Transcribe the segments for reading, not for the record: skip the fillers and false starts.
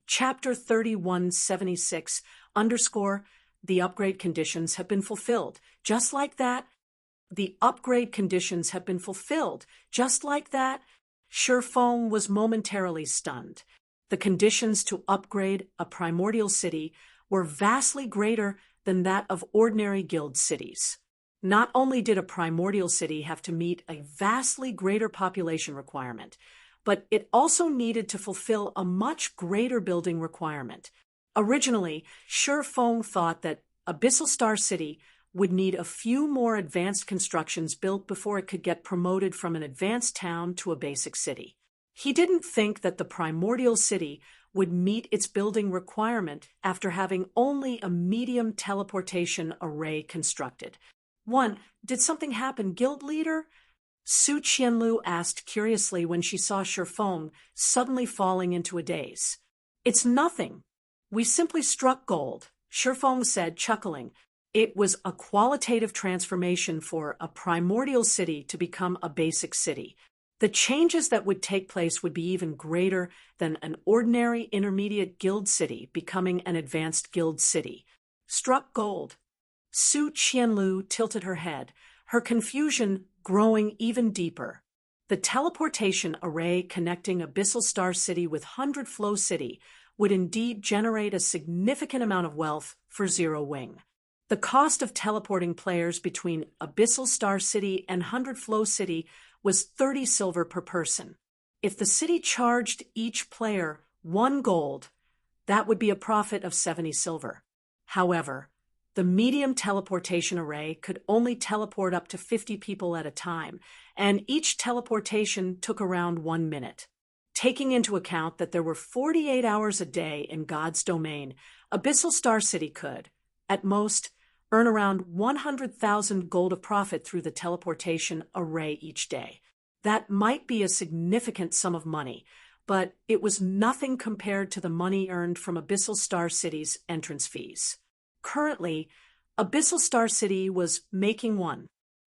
Chapter 3176 underscore the upgrade conditions have been fulfilled. Just like that, the upgrade conditions have been fulfilled. Just like that, Sherfong was momentarily stunned. The conditions to upgrade a primordial city were vastly greater than that of ordinary guild cities. Not only did a primordial city have to meet a vastly greater population requirement, but it also needed to fulfill a much greater building requirement. Originally, Sherfong thought that Abyssal Star City would need a few more advanced constructions built before it could get promoted from an advanced town to a basic city. He didn't think that the primordial city would meet its building requirement after having only a medium teleportation array constructed. Did something happen, guild leader? Su Qianlu asked curiously when she saw Sherfong suddenly falling into a daze. It's nothing. We simply struck gold, Sherfong said, chuckling. It was a qualitative transformation for a primordial city to become a basic city. The changes that would take place would be even greater than an ordinary intermediate guild city becoming an advanced guild city. Struck gold. Su Qianlu tilted her head, her confusion growing even deeper. The teleportation array connecting Abyssal Star City with 100 Flow City would indeed generate a significant amount of wealth for Zero Wing. The cost of teleporting players between Abyssal Star City and 100 Flow City was 30 silver per person. If the city charged each player 1 gold, that would be a profit of 70 silver. However, the medium teleportation array could only teleport up to 50 people at a time, and each teleportation took around 1 minute. Taking into account that there were 48 hours a day in God's domain, Abyssal Star City could, at most, earn around 100,000 gold of profit through the teleportation array each day. That might be a significant sum of money, but it was nothing compared to the money earned from Abyssal Star City's entrance fees. Currently, Abyssal Star City was making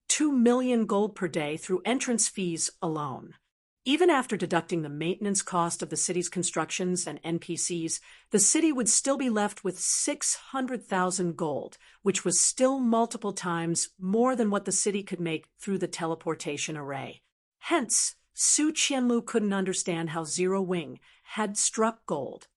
2 million gold per day through entrance fees alone. Even after deducting the maintenance cost of the city's constructions and NPCs, the city would still be left with 600,000 gold, which was still multiple times more than what the city could make through the teleportation array. Hence, Su Qianlu couldn't understand how Zero Wing had struck gold.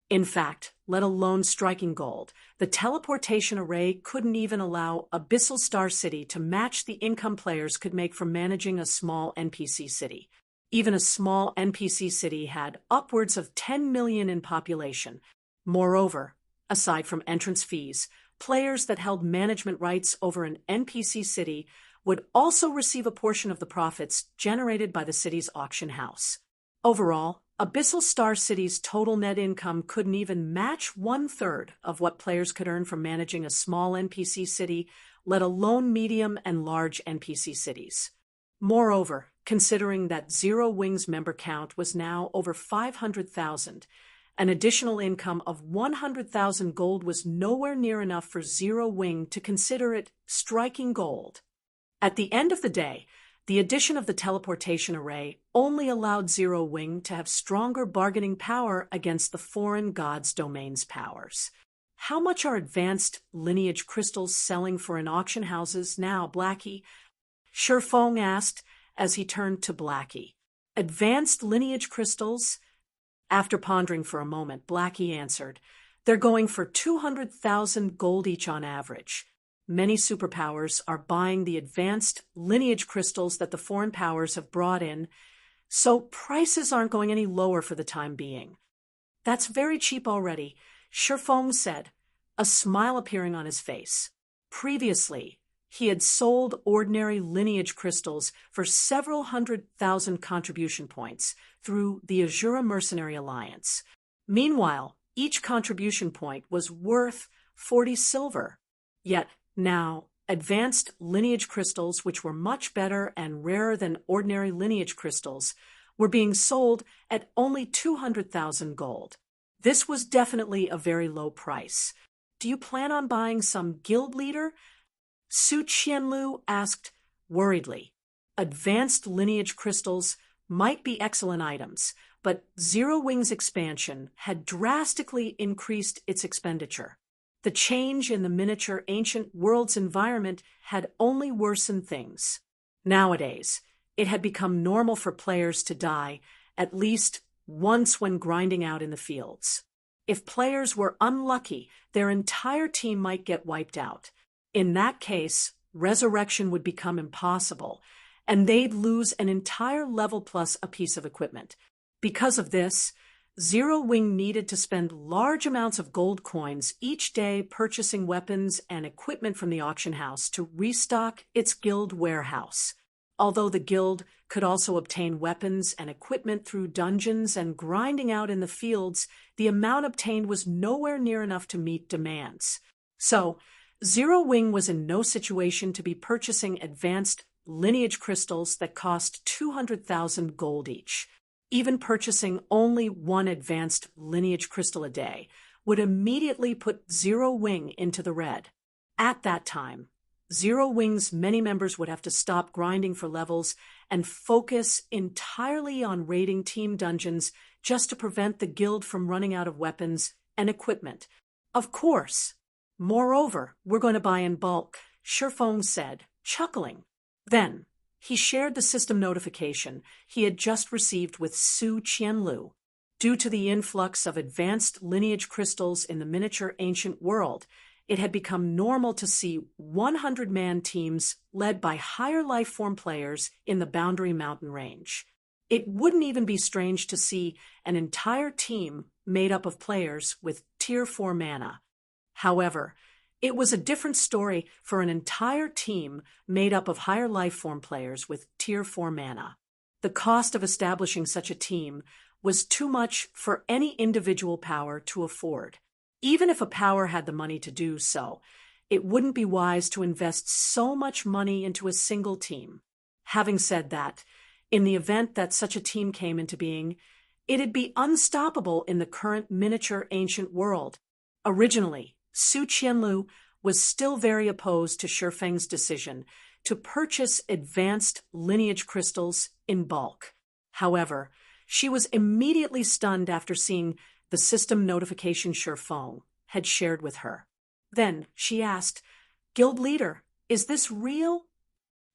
In fact, let alone striking gold, the teleportation array couldn't even allow Abyssal Star City to match the income players could make from managing a small NPC city. Even a small NPC city had upwards of 10 million in population. Moreover, aside from entrance fees, players that held management rights over an NPC city would also receive a portion of the profits generated by the city's auction house. Overall, Abyssal Star City's total net income couldn't even match 1/3 of what players could earn from managing a small NPC city, let alone medium and large NPC cities. Moreover, considering that Zero Wing's member count was now over 500,000, an additional income of 100,000 gold was nowhere near enough for Zero Wing to consider it striking gold. At the end of the day, the addition of the teleportation array only allowed Zero Wing to have stronger bargaining power against the foreign god's domain's powers. How much are advanced lineage crystals selling for in auction houses now, Blackie? Sherfong asked as he turned to Blackie. Advanced lineage crystals? After pondering for a moment, Blackie answered, they're going for 200,000 gold each on average. Many superpowers are buying the advanced lineage crystals that the foreign powers have brought in, so prices aren't going any lower for the time being. That's very cheap already, Sherfong said, a smile appearing on his face. Previously, he had sold ordinary lineage crystals for several 100,000 contribution points through the Azura Mercenary Alliance. Meanwhile, each contribution point was worth 40 silver. Yet, now, advanced lineage crystals, which were much better and rarer than ordinary lineage crystals, were being sold at only 200,000 gold. This was definitely a very low price. Do you plan on buying some guild leader? Su Qianlu asked worriedly. Advanced lineage crystals might be excellent items, but Zero Wing's expansion had drastically increased its expenditure. The change in the miniature ancient world's environment had only worsened things. Nowadays, it had become normal for players to die at least once when grinding out in the fields. If players were unlucky, their entire team might get wiped out. In that case, resurrection would become impossible, and they'd lose an entire level plus a piece of equipment. Because of this, Zero Wing needed to spend large amounts of gold coins each day purchasing weapons and equipment from the auction house to restock its guild warehouse. Although the guild could also obtain weapons and equipment through dungeons and grinding out in the fields, the amount obtained was nowhere near enough to meet demands. So, Zero Wing was in no situation to be purchasing advanced lineage crystals that cost 200,000 gold each. Even purchasing only one advanced lineage crystal a day would immediately put Zero Wing into the red. At that time, Zero Wing's many members would have to stop grinding for levels and focus entirely on raiding team dungeons just to prevent the guild from running out of weapons and equipment. Of course. Moreover, we're going to buy in bulk, Shifeng said, chuckling. Then, he shared the system notification he had just received with Su Qianlu. Due to the influx of advanced lineage crystals in the miniature ancient world, it had become normal to see 100-man teams led by higher life-form players in the Boundary Mountain range. It wouldn't even be strange to see an entire team made up of players with Tier 4 mana. However, it was a different story for an entire team made up of higher life-form players with Tier 4 mana. The cost of establishing such a team was too much for any individual power to afford. Even if a power had the money to do so, it wouldn't be wise to invest so much money into a single team. Having said that, in the event that such a team came into being, it'd be unstoppable in the current miniature ancient world. Originally, Su Qianlu was still very opposed to Shifeng's decision to purchase advanced lineage crystals in bulk. However, she was immediately stunned after seeing the system notification Shifeng had shared with her. Then she asked, "Guild leader, is this real?"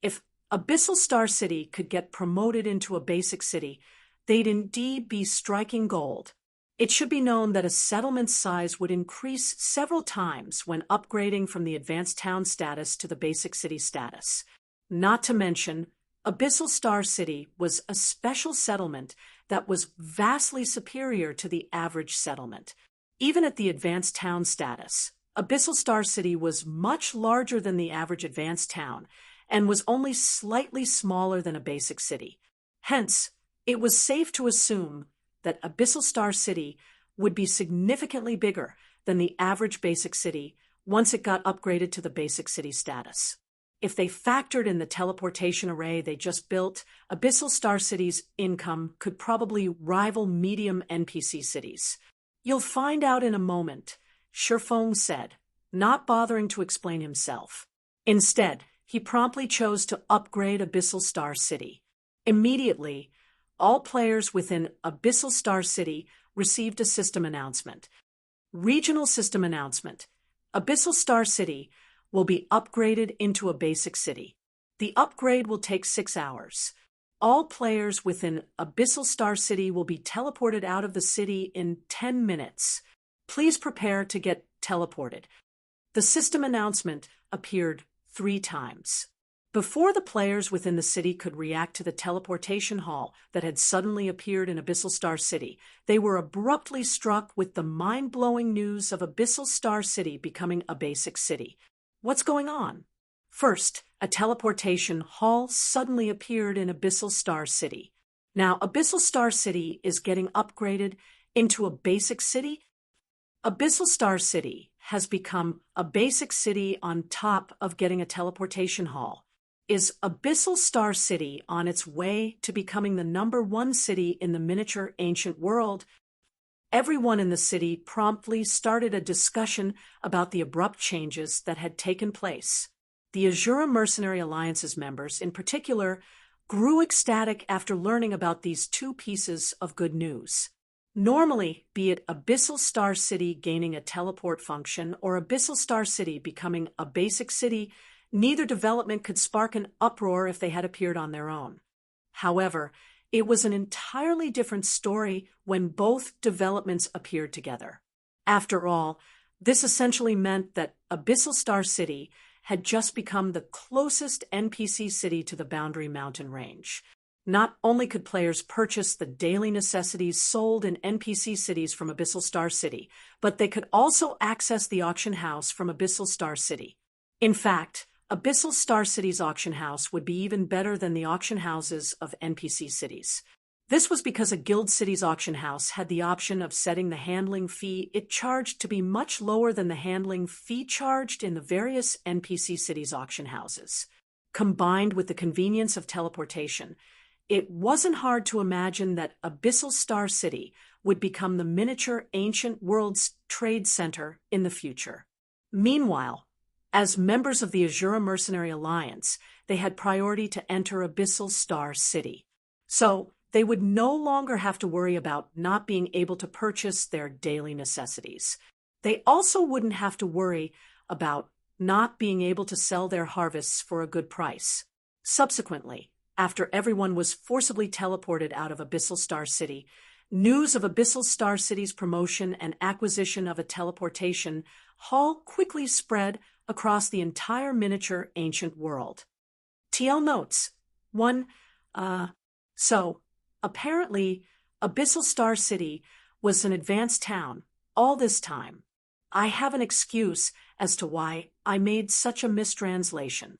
If Abyssal Star City could get promoted into a basic city, they'd indeed be striking gold. It should be known that a settlement's size would increase several times when upgrading from the advanced town status to the basic city status. Not to mention, Abyssal Star City was a special settlement that was vastly superior to the average settlement. Even at the advanced town status, Abyssal Star City was much larger than the average advanced town and was only slightly smaller than a basic city. Hence, it was safe to assume that Abyssal Star City would be significantly bigger than the average basic city once it got upgraded to the basic city status. If they factored in the teleportation array they just built, Abyssal Star City's income could probably rival medium NPC cities. "You'll find out in a moment," Shifeng said, not bothering to explain himself. Instead, he promptly chose to upgrade Abyssal Star City. Immediately, all players within Abyssal Star City received a system announcement. Regional system announcement. Abyssal Star City will be upgraded into a basic city. The upgrade will take 6 hours. All players within Abyssal Star City will be teleported out of the city in 10 minutes. Please prepare to get teleported. The system announcement appeared 3 times. Before the players within the city could react to the teleportation hall that had suddenly appeared in Abyssal Star City, they were abruptly struck with the mind-blowing news of Abyssal Star City becoming a basic city. What's going on? First, a teleportation hall suddenly appeared in Abyssal Star City. Now, Abyssal Star City is getting upgraded into a basic city. Abyssal Star City has become a basic city on top of getting a teleportation hall. Is Abyssal Star City on its way to becoming the #1 city in the miniature ancient world? Everyone in the city promptly started a discussion about the abrupt changes that had taken place. The Azura Mercenary Alliance's members, in particular, grew ecstatic after learning about these two pieces of good news. Normally, be it Abyssal Star City gaining a teleport function or Abyssal Star City becoming a basic city, neither development could spark an uproar if they had appeared on their own. However, it was an entirely different story when both developments appeared together. After all, this essentially meant that Abyssal Star City had just become the closest NPC city to the Boundary Mountain Range. Not only could players purchase the daily necessities sold in NPC cities from Abyssal Star City, but they could also access the auction house from Abyssal Star City. In fact, Abyssal Star City's auction house would be even better than the auction houses of NPC cities. This was because a guild city's auction house had the option of setting the handling fee it charged to be much lower than the handling fee charged in the various NPC cities' auction houses. Combined with the convenience of teleportation, it wasn't hard to imagine that Abyssal Star City would become the miniature ancient world's trade center in the future. Meanwhile, as members of the Azura Mercenary Alliance, they had priority to enter Abyssal Star City. So, they would no longer have to worry about not being able to purchase their daily necessities. They also wouldn't have to worry about not being able to sell their harvests for a good price. Subsequently, after everyone was forcibly teleported out of Abyssal Star City, news of Abyssal Star City's promotion and acquisition of a teleportation hall quickly spread across the entire miniature ancient world. TL notes. 1. Apparently, Abyssal Star City was an advanced town all this time. I have an excuse as to why I made such a mistranslation.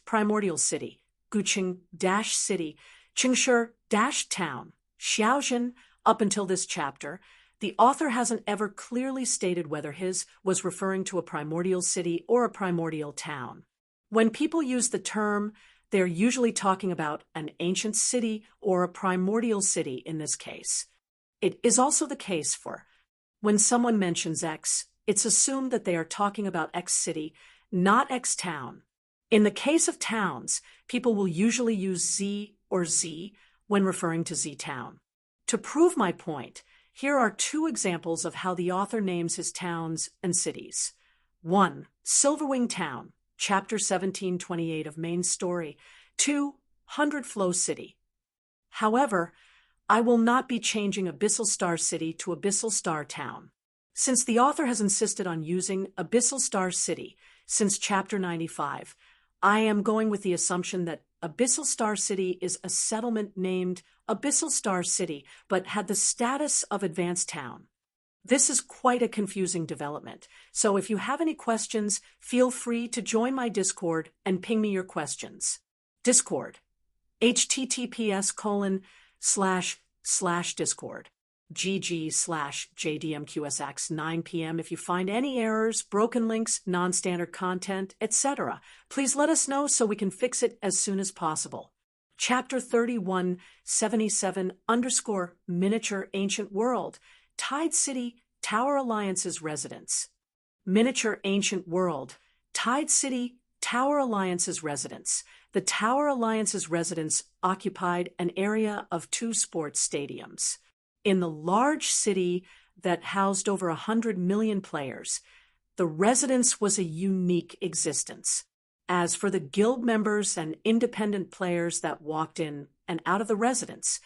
Primordial City, Guqing City, Qingshi Town, Xiaojin. Up until this chapter, the author hasn't ever clearly stated whether his was referring to a primordial city or a primordial town. When people use the term, they're usually talking about an ancient city or a primordial city in this case. It is also the case for when someone mentions X, it's assumed that they are talking about X city, not X town. In the case of towns, people will usually use Z or Z when referring to Z town. To prove my point, here are two examples of how the author names his towns and cities. 1. Silverwing Town, Chapter 1728 of Main Story. 2. 100 Flow City. However, I will not be changing Abyssal Star City to Abyssal Star Town. Since the author has insisted on using Abyssal Star City since Chapter 95, I am going with the assumption that Abyssal Star City is a settlement named Abyssal Star City, but had the status of advanced town. This is quite a confusing development, so if you have any questions, feel free to join my Discord and ping me your questions. Discord. https://discord. GG/JDMQSX 9 p.m. If you find any errors, broken links, non-standard content, etc., please let us know so we can fix it as soon as possible. Chapter 3177_Miniature Ancient World, Tide City, Tower Alliance's residence. Miniature Ancient World, Tide City, Tower Alliance's residence. The Tower Alliance's residence occupied an area of 2 sports stadiums. In the large city that housed over 100 million players, the residence was a unique existence. As for the guild members and independent players that walked in and out of the residence,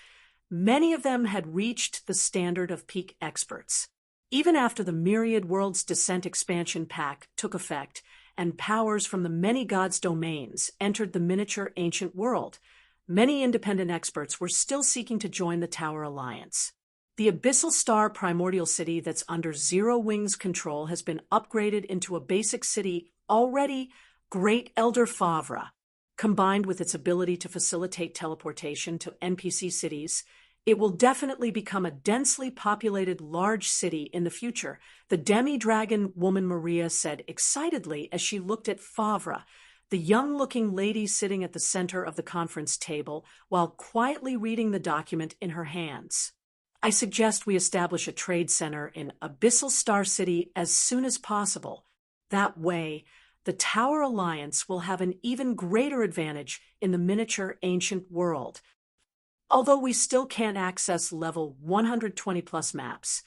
many of them had reached the standard of peak experts. Even after the Myriad Worlds Descent expansion pack took effect and powers from the many gods' domains entered the miniature ancient world, many independent experts were still seeking to join the Tower Alliance. The Abyssal Star Primordial City that's under Zero Wing's control has been upgraded into a basic city already. Great Elder Favre. Combined with its ability to facilitate teleportation to NPC cities, it will definitely become a densely populated large city in the future, the demi-dragon woman Maria said excitedly as she looked at Favre, the young-looking lady sitting at the center of the conference table while quietly reading the document in her hands. I suggest we establish a trade center in Abyssal Star City as soon as possible. That way, the Tower Alliance will have an even greater advantage in the miniature ancient world. Although we still can't access level 120 plus maps,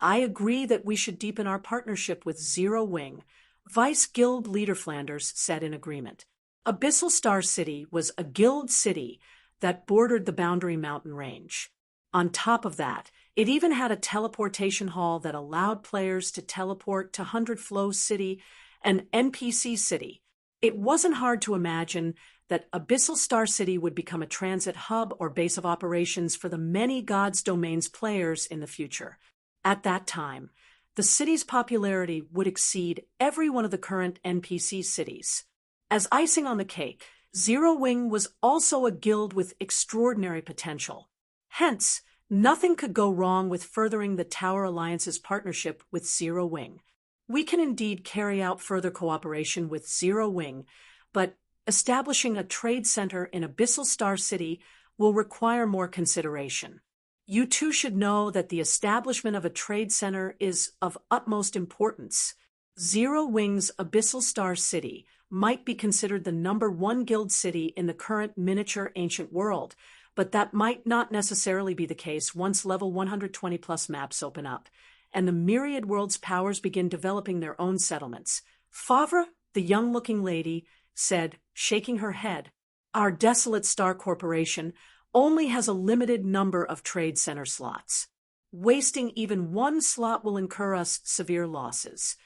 I agree that we should deepen our partnership with Zero Wing, Vice Guild Leader Flanders said in agreement. Abyssal Star City was a guild city that bordered the Boundary Mountain Range. On top of that, it even had a teleportation hall that allowed players to teleport to Hundred Flow City, an NPC city. It wasn't hard to imagine that Abyssal Star City would become a transit hub or base of operations for the many Gods Domains players in the future. At that time, the city's popularity would exceed every one of the current NPC cities. As icing on the cake, Zero Wing was also a guild with extraordinary potential. Hence, nothing could go wrong with furthering the Tower Alliance's partnership with Zero Wing. We can indeed carry out further cooperation with Zero Wing, but establishing a trade center in Abyssal Star City will require more consideration. You too should know that the establishment of a trade center is of utmost importance. Zero Wing's Abyssal Star City might be considered the #1 guild city in the current miniature ancient world, but that might not necessarily be the case once level 120 plus maps open up, and the myriad world's powers begin developing their own settlements. Favre, the young-looking lady, said, shaking her head, "Our Desolate Star Corporation only has a limited number of trade center slots. Wasting even one slot will incur us severe losses."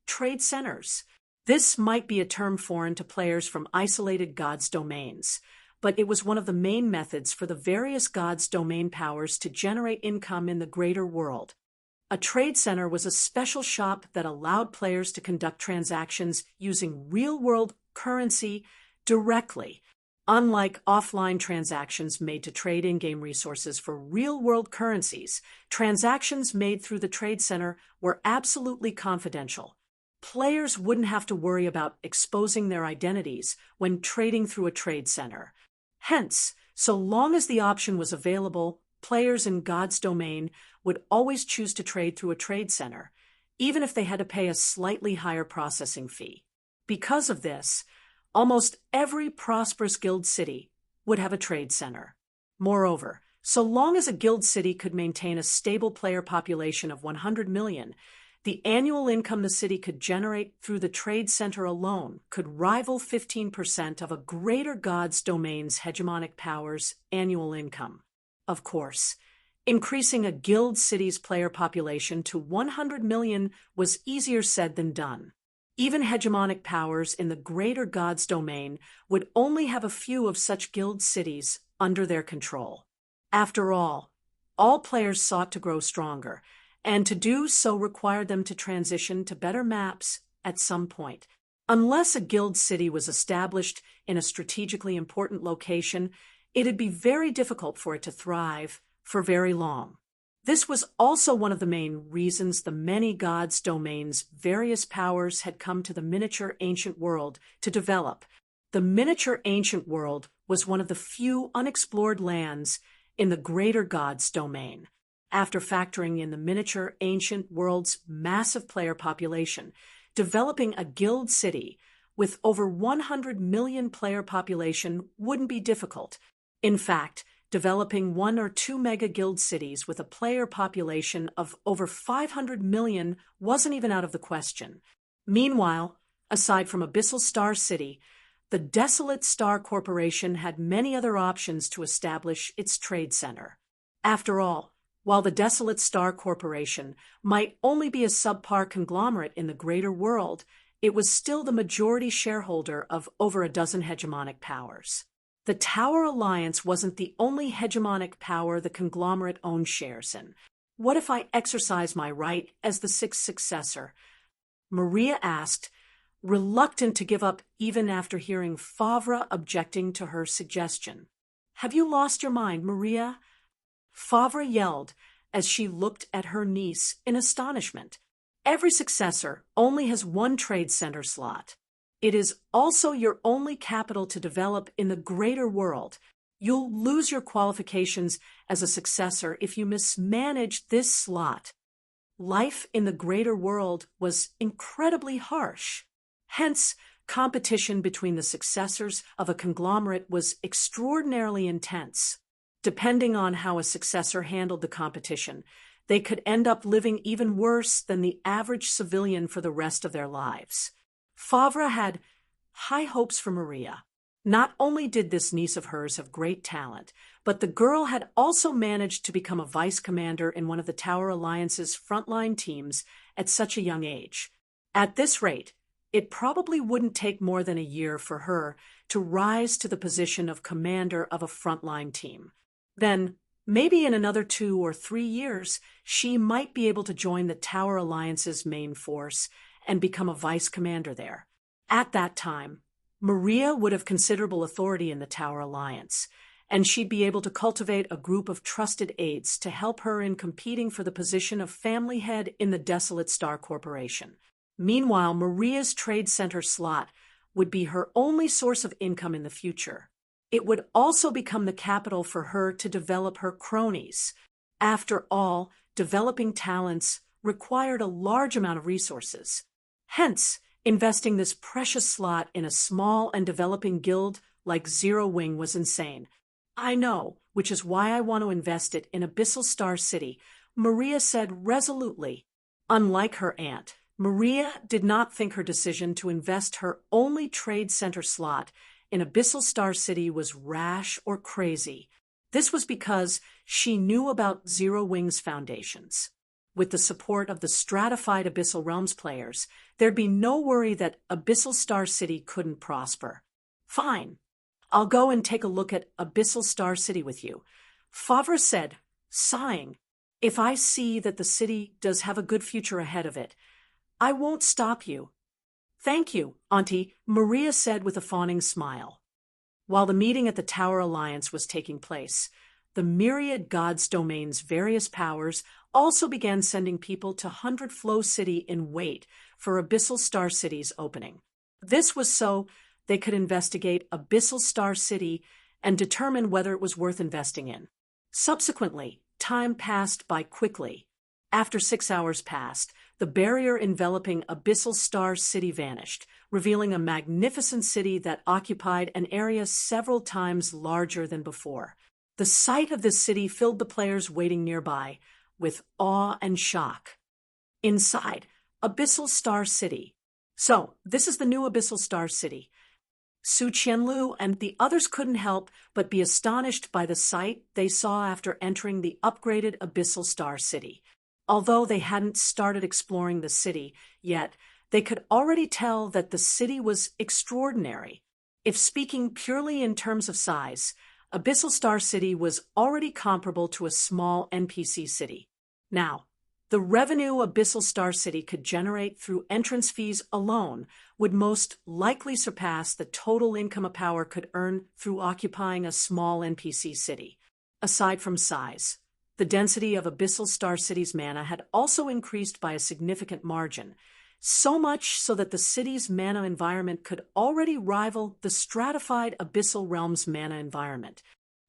Trade centers. This might be a term foreign to players from isolated gods' domains, but it was one of the main methods for the various gods' domain powers to generate income in the greater world. A trade center was a special shop that allowed players to conduct transactions using real-world currency directly. Unlike offline transactions made to trade in-game resources for real-world currencies, transactions made through the trade center were absolutely confidential. Players wouldn't have to worry about exposing their identities when trading through a trade center. Hence, so long as the option was available, players in God's domain would always choose to trade through a trade center, even if they had to pay a slightly higher processing fee. Because of this, almost every prosperous guild city would have a trade center. Moreover, so long as a guild city could maintain a stable player population of 100 million, the annual income the city could generate through the trade center alone could rival 15% of a greater God's domain's hegemonic power's annual income. Of course, increasing a guild city's player population to 100 million was easier said than done. Even hegemonic powers in the greater God's domain would only have a few of such guild cities under their control. After all players sought to grow stronger, and to do so required them to transition to better maps at some point. Unless a guild city was established in a strategically important location, it'd be very difficult for it to thrive for very long. This was also one of the main reasons the many gods' domains' various powers had come to the miniature ancient world to develop. The miniature ancient world was one of the few unexplored lands in the greater gods' domain. After factoring in the miniature ancient world's massive player population, developing a guild city with over 100 million player population wouldn't be difficult. In fact, developing 1 or 2 mega guild cities with a player population of over 500 million wasn't even out of the question. Meanwhile, aside from Abyssal Star City, the Desolate Star Corporation had many other options to establish its trade center. After all, while the Desolate Star Corporation might only be a subpar conglomerate in the greater world, it was still the majority shareholder of over a dozen hegemonic powers. The Tower Alliance wasn't the only hegemonic power the conglomerate owned shares in. What if I exercise my right as the 6th successor? Maria asked, reluctant to give up even after hearing Favre objecting to her suggestion. "Have you lost your mind, Maria?" Favre yelled as she looked at her niece in astonishment. "Every successor only has 1 trade center slot. It is also your only capital to develop in the greater world. You'll lose your qualifications as a successor if you mismanage this slot." Life in the greater world was incredibly harsh. Hence, competition between the successors of a conglomerate was extraordinarily intense. Depending on how a successor handled the competition, they could end up living even worse than the average civilian for the rest of their lives. Favre had high hopes for Maria. Not only did this niece of hers have great talent, but the girl had also managed to become a vice commander in one of the Tower Alliance's frontline teams at such a young age. At this rate, it probably wouldn't take more than a year for her to rise to the position of commander of a frontline team. Then, maybe in another 2 or 3 years, she might be able to join the Tower Alliance's main force and become a vice commander there. At that time, Maria would have considerable authority in the Tower Alliance, and she'd be able to cultivate a group of trusted aides to help her in competing for the position of family head in the Desolate Star Corporation. Meanwhile, Maria's trade center slot would be her only source of income in the future. It would also become the capital for her to develop her cronies. After all, developing talents required a large amount of resources. Hence, investing this precious slot in a small and developing guild like Zero Wing was insane. I know, which is why I want to invest it in Abyssal Star City, Maria said resolutely. Unlike her aunt, Maria did not think her decision to invest her only trade center slot in Abyssal Star City was rash or crazy. This was because she knew about Zero Wing's foundations. With the support of the stratified Abyssal Realms players, there'd be no worry that Abyssal Star City couldn't prosper. Fine. I'll go and take a look at Abyssal Star City with you, Favre said, sighing. If I see that the city does have a good future ahead of it, I won't stop you. Thank you, Auntie, Maria said with a fawning smile. While the meeting at the Tower Alliance was taking place, the myriad gods' domain's various powers also began sending people to 100 Flow City in wait for Abyssal Star City's opening. This was so they could investigate Abyssal Star City and determine whether it was worth investing in. Subsequently, time passed by quickly. After 6 hours passed, the barrier enveloping Abyssal Star City vanished, revealing a magnificent city that occupied an area several times larger than before. The sight of this city filled the players waiting nearby with awe and shock. Inside, Abyssal Star City. So, this is the new Abyssal Star City. Su Qianlu and the others couldn't help but be astonished by the sight they saw after entering the upgraded Abyssal Star City. Although they hadn't started exploring the city yet, they could already tell that the city was extraordinary. If speaking purely in terms of size, Abyssal Star City was already comparable to a small NPC city. Now, the revenue Abyssal Star City could generate through entrance fees alone would most likely surpass the total income a power could earn through occupying a small NPC city. Aside from size, the density of Abyssal Star City's mana had also increased by a significant margin, so much so that the city's mana environment could already rival the stratified Abyssal Realms mana environment.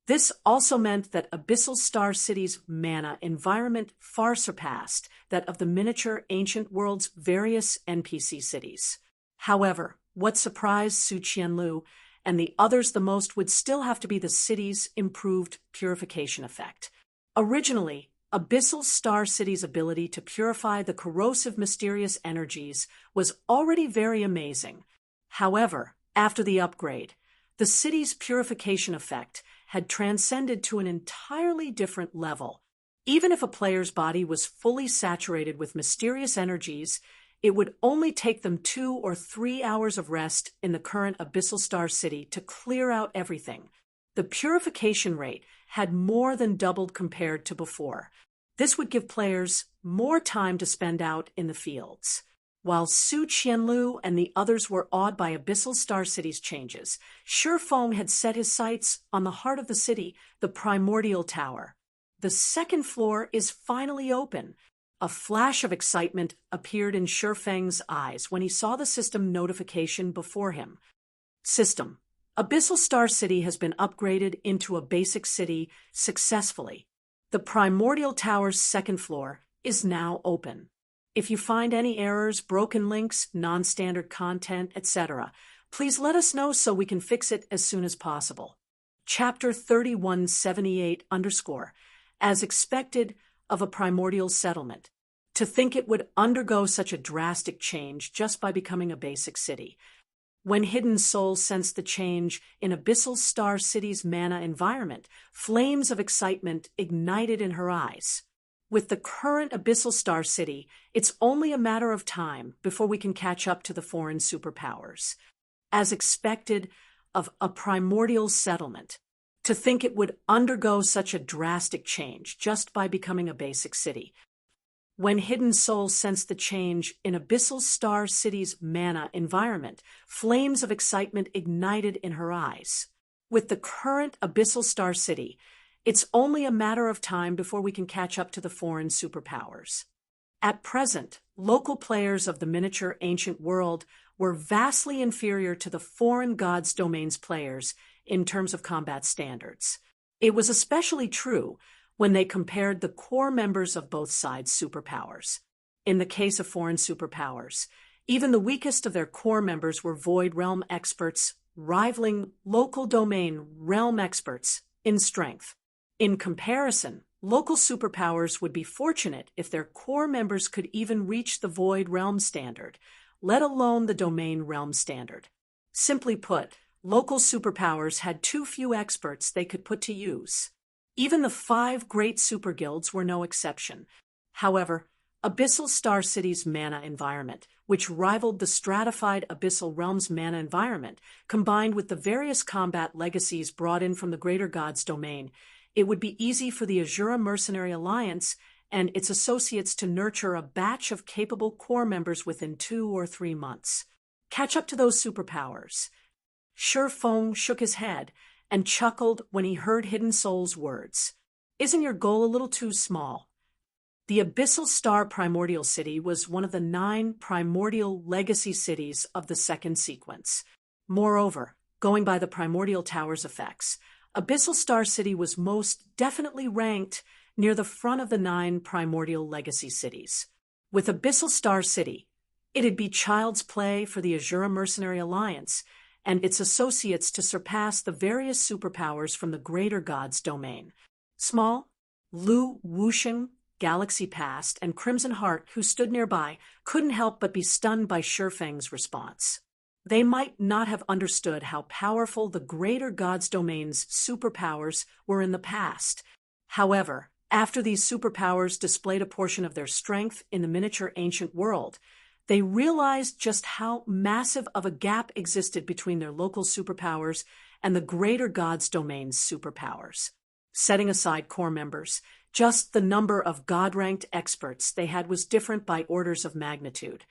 This also meant that Abyssal Star City's mana environment far surpassed that of the miniature ancient world's various NPC cities. However, what surprised Su Qianlu and the others the most would still have to be the city's improved purification effect. Originally, Abyssal Star City's ability to purify the corrosive mysterious energies was already very amazing. However, after the upgrade, the city's purification effect had transcended to an entirely different level. Even if a player's body was fully saturated with mysterious energies, it would only take them 2 or 3 hours of rest in the current Abyssal Star City to clear out everything. The purification rate had more than doubled compared to before. This would give players more time to spend out in the fields. While Su Qianlu and the others were awed by Abyssal Star City's changes, Shifeng had set his sights on the heart of the city, the Primordial Tower. The second floor is finally open. A flash of excitement appeared in Shifeng's eyes when he saw the system notification before him. System: Abyssal Star City has been upgraded into a basic city successfully. The Primordial Tower's second floor is now open. If you find any errors, broken links, non-standard content, etc., please let us know so we can fix it as soon as possible. Chapter 3178 _ as expected of a primordial settlement. To think it would undergo such a drastic change just by becoming a basic city. When Hidden Soul sensed the change in Abyssal Star City's mana environment, flames of excitement ignited in her eyes. With the current Abyssal Star City, it's only a matter of time before we can catch up to the foreign superpowers. As expected of a primordial settlement. To think it would undergo such a drastic change just by becoming a basic city. When Hidden Soul sensed the change in Abyssal Star City's mana environment, flames of excitement ignited in her eyes. With the current Abyssal Star City, it's only a matter of time before we can catch up to the foreign superpowers. At present, local players of the miniature ancient world were vastly inferior to the foreign gods' domains players in terms of combat standards. It was especially true when they compared the core members of both sides' superpowers. In the case of foreign superpowers, even the weakest of their core members were Void Realm experts, rivaling local domain realm experts in strength. In comparison, local superpowers would be fortunate if their core members could even reach the Void Realm standard, let alone the domain realm standard. Simply put, local superpowers had too few experts they could put to use. Even the 5 great super guilds were no exception. However, Abyssal Star City's mana environment, which rivaled the stratified Abyssal Realm's mana environment, combined with the various combat legacies brought in from the Greater Gods domain, it would be easy for the Azura Mercenary Alliance and its associates to nurture a batch of capable core members within 2 or 3 months. Catch up to those superpowers. Feng shook his head and chuckled when he heard Hidden Soul's words. Isn't your goal a little too small? The Abyssal Star Primordial City was one of the 9 primordial legacy cities of the second sequence. Moreover, going by the Primordial Tower's effects, Abyssal Star City was most definitely ranked near the front of the 9 primordial legacy cities. With Abyssal Star City, it'd be child's play for the Azura Mercenary Alliance and its associates to surpass the various superpowers from the Greater Gods domain. Small, Lu Wuxing, Galaxy Past, and Crimson Heart, who stood nearby, couldn't help but be stunned by Feng's response. They might not have understood how powerful the Greater Gods domain's superpowers were in the past. However, after these superpowers displayed a portion of their strength in the miniature ancient world, they realized just how massive of a gap existed between their local superpowers and the Greater Gods domain's superpowers. Setting aside core members, just the number of God-ranked experts they had was different by orders of magnitude.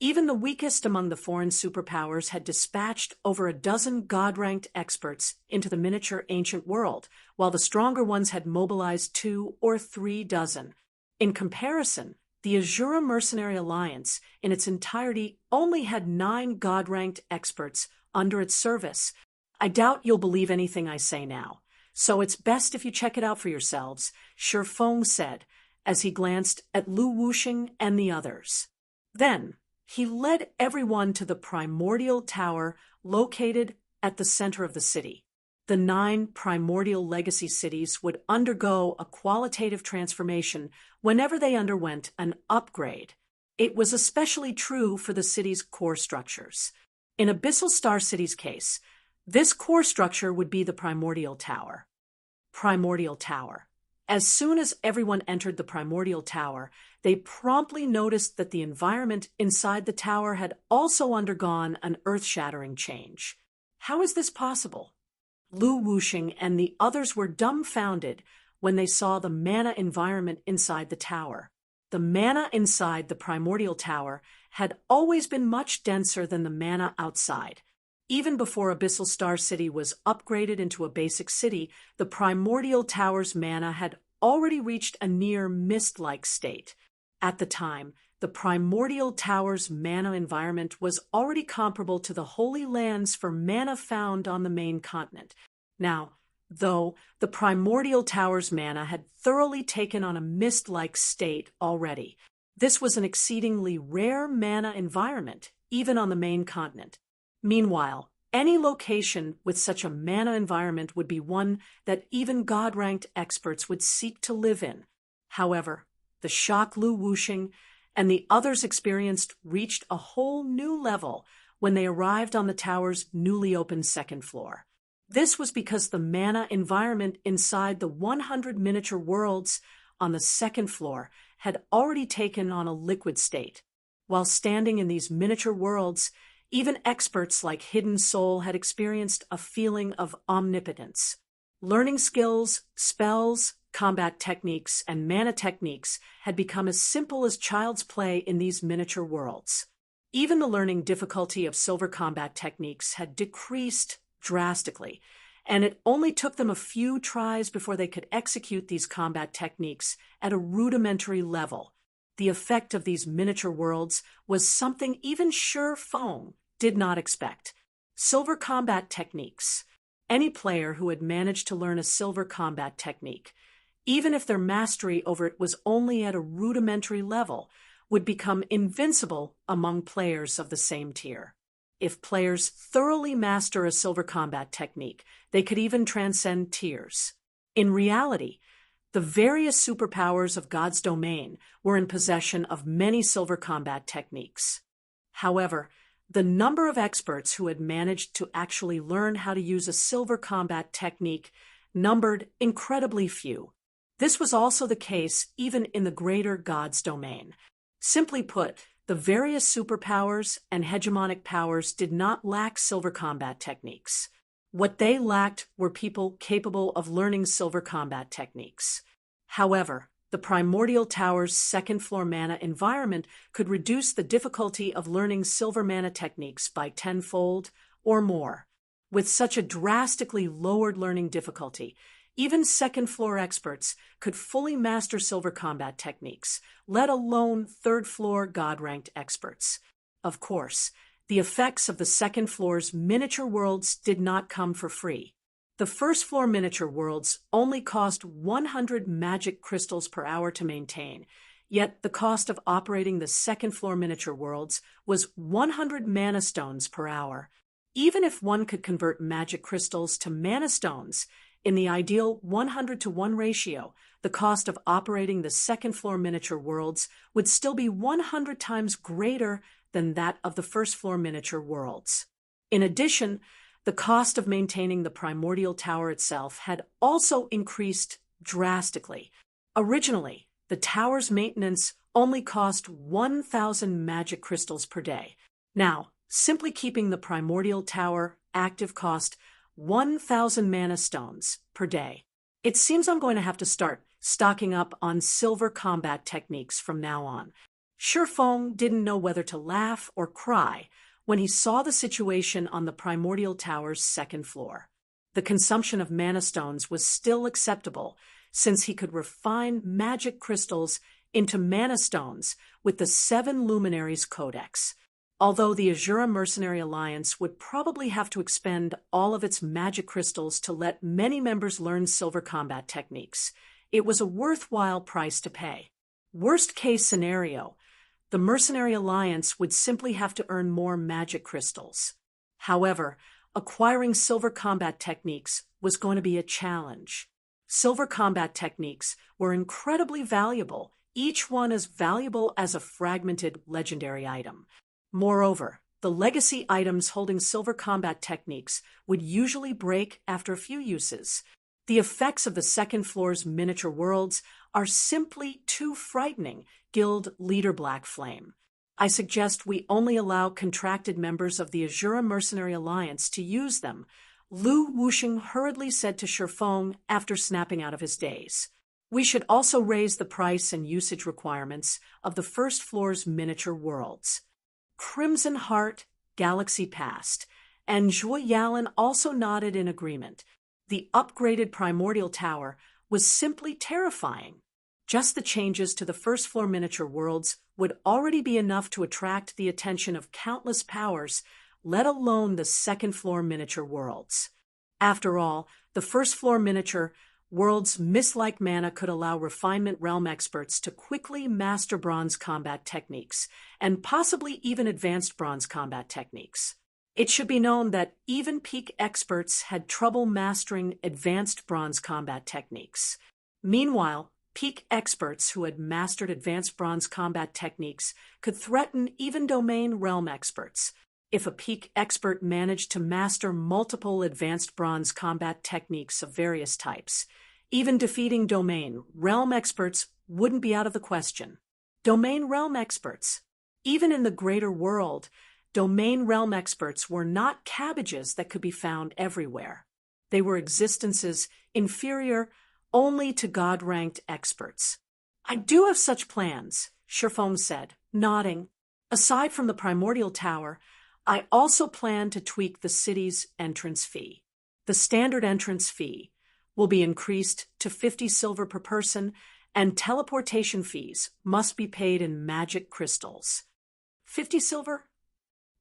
Even the weakest among the foreign superpowers had dispatched over a dozen God-ranked experts into the miniature ancient world, while the stronger ones had mobilized 2 or 3 dozen. In comparison, the Azura Mercenary Alliance, in its entirety, only had 9 God-ranked experts under its service. I doubt you'll believe anything I say now, so it's best if you check it out for yourselves, Feng said, as he glanced at Lu Wuxing and the others. Then, he led everyone to the primordial tower located at the center of the city. The 9 primordial legacy cities would undergo a qualitative transformation whenever they underwent an upgrade. It was especially true for the city's core structures. In Abyssal Star City's case, this core structure would be the primordial tower. Primordial Tower. As soon as everyone entered the primordial tower, they promptly noticed that the environment inside the tower had also undergone an earth-shattering change. How is this possible? Lu Wuxing and the others were dumbfounded when they saw the mana environment inside the tower. The mana inside the primordial tower had always been much denser than the mana outside. Even before Abyssal Star City was upgraded into a basic city, the primordial tower's mana had already reached a near mist-like state. At the time, the primordial tower's mana environment was already comparable to the holy lands for mana found on the main continent. Now, though, the primordial tower's mana had thoroughly taken on a mist-like state already. This was an exceedingly rare mana environment, even on the main continent. Meanwhile, any location with such a mana environment would be one that even God-ranked experts would seek to live in. However, the shock Lu Wuxing and the others experienced reached a whole new level when they arrived on the tower's newly opened second floor. This was because the mana environment inside the 100 miniature worlds on the second floor had already taken on a liquid state. While standing in these miniature worlds, even experts like Hidden Soul had experienced a feeling of omnipotence. Learning skills, spells, combat techniques, and mana techniques had become as simple as child's play in these miniature worlds. Even the learning difficulty of silver combat techniques had decreased drastically, and it only took them a few tries before they could execute these combat techniques at a rudimentary level. The effect of these miniature worlds was something even Feng did not expect. Silver combat techniques. Any player who had managed to learn a silver combat technique, even if their mastery over it was only at a rudimentary level, would become invincible among players of the same tier. If players thoroughly master a silver combat technique, they could even transcend tiers. In reality, the various superpowers of God's domain were in possession of many silver combat techniques. However, the number of experts who had managed to actually learn how to use a silver combat technique numbered incredibly few. This was also the case even in the greater God's domain. Simply put, the various superpowers and hegemonic powers did not lack silver combat techniques. What they lacked were people capable of learning silver combat techniques. However, the Primordial Tower's second-floor mana environment could reduce the difficulty of learning silver mana techniques by tenfold or more. With such a drastically lowered learning difficulty, even second-floor experts could fully master silver combat techniques, let alone third-floor God-ranked experts. Of course, the effects of the second floor's miniature worlds did not come for free. The first-floor miniature worlds only cost 100 magic crystals per hour to maintain, yet the cost of operating the second-floor miniature worlds was 100 mana stones per hour. Even if one could convert magic crystals to mana stones, in the ideal 100-to-1 ratio, the cost of operating the second-floor miniature worlds would still be 100 times greater than that of the first-floor miniature worlds. In addition, the cost of maintaining the Primordial Tower itself had also increased drastically. Originally, the tower's maintenance only cost 1,000 magic crystals per day. Now, simply keeping the Primordial Tower active cost 1,000 mana stones per day. It seems I'm going to have to start stocking up on silver combat techniques from now on. Feng didn't know whether to laugh or cry when he saw the situation on the Primordial Tower's second floor. The consumption of mana stones was still acceptable, since he could refine magic crystals into mana stones with the 7 Luminaries Codex. Although the Azura Mercenary Alliance would probably have to expend all of its magic crystals to let many members learn silver combat techniques, it was a worthwhile price to pay. Worst-case scenario, the Mercenary Alliance would simply have to earn more magic crystals. However, acquiring silver combat techniques was going to be a challenge. Silver combat techniques were incredibly valuable, each one as valuable as a fragmented legendary item. Moreover, the legacy items holding silver combat techniques would usually break after a few uses. The effects of the second floor's miniature worlds are simply too frightening, Guild Leader Black Flame. I suggest we only allow contracted members of the Azura Mercenary Alliance to use them, Lu Wuxing hurriedly said to Feng after snapping out of his daze. We should also raise the price and usage requirements of the first floor's miniature worlds. Crimson Heart, Galaxy Past, and Zhuo Yalan also nodded in agreement. The upgraded Primordial Tower was simply terrifying. Just the changes to the first-floor miniature worlds would already be enough to attract the attention of countless powers, let alone the second-floor miniature worlds. After all, the first-floor miniature Worlds mist-like mana could allow Refinement Realm experts to quickly master bronze combat techniques, and possibly even advanced bronze combat techniques. It should be known that even peak experts had trouble mastering advanced bronze combat techniques. Meanwhile, peak experts who had mastered advanced bronze combat techniques could threaten even domain realm experts. If a peak expert managed to master multiple advanced bronze combat techniques of various types, even defeating domain realm experts wouldn't be out of the question. Domain realm experts. Even in the greater world, domain realm experts were not cabbages that could be found everywhere. They were existences inferior only to God-ranked experts. I do have such plans, Sherfoam said, nodding. Aside from the primordial tower, I also plan to tweak the city's entrance fee. The standard entrance fee will be increased to 50 silver per person, and teleportation fees must be paid in magic crystals. 50 silver?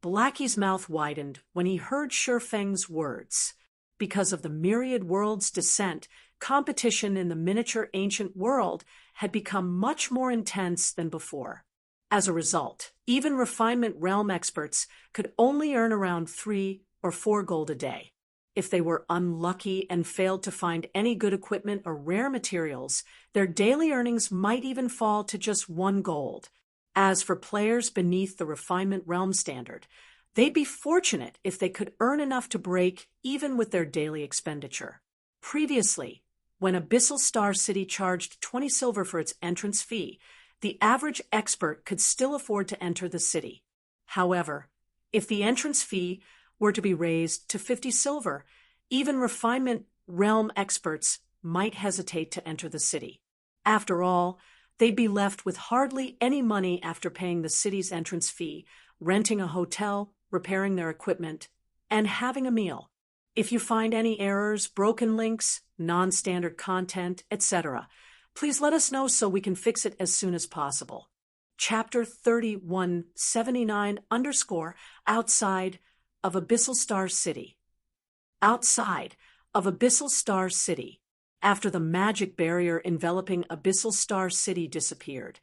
Blackie's mouth widened when he heard Sherfeng's words. Because of the myriad world's descent, competition in the miniature ancient world had become much more intense than before. As a result, even Refinement Realm experts could only earn around 3 or 4 gold a day. If they were unlucky and failed to find any good equipment or rare materials, their daily earnings might even fall to just 1 gold. As for players beneath the Refinement Realm standard, they'd be fortunate if they could earn enough to break even with their daily expenditure. Previously, when Abyssal Star City charged 20 silver for its entrance fee, the average expert could still afford to enter the city. However, if the entrance fee were to be raised to 50 silver, even Refinement Realm experts might hesitate to enter the city. After all, they'd be left with hardly any money after paying the city's entrance fee, renting a hotel, repairing their equipment, and having a meal. If you find any errors, broken links, non-standard content, etc., please let us know so we can fix it as soon as possible. Chapter 3179 _ outside of Abyssal Star City. Outside of Abyssal Star City. After the magic barrier enveloping Abyssal Star City disappeared,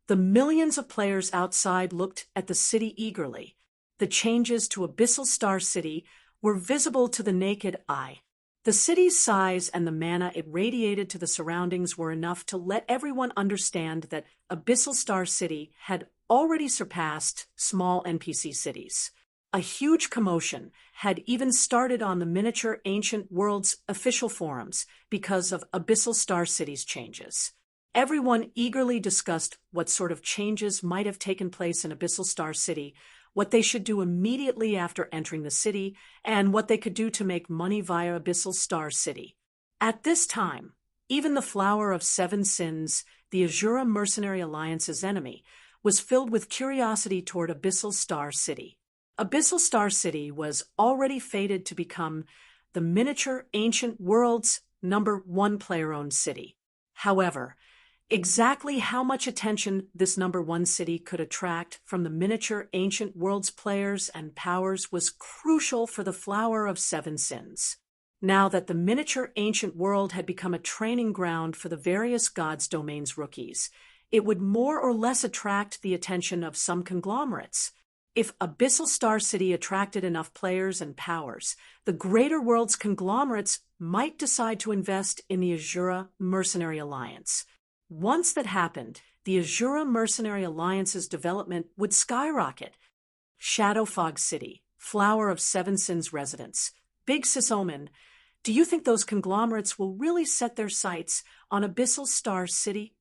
the millions of players outside looked at the city eagerly. The changes to Abyssal Star City were visible to the naked eye. The city's size and the mana it radiated to the surroundings were enough to let everyone understand that Abyssal Star City had already surpassed small NPC cities. A huge commotion had even started on the Miniature Ancient World's official forums because of Abyssal Star City's changes. Everyone eagerly discussed what sort of changes might have taken place in Abyssal Star City, what they should do immediately after entering the city, and what they could do to make money via Abyssal Star City. At this time, even the Flower of Seven Sins, the Azura Mercenary Alliance's enemy, was filled with curiosity toward Abyssal Star City. Abyssal Star City was already fated to become the Miniature Ancient World's #1 player-owned city. However, exactly how much attention this #1 city could attract from the Miniature Ancient World's players and powers was crucial for the Flower of Seven Sins. Now that the Miniature Ancient World had become a training ground for the various gods' domains rookies, it would more or less attract the attention of some conglomerates. If Abyssal Star City attracted enough players and powers, the greater world's conglomerates might decide to invest in the Azura Mercenary Alliance. Once that happened, the Azura Mercenary Alliance's development would skyrocket. Shadowfog City, Flower of Seven Sins residents, Big Sis Omen, do you think those conglomerates will really set their sights on Abyssal Star City?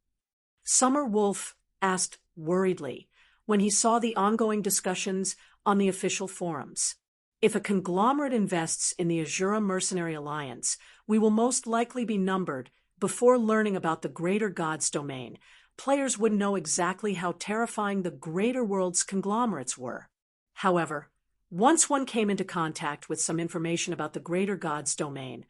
Summer Wolf asked worriedly when he saw the ongoing discussions on the official forums. If a conglomerate invests in the Azura Mercenary Alliance, we will most likely be numbered. Before learning about the greater god's domain, players would know exactly how terrifying the greater world's conglomerates were. However, once one came into contact with some information about the greater god's domain,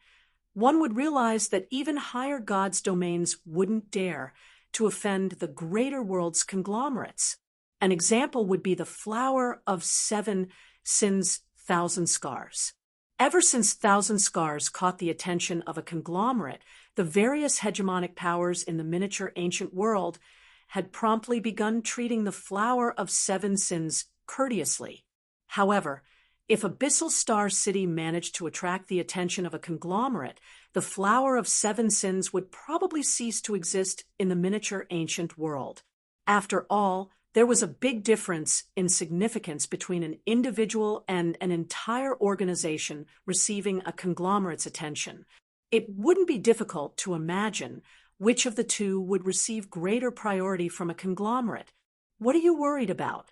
one would realize that even higher god's domains wouldn't dare to offend the greater world's conglomerates. An example would be the Flower of Seven Sins Thousand Scars. Ever since Thousand Scars caught the attention of a conglomerate, the the various hegemonic powers in the miniature ancient world had promptly begun treating the Flower of Seven Sins courteously. However, if Abyssal Star City managed to attract the attention of a conglomerate, the Flower of Seven Sins would probably cease to exist in the miniature ancient world. After all, there was a big difference in significance between an individual and an entire organization receiving a conglomerate's attention. It wouldn't be difficult to imagine which of the two would receive greater priority from a conglomerate. What are you worried about?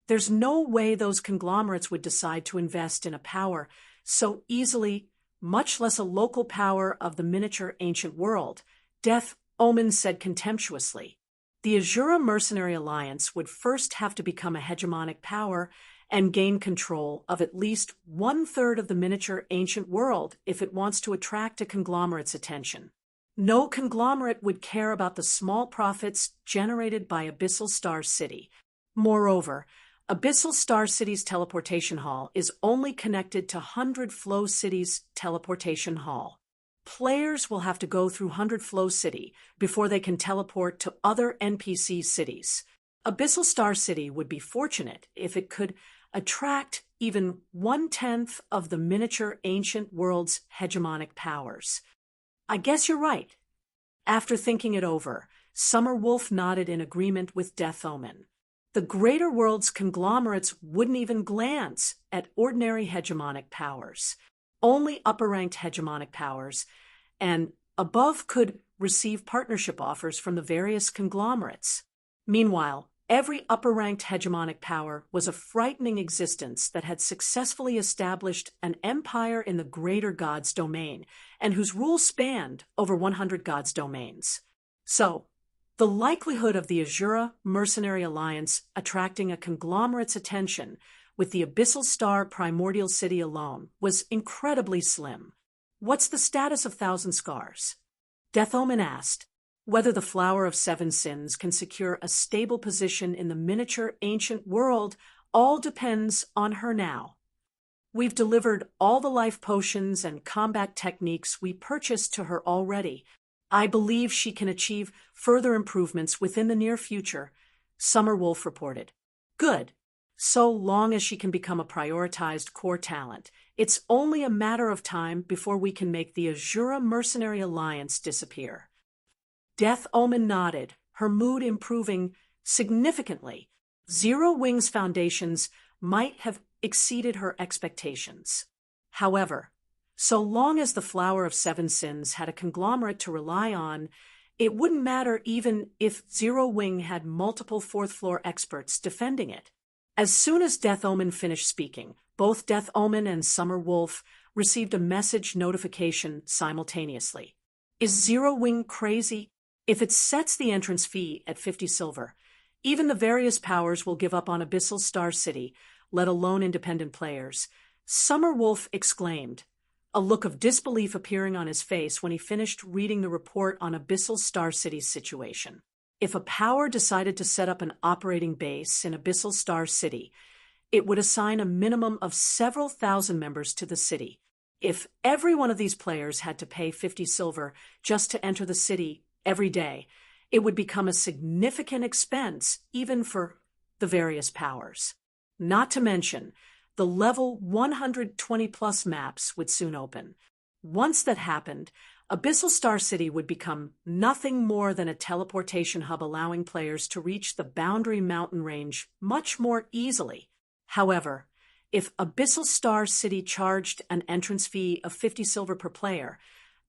There's no way those conglomerates would decide to invest in a power so easily, much less a local power of the miniature ancient world, Death Omen said contemptuously. The Azura Mercenary Alliance would first have to become a hegemonic power and gain control of at least 1/3 of the miniature ancient world if it wants to attract a conglomerate's attention. No conglomerate would care about the small profits generated by Abyssal Star City. Moreover, Abyssal Star City's teleportation hall is only connected to 100 Flow City's teleportation hall. Players will have to go through 100 Flow City before they can teleport to other NPC cities. Abyssal Star City would be fortunate if it could attract even 1/10 of the miniature ancient world's hegemonic powers. I guess you're right. After thinking it over, Summer Wolf nodded in agreement with Death Omen. The greater world's conglomerates wouldn't even glance at ordinary hegemonic powers. Only upper-ranked hegemonic powers and above could receive partnership offers from the various conglomerates. Meanwhile, every upper-ranked hegemonic power was a frightening existence that had successfully established an empire in the greater God's domain and whose rule spanned over 100 God's domains. So, the likelihood of the Azura Mercenary Alliance attracting a conglomerate's attention with the Abyssal Star Primordial City alone was incredibly slim. What's the status of Thousand Scars? Death Omen asked. Whether the Flower of Seven Sins can secure a stable position in the miniature ancient world all depends on her now. We've delivered all the life potions and combat techniques we purchased to her already. I believe she can achieve further improvements within the near future, Summer Wolf reported. Good. So long as she can become a prioritized core talent, it's only a matter of time before we can make the Azura Mercenary Alliance disappear. Death Omen nodded, her mood improving significantly. Zero Wing's foundations might have exceeded her expectations. However, so long as the Flower of Seven Sins had a conglomerate to rely on, it wouldn't matter even if Zero Wing had multiple fourth-floor experts defending it. As soon as Death Omen finished speaking, both Death Omen and Summer Wolf received a message notification simultaneously. Is Zero Wing crazy? If it sets the entrance fee at 50 silver, even the various powers will give up on Abyssal Star City, let alone independent players, Summer Wolf exclaimed, a look of disbelief appearing on his face when he finished reading the report on Abyssal Star City's situation. If a power decided to set up an operating base in Abyssal Star City, it would assign a minimum of several thousand members to the city. If every one of these players had to pay 50 silver just to enter the city every day, it would become a significant expense even for the various powers. Not to mention, the level 120-plus maps would soon open. Once that happened, Abyssal Star City would become nothing more than a teleportation hub allowing players to reach the Boundary Mountain Range much more easily. However, if Abyssal Star City charged an entrance fee of 50 silver per player,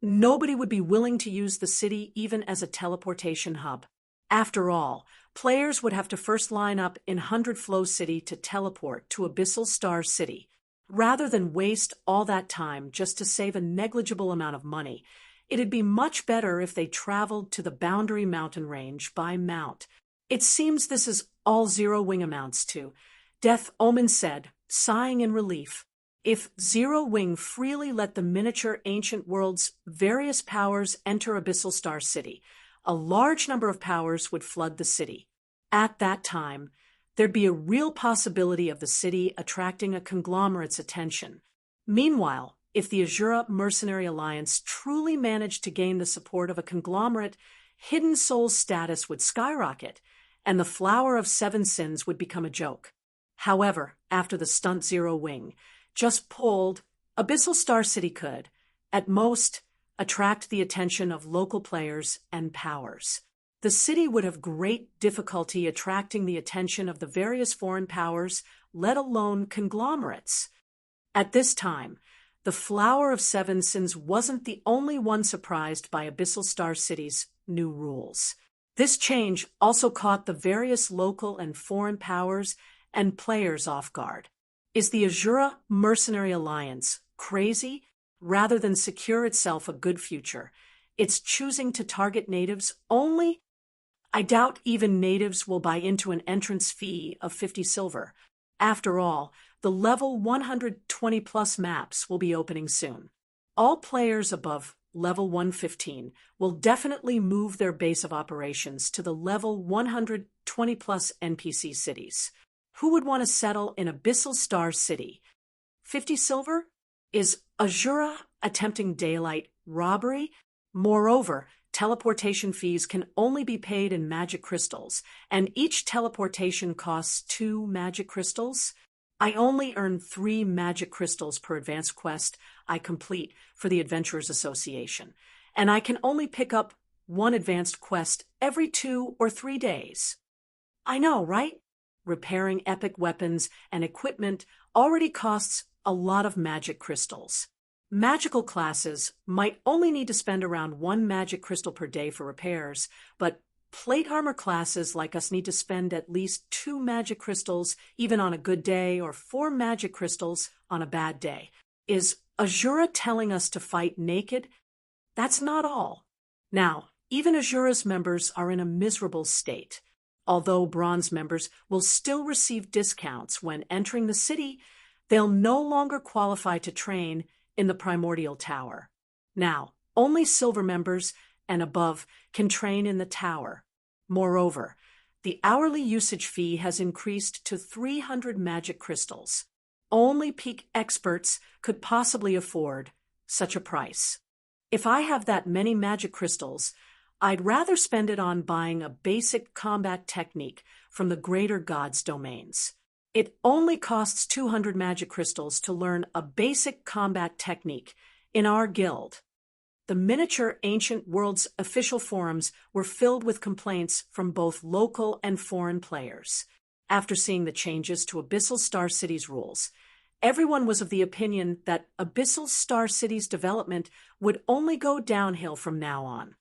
nobody would be willing to use the city even as a teleportation hub. After all, players would have to first line up in 100 Flow City to teleport to Abyssal Star City. Rather than waste all that time just to save a negligible amount of money, it'd be much better if they traveled to the Boundary Mountain Range by mount. It seems this is all Zero Wing amounts to, Death Omen said, sighing in relief. If Zero Wing freely let the miniature ancient world's various powers enter Abyssal Star City, a large number of powers would flood the city. At that time, there'd be a real possibility of the city attracting a conglomerate's attention. Meanwhile, if the Azura Mercenary Alliance truly managed to gain the support of a conglomerate, Hidden Soul's status would skyrocket, and the Flower of Seven Sins would become a joke. However, after the stunt Zero Wing just pulled, Abyssal Star City could, at most, attract the attention of local players and powers. The city would have great difficulty attracting the attention of the various foreign powers, let alone conglomerates. At this time, the Flower of Seven Sins wasn't the only one surprised by Abyssal Star City's new rules. This change also caught the various local and foreign powers and players off guard. Is the Azura Mercenary Alliance crazy? Rather than secure itself a good future, it's choosing to target natives only? I doubt even natives will buy into an entrance fee of 50 silver. After all, the level 120 plus maps will be opening soon. All players above level 115 will definitely move their base of operations to the level 120 plus NPC cities. Who would want to settle in Abyssal Star City? 50 silver? Is Azura attempting daylight robbery? Moreover, teleportation fees can only be paid in magic crystals, and each teleportation costs 2 magic crystals. I only earn 3 magic crystals per advanced quest I complete for the Adventurers Association, and I can only pick up 1 advanced quest every 2 or 3 days. I know, right? Repairing epic weapons and equipment already costs a lot of magic crystals. Magical classes might only need to spend around 1 magic crystal per day for repairs, but plate armor classes like us need to spend at least 2 magic crystals even on a good day, or 4 magic crystals on a bad day. Is Azura telling us to fight naked? That's not all. Now, even Azura's members are in a miserable state. Although bronze members will still receive discounts when entering the city, they'll no longer qualify to train in the Primordial Tower. Now, only silver members and above can train in the tower. Moreover, the hourly usage fee has increased to 300 magic crystals. Only peak experts could possibly afford such a price. If I have that many magic crystals, I'd rather spend it on buying a basic combat technique from the greater gods' domains. It only costs 200 magic crystals to learn a basic combat technique in our guild. The miniature Ancient Worlds official forums were filled with complaints from both local and foreign players. After seeing the changes to Abyssal Star City's rules, everyone was of the opinion that Abyssal Star City's development would only go downhill from now on.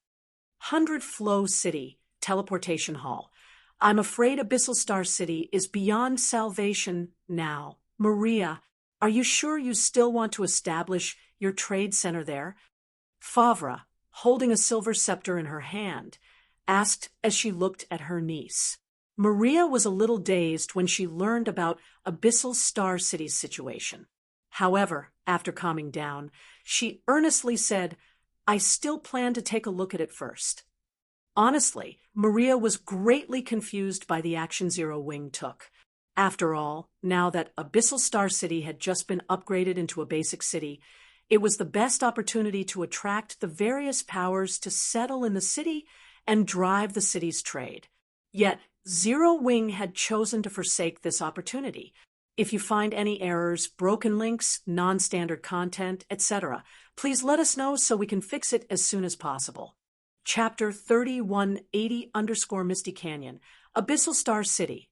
100 Flow City, Teleportation Hall. I'm afraid Abyssal Star City is beyond salvation now. Maria, are you sure you still want to establish your trade center there? Favra, holding a silver scepter in her hand, asked as she looked at her niece. Maria was a little dazed when she learned about Abyssal Star City's situation. However, after calming down, she earnestly said, I still plan to take a look at it first. Honestly, Maria was greatly confused by the action Zero Wing took. After all, now that Abyssal Star City had just been upgraded into a basic city, it was the best opportunity to attract the various powers to settle in the city and drive the city's trade. Yet, Zero Wing had chosen to forsake this opportunity. If you find any errors, broken links, non-standard content, etc., please let us know so we can fix it as soon as possible. Chapter 3180_Misty Canyon, Abyssal Star City.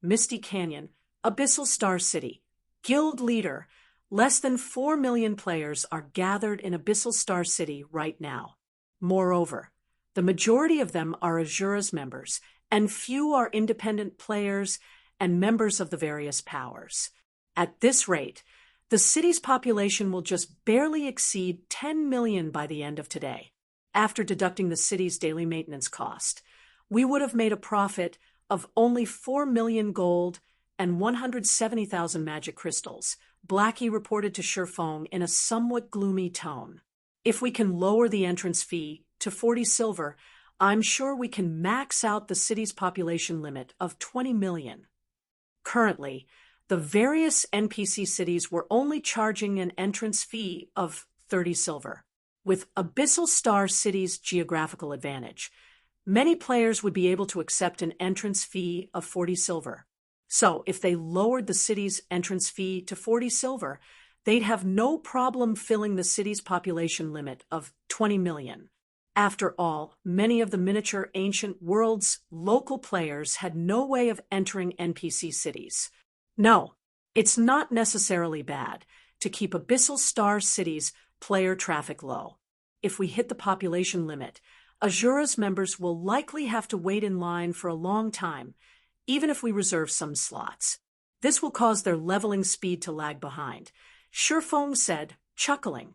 Misty Canyon, Abyssal Star City. Guild Leader. Less than 4 million players are gathered in Abyssal Star City right now. Moreover, the majority of them are Azura's members, and few are independent players and members of the various powers. At this rate, the city's population will just barely exceed 10 million by the end of today. After deducting the city's daily maintenance cost, we would have made a profit of only 4 million gold and 170,000 magic crystals, Blackie reported to Sherfong in a somewhat gloomy tone. If we can lower the entrance fee to 40 silver, I'm sure we can max out the city's population limit of 20 million. Currently, The various NPC cities were only charging an entrance fee of 30 silver. With Abyssal Star City's geographical advantage, many players would be able to accept an entrance fee of 40 silver. So, if they lowered the city's entrance fee to 40 silver, they'd have no problem filling the city's population limit of 20 million. After all, many of the miniature ancient world's local players had no way of entering NPC cities. No, it's not necessarily bad to keep Abyssal Star City's player traffic low. If we hit the population limit, Azura's members will likely have to wait in line for a long time, even if we reserve some slots. This will cause their leveling speed to lag behind. Shifeng said, chuckling,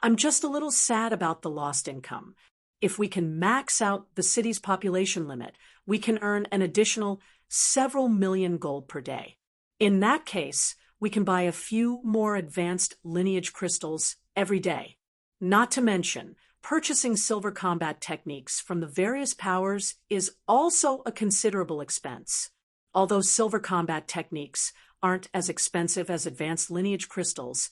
I'm just a little sad about the lost income. If we can max out the city's population limit, we can earn an additional several million gold per day. In that case, we can buy a few more advanced lineage crystals every day. Not to mention, purchasing silver combat techniques from the various powers is also a considerable expense. Although silver combat techniques aren't as expensive as advanced lineage crystals,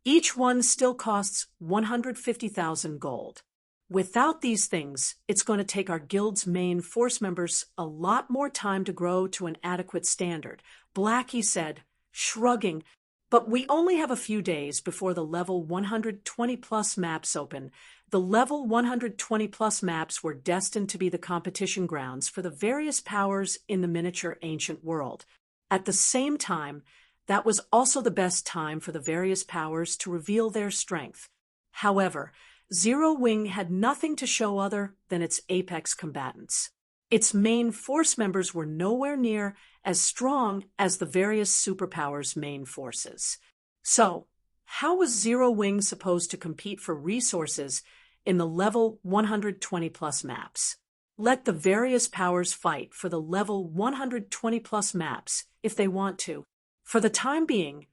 each one still costs 150,000 gold. Without these things, it's going to take our guild's main force members a lot more time to grow to an adequate standard, Blackie said, shrugging. But we only have a few days before the level 120-plus maps open. The level 120-plus maps were destined to be the competition grounds for the various powers in the miniature ancient world. At the same time, that was also the best time for the various powers to reveal their strength. However, Zero Wing had nothing to show other than its apex combatants. Its main force members were nowhere near as strong as the various superpowers' main forces. So, how was Zero Wing supposed to compete for resources in the level 120-plus maps? Let the various powers fight for the level 120-plus maps if they want to. For the time being,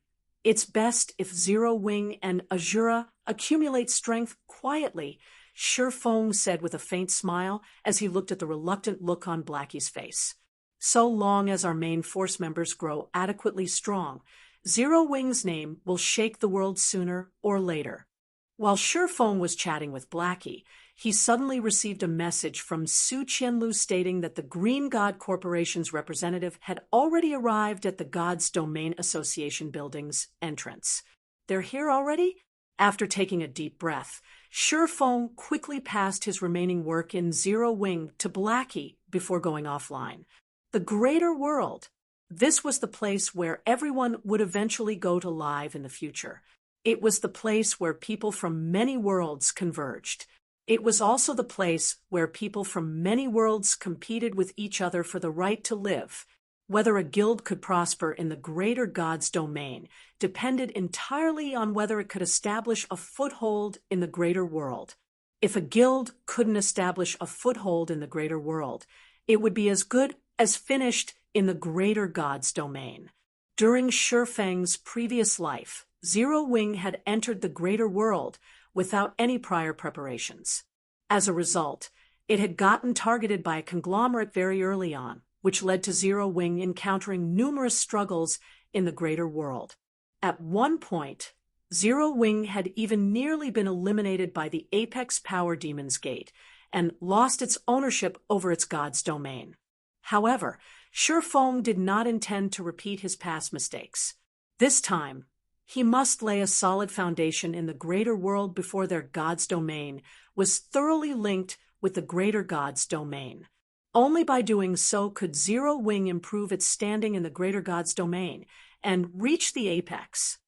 it's best if Zero Wing and Azura accumulate strength quietly, Shifeng said with a faint smile as he looked at the reluctant look on Blackie's face. So long as our main force members grow adequately strong, Zero Wing's name will shake the world sooner or later. While Shifeng was chatting with Blackie, he suddenly received a message from Su Qianlu stating that the Green God Corporation's representative had already arrived at the God's Domain Association building's entrance. They're here already? After taking a deep breath, Shifeng quickly passed his remaining work in Zero Wing to Blackie before going offline. The greater world. This was the place where everyone would eventually go to live in the future. It was the place where people from many worlds converged. It was also the place where people from many worlds competed with each other for the right to live. Whether a guild could prosper in the greater God's domain depended entirely on whether it could establish a foothold in the greater world. If a guild couldn't establish a foothold in the greater world, it would be as good as finished in the greater God's domain. During Shifeng's previous life, Zero Wing had entered the greater world without any prior preparations. As a result, it had gotten targeted by a conglomerate very early on, which led to Zero Wing encountering numerous struggles in the greater world. At one point, Zero Wing had even nearly been eliminated by the Apex Power Demon's Gate and lost its ownership over its God's domain. However, Shifeng did not intend to repeat his past mistakes. This time, he must lay a solid foundation in the greater world before their God's domain was thoroughly linked with the greater God's domain. Only by doing so could Zero Wing improve its standing in the greater God's domain and reach the apex.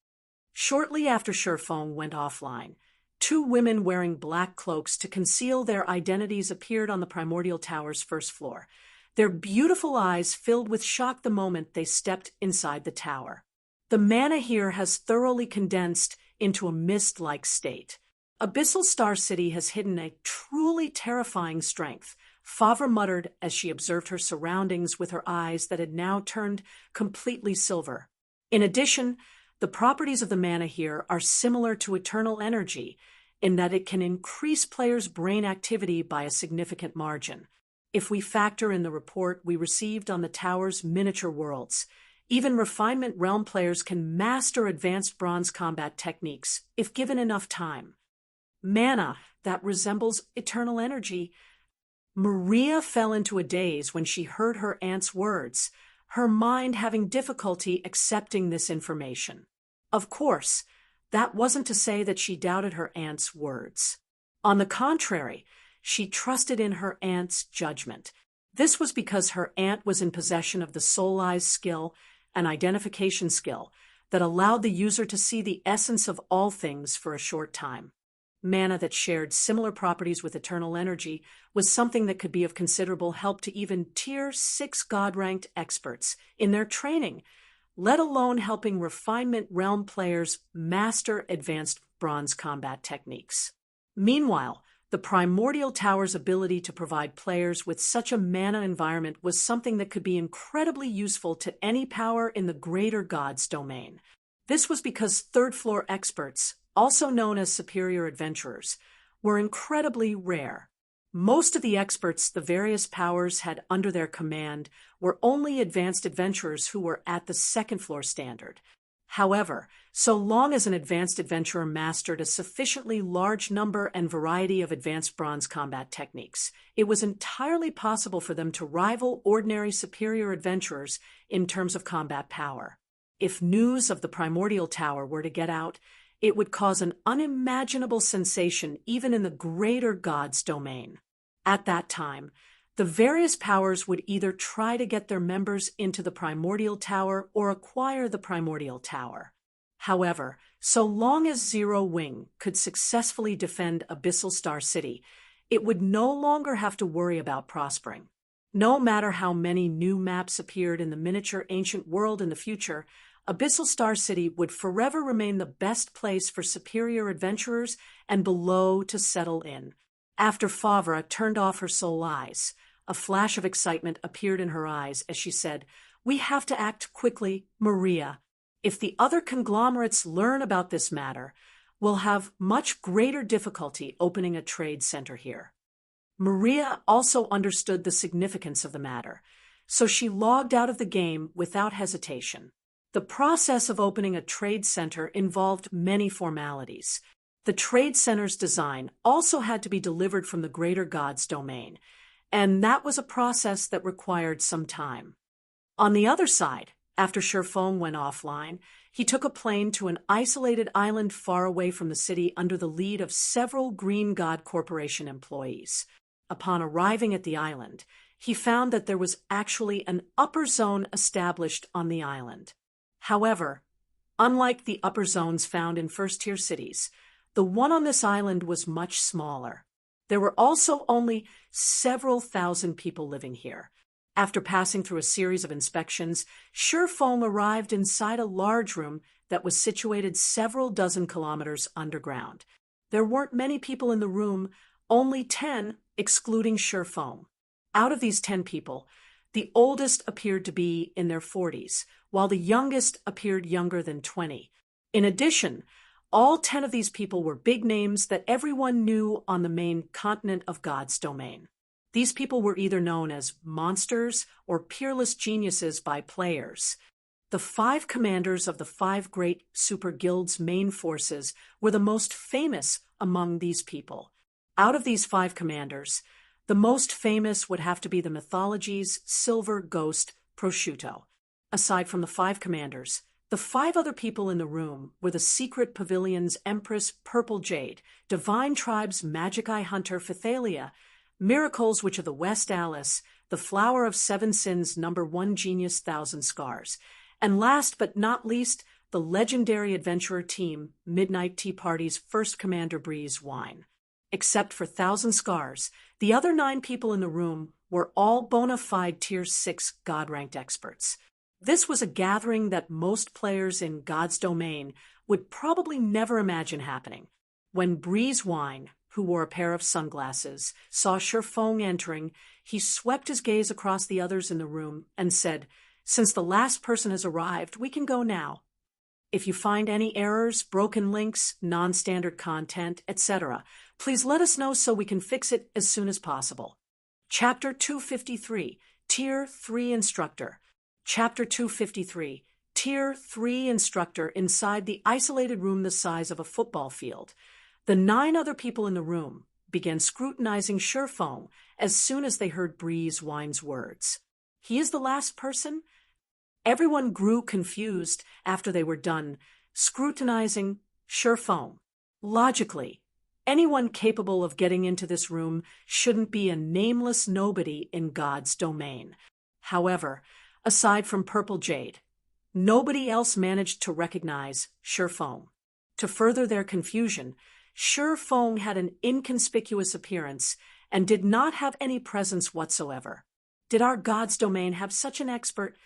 Shortly after Shifeng went offline, two women wearing black cloaks to conceal their identities appeared on the Primordial Tower's first floor. Their beautiful eyes filled with shock the moment they stepped inside the tower. The mana here has thoroughly condensed into a mist-like state. Abyssal Star City has hidden a truly terrifying strength, Favre muttered as she observed her surroundings with her eyes that had now turned completely silver. In addition, the properties of the mana here are similar to eternal energy in that it can increase players' brain activity by a significant margin. If we factor in the report we received on the tower's miniature worlds, Even Refinement Realm players can master advanced bronze combat techniques if given enough time. Mana that resembles eternal energy. Maria fell into a daze when she heard her aunt's words, her mind having difficulty accepting this information. Of course, that wasn't to say that she doubted her aunt's words. On the contrary, she trusted in her aunt's judgment. This was because her aunt was in possession of the Soul Eyes skill, an identification skill, that allowed the user to see the essence of all things for a short time. Mana that shared similar properties with eternal energy was something that could be of considerable help to even Tier 6 God-ranked experts in their training, let alone helping Refinement Realm players master advanced bronze combat techniques. Meanwhile, the Primordial Tower's ability to provide players with such a mana environment was something that could be incredibly useful to any power in the Greater Gods domain. This was because third-floor experts, also known as superior adventurers, were incredibly rare. Most of the experts the various powers had under their command were only advanced adventurers who were at the second-floor standard. However, so long as an advanced adventurer mastered a sufficiently large number and variety of advanced bronze combat techniques, it was entirely possible for them to rival ordinary superior adventurers in terms of combat power. If news of the Primordial Tower were to get out, it would cause an unimaginable sensation even in the Greater Gods domain. At that time, the various powers would either try to get their members into the Primordial Tower or acquire the Primordial Tower. However, so long as Zero Wing could successfully defend Abyssal Star City, it would no longer have to worry about prospering. No matter how many new maps appeared in the miniature ancient world in the future, Abyssal Star City would forever remain the best place for superior adventurers and below to settle in. After Favre turned off her soul eyes, a flash of excitement appeared in her eyes as she said, "We have to act quickly, Maria. If the other conglomerates learn about this matter, we'll have much greater difficulty opening a trade center here." Maria also understood the significance of the matter, so she logged out of the game without hesitation. The process of opening a trade center involved many formalities. The trade center's design also had to be delivered from the Greater Gods domain, and that was a process that required some time. On the other side, after Sherfong went offline, he took a plane to an isolated island far away from the city under the lead of several Green God Corporation employees. Upon arriving at the island, he found that there was actually an upper zone established on the island. However, unlike the upper zones found in first-tier cities, the one on this island was much smaller. There were also only several thousand people living here. After passing through a series of inspections, Sherfong arrived inside a large room that was situated several dozen kilometers underground. There weren't many people in the room, only 10, excluding Sherfong. Out of these 10 people, the oldest appeared to be in their 40s, while the youngest appeared younger than 20. In addition, all 10 of these people were big names that everyone knew on the main continent of God's domain. These people were either known as monsters or peerless geniuses by players. The 5 commanders of the 5 great super guilds' main forces were the most famous among these people. Out of these 5 commanders, the most famous would have to be the mythology's silver ghost Prosciutto. Aside from the 5 commanders, the 5 other people in the room were the Secret Pavilion's Empress Purple Jade, Divine Tribe's Magic Eye Hunter Phythalia, Miracle's Witch of the West Alice, the Flower of 7 Sins #1 Genius Thousand Scars, and last but not least, the legendary adventurer team Midnight Tea Party's first commander Breeze Wine. Except for Thousand Scars, the other 9 people in the room were all bona fide Tier 6 God-ranked experts. This was a gathering that most players in God's domain would probably never imagine happening. When Breeze Wine, who wore a pair of sunglasses, saw Sherfong entering, he swept his gaze across the others in the room and said, "Since the last person has arrived, we can go now. If you find any errors, broken links, non-standard content, etc., please let us know so we can fix it as soon as possible." Chapter 253, Tier 3 Instructor. Chapter 253. Tier 3 instructor inside the isolated room the size of a football field. The 9 other people in the room began scrutinizing Sherfong as soon as they heard Breeze Wine's words. He is the last person? Everyone grew confused after they were done scrutinizing Sherfong. Logically, anyone capable of getting into this room shouldn't be a nameless nobody in God's domain. However, aside from Purple Jade, nobody else managed to recognize Sherfong. To further their confusion, Sherfong had an inconspicuous appearance and did not have any presence whatsoever. Did our God's domain have such an expert?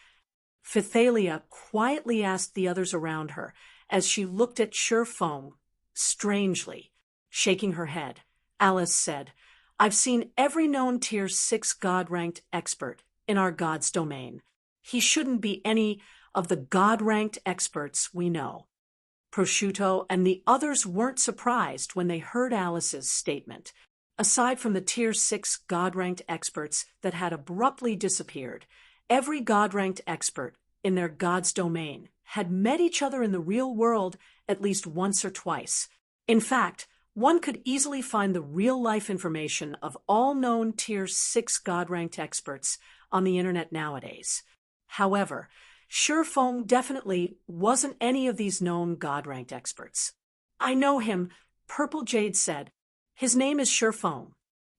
Phythalia quietly asked the others around her as she looked at Sherfong strangely. Shaking her head, Alice said, "I've seen every known Tier 6 God-ranked expert in our God's domain. He shouldn't be any of the God-ranked experts we know." Prosciutto and the others weren't surprised when they heard Alice's statement. Aside from the Tier 6 God-ranked experts that had abruptly disappeared, every God-ranked expert in their God's domain had met each other in the real world at least once or twice. In fact, one could easily find the real-life information of all known Tier 6 God-ranked experts on the internet nowadays. However, Sherfong definitely wasn't any of these known God-ranked experts. "I know him," Purple Jade said. "His name is Sherfong.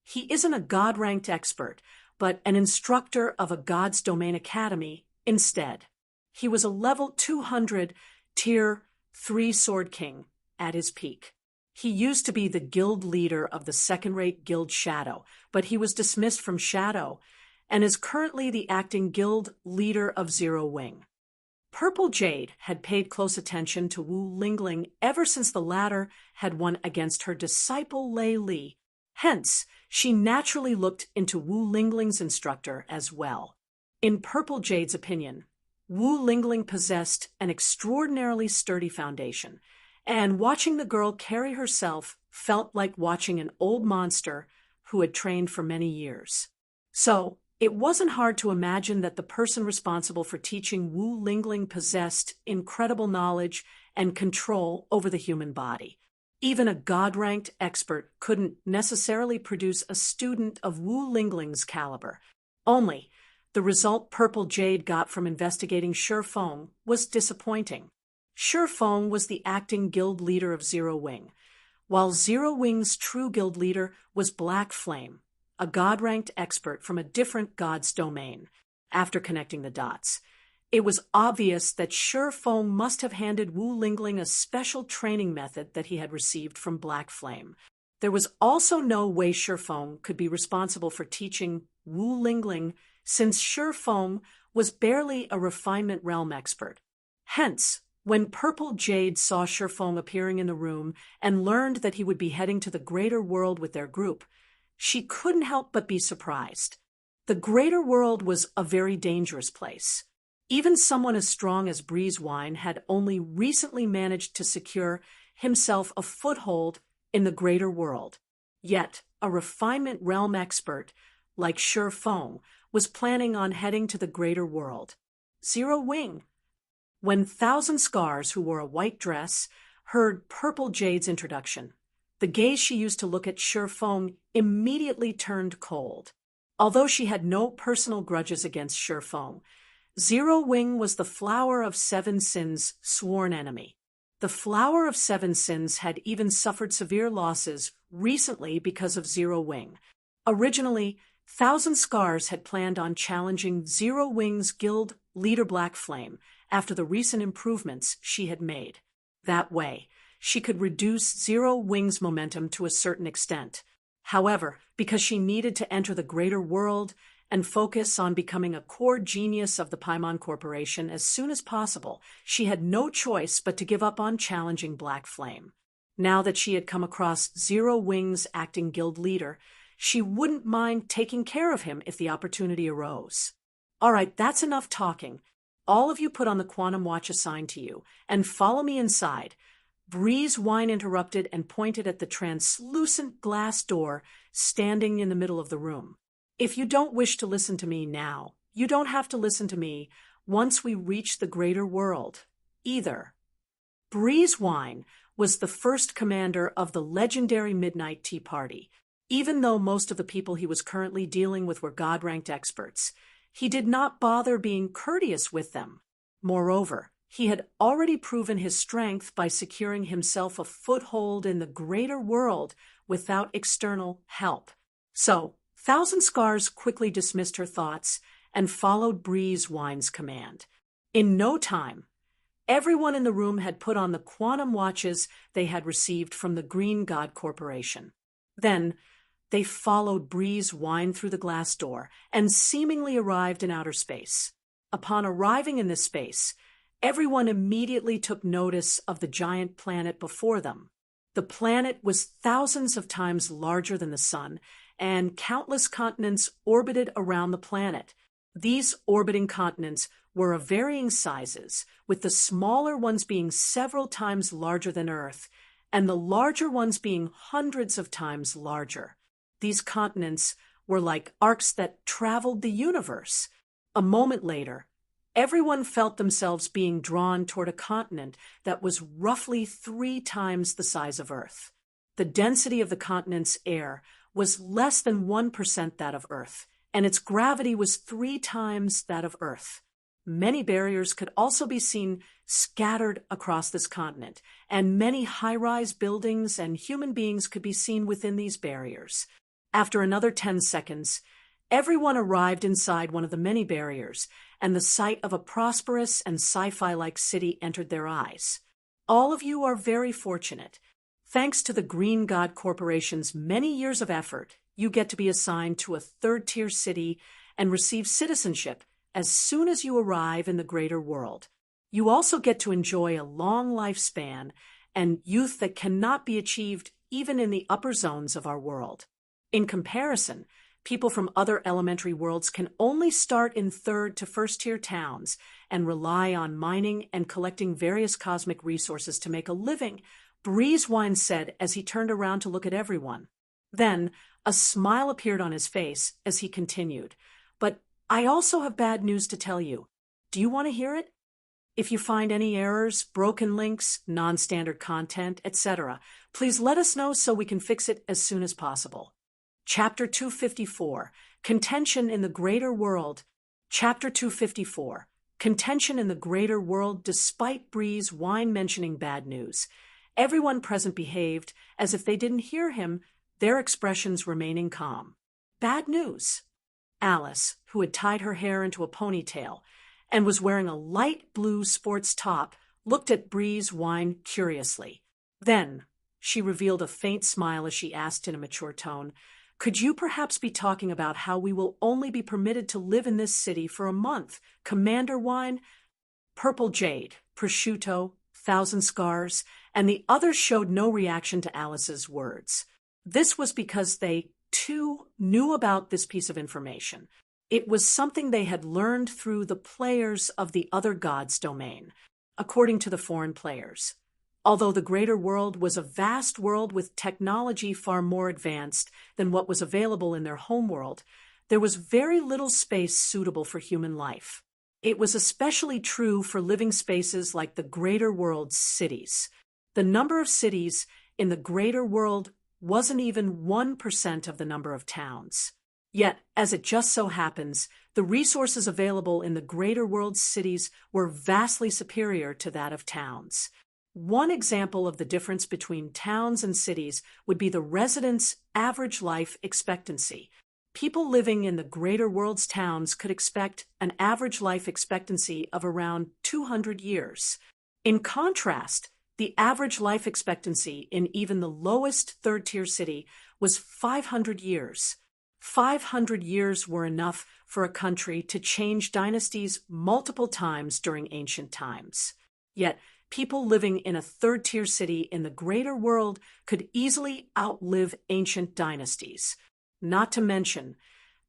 He isn't a God-ranked expert, but an instructor of a God's Domain Academy instead. He was a level 200 Tier 3 Sword King at his peak. He used to be the guild leader of the second-rate guild Shadow, but he was dismissed from Shadow and is currently the acting guild leader of Zero Wing." Purple Jade had paid close attention to Wu Lingling ever since the latter had won against her disciple Lei Li. Hence, she naturally looked into Wu Lingling's instructor as well. In Purple Jade's opinion, Wu Lingling possessed an extraordinarily sturdy foundation, and watching the girl carry herself felt like watching an old monster who had trained for many years. So, it wasn't hard to imagine that the person responsible for teaching Wu Lingling possessed incredible knowledge and control over the human body. Even a God-ranked expert couldn't necessarily produce a student of Wu Lingling's caliber. Only, the result Purple Jade got from investigating Sherfong was disappointing. Sherfong was the acting guild leader of Zero Wing, while Zero Wing's true guild leader was Black Flame, a God-ranked expert from a different God's domain. After connecting the dots, it was obvious that Sherfong must have handed Wu Lingling a special training method that he had received from Black Flame. There was also no way Sherfong could be responsible for teaching Wu Lingling, since Sherfong was barely a refinement realm expert. Hence, when Purple Jade saw Sherfong appearing in the room and learned that he would be heading to the greater world with their group, she couldn't help but be surprised. The greater world was a very dangerous place. Even someone as strong as Breeze Wine had only recently managed to secure himself a foothold in the greater world. Yet, a refinement realm expert like Sherfong was planning on heading to the greater world. Zero Wing. When Thousand Scars, who wore a white dress, heard Purple Jade's introduction, the gaze she used to look at Sherfong immediately turned cold. Although she had no personal grudges against Sherfong, Zero Wing was the Flower of Seven Sins' sworn enemy. The Flower of Seven Sins had even suffered severe losses recently because of Zero Wing. Originally, Thousand Scars had planned on challenging Zero Wing's guild leader Black Flame after the recent improvements she had made. That way, she could reduce Zero Wing's momentum to a certain extent. However, because she needed to enter the greater world and focus on becoming a core genius of the Paimon Corporation as soon as possible, she had no choice but to give up on challenging Black Flame. Now that she had come across Zero Wing's acting guild leader, she wouldn't mind taking care of him if the opportunity arose. "All right, that's enough talking. All of you put on the quantum watch assigned to you, and follow me inside." Breeze Wine interrupted and pointed at the translucent glass door standing in the middle of the room. "If you don't wish to listen to me now, you don't have to listen to me once we reach the greater world, either. Breezewine was the first commander of the legendary Midnight Tea Party. Even though most of the people he was currently dealing with were God-ranked experts, he did not bother being courteous with them. Moreover, he had already proven his strength by securing himself a foothold in the greater world without external help. So, Thousand Scars quickly dismissed her thoughts and followed Breezewine's command. In no time, everyone in the room had put on the quantum watches they had received from the Green God Corporation. Then, they followed Breezewine through the glass door and seemingly arrived in outer space. Upon arriving in this space, everyone immediately took notice of the giant planet before them. The planet was thousands of times larger than the sun, and countless continents orbited around the planet. These orbiting continents were of varying sizes, with the smaller ones being several times larger than Earth, and the larger ones being hundreds of times larger. These continents were like arcs that traveled the universe. A moment later, everyone felt themselves being drawn toward a continent that was roughly 3 times the size of Earth. The density of the continent's air was less than 1% that of Earth, and its gravity was 3 times that of Earth. Many barriers could also be seen scattered across this continent, and many high-rise buildings and human beings could be seen within these barriers. After another 10 seconds, everyone arrived inside one of the many barriers, and the sight of a prosperous and sci-fi-like city entered their eyes. All of you are very fortunate. Thanks to the Green God Corporation's many years of effort, you get to be assigned to a third-tier city and receive citizenship as soon as you arrive in the greater world. You also get to enjoy a long lifespan and youth that cannot be achieved even in the upper zones of our world. In comparison, people from other elementary worlds can only start in third to first-tier towns and rely on mining and collecting various cosmic resources to make a living, Breezewine said as he turned around to look at everyone. Then, a smile appeared on his face as he continued. But I also have bad news to tell you. Do you want to hear it? If you find any errors, broken links, non-standard content, etc., please let us know so we can fix it as soon as possible. Chapter 254, Contention in the Greater World. Chapter 254, Contention in the Greater World despite Breezewine mentioning bad news. Everyone present behaved as if they didn't hear him, their expressions remaining calm. Bad news. Alice, who had tied her hair into a ponytail and was wearing a light blue sports top, looked at Breezewine curiously. Then, she revealed a faint smile as she asked in a mature tone, "Could you perhaps be talking about how we will only be permitted to live in this city for a month, Commander Wine?" Purple Jade, Prosciutto, Thousand Scars, and the others showed no reaction to Alice's words. This was because they, too, knew about this piece of information. It was something they had learned through the players of the other gods' domain, according to the foreign players. Although the greater world was a vast world with technology far more advanced than what was available in their homeworld, there was very little space suitable for human life. It was especially true for living spaces like the greater world's cities. The number of cities in the greater world wasn't even 1% of the number of towns. Yet, as it just so happens, the resources available in the greater world's cities were vastly superior to that of towns. One example of the difference between towns and cities would be the residents' average life expectancy. People living in the greater world's towns could expect an average life expectancy of around 200 years. In contrast, the average life expectancy in even the lowest third-tier city was 500 years. 500 years were enough for a country to change dynasties multiple times during ancient times. Yet, people living in a third-tier city in the greater world could easily outlive ancient dynasties. Not to mention,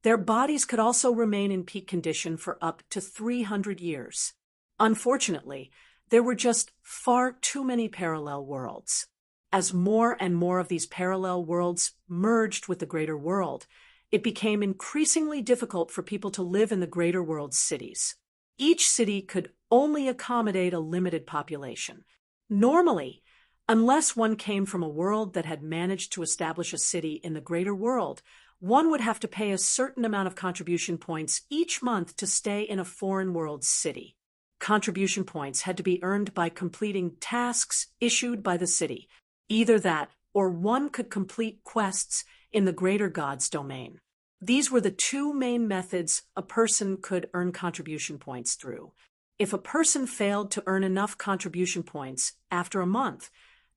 their bodies could also remain in peak condition for up to 300 years. Unfortunately, there were just far too many parallel worlds. As more and more of these parallel worlds merged with the greater world, it became increasingly difficult for people to live in the greater world's cities. Each city could only accommodate a limited population. Normally, unless one came from a world that had managed to establish a city in the greater world, one would have to pay a certain amount of contribution points each month to stay in a foreign world city. Contribution points had to be earned by completing tasks issued by the city. Either that, or one could complete quests in the greater god's domain. These were the two main methods a person could earn contribution points through. If a person failed to earn enough contribution points after a month,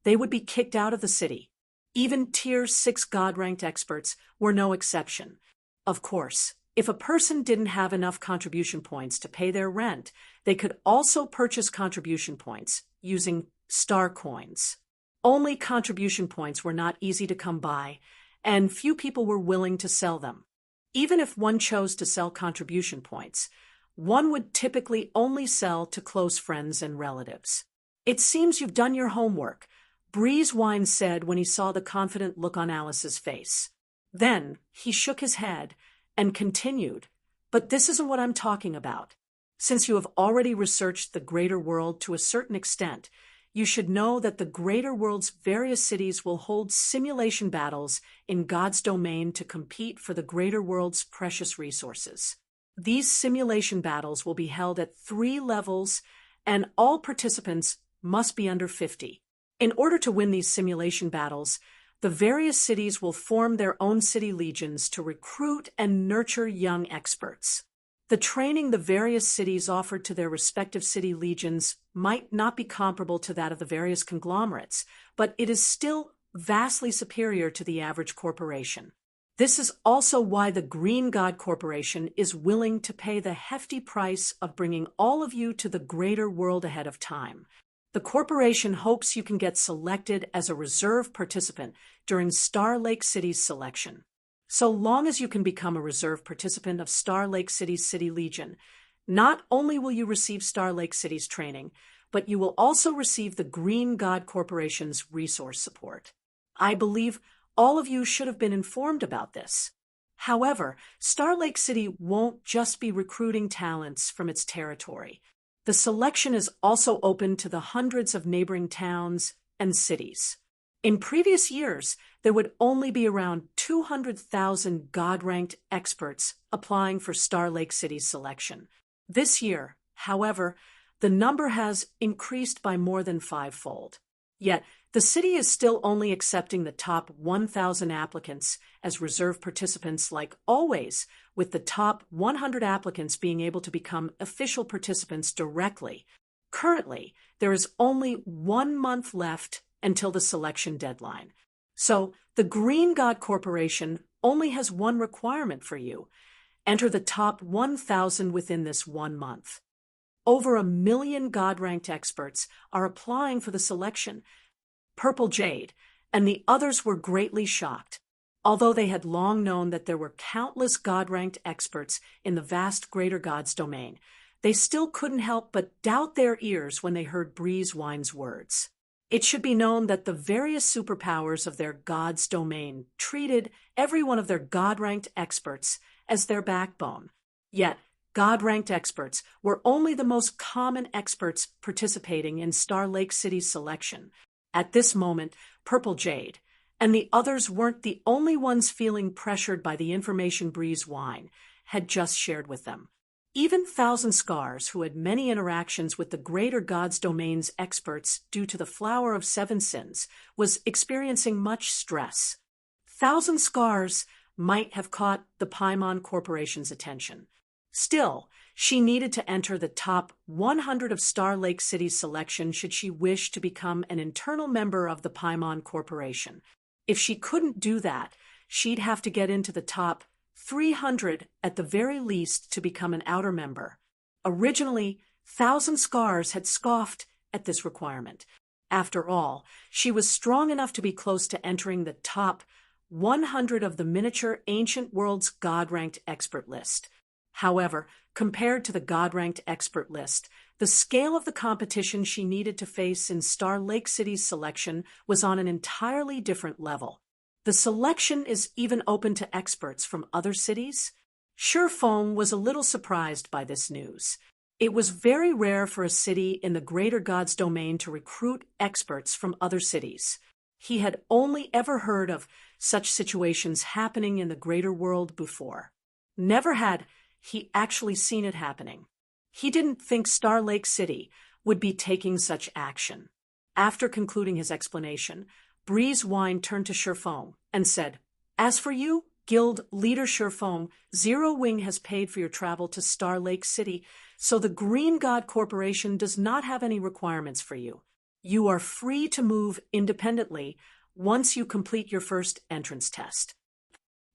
they would be kicked out of the city. Even Tier 6 God-ranked experts were no exception. Of course, if a person didn't have enough contribution points to pay their rent, they could also purchase contribution points using star coins. Only contribution points were not easy to come by, and few people were willing to sell them. Even if one chose to sell contribution points, one would typically only sell to close friends and relatives. "It seems you've done your homework," Breezewine said when he saw the confident look on Alice's face. Then he shook his head and continued, "But this isn't what I'm talking about. Since you have already researched the greater world to a certain extent, you should know that the greater world's various cities will hold simulation battles in God's domain to compete for the greater world's precious resources. These simulation battles will be held at 3 levels, and all participants must be under 50. In order to win these simulation battles, the various cities will form their own city legions to recruit and nurture young experts. The training the various cities offered to their respective city legions might not be comparable to that of the various conglomerates, but it is still vastly superior to the average corporation. This is also why the Green God Corporation is willing to pay the hefty price of bringing all of you to the greater world ahead of time. The corporation hopes you can get selected as a reserve participant during Star Lake City's selection. So long as you can become a reserve participant of Star Lake City's City Legion, not only will you receive Star Lake City's training, but you will also receive the Green God Corporation's resource support. I believe all of you should have been informed about this. However, Star Lake City won't just be recruiting talents from its territory. The selection is also open to the hundreds of neighboring towns and cities. In previous years, there would only be around 200,000 God-ranked experts applying for Star Lake City's selection. This year, however, the number has increased by more than 5-fold. Yet, the city is still only accepting the top 1,000 applicants as reserve participants like always, with the top 100 applicants being able to become official participants directly. Currently, there is only 1 month left until the selection deadline. So, the Green God Corporation only has one requirement for you: enter the top 1,000 within this 1 month. Over 1 million God-ranked experts are applying for the selection. Purple Jade and the others were greatly shocked. Although they had long known that there were countless God-ranked experts in the vast greater God's domain, they still couldn't help but doubt their ears when they heard Breezewine's words. It should be known that the various superpowers of their God's domain treated every one of their God-ranked experts as their backbone. Yet, God-ranked experts were only the most common experts participating in Star Lake City's selection. At this moment, Purple Jade and the others weren't the only ones feeling pressured by the information Breezewine had just shared with them. Even Thousand Scars, who had many interactions with the greater God's domain's experts due to the Flower of Seven Sins, was experiencing much stress. Thousand Scars might have caught the Paimon Corporation's attention. Still, she needed to enter the top 100 of Star Lake City's selection should she wish to become an internal member of the Paimon Corporation. If she couldn't do that, she'd have to get into the top 300 at the very least to become an outer member. Originally, Thousand Scars had scoffed at this requirement. After all, she was strong enough to be close to entering the top 100 of the miniature Ancient World's God-ranked expert list. However, compared to the God-ranked expert list, the scale of the competition she needed to face in Star Lake City's selection was on an entirely different level. The selection is even open to experts from other cities? Surefoam was a little surprised by this news. It was very rare for a city in the greater God's domain to recruit experts from other cities. He had only ever heard of such situations happening in the greater world before. Never had he actually seen it happening. He didn't think Star Lake City would be taking such action. After concluding his explanation, Breeze Wine turned to Surefoam and said, "As for you, Guild Leader Surefoam, Zero Wing has paid for your travel to Star Lake City, so the Green God Corporation does not have any requirements for you. You are free to move independently once you complete your first entrance test."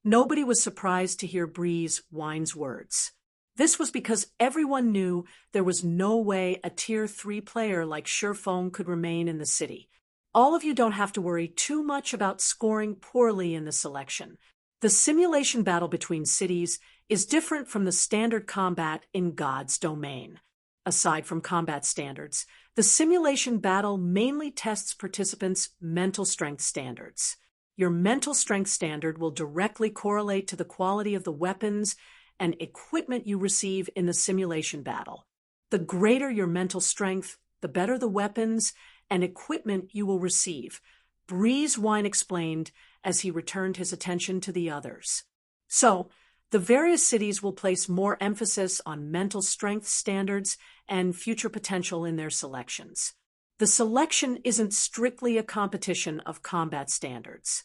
Nobody was surprised to hear Breeze Wine's words. This was because everyone knew there was no way a Tier 3 player like Surefoam could remain in the city. All of you don't have to worry too much about scoring poorly in the selection. The simulation battle between cities is different from the standard combat in God's domain. Aside from combat standards, the simulation battle mainly tests participants' mental strength standards. Your mental strength standard will directly correlate to the quality of the weapons and equipment you receive in the simulation battle. The greater your mental strength, the better the weapons and equipment you will receive, Breeze Wine explained as he returned his attention to the others. So, the various cities will place more emphasis on mental strength standards and future potential in their selections. The selection isn't strictly a competition of combat standards.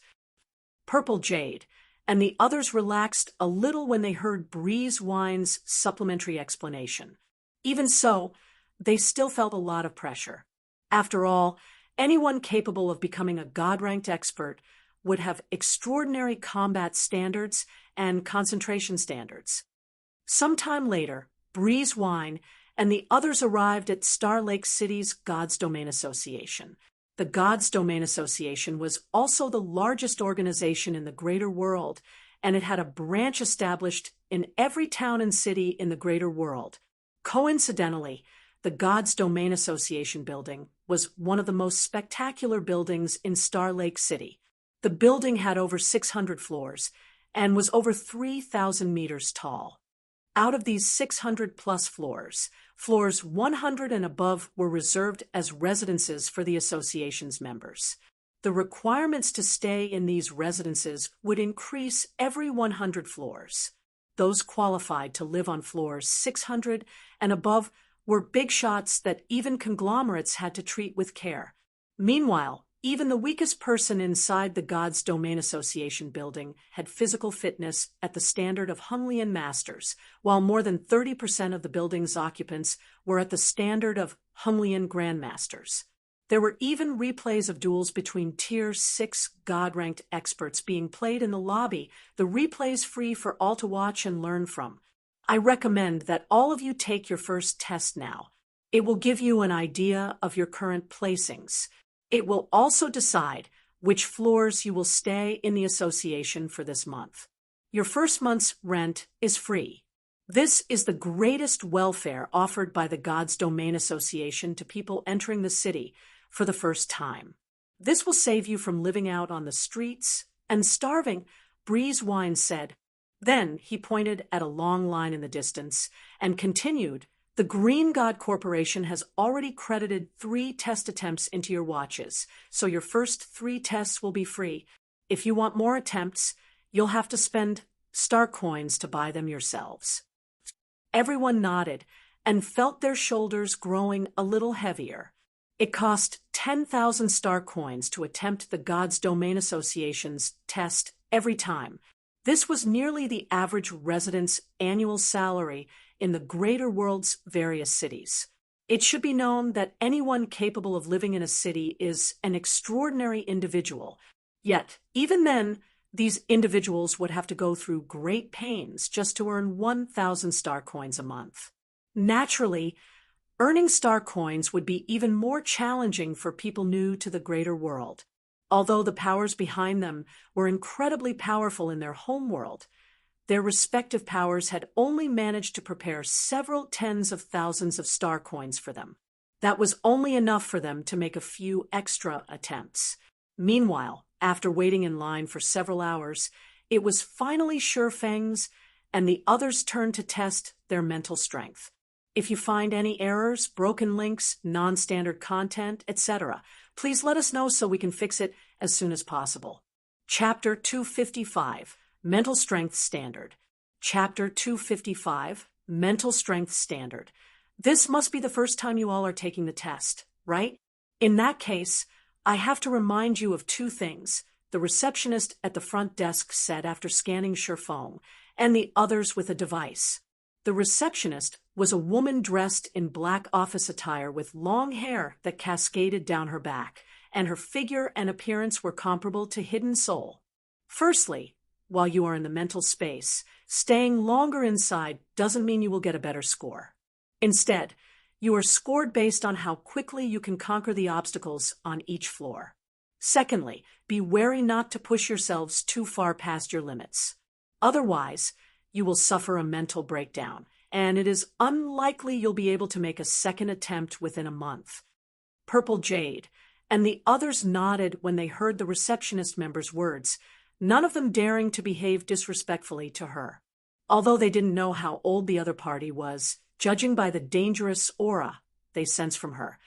Purple Jade and the others relaxed a little when they heard Breeze Wine's supplementary explanation. Even so, they still felt a lot of pressure. After all, anyone capable of becoming a God-ranked expert would have extraordinary combat standards and concentration standards. Sometime later, Breeze Wine and the others arrived at Star Lake City's God's Domain Association. The God's Domain Association was also the largest organization in the greater world, and it had a branch established in every town and city in the greater world. Coincidentally, the God's Domain Association building was one of the most spectacular buildings in Star Lake City. The building had over 600 floors and was over 3,000 meters tall. Out of these 600-plus floors, floors 100 and above were reserved as residences for the association's members. The requirements to stay in these residences would increase every 100 floors. Those qualified to live on floors 600 and above were big shots that even conglomerates had to treat with care. Meanwhile, even the weakest person inside the God's Domain Association building had physical fitness at the standard of Hunlian masters, while more than 30% of the building's occupants were at the standard of Hunlian grandmasters. There were even replays of duels between Tier 6 God-ranked experts being played in the lobby, the replays free for all to watch and learn from. I recommend that all of you take your first test now. It will give you an idea of your current placings. It will also decide which floors you will stay in the association for this month. Your first month's rent is free. This is the greatest welfare offered by the God's Domain Association to people entering the city for the first time. This will save you from living out on the streets and starving, Breeze Wine said. Then he pointed at a long line in the distance and continued, "The Green God Corporation has already credited 3 test attempts into your watches, so your first 3 tests will be free. If you want more attempts, you'll have to spend star coins to buy them yourselves." Everyone nodded and felt their shoulders growing a little heavier. It cost 10,000 star coins to attempt the God's Domain Association's test every time. This was nearly the average resident's annual salary in the greater world's various cities. It should be known that anyone capable of living in a city is an extraordinary individual. Yet, even then, these individuals would have to go through great pains just to earn 1,000 star coins a month. Naturally, earning star coins would be even more challenging for people new to the greater world. Although the powers behind them were incredibly powerful in their home world, their respective powers had only managed to prepare several tens of thousands of star coins for them. That was only enough for them to make a few extra attempts. Meanwhile, after waiting in line for several hours, it was finally Surefang's and the others' turn to test their mental strength. If you find any errors, broken links, non-standard content, etc., please let us know so we can fix it as soon as possible. Chapter 255, Mental Strength Standard. Chapter 255, Mental Strength Standard. This must be the first time you all are taking the test, right? In that case, I have to remind you of two things the receptionist at the front desk said after scanning your phone, and the others with a device. The receptionist was a woman dressed in black office attire with long hair that cascaded down her back, and her figure and appearance were comparable to Hidden Soul. Firstly, while you are in the mental space, staying longer inside doesn't mean you will get a better score. Instead, you are scored based on how quickly you can conquer the obstacles on each floor. Secondly, be wary not to push yourselves too far past your limits. Otherwise, you will suffer a mental breakdown, and it is unlikely you'll be able to make a second attempt within a month. Purple Jade and the others nodded when they heard the receptionist member's words, none of them daring to behave disrespectfully to her. Although they didn't know how old the other party was, judging by the dangerous aura they sensed from her,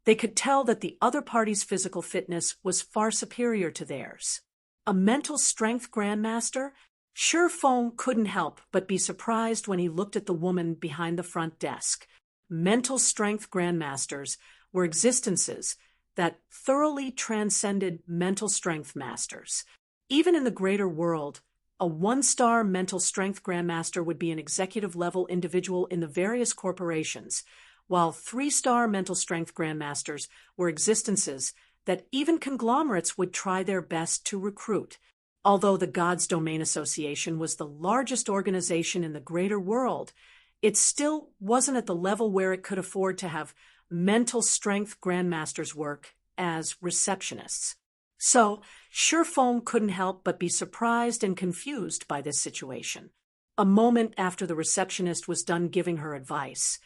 they could tell that the other party's physical fitness was far superior to theirs. A mental strength grandmaster? Feng couldn't help but be surprised when he looked at the woman behind the front desk. Mental strength grandmasters were existences that thoroughly transcended mental strength masters. Even in the greater world, a one-star mental strength grandmaster would be an executive-level individual in the various corporations, while three-star mental strength grandmasters were existences that even conglomerates would try their best to recruit. Although the Gods Domain Association was the largest organization in the greater world, it still wasn't at the level where it could afford to have mental strength grandmasters work as receptionists. So, Feng couldn't help but be surprised and confused by this situation. A moment after the receptionist was done giving her advice,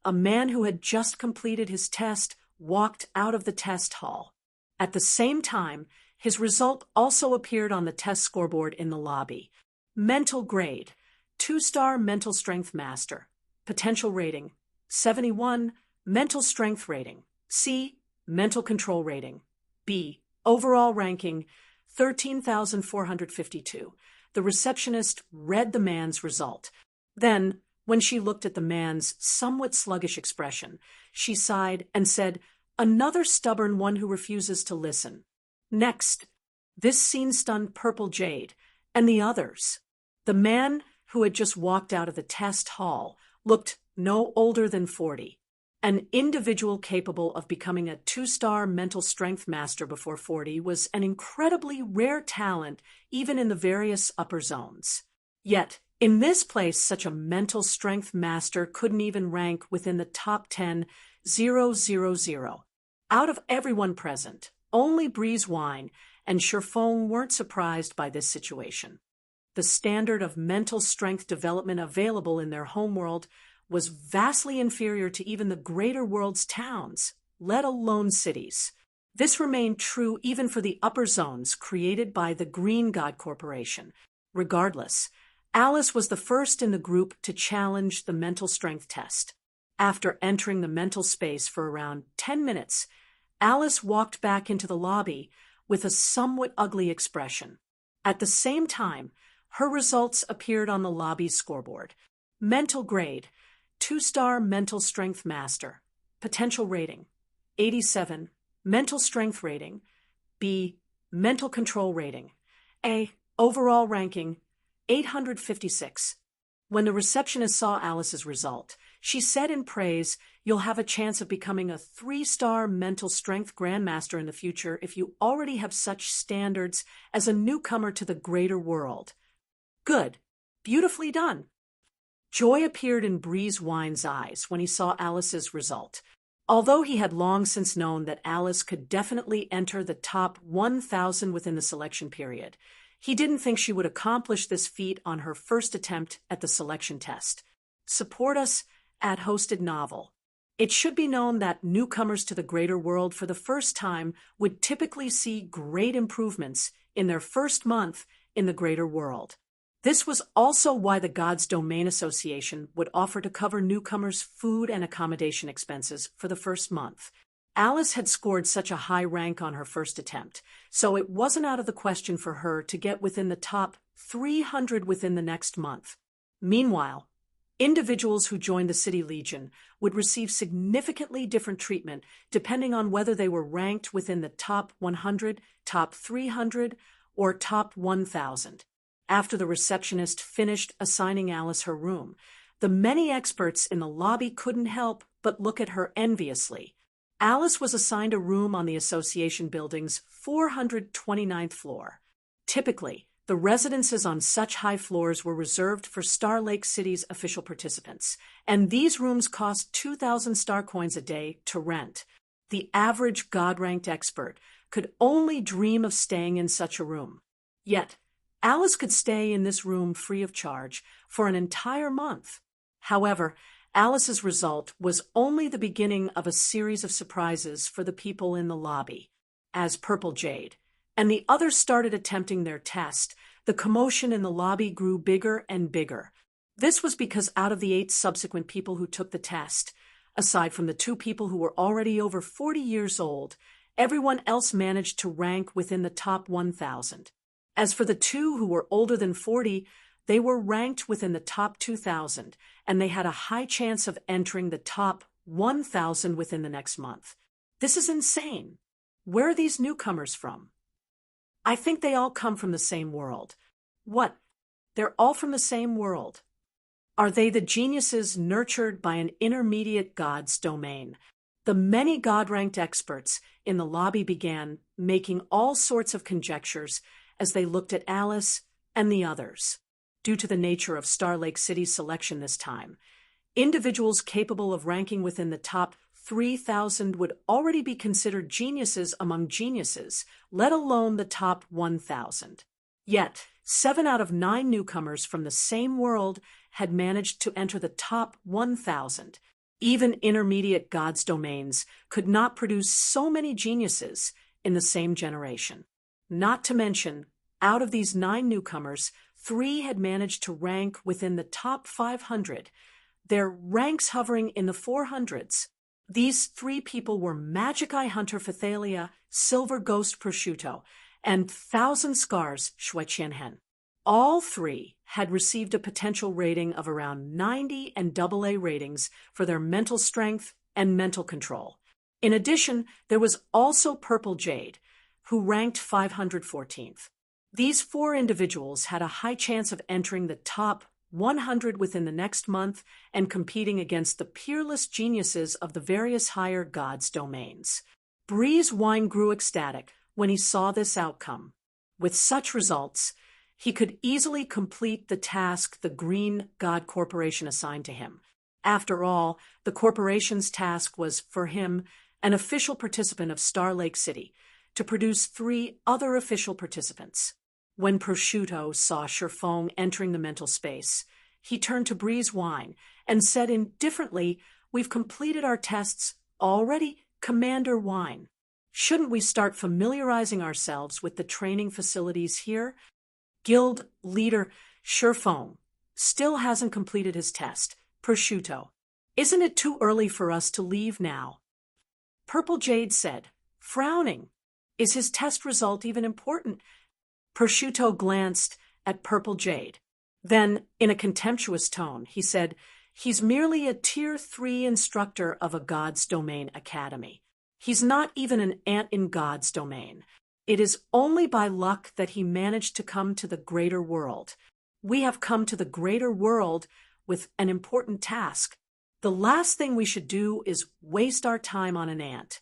a man who had just completed his test walked out of the test hall. At the same time, his result also appeared on the test scoreboard in the lobby. Mental grade, 2-star mental strength master. Potential rating, 71. Mental strength rating, C. Mental control rating, B. Overall ranking, 13,452. The receptionist read the man's result. Then, when she looked at the man's somewhat sluggish expression, she sighed and said, "Another stubborn one who refuses to listen." Next, this scene stunned Purple Jade and the others. The man who had just walked out of the test hall looked no older than 40. An individual capable of becoming a 2-star mental strength master before 40 was an incredibly rare talent even in the various upper zones. Yet, in this place, such a mental strength master couldn't even rank within the top 10,000. Out of everyone present, only Breeze Wine and Feng weren't surprised by this situation. The standard of mental strength development available in their homeworld was vastly inferior to even the greater world's towns, let alone cities. This remained true even for the upper zones created by the Green God Corporation. Regardless, Alice was the first in the group to challenge the mental strength test. After entering the mental space for around 10 minutes, Alice walked back into the lobby with a somewhat ugly expression. At the same time, her results appeared on the lobby's scoreboard. Mental grade, 2-star mental strength master. Potential rating, 87. Mental strength rating, B. Mental control rating, A. Overall ranking, 856. When the receptionist saw Alice's result, she said in praise, "You'll have a chance of becoming a 3-star mental strength grandmaster in the future if you already have such standards as a newcomer to the greater world." Good. Beautifully done. Joy appeared in Breeze Wine's eyes when he saw Alice's result. Although he had long since known that Alice could definitely enter the top 1,000 within the selection period, he didn't think she would accomplish this feat on her first attempt at the selection test. Support us at Hosted Novel. It should be known that newcomers to the greater world for the first time would typically see great improvements in their first month in the greater world. This was also why the God's Domain Association would offer to cover newcomers' food and accommodation expenses for the first month. Alice had scored such a high rank on her first attempt, so it wasn't out of the question for her to get within the top 300 within the next month. Meanwhile, individuals who joined the City Legion would receive significantly different treatment depending on whether they were ranked within the top 100, top 300, or top 1,000. After the receptionist finished assigning Alice her room, the many experts in the lobby couldn't help but look at her enviously. Alice was assigned a room on the association building's 429th floor. Typically, the residences on such high floors were reserved for Star Lake City's official participants, and these rooms cost 2,000 star coins a day to rent. The average God-ranked expert could only dream of staying in such a room. Yet, Alice could stay in this room free of charge for an entire month. However, Alice's result was only the beginning of a series of surprises for the people in the lobby. As Purple Jade and the others started attempting their test, the commotion in the lobby grew bigger and bigger. This was because out of the 8 subsequent people who took the test, aside from the 2 people who were already over 40 years old, everyone else managed to rank within the top 1,000. As for the 2 who were older than 40, they were ranked within the top 2,000, and they had a high chance of entering the top 1,000 within the next month. This is insane. Where are these newcomers from? I think they all come from the same world. What? They're all from the same world. Are they the geniuses nurtured by an intermediate God's domain? The many God-ranked experts in the lobby began making all sorts of conjectures as they looked at Alice and the others. Due to the nature of Star Lake City's selection this time, individuals capable of ranking within the top 3,000 would already be considered geniuses among geniuses, let alone the top 1,000. Yet, 7 out of 9 newcomers from the same world had managed to enter the top 1,000. Even intermediate God's domains could not produce so many geniuses in the same generation. Not to mention, out of these 9 newcomers, 3 had managed to rank within the top 500, their ranks hovering in the 400s. These 3 people were Magic Eye Hunter Phythalia, Silver Ghost Prosciutto, and Thousand Scars Shui Qianhen. All 3 had received a potential rating of around 90 and AA ratings for their mental strength and mental control. In addition, there was also Purple Jade, who ranked 514th. These 4 individuals had a high chance of entering the top 100 within the next month and competing against the peerless geniuses of the various higher God's domains. Breeze Wine grew ecstatic when he saw this outcome. With such results, he could easily complete the task the Green God Corporation assigned to him. After all, the corporation's task was, for him, an official participant of Star Lake City, to produce 3 other official participants. When Prosciutto saw Sherfong entering the mental space, he turned to Breeze Wine and said indifferently, "We've completed our tests already, Commander Wine. Shouldn't we start familiarizing ourselves with the training facilities here?" Guild leader Sherfong still hasn't completed his test. Prosciutto, "Isn't it too early for us to leave now?" Purple Jade said, frowning, "Is his test result even important?" Prosciutto glanced at Purple Jade. Then, in a contemptuous tone, he said, "He's merely a Tier 3 instructor of a God's Domain academy. He's not even an ant in God's domain. It is only by luck that he managed to come to the greater world. We have come to the greater world with an important task. The last thing we should do is waste our time on an ant."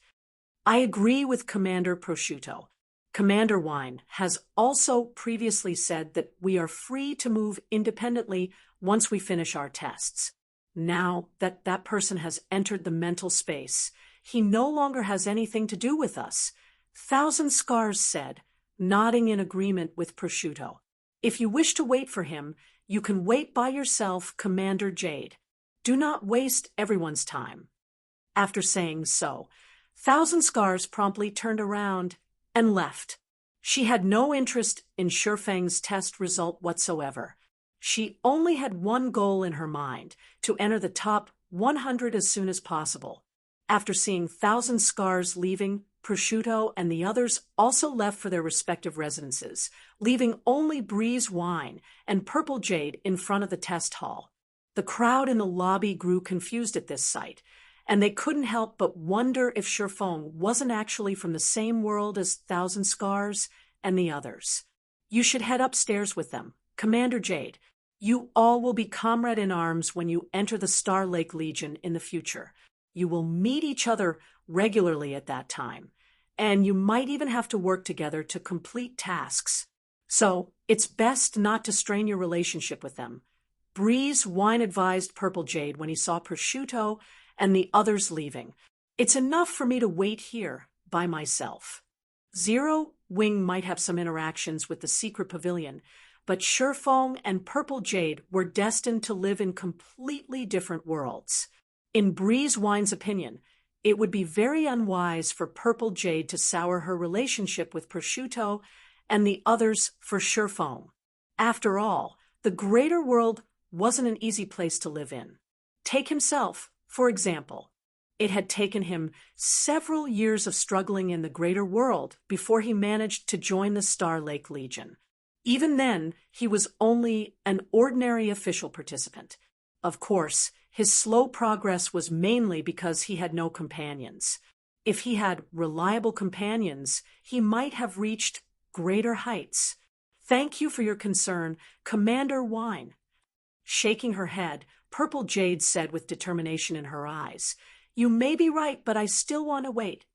I agree with Commander Prosciutto. Commander Wine has also previously said that we are free to move independently once we finish our tests. Now that that person has entered the mental space, he no longer has anything to do with us. Thousand Scars said, nodding in agreement with Prosciutto. "If you wish to wait for him, you can wait by yourself, Commander Jade. Do not waste everyone's time." After saying so, Thousand Scars promptly turned around and left. She had no interest in Sherfang's test result whatsoever. She only had one goal in her mind: to enter the top 100 as soon as possible. After seeing Thousand Scars leaving, Prosciutto and the others also left for their respective residences, leaving only Breeze Wine and Purple Jade in front of the test hall. The crowd in the lobby grew confused at this sight, and they couldn't help but wonder if Sherfong wasn't actually from the same world as Thousand Scars and the others. You should head upstairs with them, Commander Jade. You all will be comrade in arms when you enter the Star Lake Legion in the future. You will meet each other regularly at that time, and you might even have to work together to complete tasks. So, it's best not to strain your relationship with them. Breeze Wine advised Purple Jade when he saw Prosciutto and the others leaving. It's enough for me to wait here by myself. Zero Wing might have some interactions with the secret pavilion, but Sherfong and Purple Jade were destined to live in completely different worlds. In Breeze Wine's opinion, it would be very unwise for Purple Jade to sour her relationship with Prosciutto and the others for Sherfong. After all, the greater world wasn't an easy place to live in. Take himself, for example. It had taken him several years of struggling in the greater world before he managed to join the Star Lake Legion. Even then, he was only an ordinary official participant. Of course, his slow progress was mainly because he had no companions. If he had reliable companions, he might have reached greater heights. Thank you for your concern, Commander Wine. Shaking her head, Purple Jade said with determination in her eyes, "You may be right, but I still want to wait."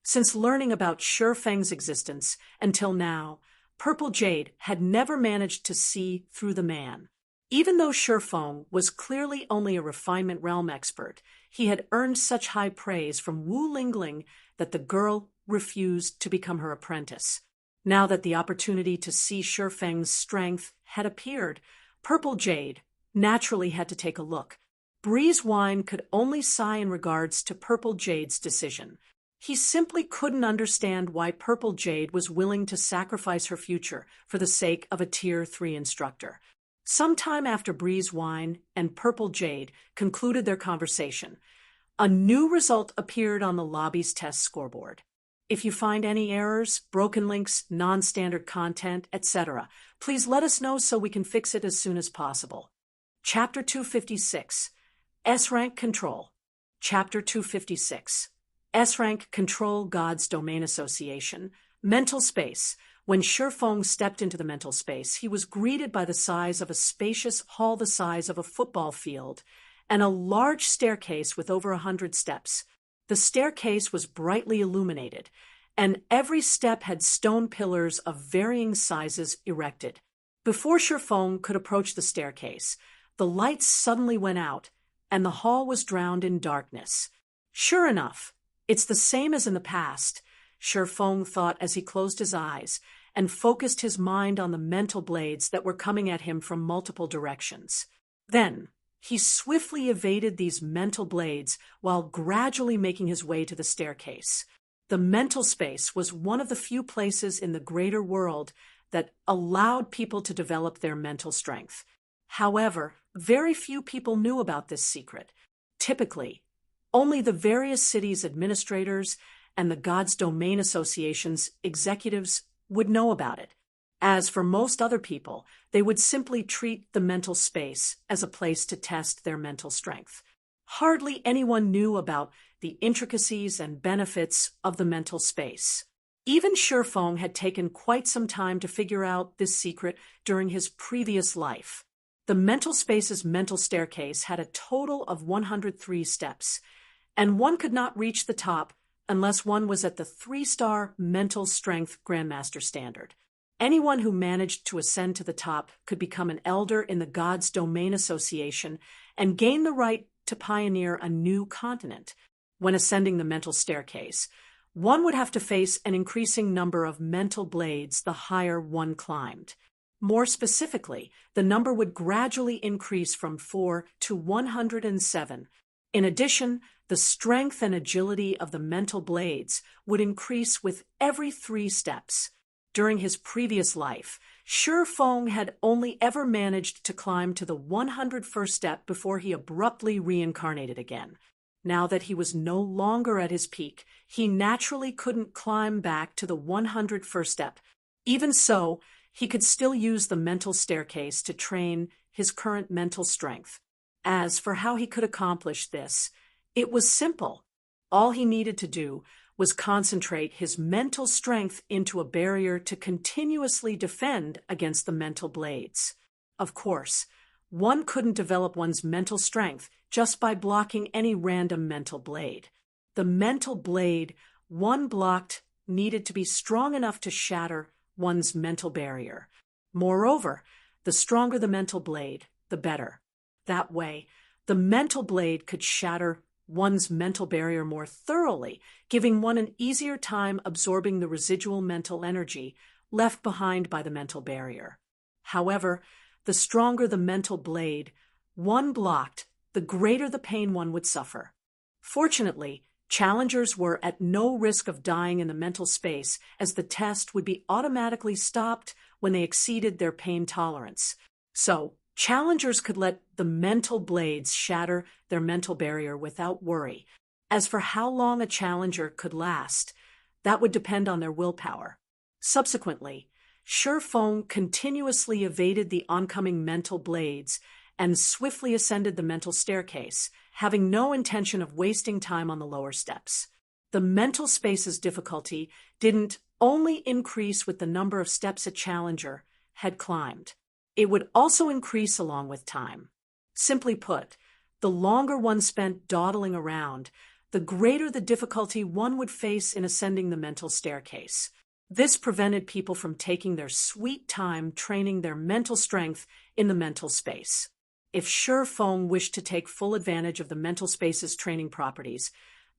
Since learning about Sherfeng's existence until now, Purple Jade had never managed to see through the man. Even though Sherfong was clearly only a refinement realm expert, he had earned such high praise from Wu Lingling that the girl refused to become her apprentice. Now that the opportunity to see Sherfeng's strength had appeared, Purple Jade naturally had to take a look. Breeze Wine could only sigh in regards to Purple Jade's decision. He simply couldn't understand why Purple Jade was willing to sacrifice her future for the sake of a Tier 3 instructor. Sometime after Breeze Wine and Purple Jade concluded their conversation, a new result appeared on the lobby's test scoreboard. If you find any errors, broken links, non-standard content, etc., please let us know so we can fix it as soon as possible. Chapter 256, S-Rank Control. Chapter 256, S-Rank Control God's Domain Association, Mental Space. When Sherfong stepped into the mental space, he was greeted by the size of a spacious hall the size of a football field and a large staircase with over 100 steps. The staircase was brightly illuminated, and every step had stone pillars of varying sizes erected. Before Sherfong could approach the staircase, the lights suddenly went out, and the hall was drowned in darkness. Sure enough, it's the same as in the past, Sherfong thought as he closed his eyes and focused his mind on the mental blades that were coming at him from multiple directions. Then, he swiftly evaded these mental blades while gradually making his way to the staircase. The mental space was one of the few places in the greater world that allowed people to develop their mental strength. However, very few people knew about this secret. Typically, only the various cities' administrators and the God's Domain Association's executives would know about it. As for most other people, they would simply treat the mental space as a place to test their mental strength. Hardly anyone knew about the intricacies and benefits of the mental space. Even Sherfong had taken quite some time to figure out this secret during his previous life. The mental space's mental staircase had a total of 103 steps, and one could not reach the top unless one was at the 3-star mental strength Grandmaster standard. Anyone who managed to ascend to the top could become an elder in the God's Domain Association and gain the right to pioneer a new continent. When ascending the mental staircase, one would have to face an increasing number of mental blades the higher one climbed. More specifically, the number would gradually increase from 4 to 107. In addition, the strength and agility of the mental blades would increase with every 3 steps. during his previous life, Shi Feng had only ever managed to climb to the 101st step before he abruptly reincarnated again. Now that he was no longer at his peak, he naturally couldn't climb back to the 101st step. Even so, he could still use the mental staircase to train his current mental strength. As for how he could accomplish this, it was simple. All he needed to do was concentrate his mental strength into a barrier to continuously defend against the mental blades. Of course, one couldn't develop one's mental strength just by blocking any random mental blade. The mental blade one blocked needed to be strong enough to shatter one's mental barrier. Moreover, the stronger the mental blade, the better. That way, the mental blade could shatter one's mental barrier more thoroughly, giving one an easier time absorbing the residual mental energy left behind by the mental barrier. However, the stronger the mental blade one blocked, the greater the pain one would suffer. Fortunately, challengers were at no risk of dying in the mental space, as the test would be automatically stopped when they exceeded their pain tolerance. So, challengers could let the mental blades shatter their mental barrier without worry. As for how long a challenger could last, that would depend on their willpower. Subsequently, Shi Feng continuously evaded the oncoming mental blades and swiftly ascended the mental staircase, having no intention of wasting time on the lower steps. The mental space's difficulty didn't only increase with the number of steps a challenger had climbed. It would also increase along with time. Simply put, the longer one spent dawdling around, the greater the difficulty one would face in ascending the mental staircase. This prevented people from taking their sweet time training their mental strength in the mental space. If Shi Feng wished to take full advantage of the mental space's training properties,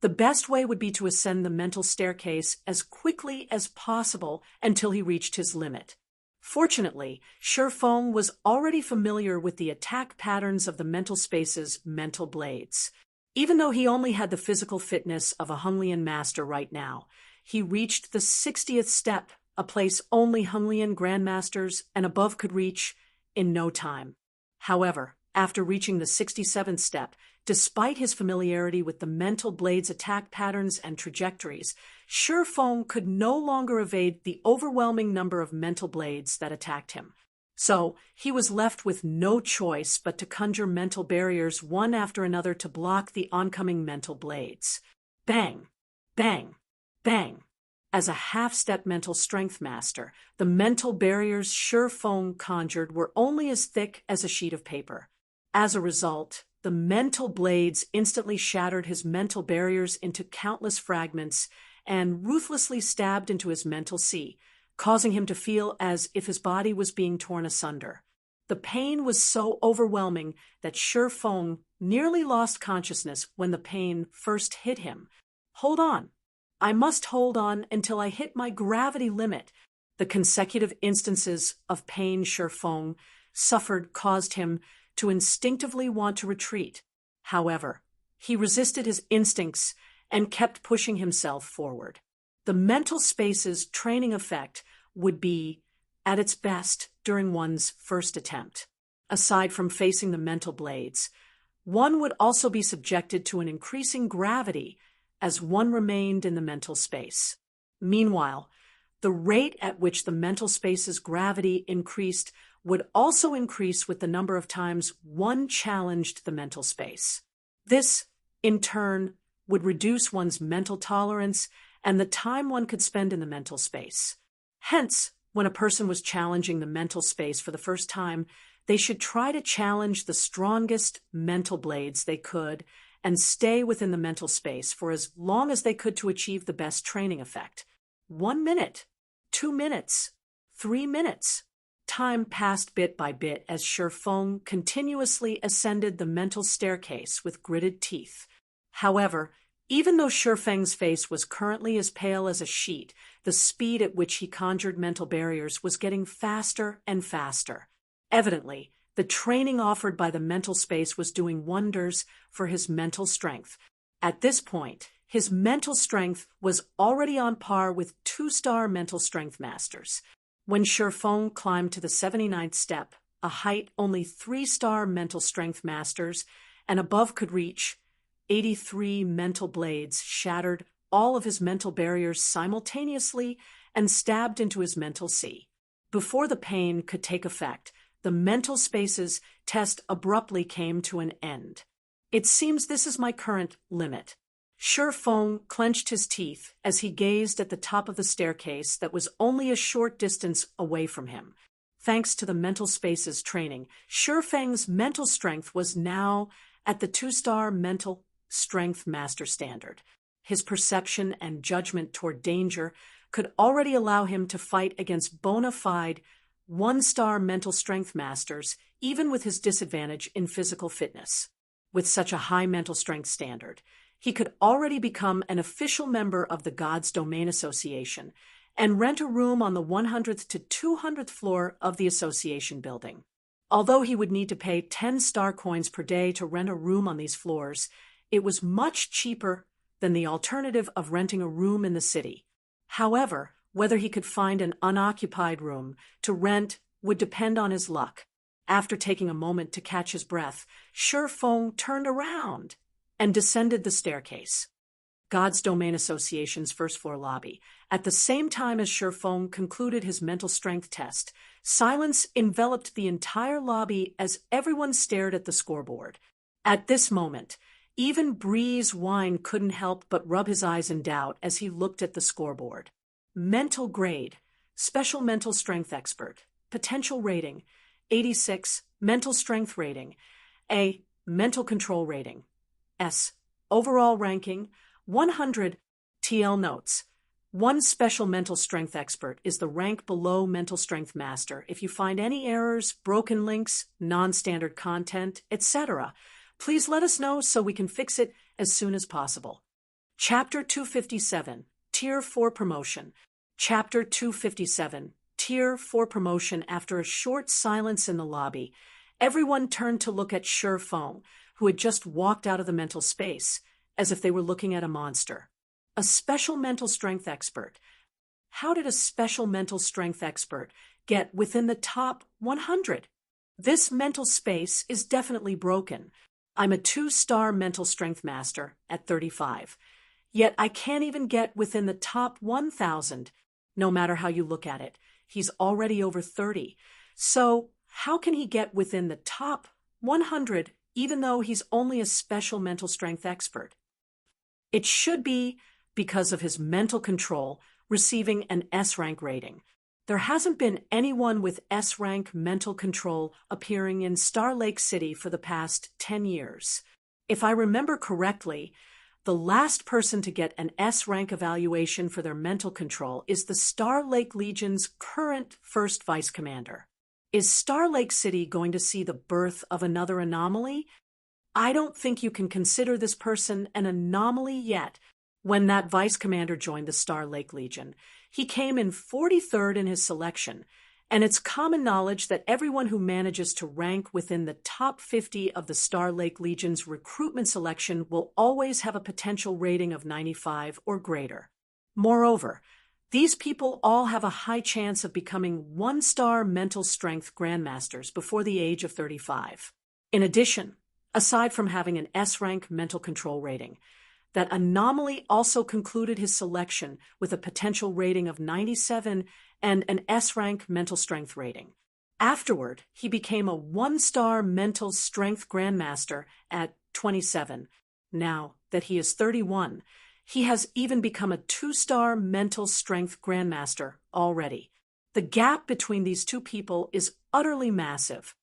the best way would be to ascend the mental staircase as quickly as possible until he reached his limit. Fortunately, Shi Feng was already familiar with the attack patterns of the mental space's mental blades. Even though he only had the physical fitness of a Hunglian master right now, he reached the 60th step, a place only Hunglian grandmasters and above could reach in no time. However, after reaching the 67th step, despite his familiarity with the mental blade's attack patterns and trajectories, Shi Feng could no longer evade the overwhelming number of mental blades that attacked him. So, he was left with no choice but to conjure mental barriers one after another to block the oncoming mental blades. Bang! Bang! Bang! As a half-step mental strength master, the mental barriers Shi Feng conjured were only as thick as a sheet of paper. As a result, the mental blades instantly shattered his mental barriers into countless fragments and ruthlessly stabbed into his mental sea, causing him to feel as if his body was being torn asunder. The pain was so overwhelming that Shi Feng nearly lost consciousness when the pain first hit him. Hold on. I must hold on until I hit my gravity limit. The consecutive instances of pain Shi Feng suffered caused him to instinctively want to retreat. However, he resisted his instincts and kept pushing himself forward. The mental space's training effect would be at its best during one's first attempt. Aside from facing the mental blades, one would also be subjected to an increasing gravity as one remained in the mental space. Meanwhile, the rate at which the mental space's gravity increased would also increase with the number of times one challenged the mental space. This, in turn, would reduce one's mental tolerance and the time one could spend in the mental space. Hence, when a person was challenging the mental space for the first time, they should try to challenge the strongest mental blades they could and stay within the mental space for as long as they could to achieve the best training effect. 1 minute, 2 minutes, 3 minutes. Time passed bit by bit as Shi Feng continuously ascended the mental staircase with gritted teeth. However, even though Shi Feng's face was currently as pale as a sheet, the speed at which he conjured mental barriers was getting faster and faster. Evidently, the training offered by the mental space was doing wonders for his mental strength. At this point, his mental strength was already on par with 2-star mental strength masters. When Shifeng climbed to the 79th step, a height only 3-star mental strength masters and above could reach, 83 mental blades shattered all of his mental barriers simultaneously and stabbed into his mental sea. Before the pain could take effect, the mental spaces test abruptly came to an end. It seems this is my current limit. Shifeng clenched his teeth as he gazed at the top of the staircase that was only a short distance away from him. Thanks to the mental spaces training, Shifeng's mental strength was now at the 2-star mental strength master standard. His perception and judgment toward danger could already allow him to fight against bona fide 1-star mental strength masters, even with his disadvantage in physical fitness. With such a high mental strength standard, he could already become an official member of the God's Domain Association and rent a room on the 100th to 200th floor of the association building. Although he would need to pay 10 star coins per day to rent a room on these floors, it was much cheaper than the alternative of renting a room in the city. However, whether he could find an unoccupied room to rent would depend on his luck. After taking a moment to catch his breath, Shifeng turned around and descended the staircase. God's Domain Association's first-floor lobby. At the same time as Shifeng concluded his mental strength test, silence enveloped the entire lobby as everyone stared at the scoreboard. At this moment, even Breeze Wine couldn't help but rub his eyes in doubt as he looked at the scoreboard. Mental grade, special mental strength expert, potential rating, 86, mental strength rating, A, mental control rating, S, overall ranking, 100. TL notes. 1 special mental strength expert is the rank below mental strength master. If you find any errors, broken links, non-standard content, etc., please let us know so we can fix it as soon as possible. Chapter 257, Tier 4 Promotion. Chapter 257, Tier 4 Promotion. After a short silence in the lobby, everyone turned to look at Shifeng, who had just walked out of the mental space, as if they were looking at a monster. A special mental strength expert. How did a special mental strength expert get within the top 100? This mental space is definitely broken. I'm a 2-star mental strength master at 35. Yet I can't even get within the top 1,000. No matter how you look at it, he's already over 30. So how can he get within the top 100 even though he's only a special mental strength expert? It should be because of his mental control, receiving an S-rank rating. There hasn't been anyone with S-rank mental control appearing in Star Lake City for the past 10 years. If I remember correctly, the last person to get an S-rank evaluation for their mental control is the Star Lake Legion's current first vice commander. Is Star Lake City going to see the birth of another anomaly? I don't think you can consider this person an anomaly yet. When that vice commander joined the Star Lake Legion, he came in 43rd in his selection, and it's common knowledge that everyone who manages to rank within the top 50 of the Star Lake Legion's recruitment selection will always have a potential rating of 95 or greater. Moreover, these people all have a high chance of becoming 1-star mental strength grandmasters before the age of 35. In addition, aside from having an S-rank mental control rating, that anomaly also concluded his selection with a potential rating of 97 and an S-rank mental strength rating. Afterward, he became a 1-star mental strength grandmaster at 27. Now that he is 31, he has even become a 2-star mental strength grandmaster already. The gap between these two people is utterly massive.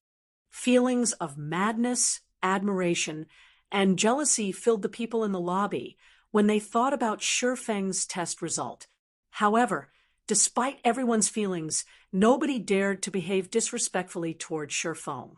Feelings of madness, admiration, and jealousy filled the people in the lobby when they thought about Shifeng's test result. However, despite everyone's feelings, nobody dared to behave disrespectfully toward Shifeng.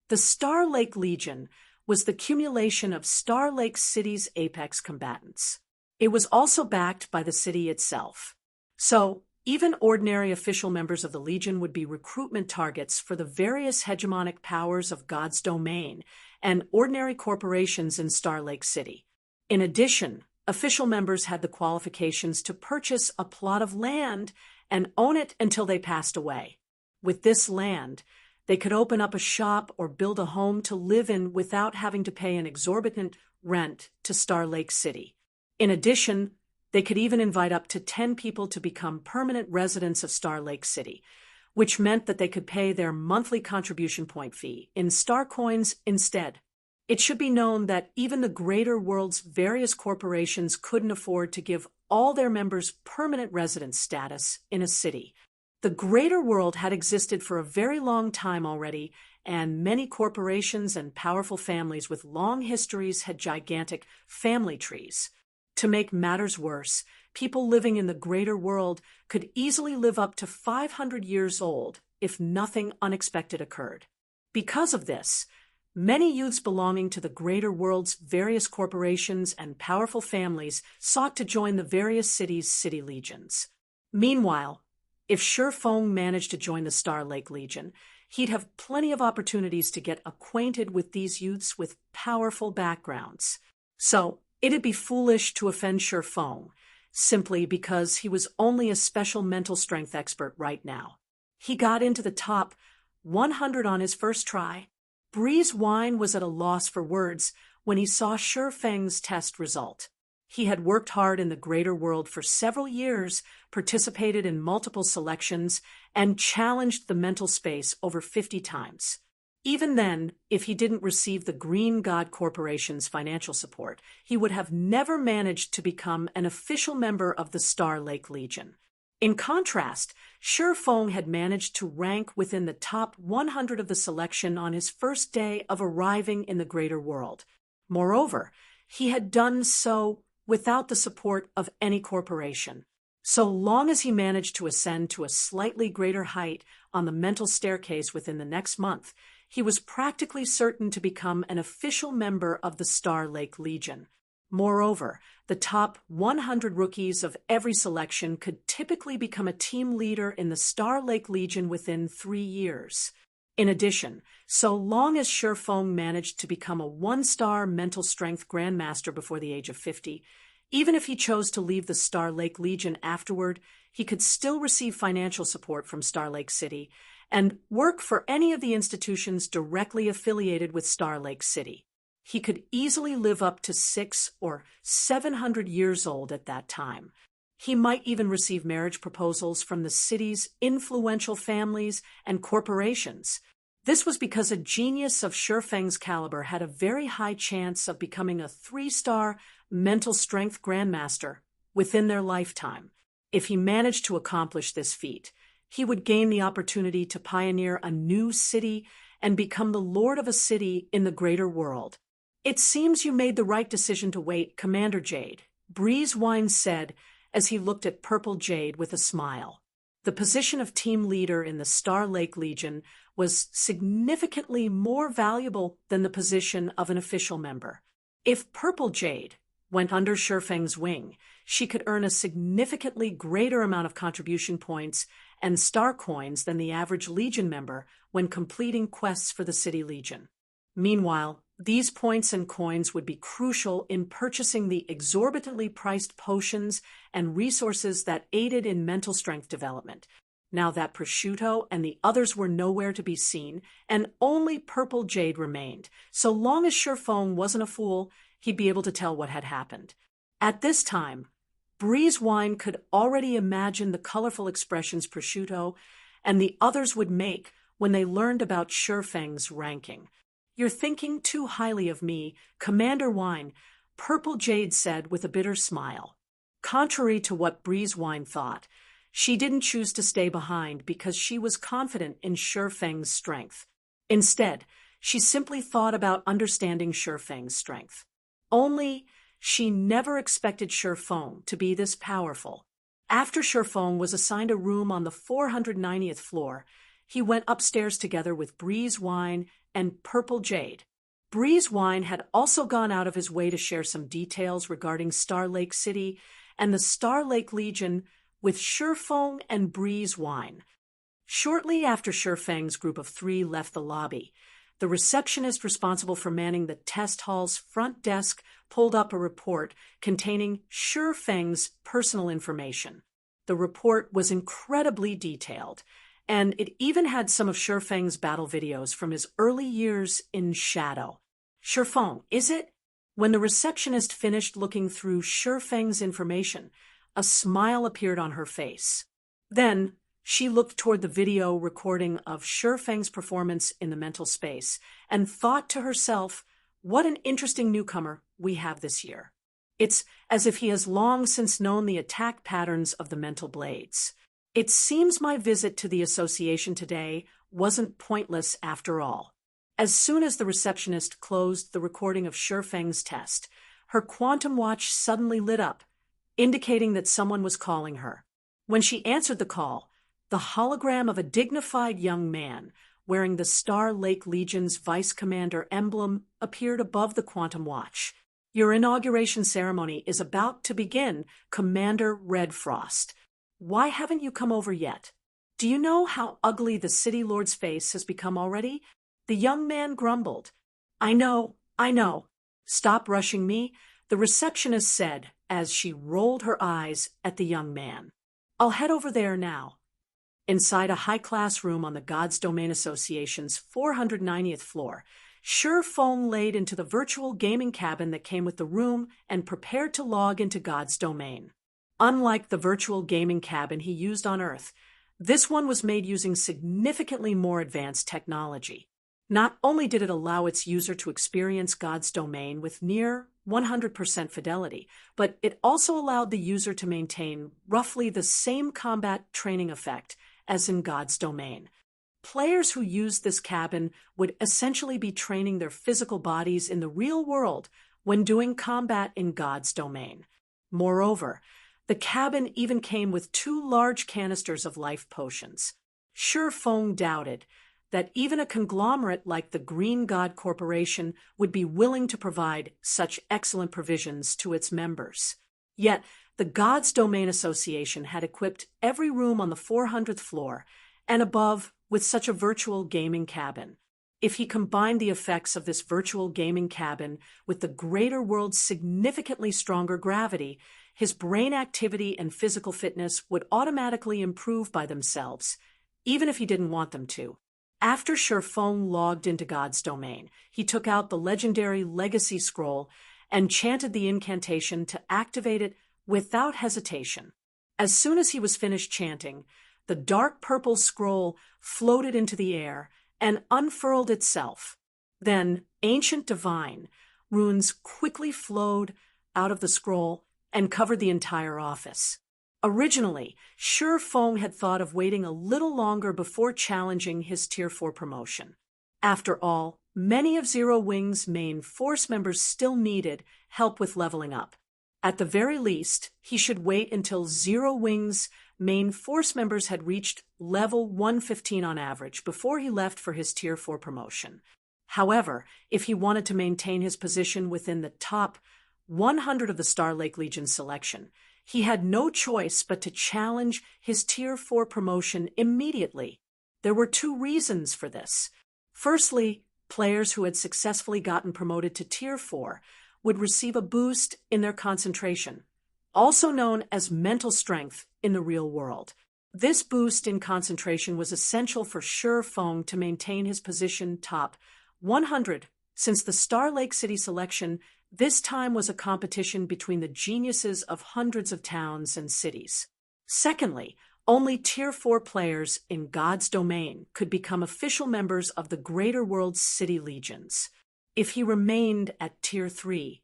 The Star Lake Legion was the accumulation of Star Lake City's apex combatants. It was also backed by the city itself. So, even ordinary official members of the Legion would be recruitment targets for the various hegemonic powers of God's domain and ordinary corporations in Star Lake City. In addition, Official members had the qualifications to purchase a plot of land and own it until they passed away. With this land, they could open up a shop or build a home to live in without having to pay an exorbitant rent to Star Lake City. In addition, they could even invite up to 10 people to become permanent residents of Star Lake City, which meant that they could pay their monthly contribution point fee in star coins instead. It should be known that even the greater world's various corporations couldn't afford to give all their members permanent residence status in a city. The greater world had existed for a very long time already, and many corporations and powerful families with long histories had gigantic family trees. To make matters worse, people living in the greater world could easily live up to 500 years old if nothing unexpected occurred. Because of this, many youths belonging to the greater world's various corporations and powerful families sought to join the various cities' city legions. Meanwhile, if Shi Feng managed to join the Star Lake Legion, he'd have plenty of opportunities to get acquainted with these youths with powerful backgrounds. So, it'd be foolish to offend Shi Feng, simply because he was only a special mental strength expert right now. He got into the top 100 on his first try. Breeze Wine was at a loss for words when he saw Shi Feng's test result. He had worked hard in the greater world for several years, participated in multiple selections, and challenged the mental space over 50 times. Even then, if he didn't receive the Green God Corporation's financial support, he would have never managed to become an official member of the Star Lake Legion. In contrast, Shi Feng had managed to rank within the top 100 of the selection on his first day of arriving in the greater world. Moreover, he had done so without the support of any corporation. So long as he managed to ascend to a slightly greater height on the mental staircase within the next month, he was practically certain to become an official member of the Star Lake Legion. Moreover, the top 100 rookies of every selection could typically become a team leader in the Star Lake Legion within 3 years. In addition, so long as Shi Feng managed to become a 1-star mental strength grandmaster before the age of 50, even if he chose to leave the Star Lake Legion afterward, he could still receive financial support from Star Lake City and work for any of the institutions directly affiliated with Star Lake City. He could easily live up to 600 or 700 years old at that time. He might even receive marriage proposals from the city's influential families and corporations. This was because a genius of Shi Feng's caliber had a very high chance of becoming a 3-star mental strength grandmaster within their lifetime. If he managed to accomplish this feat, he would gain the opportunity to pioneer a new city and become the lord of a city in the greater world. "It seems you made the right decision to wait, Commander Jade," Breeze Wine said as he looked at Purple Jade with a smile. The position of team leader in the Star Lake Legion was significantly more valuable than the position of an official member. If Purple Jade went under Shi Feng's wing, she could earn a significantly greater amount of contribution points and star coins than the average Legion member when completing quests for the City Legion. Meanwhile, these points and coins would be crucial in purchasing the exorbitantly priced potions and resources that aided in mental strength development. Now that Prosciutto and the others were nowhere to be seen, and only Purple Jade remained, so long as Shi Feng wasn't a fool, he'd be able to tell what had happened. At this time, Breeze Wine could already imagine the colorful expressions Prosciutto and the others would make when they learned about Shi Feng's ranking. "You're thinking too highly of me, Commander Wine," Purple Jade said with a bitter smile. Contrary to what Breeze Wine thought, she didn't choose to stay behind because she was confident in Shi Feng's strength. Instead, she simply thought about understanding Shi Feng's strength. Only, she never expected Shi Feng to be this powerful. After Shi Feng was assigned a room on the 490th floor, he went upstairs together with Breeze Wine and Purple Jade. Breeze Wine had also gone out of his way to share some details regarding Star Lake City and the Star Lake Legion with Shi Feng and Breeze Wine. Shortly after Shi Feng's group of 3 left the lobby, the receptionist responsible for manning the test hall's front desk pulled up a report containing Feng's personal information. The report was incredibly detailed, and it even had some of Feng's battle videos from his early years in shadow. Feng, is it? When the receptionist finished looking through Feng's information, a smile appeared on her face. Then, she looked toward the video recording of Feng's performance in the mental space and thought to herself, what an interesting newcomer we have this year. It's as if he has long since known the attack patterns of the mental blades. It seems my visit to the association today wasn't pointless after all. As soon as the receptionist closed the recording of Feng's test, her quantum watch suddenly lit up, indicating that someone was calling her. When she answered the call, the hologram of a dignified young man wearing the Star Lake Legion's Vice Commander emblem appeared above the quantum watch. Your inauguration ceremony is about to begin, Commander Redfrost. Why haven't you come over yet? Do you know how ugly the City Lord's face has become already? The young man grumbled. I know. Stop rushing me, the receptionist said as she rolled her eyes at the young man. I'll head over there now. Inside a high-class room on the God's Domain Association's 490th floor, Feng laid into the virtual gaming cabin that came with the room and prepared to log into God's Domain. Unlike the virtual gaming cabin he used on Earth, this one was made using significantly more advanced technology. Not only did it allow its user to experience God's Domain with near 100% fidelity, but it also allowed the user to maintain roughly the same combat training effect as in God's Domain. Players who used this cabin would essentially be training their physical bodies in the real world when doing combat in God's Domain. Moreover, the cabin even came with 2 large canisters of life potions. Feng doubted that even a conglomerate like the Green God Corporation would be willing to provide such excellent provisions to its members. Yet, the God's Domain Association had equipped every room on the 400th floor and above with such a virtual gaming cabin. If he combined the effects of this virtual gaming cabin with the greater world's significantly stronger gravity, his brain activity and physical fitness would automatically improve by themselves, even if he didn't want them to. After Feng logged into God's Domain, he took out the legendary Legacy Scroll and chanted the incantation to activate it without hesitation. As soon as he was finished chanting, the dark purple scroll floated into the air and unfurled itself. Then, Ancient Divine runes quickly flowed out of the scroll and covered the entire office. Originally, Feng had thought of waiting a little longer before challenging his Tier 4 promotion. After all, many of Zero Wing's main force members still needed help with leveling up. At the very least, he should wait until Zero Wing's main force members had reached level 115 on average before he left for his Tier 4 promotion. However, if he wanted to maintain his position within the top 100 of the Star Lake Legion selection, he had no choice but to challenge his Tier 4 promotion immediately. There were 2 reasons for this. Firstly, players who had successfully gotten promoted to Tier 4 would receive a boost in their concentration, also known as mental strength in the real world. This boost in concentration was essential for Feng to maintain his position top 100, since the Star Lake City selection this time was a competition between the geniuses of hundreds of towns and cities. Secondly, only Tier 4 players in God's Domain could become official members of the Greater World's City Legions. If he remained at Tier 3,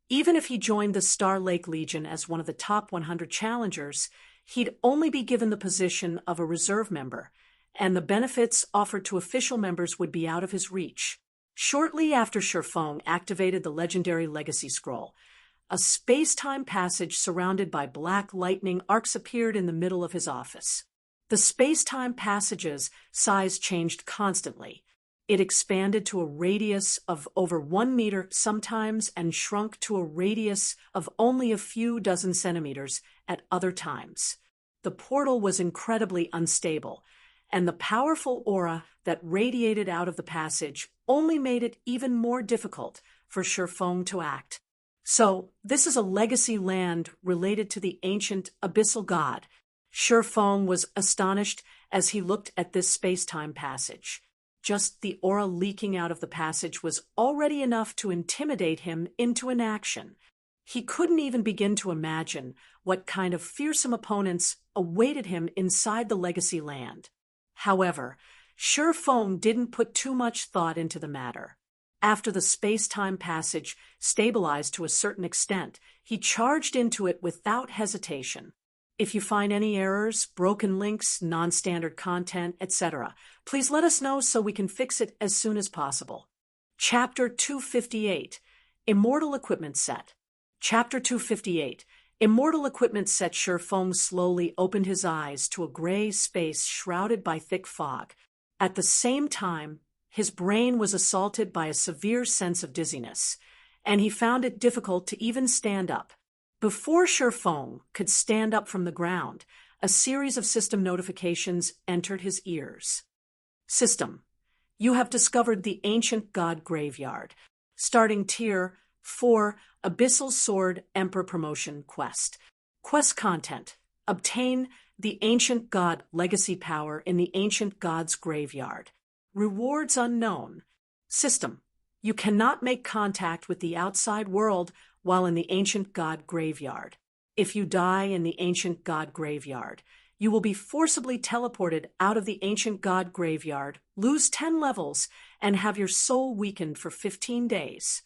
even if he joined the Star Lake Legion as one of the top 100 challengers, he'd only be given the position of a reserve member, and the benefits offered to official members would be out of his reach. Shortly after Feng activated the legendary Legacy Scroll, a space-time passage surrounded by black lightning arcs appeared in the middle of his office. The space-time passage's size changed constantly. It expanded to a radius of over 1 meter sometimes and shrunk to a radius of only a few dozen centimeters at other times. The portal was incredibly unstable, and the powerful aura that radiated out of the passage only made it even more difficult for Shifeng to act. So, this is a legacy land related to the ancient abyssal god. Shifeng was astonished as he looked at this space-time passage. Just the aura leaking out of the passage was already enough to intimidate him into inaction. He couldn't even begin to imagine what kind of fearsome opponents awaited him inside the legacy land. However, Shifeng didn't put too much thought into the matter. After the space-time passage stabilized to a certain extent, he charged into it without hesitation. If you find any errors, broken links, non-standard content, etc., please let us know so we can fix it as soon as possible. Chapter 258, Immortal Equipment Set. Chapter 258, Immortal Equipment Set. Shifeng slowly opened his eyes to a gray space shrouded by thick fog. At the same time, his brain was assaulted by a severe sense of dizziness, and he found it difficult to even stand up. Before Shifeng could stand up from the ground, a series of system notifications entered his ears. System: you have discovered the ancient god graveyard. Starting Tier 4 Abyssal Sword Emperor Promotion Quest. Quest content: obtain the ancient god legacy power in the ancient god's graveyard. Rewards unknown. System: you cannot make contact with the outside world while in the ancient god graveyard. If you die in the ancient god graveyard, you will be forcibly teleported out of the ancient god graveyard, lose 10 levels, and have your soul weakened for 15 days.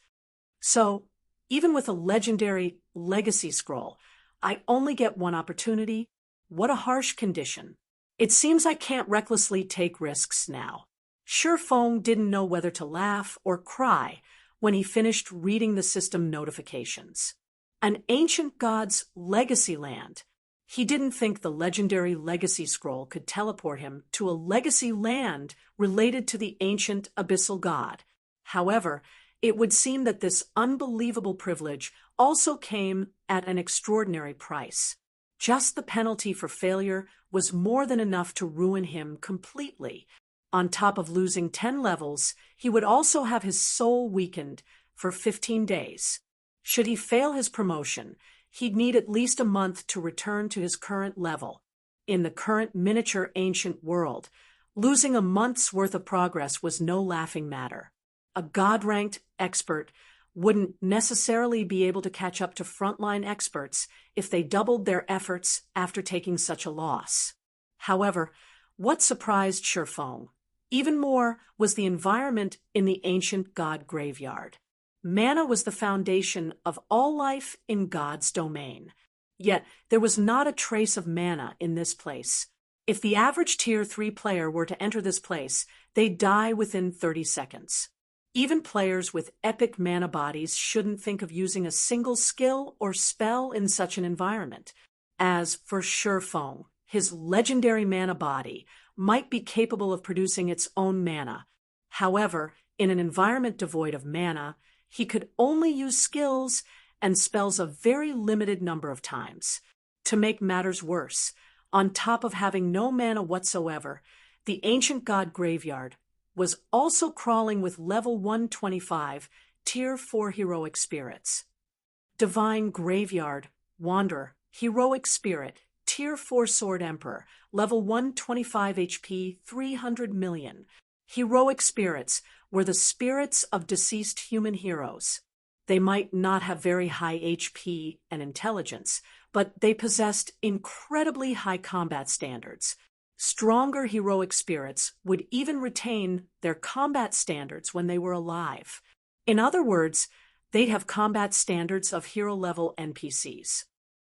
So, even with a legendary legacy scroll, I only get one opportunity. What a harsh condition. It seems I can't recklessly take risks now. Shifeng didn't know whether to laugh or cry when he finished reading the system notifications. An ancient god's legacy land. He didn't think the legendary legacy scroll could teleport him to a legacy land related to the ancient abyssal god. However, it would seem that this unbelievable privilege also came at an extraordinary price. Just the penalty for failure was more than enough to ruin him completely. On top of losing 10 levels, he would also have his soul weakened for 15 days. Should he fail his promotion, he'd need at least a month to return to his current level. In the current miniature ancient world, losing a month's worth of progress was no laughing matter. A god-ranked expert wouldn't necessarily be able to catch up to frontline experts if they doubled their efforts after taking such a loss. However, what surprised Shifeng even more was the environment in the ancient god graveyard. Mana was the foundation of all life in God's domain. Yet there was not a trace of mana in this place. If the average Tier 3 player were to enter this place, they'd die within 30 seconds. Even players with epic mana bodies shouldn't think of using a single skill or spell in such an environment. As for Shifeng, his legendary mana body might be capable of producing its own mana. However, in an environment devoid of mana, he could only use skills and spells a very limited number of times. To make matters worse, on top of having no mana whatsoever, the ancient god graveyard was also crawling with level 125 Tier 4 heroic spirits. Divine Graveyard Wanderer Heroic Spirit Tier 4 Sword Emperor, level 125 HP, 300 million. Heroic spirits were the spirits of deceased human heroes. They might not have very high HP and intelligence, but they possessed incredibly high combat standards. Stronger heroic spirits would even retain their combat standards when they were alive. In other words, they'd have combat standards of hero-level NPCs.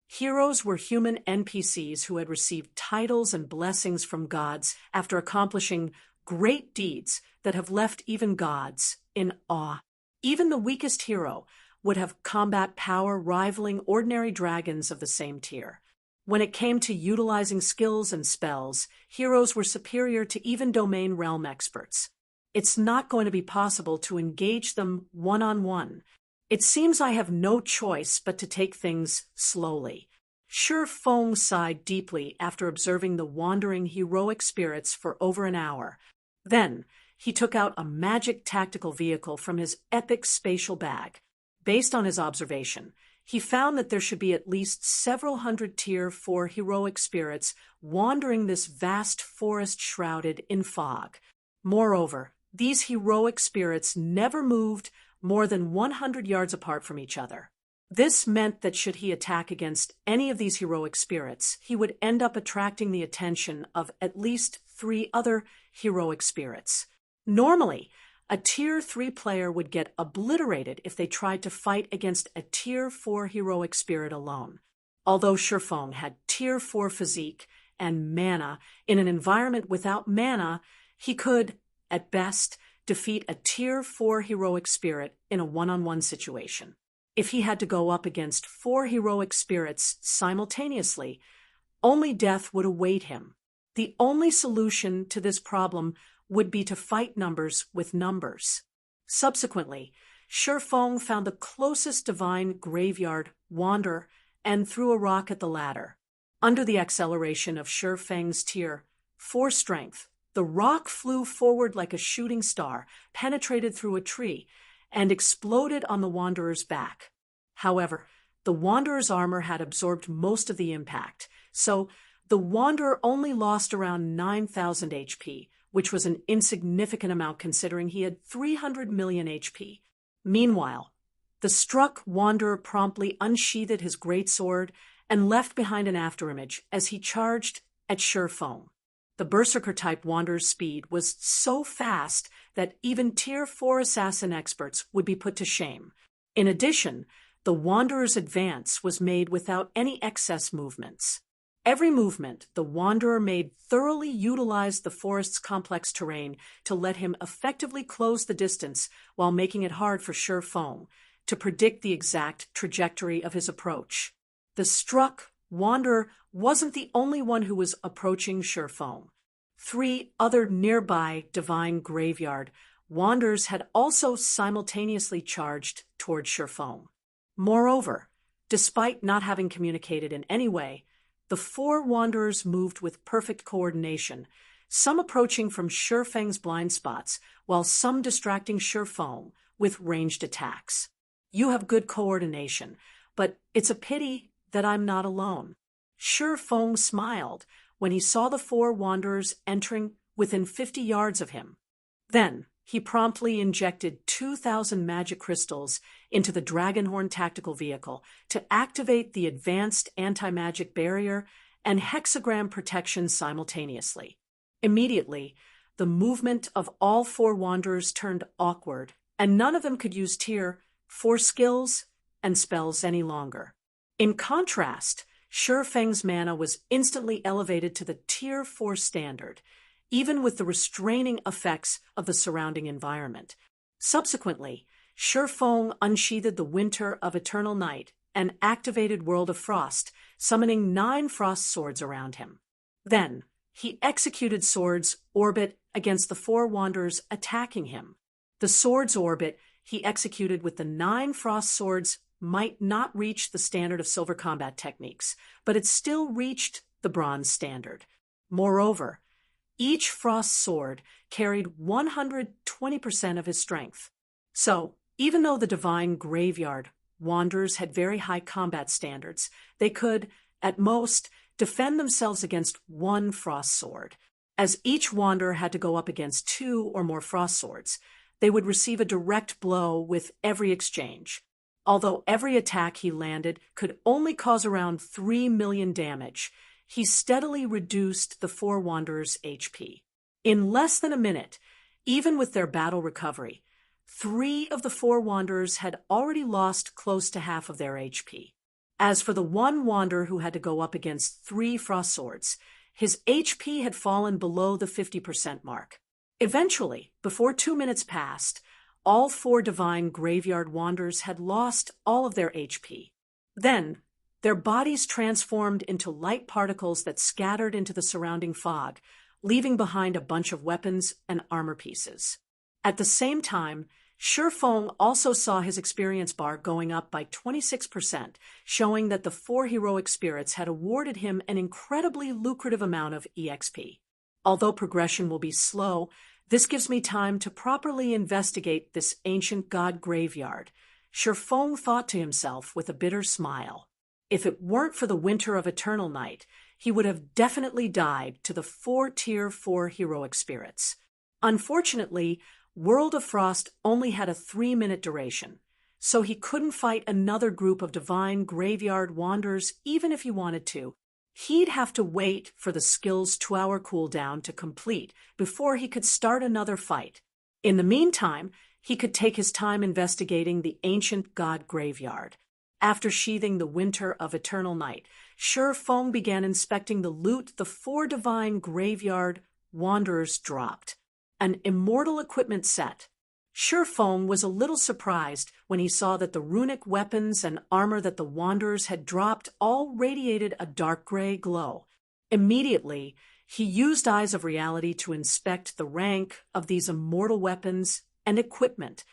Heroes were human NPCs who had received titles and blessings from gods after accomplishing great deeds that have left even gods in awe. Even the weakest hero would have combat power rivaling ordinary dragons of the same tier. When it came to utilizing skills and spells, heroes were superior to even domain realm experts. It's not going to be possible to engage them one-on-one. It seems I have no choice but to take things slowly. Shi Feng sighed deeply after observing the wandering heroic spirits for over an hour. Then, he took out a magic tactical vehicle from his epic spatial bag. Based on his observation, he found that there should be at least several hundred Tier 4 heroic spirits wandering this vast forest shrouded in fog. Moreover, these heroic spirits never moved more than 100 yards apart from each other. This meant that should he attack against any of these heroic spirits, he would end up attracting the attention of at least 3 other heroic spirits. Normally, a Tier 3 player would get obliterated if they tried to fight against a Tier 4 heroic spirit alone. Although Shi Feng had Tier 4 physique and mana in an environment without mana, he could, at best, defeat a Tier 4 heroic spirit in a one-on-one situation. If he had to go up against 4 heroic spirits simultaneously, only death would await him. The only solution to this problem would be to fight numbers with numbers. Subsequently, Shi Feng found the closest divine graveyard wanderer and threw a rock at the latter. Under the acceleration of Shi Feng's Tier 4 strength, the rock flew forward like a shooting star, penetrated through a tree, and exploded on the wanderer's back. However, the wanderer's armor had absorbed most of the impact, so the wanderer only lost around 9,000 HP, which was an insignificant amount considering he had 300 million HP. Meanwhile, the struck wanderer promptly unsheathed his greatsword and left behind an afterimage as he charged at Shi Feng. The Berserker-type wanderer's speed was so fast that even Tier 4 assassin experts would be put to shame. In addition, the wanderer's advance was made without any excess movements. Every movement the wanderer made thoroughly utilized the forest's complex terrain to let him effectively close the distance while making it hard for Shi Feng to predict the exact trajectory of his approach. The struck wanderer wasn't the only one who was approaching Shi Feng. 3 other nearby divine graveyard wanderers had also simultaneously charged toward Shi Feng. Moreover, despite not having communicated in any way, the 4 wanderers moved with perfect coordination, some approaching from Shi Feng's blind spots, while some distracting Shi Feng with ranged attacks. You have good coordination, but it's a pity that I'm not alone. Shi Feng smiled when he saw the 4 wanderers entering within 50 yards of him. Then, he promptly injected 2,000 magic crystals into the Dragonhorn tactical vehicle to activate the advanced anti-magic barrier and hexagram protection simultaneously. Immediately, the movement of all 4 wanderers turned awkward, and none of them could use Tier 4 skills and spells any longer. In contrast, Shi Feng's mana was instantly elevated to the Tier 4 standard, even with the restraining effects of the surrounding environment. Subsequently, Shi Feng unsheathed the Winter of Eternal Night and activated World of Frost, summoning 9 frost swords around him. Then, he executed Sword's Orbit against the 4 wanderers attacking him. The Sword's Orbit he executed with the 9 frost swords might not reach the standard of silver combat techniques, but it still reached the bronze standard. Moreover, each frost sword carried 120% of his strength. So, even though the divine graveyard wanderers had very high combat standards, they could, at most, defend themselves against 1 frost sword. As each wanderer had to go up against 2 or more frost swords, they would receive a direct blow with every exchange. Although every attack he landed could only cause around 3 million damage, he steadily reduced the 4 wanderers' HP. In less than a minute, even with their battle recovery, 3 of the 4 wanderers had already lost close to half of their HP. As for the 1 wanderer who had to go up against 3 frost swords, his HP had fallen below the 50% mark. Eventually, before 2 minutes passed, all 4 divine graveyard wanderers had lost all of their HP. Then, their bodies transformed into light particles that scattered into the surrounding fog, leaving behind a bunch of weapons and armor pieces. At the same time, Feng also saw his experience bar going up by 26%, showing that the 4 heroic spirits had awarded him an incredibly lucrative amount of EXP. Although progression will be slow, this gives me time to properly investigate this ancient god graveyard, Feng thought to himself with a bitter smile. If it weren't for the winter of eternal night, he would have definitely died to the 4 tier 4 heroic spirits. Unfortunately, World of Frost only had a 3-minute duration, so he couldn't fight another group of divine graveyard wanderers even if he wanted to. He'd have to wait for the skill's 2-hour cooldown to complete before he could start another fight. In the meantime, he could take his time investigating the ancient god graveyard. After sheathing the winter of eternal night, Feng began inspecting the loot the 4 divine graveyard wanderers dropped. An immortal equipment set. Feng was a little surprised when he saw that the runic weapons and armor that the wanderers had dropped all radiated a dark gray glow. Immediately, he used Eyes of Reality to inspect the rank of these immortal weapons and equipment.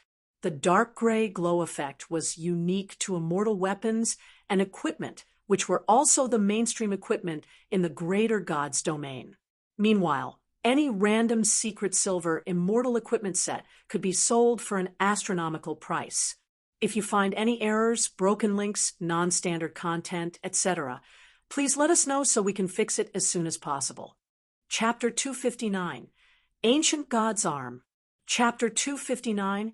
The dark gray glow effect was unique to immortal weapons and equipment, which were also the mainstream equipment in the greater god's domain. Meanwhile, any random secret silver immortal equipment set could be sold for an astronomical price. If you find any errors, broken links, non-standard content, etc., please let us know so we can fix it as soon as possible. Chapter 259, Ancient God's Arm. Chapter 259,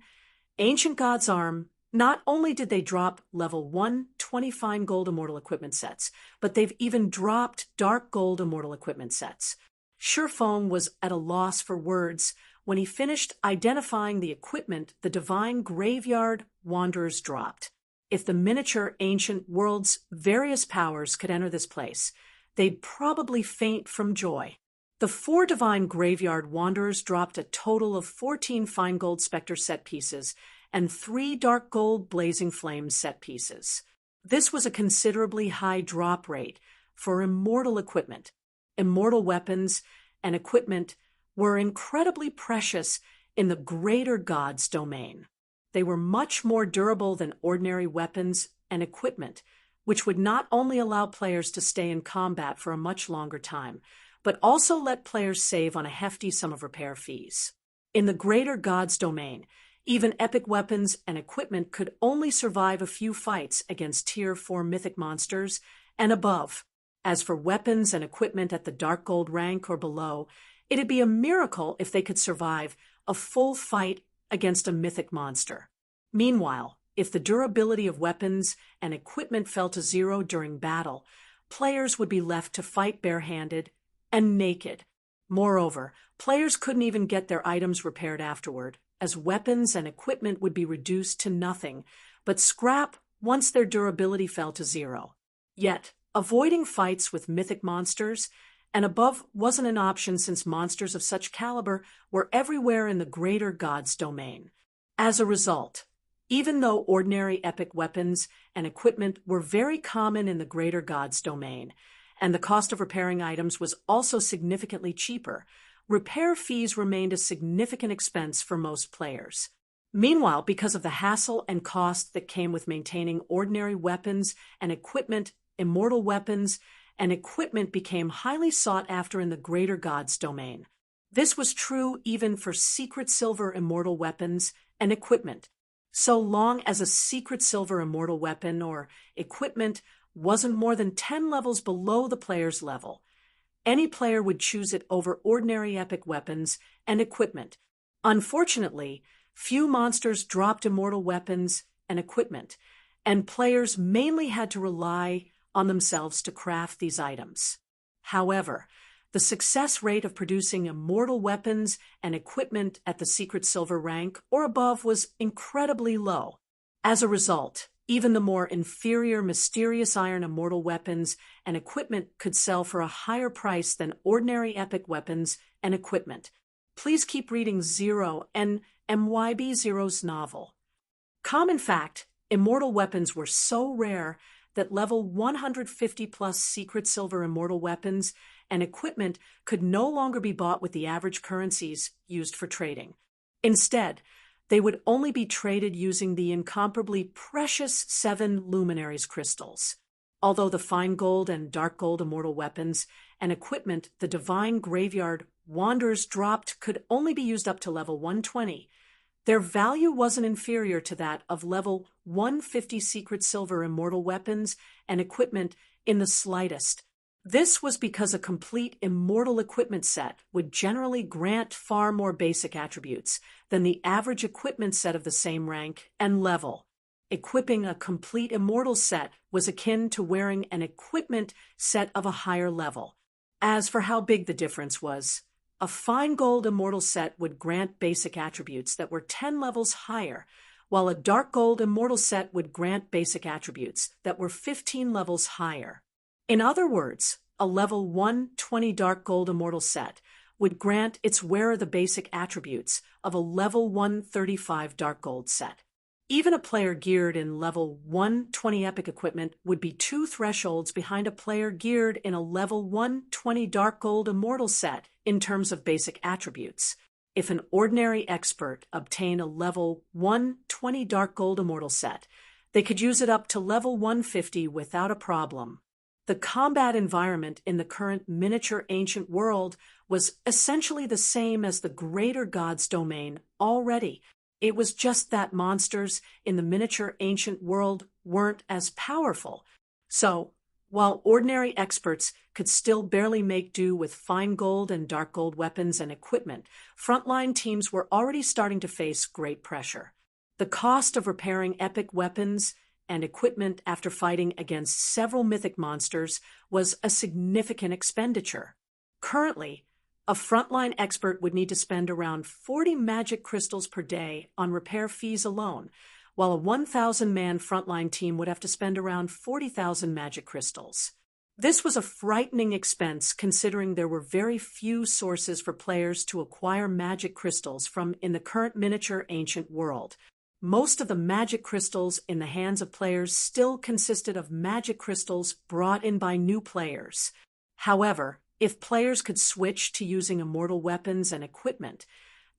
Ancient God's Arm. Not only did they drop level 1 20 fine gold immortal equipment sets, but they've even dropped dark gold immortal equipment sets. Feng was at a loss for words when he finished identifying the equipment the divine graveyard wanderers dropped. If the miniature ancient world's various powers could enter this place, they'd probably faint from joy. The 4 divine graveyard wanderers dropped a total of 14 fine gold specter set pieces and 3 dark gold blazing flames set pieces. This was a considerably high drop rate for immortal equipment. Immortal weapons and equipment were incredibly precious in the greater god's domain. They were much more durable than ordinary weapons and equipment, which would not only allow players to stay in combat for a much longer time, but also let players save on a hefty sum of repair fees. In the greater god's domain, even epic weapons and equipment could only survive a few fights against tier 4 mythic monsters and above. As for weapons and equipment at the dark gold rank or below, it'd be a miracle if they could survive a full fight against a mythic monster. Meanwhile, if the durability of weapons and equipment fell to 0 during battle, players would be left to fight barehanded and naked. Moreover, players couldn't even get their items repaired afterward, as weapons and equipment would be reduced to nothing but scrap once their durability fell to 0. Yet, avoiding fights with mythic monsters and above wasn't an option since monsters of such caliber were everywhere in the greater god's domain. As a result, even though ordinary epic weapons and equipment were very common in the greater god's domain, and the cost of repairing items was also significantly cheaper, repair fees remained a significant expense for most players. Meanwhile, because of the hassle and cost that came with maintaining ordinary weapons and equipment, immortal weapons and equipment became highly sought after in the greater god's domain. This was true even for secret silver immortal weapons and equipment. So long as a secret silver immortal weapon or equipment wasn't more than 10 levels below the player's level, any player would choose it over ordinary epic weapons and equipment. Unfortunately, few monsters dropped immortal weapons and equipment, and players mainly had to rely on themselves to craft these items. However, the success rate of producing immortal weapons and equipment at the secret silver rank or above was incredibly low. As a result, even the more inferior mysterious iron immortal weapons and equipment could sell for a higher price than ordinary epic weapons and equipment. Please keep reading Zero and MYB Zero's novel. Common fact, immortal weapons were so rare that level 150 plus secret silver immortal weapons and equipment could no longer be bought with the average currencies used for trading. Instead, they would only be traded using the incomparably precious 7 luminaries crystals. Although the fine gold and dark gold immortal weapons and equipment the divine graveyard wanderers dropped could only be used up to level 120, their value wasn't inferior to that of level 150 secret silver immortal weapons and equipment in the slightest. This was because a complete immortal equipment set would generally grant far more basic attributes than the average equipment set of the same rank and level. Equipping a complete immortal set was akin to wearing an equipment set of a higher level. As for how big the difference was, a fine gold immortal set would grant basic attributes that were 10 levels higher, while a dark gold immortal set would grant basic attributes that were 15 levels higher. In other words, a level 120 dark gold immortal set would grant its wearer the basic attributes of a level 135 dark gold set. Even a player geared in level 120 epic equipment would be 2 thresholds behind a player geared in a level 120 dark gold immortal set in terms of basic attributes. If an ordinary expert obtained a level 120 dark gold immortal set, they could use it up to level 150 without a problem. The combat environment in the current miniature ancient world was essentially the same as the greater god's domain already. It was just that monsters in the miniature ancient world weren't as powerful. So, while ordinary experts could still barely make do with fine gold and dark gold weapons and equipment, frontline teams were already starting to face great pressure. The cost of repairing epic weapons and equipment after fighting against several mythic monsters was a significant expenditure. Currently, a frontline expert would need to spend around 40 magic crystals per day on repair fees alone, while a 1,000-man frontline team would have to spend around 40,000 magic crystals. This was a frightening expense considering there were very few sources for players to acquire magic crystals from in the current miniature ancient world. Most of the magic crystals in the hands of players still consisted of magic crystals brought in by new players. However, if players could switch to using immortal weapons and equipment,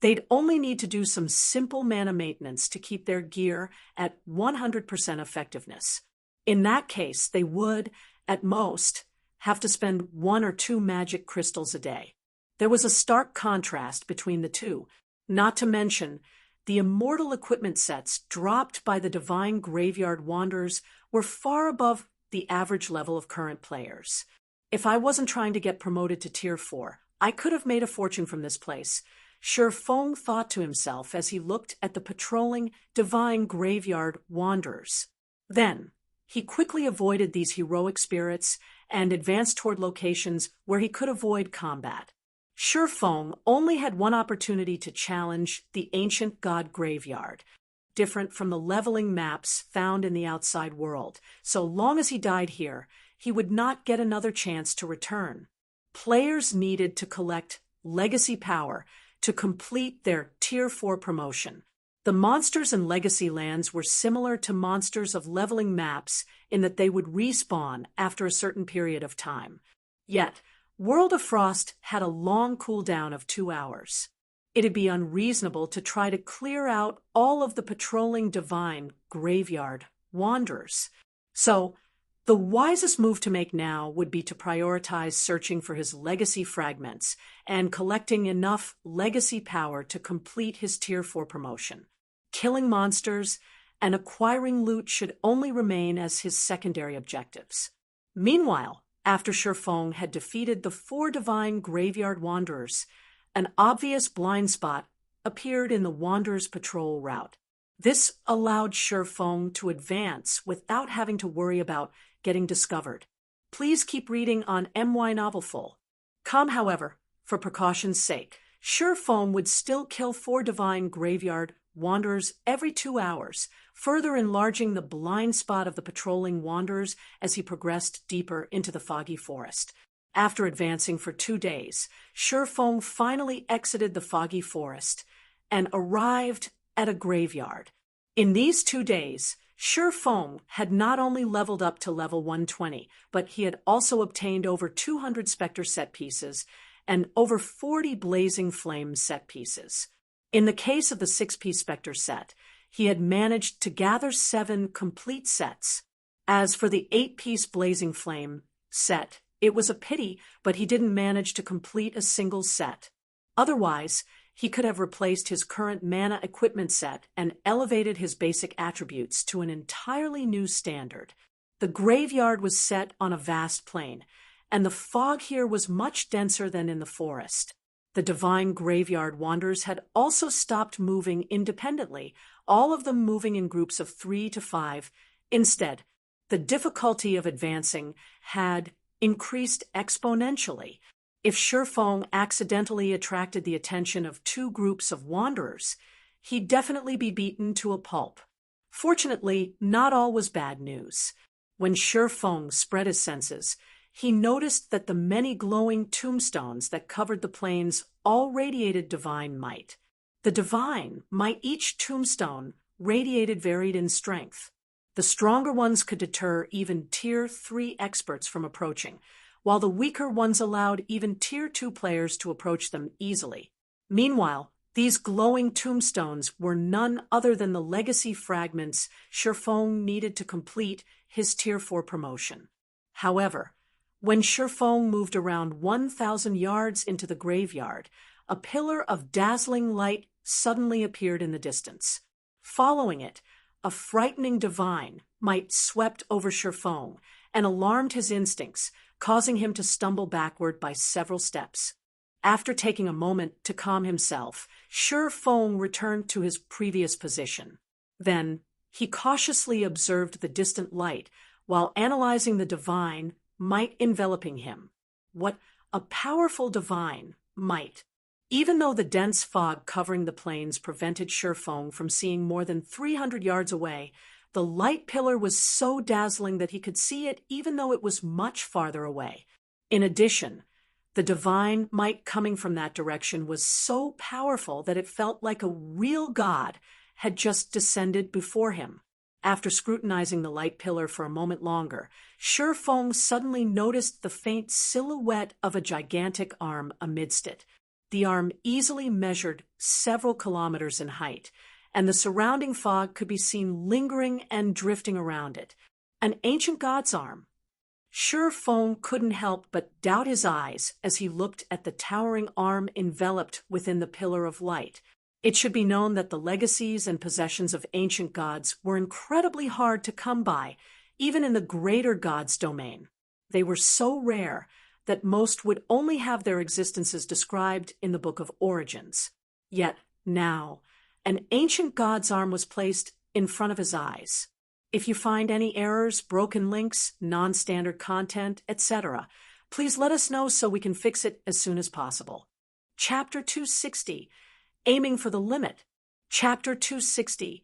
they'd only need to do some simple mana maintenance to keep their gear at 100% effectiveness. In that case, they would, at most, have to spend 1 or 2 magic crystals a day. There was a stark contrast between the two, not to mention the immortal equipment sets dropped by the divine graveyard wanderers were far above the average level of current players. If I wasn't trying to get promoted to Tier 4, I could have made a fortune from this place, Sher Fong thought to himself as he looked at the patrolling divine graveyard wanderers. Then, he quickly avoided these heroic spirits and advanced toward locations where he could avoid combat. Sher Fong only had one opportunity to challenge the ancient god graveyard, different from the leveling maps found in the outside world. So long as he died here, he would not get another chance to return. Players needed to collect legacy power to complete their Tier 4 promotion. The monsters in Legacy Lands were similar to monsters of leveling maps in that they would respawn after a certain period of time. Yet, World of Frost had a long cooldown of 2 hours. It'd be unreasonable to try to clear out all of the patrolling divine graveyard wanderers. So, the wisest move to make now would be to prioritize searching for his legacy fragments and collecting enough legacy power to complete his Tier 4 promotion. Killing monsters and acquiring loot should only remain as his secondary objectives. Meanwhile, after Sher Fong had defeated the 4 divine graveyard wanderers, an obvious blind spot appeared in the wanderers' patrol route. This allowed Sher Fong to advance without having to worry about getting discovered. Please keep reading on MY Novelful. However, for precaution's sake, Sher Fong would still kill 4 divine graveyard wanderers every 2 hours, further enlarging the blind spot of the patrolling wanderers as he progressed deeper into the foggy forest. After advancing for 2 days, Sher Fong finally exited the foggy forest and arrived at a graveyard. In these 2 days, Sher Fong had not only leveled up to level 120, but he had also obtained over 200 Spectre set pieces and over 40 Blazing Flame set pieces. In the case of the 6-piece Spectre set, he had managed to gather 7 complete sets. As for the 8-piece Blazing Flame set, it was a pity, but he didn't manage to complete a single set. Otherwise, he could have replaced his current mana equipment set and elevated his basic attributes to an entirely new standard. The graveyard was set on a vast plain, and the fog here was much denser than in the forest. The divine graveyard wanderers had also stopped moving independently, all of them moving in groups of 3 to 5. Instead, the difficulty of advancing had increased exponentially. If Shifeng accidentally attracted the attention of 2 groups of wanderers, he'd definitely be beaten to a pulp. Fortunately, not all was bad news. When Shifeng spread his senses, he noticed that the many glowing tombstones that covered the plains all radiated divine might. The divine might each tombstone radiated varied in strength. The stronger ones could deter even Tier 3 experts from approaching, while the weaker ones allowed even Tier 2 players to approach them easily. Meanwhile, these glowing tombstones were none other than the legacy fragments Shifeng needed to complete his Tier 4 promotion. However, when Shifeng moved around 1,000 yards into the graveyard, a pillar of dazzling light suddenly appeared in the distance. Following it, a frightening divine might swept over Shifeng and alarmed his instincts, causing him to stumble backward by several steps. After taking a moment to calm himself, Shifeng returned to his previous position. Then, he cautiously observed the distant light while analyzing the divine might enveloping him. What a powerful divine might! Even though the dense fog covering the plains prevented Shifeng from seeing more than 300 yards away, the light pillar was so dazzling that he could see it even though it was much farther away. In addition, the divine might coming from that direction was so powerful that it felt like a real god had just descended before him. After scrutinizing the light pillar for a moment longer, Shifeng suddenly noticed the faint silhouette of a gigantic arm amidst it. The arm easily measured several kilometers in height, and the surrounding fog could be seen lingering and drifting around it. An ancient god's arm. Shifeng couldn't help but doubt his eyes as he looked at the towering arm enveloped within the pillar of light. It should be known that the legacies and possessions of ancient gods were incredibly hard to come by, even in the greater gods' domain. They were so rare that most would only have their existences described in the Book of Origins. Yet now, an ancient god's arm was placed in front of his eyes. If you find any errors, broken links, non-standard content, etc., please let us know so we can fix it as soon as possible. Chapter 260. Aiming for the limit. Chapter 260.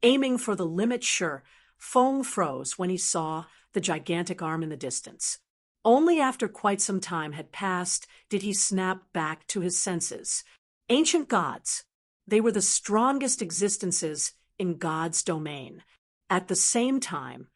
Aiming for the limit. Shifeng froze when he saw the gigantic arm in the distance. Only after quite some time had passed did he snap back to his senses. Ancient gods. They were the strongest existences in God's domain. At the same time,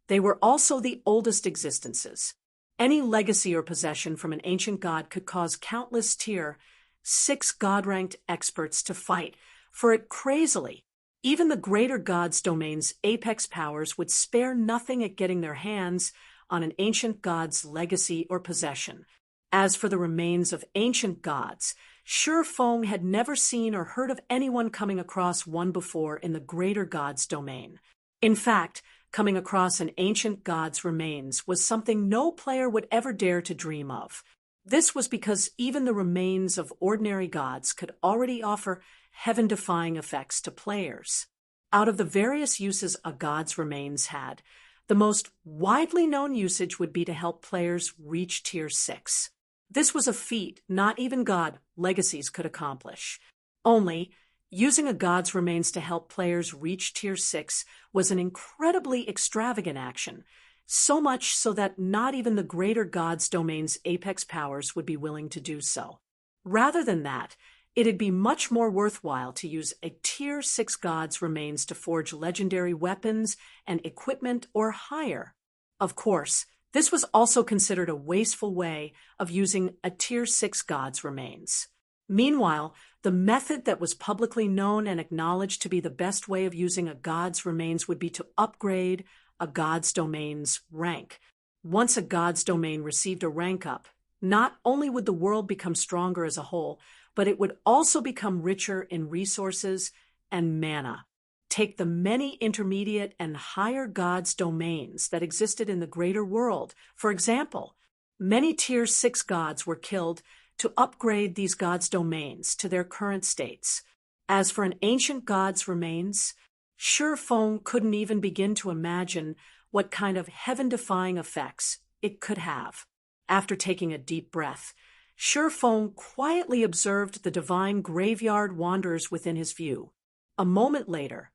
they were also the oldest existences. Any legacy or possession from an ancient god could cause countless Tier 6 god-ranked experts to fight for it crazily. Even the greater gods' domain's apex powers would spare nothing at getting their hands on an ancient god's legacy or possession. As for the remains of ancient gods, Shifeng had never seen or heard of anyone coming across one before in the greater god's domain. In fact, coming across an ancient god's remains was something no player would ever dare to dream of. This was because even the remains of ordinary gods could already offer heaven-defying effects to players. Out of the various uses a god's remains had, the most widely known usage would be to help players reach Tier 6. This was a feat not even god legacies could accomplish. Only, using a god's remains to help players reach Tier 6 was an incredibly extravagant action, so much so that not even the greater god's domain's apex powers would be willing to do so. Rather than that, it'd be much more worthwhile to use a Tier 6 god's remains to forge legendary weapons and equipment or higher. Of course, this was also considered a wasteful way of using a Tier 6 god's remains. Meanwhile, the method that was publicly known and acknowledged to be the best way of using a god's remains would be to upgrade a god's domain's rank. Once a god's domain received a rank up, not only would the world become stronger as a whole, but it would also become richer in resources and mana. Take the many intermediate and higher gods' domains that existed in the greater world. For example, many Tier 6 gods were killed to upgrade these gods' domains to their current states. As for an ancient god's remains, Shi Feng couldn't even begin to imagine what kind of heaven-defying effects it could have. After taking a deep breath, Shi Feng quietly observed the divine graveyard wanderers within his view. A moment later,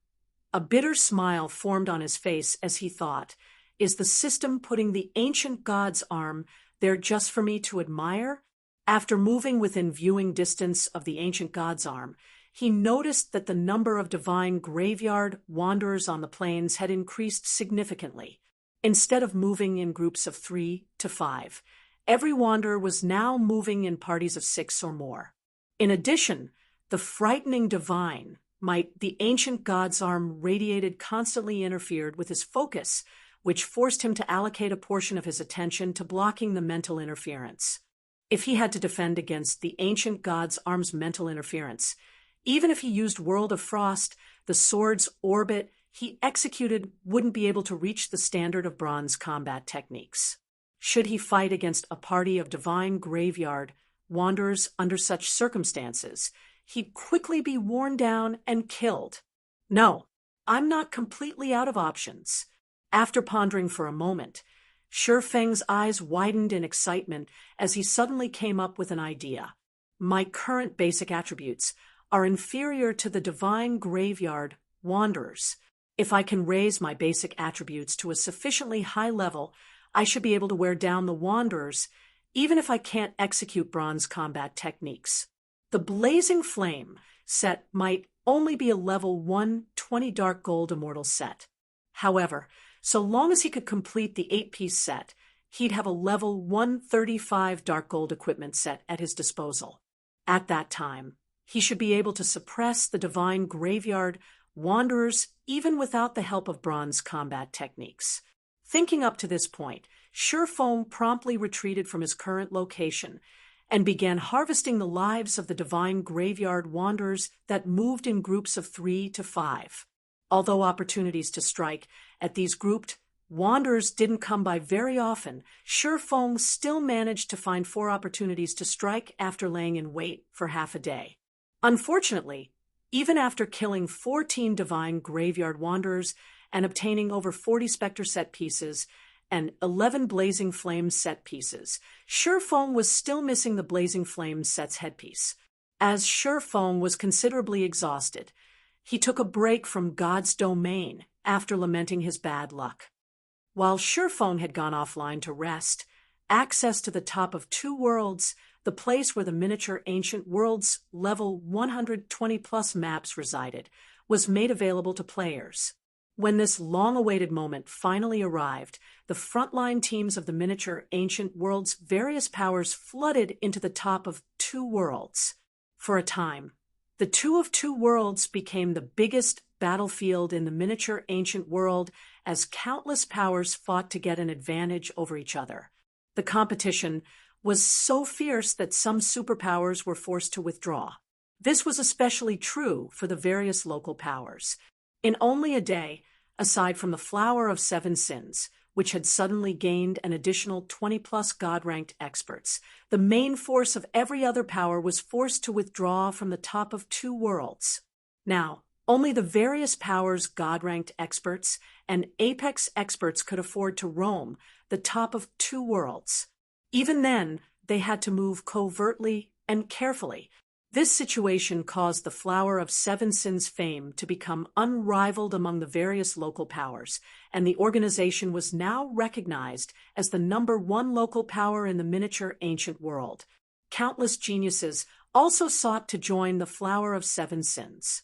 a bitter smile formed on his face as he thought, "Is the system putting the ancient god's arm there just for me to admire?" After moving within viewing distance of the ancient god's arm, he noticed that the number of divine graveyard wanderers on the plains had increased significantly. Instead of moving in groups of 3 to 5, every wanderer was now moving in parties of 6 or more. In addition, the frightening divine might the ancient god's arm radiated constantly interfered with his focus, which forced him to allocate a portion of his attention to blocking the mental interference. If he had to defend against the ancient god's arm's mental interference, even if he used World of Frost, the sword's orbit he executed wouldn't be able to reach the standard of bronze combat techniques. Should he fight against a party of divine graveyard wanderers under such circumstances, he'd quickly be worn down and killed. No, I'm not completely out of options. After pondering for a moment, Shi Feng's eyes widened in excitement as he suddenly came up with an idea. My current basic attributes are inferior to the divine graveyard wanderers. If I can raise my basic attributes to a sufficiently high level, I should be able to wear down the wanderers, even if I can't execute bronze combat techniques. The Blazing Flame set might only be a level 120 Dark Gold Immortal set. However, so long as he could complete the 8-piece set, he'd have a level 135 Dark Gold equipment set at his disposal. At that time, he should be able to suppress the divine graveyard wanderers even without the help of bronze combat techniques. Thinking up to this point, Shi Feng promptly retreated from his current location and began harvesting the lives of the divine graveyard wanderers that moved in groups of 3 to 5. Although opportunities to strike at these grouped wanderers didn't come by very often, Shi Feng still managed to find 4 opportunities to strike after laying in wait for half a day. Unfortunately, even after killing 14 divine graveyard wanderers and obtaining over 40 Spectre set pieces and 11 Blazing Flame set pieces, Shi Feng was still missing the Blazing Flame set's headpiece. As Shi Feng was considerably exhausted, he took a break from God's domain after lamenting his bad luck. While Shi Feng had gone offline to rest, access to the top of 2 worlds, the place where the miniature ancient world's level 120-plus maps resided, was made available to players. When this long-awaited moment finally arrived, the frontline teams of the miniature ancient world's various powers flooded into the top of 2 worlds. For a time, the 2 of 2 worlds became the biggest battlefield in the miniature ancient world as countless powers fought to get an advantage over each other. The competition was so fierce that some superpowers were forced to withdraw. This was especially true for the various local powers. In only a day, aside from the Flower of 7 Sins, which had suddenly gained an additional 20-plus God-ranked experts, the main force of every other power was forced to withdraw from the top of 2 worlds. Now, only the various powers' God-ranked experts and apex experts could afford to roam the top of 2 worlds. Even then, they had to move covertly and carefully. This situation caused the Flower of 7 Sins fame to become unrivaled among the various local powers, and the organization was now recognized as the #1 local power in the miniature ancient world. Countless geniuses also sought to join the Flower of 7 Sins.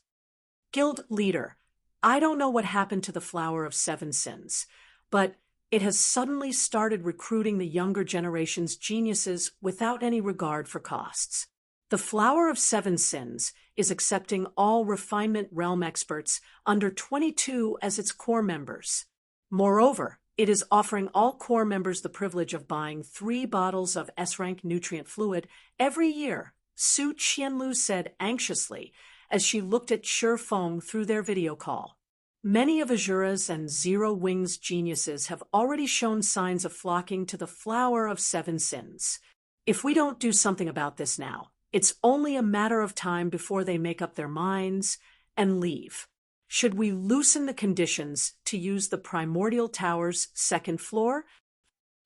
Guild leader, I don't know what happened to the Flower of 7 Sins, but it has suddenly started recruiting the younger generation's geniuses without any regard for costs. The Flower of Seven Sins is accepting all Refinement Realm experts under 22 as its core members. Moreover, it is offering all core members the privilege of buying 3 bottles of S-rank nutrient fluid every year, Su Qianlu said anxiously as she looked at Shifeng through their video call. Many of Azura's and Zero Wing's geniuses have already shown signs of flocking to the Flower of Seven Sins. If we don't do something about this now, it's only a matter of time before they make up their minds and leave. Should we loosen the conditions to use the Primordial Tower's second floor?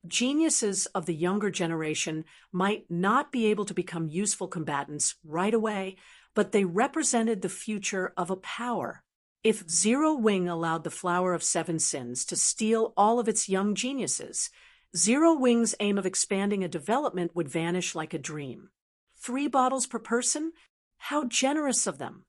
Geniuses of the younger generation might not be able to become useful combatants right away, but they represented the future of a power. If Zero Wing allowed the Flower of Seven Sins to steal all of its young geniuses, Zero Wing's aim of expanding a development would vanish like a dream. 3 bottles per person? How generous of them!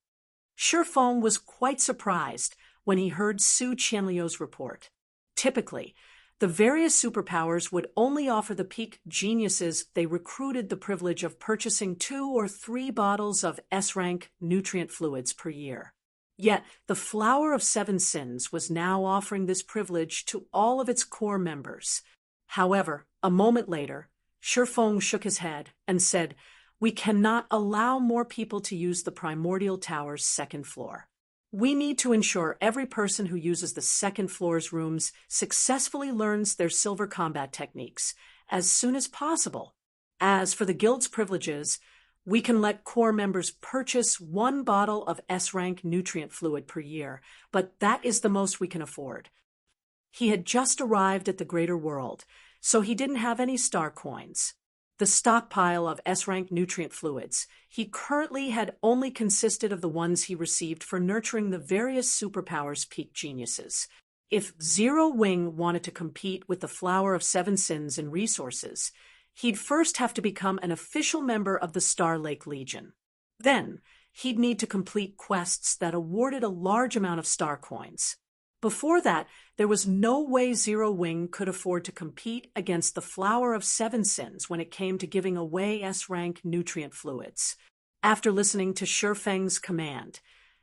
Shifeng was quite surprised when he heard Su Qianliu's report. Typically, the various superpowers would only offer the peak geniuses they recruited the privilege of purchasing 2 or 3 bottles of S-rank nutrient fluids per year. Yet, the Flower of Seven Sins was now offering this privilege to all of its core members. However, a moment later, Shifeng shook his head and said, "We cannot allow more people to use the Primordial Tower's second floor. We need to ensure every person who uses the second floor's rooms successfully learns their silver combat techniques as soon as possible. As for the guild's privileges, we can let core members purchase 1 bottle of S-rank nutrient fluid per year, but that is the most we can afford." He had just arrived at the greater world, so he didn't have any star coins. The stockpile of S-rank nutrient fluids he currently had only consisted of the ones he received for nurturing the various superpowers' peak geniuses. If Zero Wing wanted to compete with the Flower of Seven Sins in resources, he'd first have to become an official member of the Star Lake Legion. Then, he'd need to complete quests that awarded a large amount of star coins. Before that, there was no way Zero Wing could afford to compete against the Flower of Seven Sins when it came to giving away S-rank nutrient fluids. After listening to Shifeng's command,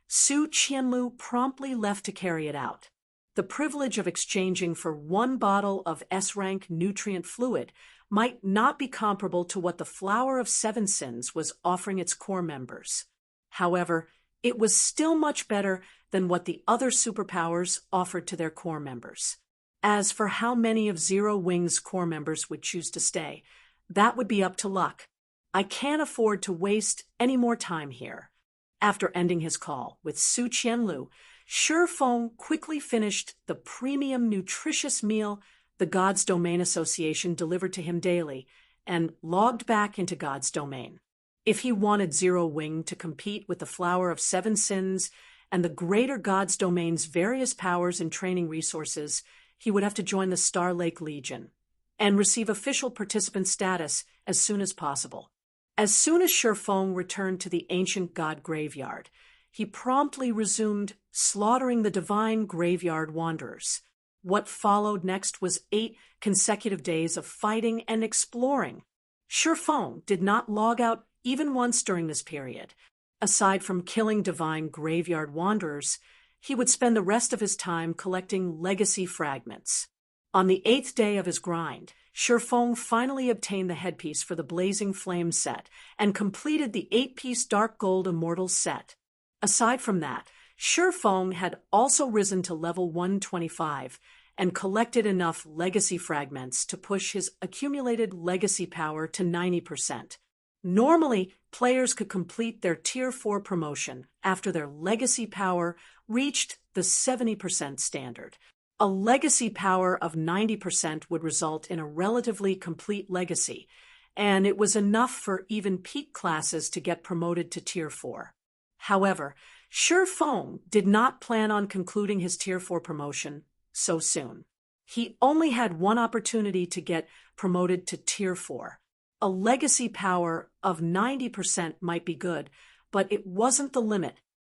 Su Qianlu promptly left to carry it out. The privilege of exchanging for 1 bottle of S-rank nutrient fluid might not be comparable to what the Flower of Seven Sins was offering its core members. However, it was still much better than what the other superpowers offered to their core members. As for how many of Zero Wing's core members would choose to stay, that would be up to luck. I can't afford to waste any more time here. After ending his call with Su Qianlu, Shifeng quickly finished the premium nutritious meal the God's Domain Association delivered to him daily and logged back into God's Domain. If he wanted Zero Wing to compete with the Flower of Seven Sins and the greater God's Domain's various powers and training resources, he would have to join the Star Lake Legion and receive official participant status as soon as possible. As soon as Shifeng returned to the ancient god graveyard, he promptly resumed slaughtering the divine graveyard wanderers. What followed next was 8 consecutive days of fighting and exploring. Shifeng did not log out even once during this period. Aside from killing divine graveyard wanderers, he would spend the rest of his time collecting legacy fragments. On the 8th day of his grind, Shifeng finally obtained the headpiece for the Blazing Flame set and completed the 8-piece Dark Gold Immortal set. Aside from that, Shifeng had also risen to level 125 and collected enough legacy fragments to push his accumulated legacy power to 90%. Normally, players could complete their Tier 4 promotion after their legacy power reached the 70% standard. A legacy power of 90% would result in a relatively complete legacy, and it was enough for even peak classes to get promoted to Tier 4. However, Shifeng did not plan on concluding his Tier 4 promotion so soon. He only had one opportunity to get promoted to Tier 4. A legacy power of 90% might be good, but it wasn't the limit.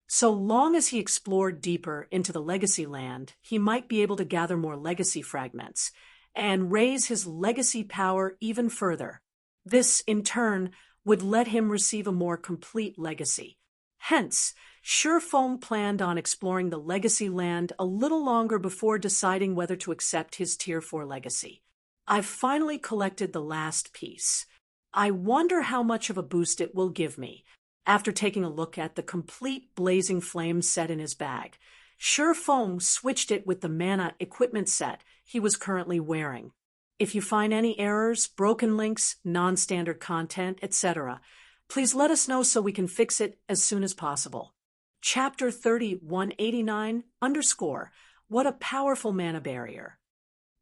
So long as he explored deeper into the legacy land, he might be able to gather more legacy fragments and raise his legacy power even further. This, in turn, would let him receive a more complete legacy. Hence, Feng planned on exploring the legacy land a little longer before deciding whether to accept his Tier 4 legacy. I've finally collected the last piece. I wonder how much of a boost it will give me. After taking a look at the complete Blazing Flame set in his bag, Feng switched it with the mana equipment set he was currently wearing. If you find any errors, broken links, non-standard content, etc., please let us know so we can fix it as soon as possible. Chapter 3189 _ What a powerful mana barrier.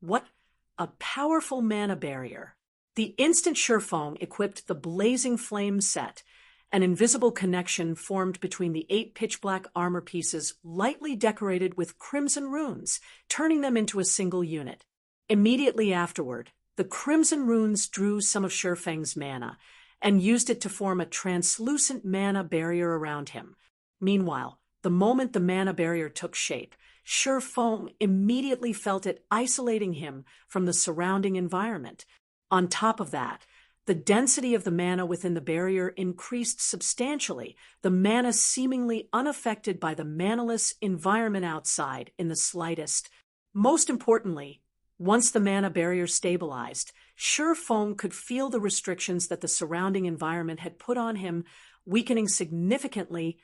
What a powerful mana barrier. The instant Feng equipped the Blazing Flame set, an invisible connection formed between the 8 pitch-black armor pieces lightly decorated with crimson runes, turning them into a single unit. Immediately afterward, the crimson runes drew some of Feng's mana and used it to form a translucent mana barrier around him. Meanwhile, the moment the mana barrier took shape, Feng immediately felt it isolating him from the surrounding environment. On top of that, the density of the mana within the barrier increased substantially, the mana seemingly unaffected by the manaless environment outside in the slightest. Most importantly, once the mana barrier stabilized, Feng could feel the restrictions that the surrounding environment had put on him, weakening significantly,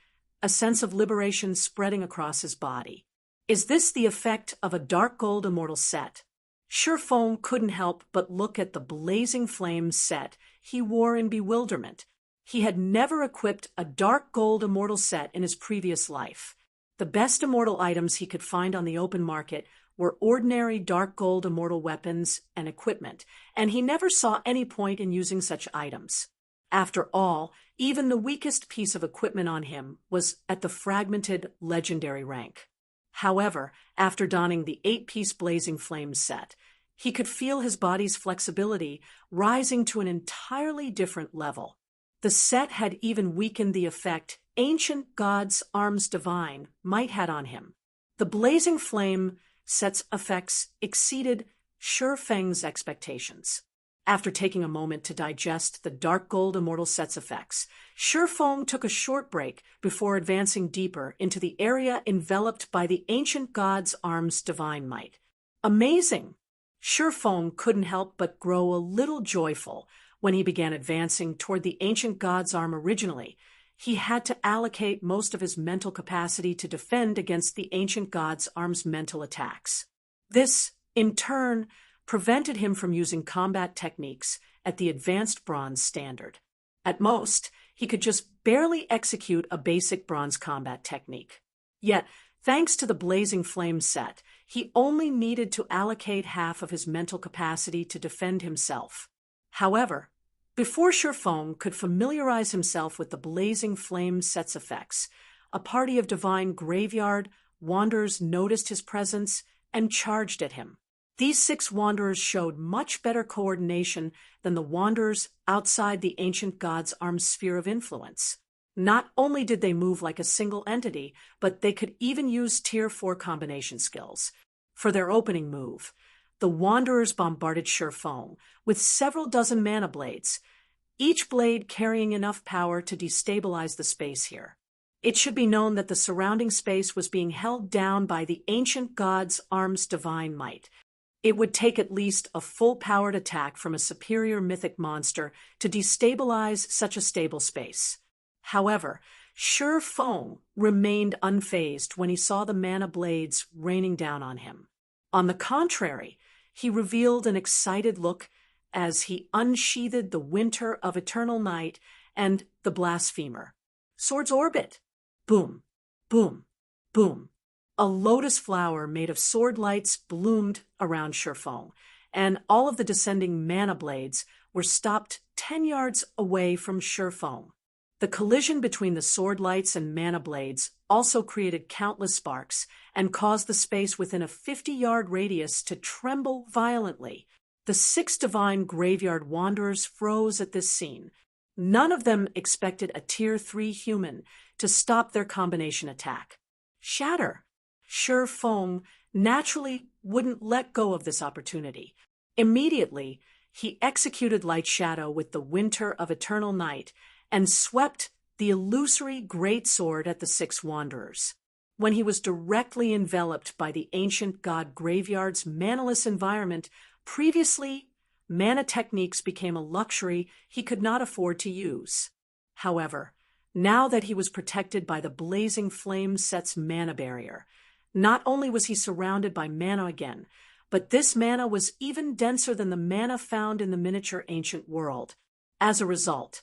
a sense of liberation spreading across his body. Is this the effect of a dark gold immortal set? Feng couldn't help but look at the Blazing Flame set he wore in bewilderment. He had never equipped a dark gold immortal set in his previous life. The best immortal items he could find on the open market were ordinary dark gold immortal weapons and equipment, and he never saw any point in using such items. After all, even the weakest piece of equipment on him was at the fragmented legendary rank. However, after donning the 8-piece Blazing Flame set, he could feel his body's flexibility rising to an entirely different level. The set had even weakened the effect Ancient God's Arms Divine might had on him. The Blazing Flame set's effects exceeded Feng's expectations. After taking a moment to digest the dark gold immortal set's effects, Feng took a short break before advancing deeper into the area enveloped by the Ancient God's Arms Divine might. Amazing! Feng couldn't help but grow a little joyful when he began advancing toward the Ancient God's Arm. Originally, he had to allocate most of his mental capacity to defend against the Ancient God's Arm's mental attacks. This, in turn, prevented him from using combat techniques at the advanced bronze standard. At most, he could just barely execute a basic bronze combat technique. Yet, thanks to the Blazing Flame set, he only needed to allocate half of his mental capacity to defend himself. However, before Feng could familiarize himself with the Blazing Flame set's effects, a party of divine graveyard wanderers noticed his presence and charged at him. These 6 wanderers showed much better coordination than the wanderers outside the Ancient God's Arm's sphere of influence. Not only did they move like a single entity, but they could even use Tier 4 combination skills. For their opening move, the wanderers bombarded Feng with several dozen mana blades, each blade carrying enough power to destabilize the space here. It should be known that the surrounding space was being held down by the Ancient God's Arm's divine might. It would take at least a full-powered attack from a superior mythic monster to destabilize such a stable space. However, Feng remained unfazed when he saw the mana blades raining down on him. On the contrary, he revealed an excited look as he unsheathed the Winter of Eternal Night and the Blasphemer. Sword's Orbit! Boom, boom, boom. A lotus flower made of sword lights bloomed around Feng, and all of the descending mana blades were stopped 10 yards away from Feng. The collision between the sword lights and mana blades also created countless sparks and caused the space within a 50-yard radius to tremble violently. The 6 divine graveyard wanderers froze at this scene. None of them expected a Tier 3 human to stop their combination attack. Shatter! Feng naturally wouldn't let go of this opportunity. Immediately, he executed Light Shadow with the Winter of Eternal Night and swept the illusory great sword at the six wanderers. When he was directly enveloped by the ancient god graveyard's manaless environment, previously, mana techniques became a luxury he could not afford to use. However, now that he was protected by the blazing flame set's mana barrier, not only was he surrounded by mana again, but this mana was even denser than the mana found in the miniature ancient world. As a result,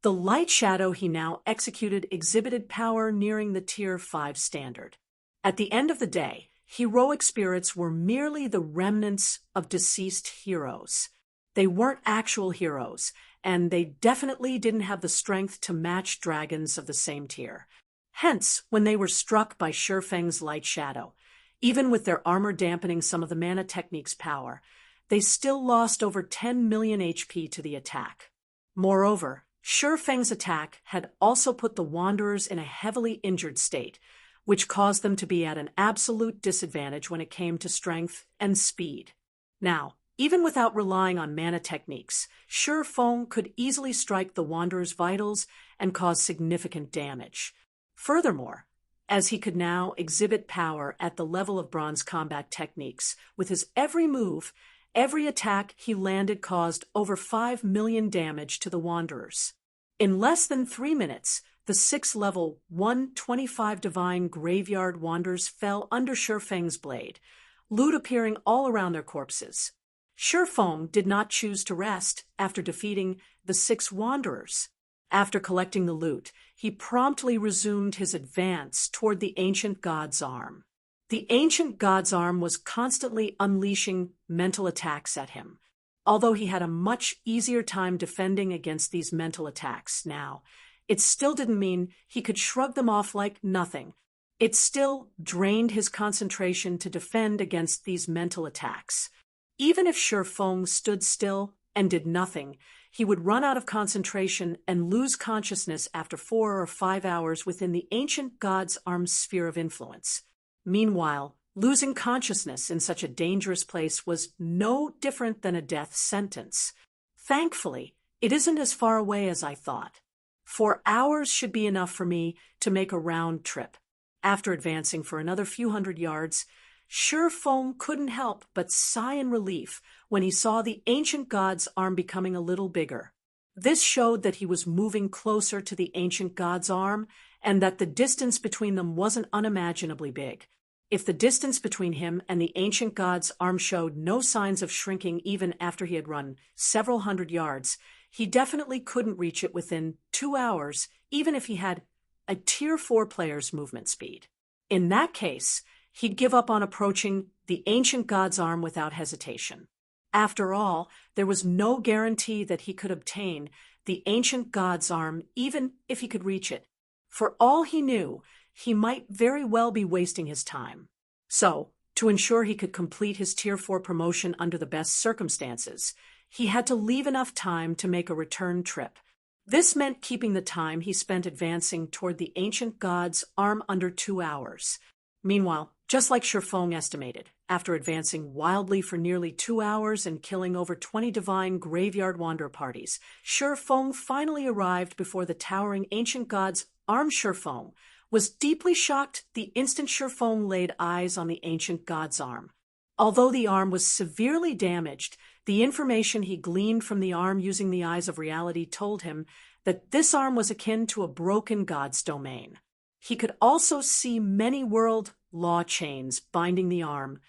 the Light Shadow he now executed exhibited power nearing the Tier 5 standard. At the end of the day, heroic spirits were merely the remnants of deceased heroes. They weren't actual heroes, and they definitely didn't have the strength to match dragons of the same tier. Hence, when they were struck by Shifeng's Light Shadow, even with their armor dampening some of the mana technique's power, they still lost over 10 million HP to the attack. Moreover, Shifeng's attack had also put the Wanderers in a heavily injured state, which caused them to be at an absolute disadvantage when it came to strength and speed. Now, even without relying on mana techniques, Shifeng could easily strike the Wanderer's vitals and cause significant damage. Furthermore, as he could now exhibit power at the level of bronze combat techniques, with his every move, every attack he landed caused over 5 million damage to the Wanderers. In less than 3 minutes, the 6th-level 125 Divine Graveyard Wanderers fell under Shifeng's blade, loot appearing all around their corpses. Shifeng did not choose to rest after defeating the 6 Wanderers. After collecting the loot, he promptly resumed his advance toward the Ancient God's Arm. The Ancient God's Arm was constantly unleashing mental attacks at him. Although he had a much easier time defending against these mental attacks now, it still didn't mean he could shrug them off like nothing. It still drained his concentration to defend against these mental attacks. Even if Shifeng stood still and did nothing, he would run out of concentration and lose consciousness after 4 or 5 hours within the Ancient God's Arm's sphere of influence. Meanwhile, losing consciousness in such a dangerous place was no different than a death sentence. Thankfully, it isn't as far away as I thought. 4 hours should be enough for me to make a round trip. After advancing for another few hundred yards, Shifeng couldn't help but sigh in relief when he saw the Ancient God's Arm becoming a little bigger. This showed that he was moving closer to the Ancient God's Arm and that the distance between them wasn't unimaginably big. If the distance between him and the Ancient God's Arm showed no signs of shrinking even after he had run several hundred yards, he definitely couldn't reach it within 2 hours, even if he had a Tier 4 player's movement speed. In that case, he'd give up on approaching the Ancient God's Arm without hesitation. After all, there was no guarantee that he could obtain the Ancient God's Arm even if he could reach it. For all he knew, he might very well be wasting his time. So, to ensure he could complete his Tier 4 promotion under the best circumstances, he had to leave enough time to make a return trip. This meant keeping the time he spent advancing toward the Ancient God's Arm under 2 hours. Meanwhile, just like Shifeng estimated, after advancing wildly for nearly 2 hours and killing over 20 Divine Graveyard Wanderer parties, Shifeng finally arrived before the towering Ancient God's Arm. Shifeng was deeply shocked the instant Shifeng laid eyes on the Ancient God's Arm. Although the arm was severely damaged, the information he gleaned from the arm using the eyes of reality told him that this arm was akin to a broken god's domain. He could also see many world law chains binding the arm,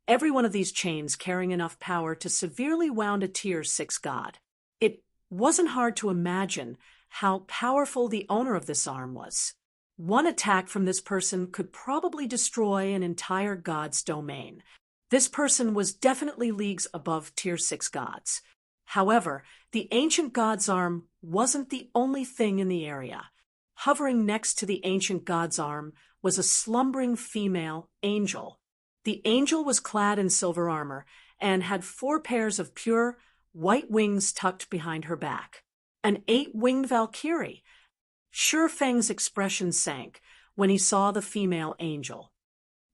every one of these chains carrying enough power to severely wound a Tier 6 god. It wasn't hard to imagine how powerful the owner of this arm was. One attack from this person could probably destroy an entire god's domain. This person was definitely leagues above Tier 6 gods. However, the Ancient God's Arm wasn't the only thing in the area. Hovering next to the Ancient God's Arm was a slumbering female angel. The angel was clad in silver armor and had 4 pairs of pure white wings tucked behind her back. An 8-winged Valkyrie. Shifeng's expression sank when he saw the female angel.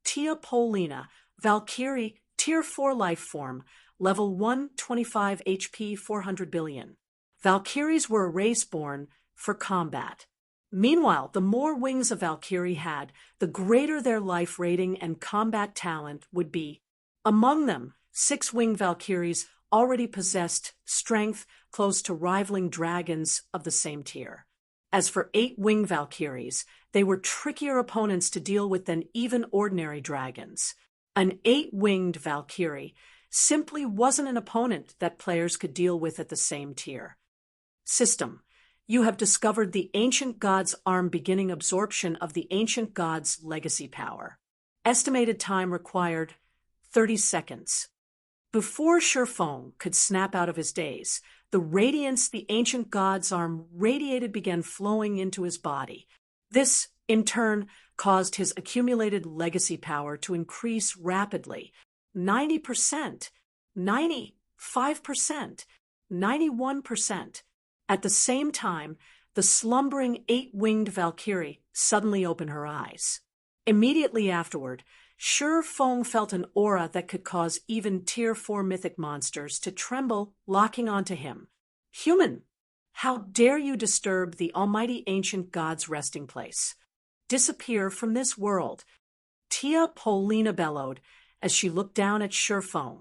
Tia Polina, Valkyrie, Tier 4 life form, Level 1, 25 HP, 400 billion. Valkyries were a race born for combat. Meanwhile, the more wings a Valkyrie had, the greater their life rating and combat talent would be. Among them, 6-winged Valkyries already possessed strength close to rivaling dragons of the same tier. As for 8-winged Valkyries, they were trickier opponents to deal with than even ordinary dragons. An 8-winged Valkyrie simply wasn't an opponent that players could deal with at the same tier. System. You have discovered the Ancient God's Arm beginning absorption of the Ancient God's legacy power. Estimated time required 30 seconds. Before Shifeng could snap out of his daze, the radiance the Ancient God's Arm radiated began flowing into his body. This, in turn, caused his accumulated legacy power to increase rapidly. 90%, 95%, 91%. At the same time, the slumbering 8-winged Valkyrie suddenly opened her eyes. Immediately afterward, Shifeng felt an aura that could cause even Tier 4 mythic monsters to tremble, locking onto him. Human, how dare you disturb the almighty ancient god's resting place? Disappear from this world. Tia Polina bellowed as she looked down at Shifeng.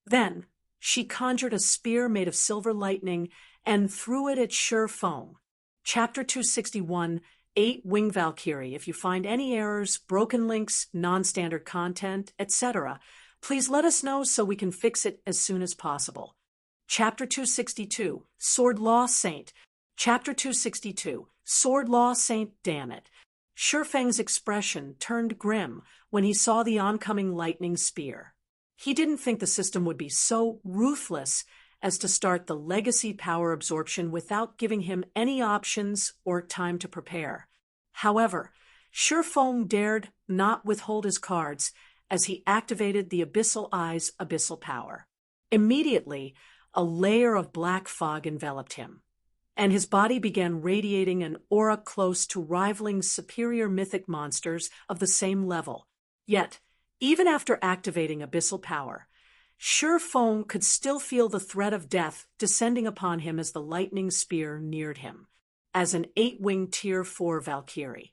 Then, she conjured a spear made of silver lightning and threw it at Shifeng. Chapter 261, 8-winged Valkyrie. If you find any errors, broken links, non-standard content, etc., please let us know so we can fix it as soon as possible. Chapter 262, Sword Law Saint. Chapter 262, Sword Law Saint, damn it. Shifeng's expression turned grim when he saw the oncoming lightning spear. He didn't think the system would be so ruthless as to start the legacy power absorption without giving him any options or time to prepare. However, Shifeng dared not withhold his cards as he activated the Abyssal Eye's abyssal power. Immediately, a layer of black fog enveloped him, and his body began radiating an aura close to rivaling superior mythic monsters of the same level. Yet, even after activating abyssal power, Shifeng could still feel the threat of death descending upon him as the lightning spear neared him. As an 8-winged Tier 4 Valkyrie,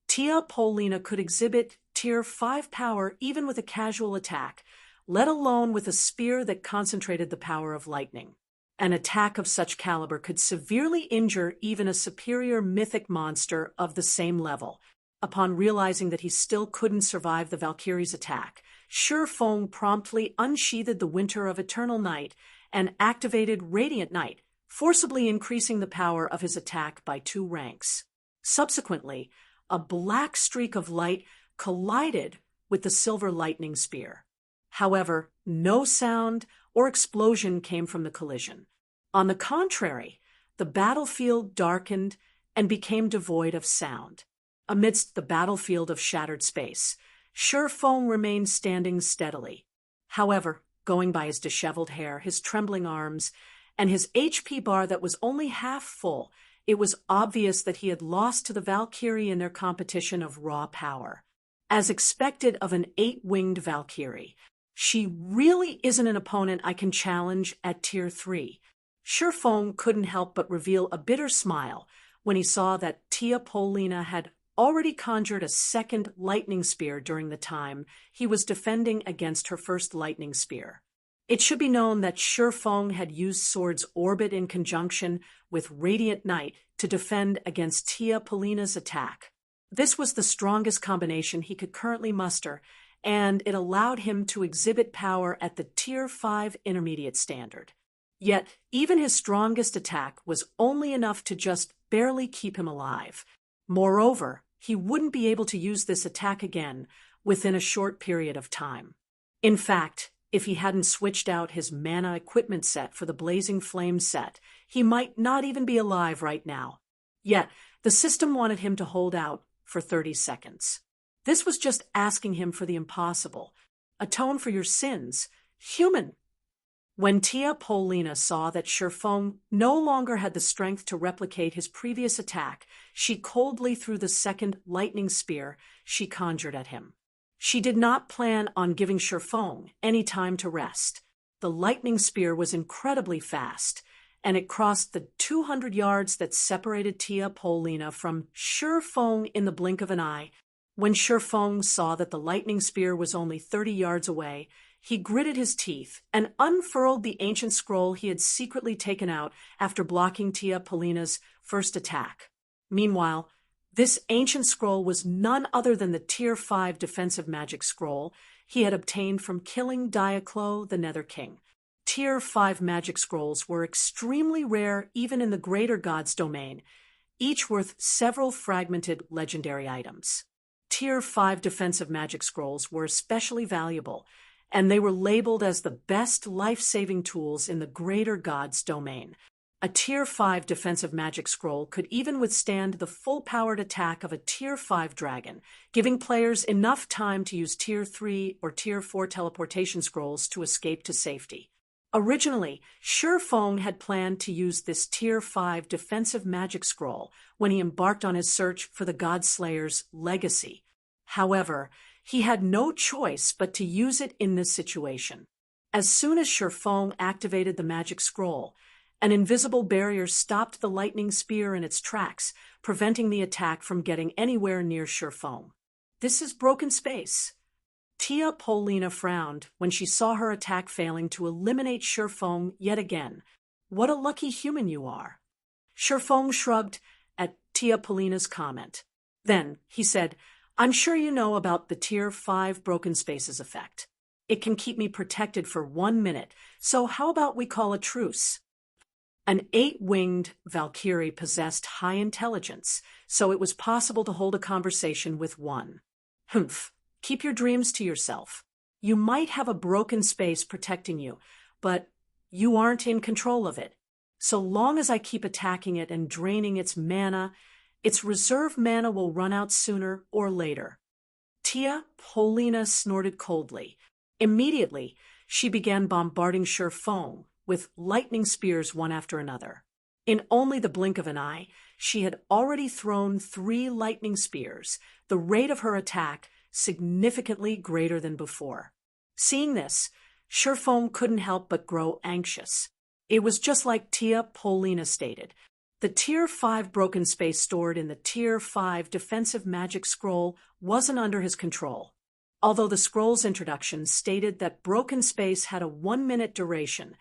Tia Polina could exhibit Tier 5 power even with a casual attack, let alone with a spear that concentrated the power of lightning. An attack of such caliber could severely injure even a superior mythic monster of the same level. Upon realizing that he still couldn't survive the Valkyrie's attack, Shifeng promptly unsheathed the Winter of Eternal Night and activated Radiant Night, forcibly increasing the power of his attack by 2 ranks. Subsequently, a black streak of light collided with the silver lightning spear. However, no sound or explosion came from the collision. On the contrary, the battlefield darkened and became devoid of sound. Amidst the battlefield of shattered space, Shifeng remained standing steadily. However, going by his disheveled hair, his trembling arms, and his HP bar that was only half full, it was obvious that he had lost to the Valkyrie in their competition of raw power. As expected of an 8-winged Valkyrie, she really isn't an opponent I can challenge at Tier 3. Shifeng couldn't help but reveal a bitter smile when he saw that Tia Polina had already conjured a second lightning spear during the time he was defending against her first lightning spear. It should be known that Shifeng had used Sword's orbit in conjunction with Radiant Night to defend against Tia Polina's attack. This was the strongest combination he could currently muster, and it allowed him to exhibit power at the Tier 5 intermediate standard. Yet, even his strongest attack was only enough to just barely keep him alive. Moreover, he wouldn't be able to use this attack again within a short period of time. In fact, if he hadn't switched out his mana equipment set for the Blazing Flame set, he might not even be alive right now. Yet, the system wanted him to hold out for 30 seconds. This was just asking him for the impossible. Atone for your sins. Human. When Tia Polina saw that Shifeng no longer had the strength to replicate his previous attack, she coldly threw the second lightning spear she conjured at him. She did not plan on giving Shifeng any time to rest. The lightning spear was incredibly fast, and it crossed the 200 yards that separated Tia Polina from Shifeng in the blink of an eye. When Shifeng saw that the lightning spear was only 30 yards away, he gritted his teeth and unfurled the ancient scroll he had secretly taken out after blocking Tia Polina's first attack. Meanwhile, this ancient scroll was none other than the Tier 5 defensive magic scroll he had obtained from killing Diaclo, the Nether King. Tier 5 magic scrolls were extremely rare even in the Greater Gods domain, each worth several fragmented legendary items. Tier 5 defensive magic scrolls were especially valuable, and they were labeled as the best life-saving tools in the Greater Gods domain. A Tier 5 defensive magic scroll could even withstand the full-powered attack of a Tier 5 dragon, giving players enough time to use Tier 3 or Tier 4 teleportation scrolls to escape to safety. Originally, Shifeng had planned to use this Tier 5 defensive magic scroll when he embarked on his search for the Godslayer's legacy. However, he had no choice but to use it in this situation. As soon as Shifeng activated the magic scroll, an invisible barrier stopped the lightning spear in its tracks, preventing the attack from getting anywhere near Shifeng. This is broken space. Tia Polina frowned when she saw her attack failing to eliminate Shifeng yet again. What a lucky human you are. Shifeng shrugged at Tia Polina's comment. Then, he said, I'm sure you know about the Tier 5 broken spaces effect. It can keep me protected for 1 minute, so how about we call a truce? An 8-winged Valkyrie possessed high intelligence, so it was possible to hold a conversation with one. Humph. Keep your dreams to yourself. You might have a broken space protecting you, but you aren't in control of it. So long as I keep attacking it and draining its mana, its reserve mana will run out sooner or later. Tia Polina snorted coldly. Immediately, she began bombarding Shifeng with lightning spears one after another. In only the blink of an eye, she had already thrown 3 lightning spears, the rate of her attack significantly greater than before. Seeing this, Shifeng couldn't help but grow anxious. It was just like Tia Polina stated. The Tier 5 broken space stored in the Tier 5 defensive magic scroll wasn't under his control. Although the scroll's introduction stated that broken space had a 1-minute duration,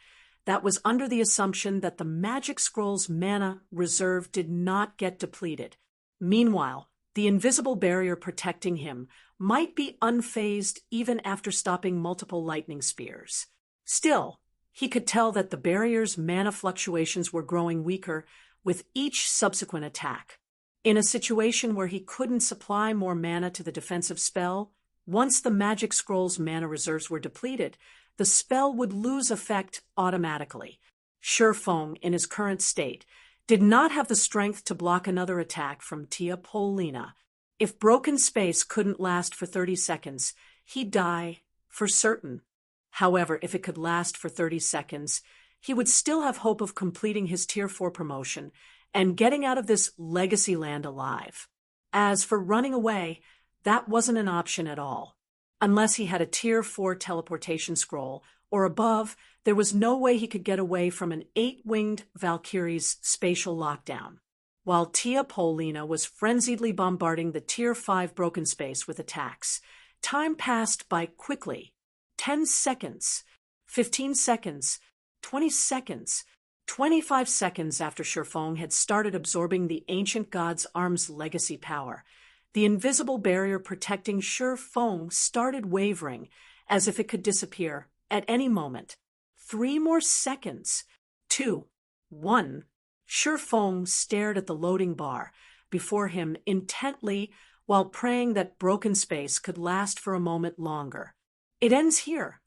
that was under the assumption that the magic scroll's mana reserve did not get depleted. Meanwhile, the invisible barrier protecting him might be unfazed even after stopping multiple lightning spears. Still, he could tell that the barrier's mana fluctuations were growing weaker with each subsequent attack. In a situation where he couldn't supply more mana to the defensive spell, once the magic scroll's mana reserves were depleted, the spell would lose effect automatically. Shifeng, in his current state, did not have the strength to block another attack from Tia Polina. If broken space couldn't last for 30 seconds, he'd die for certain. However, if it could last for 30 seconds, he would still have hope of completing his Tier 4 promotion and getting out of this legacy land alive. As for running away, that wasn't an option at all. Unless he had a Tier 4 teleportation scroll, or above, there was no way he could get away from an 8-winged Valkyrie's spatial lockdown. While Tia Polina was frenziedly bombarding the Tier 5 broken space with attacks, time passed by quickly. 10 seconds, 15 seconds, 20 seconds, 25 seconds after Shifeng had started absorbing the ancient god's arm's legacy power. The invisible barrier protecting Shifeng started wavering, as if it could disappear at any moment. 3 more seconds. 2, 1. Shifeng stared at the loading bar before him intently while praying that broken space could last for a moment longer. It ends here.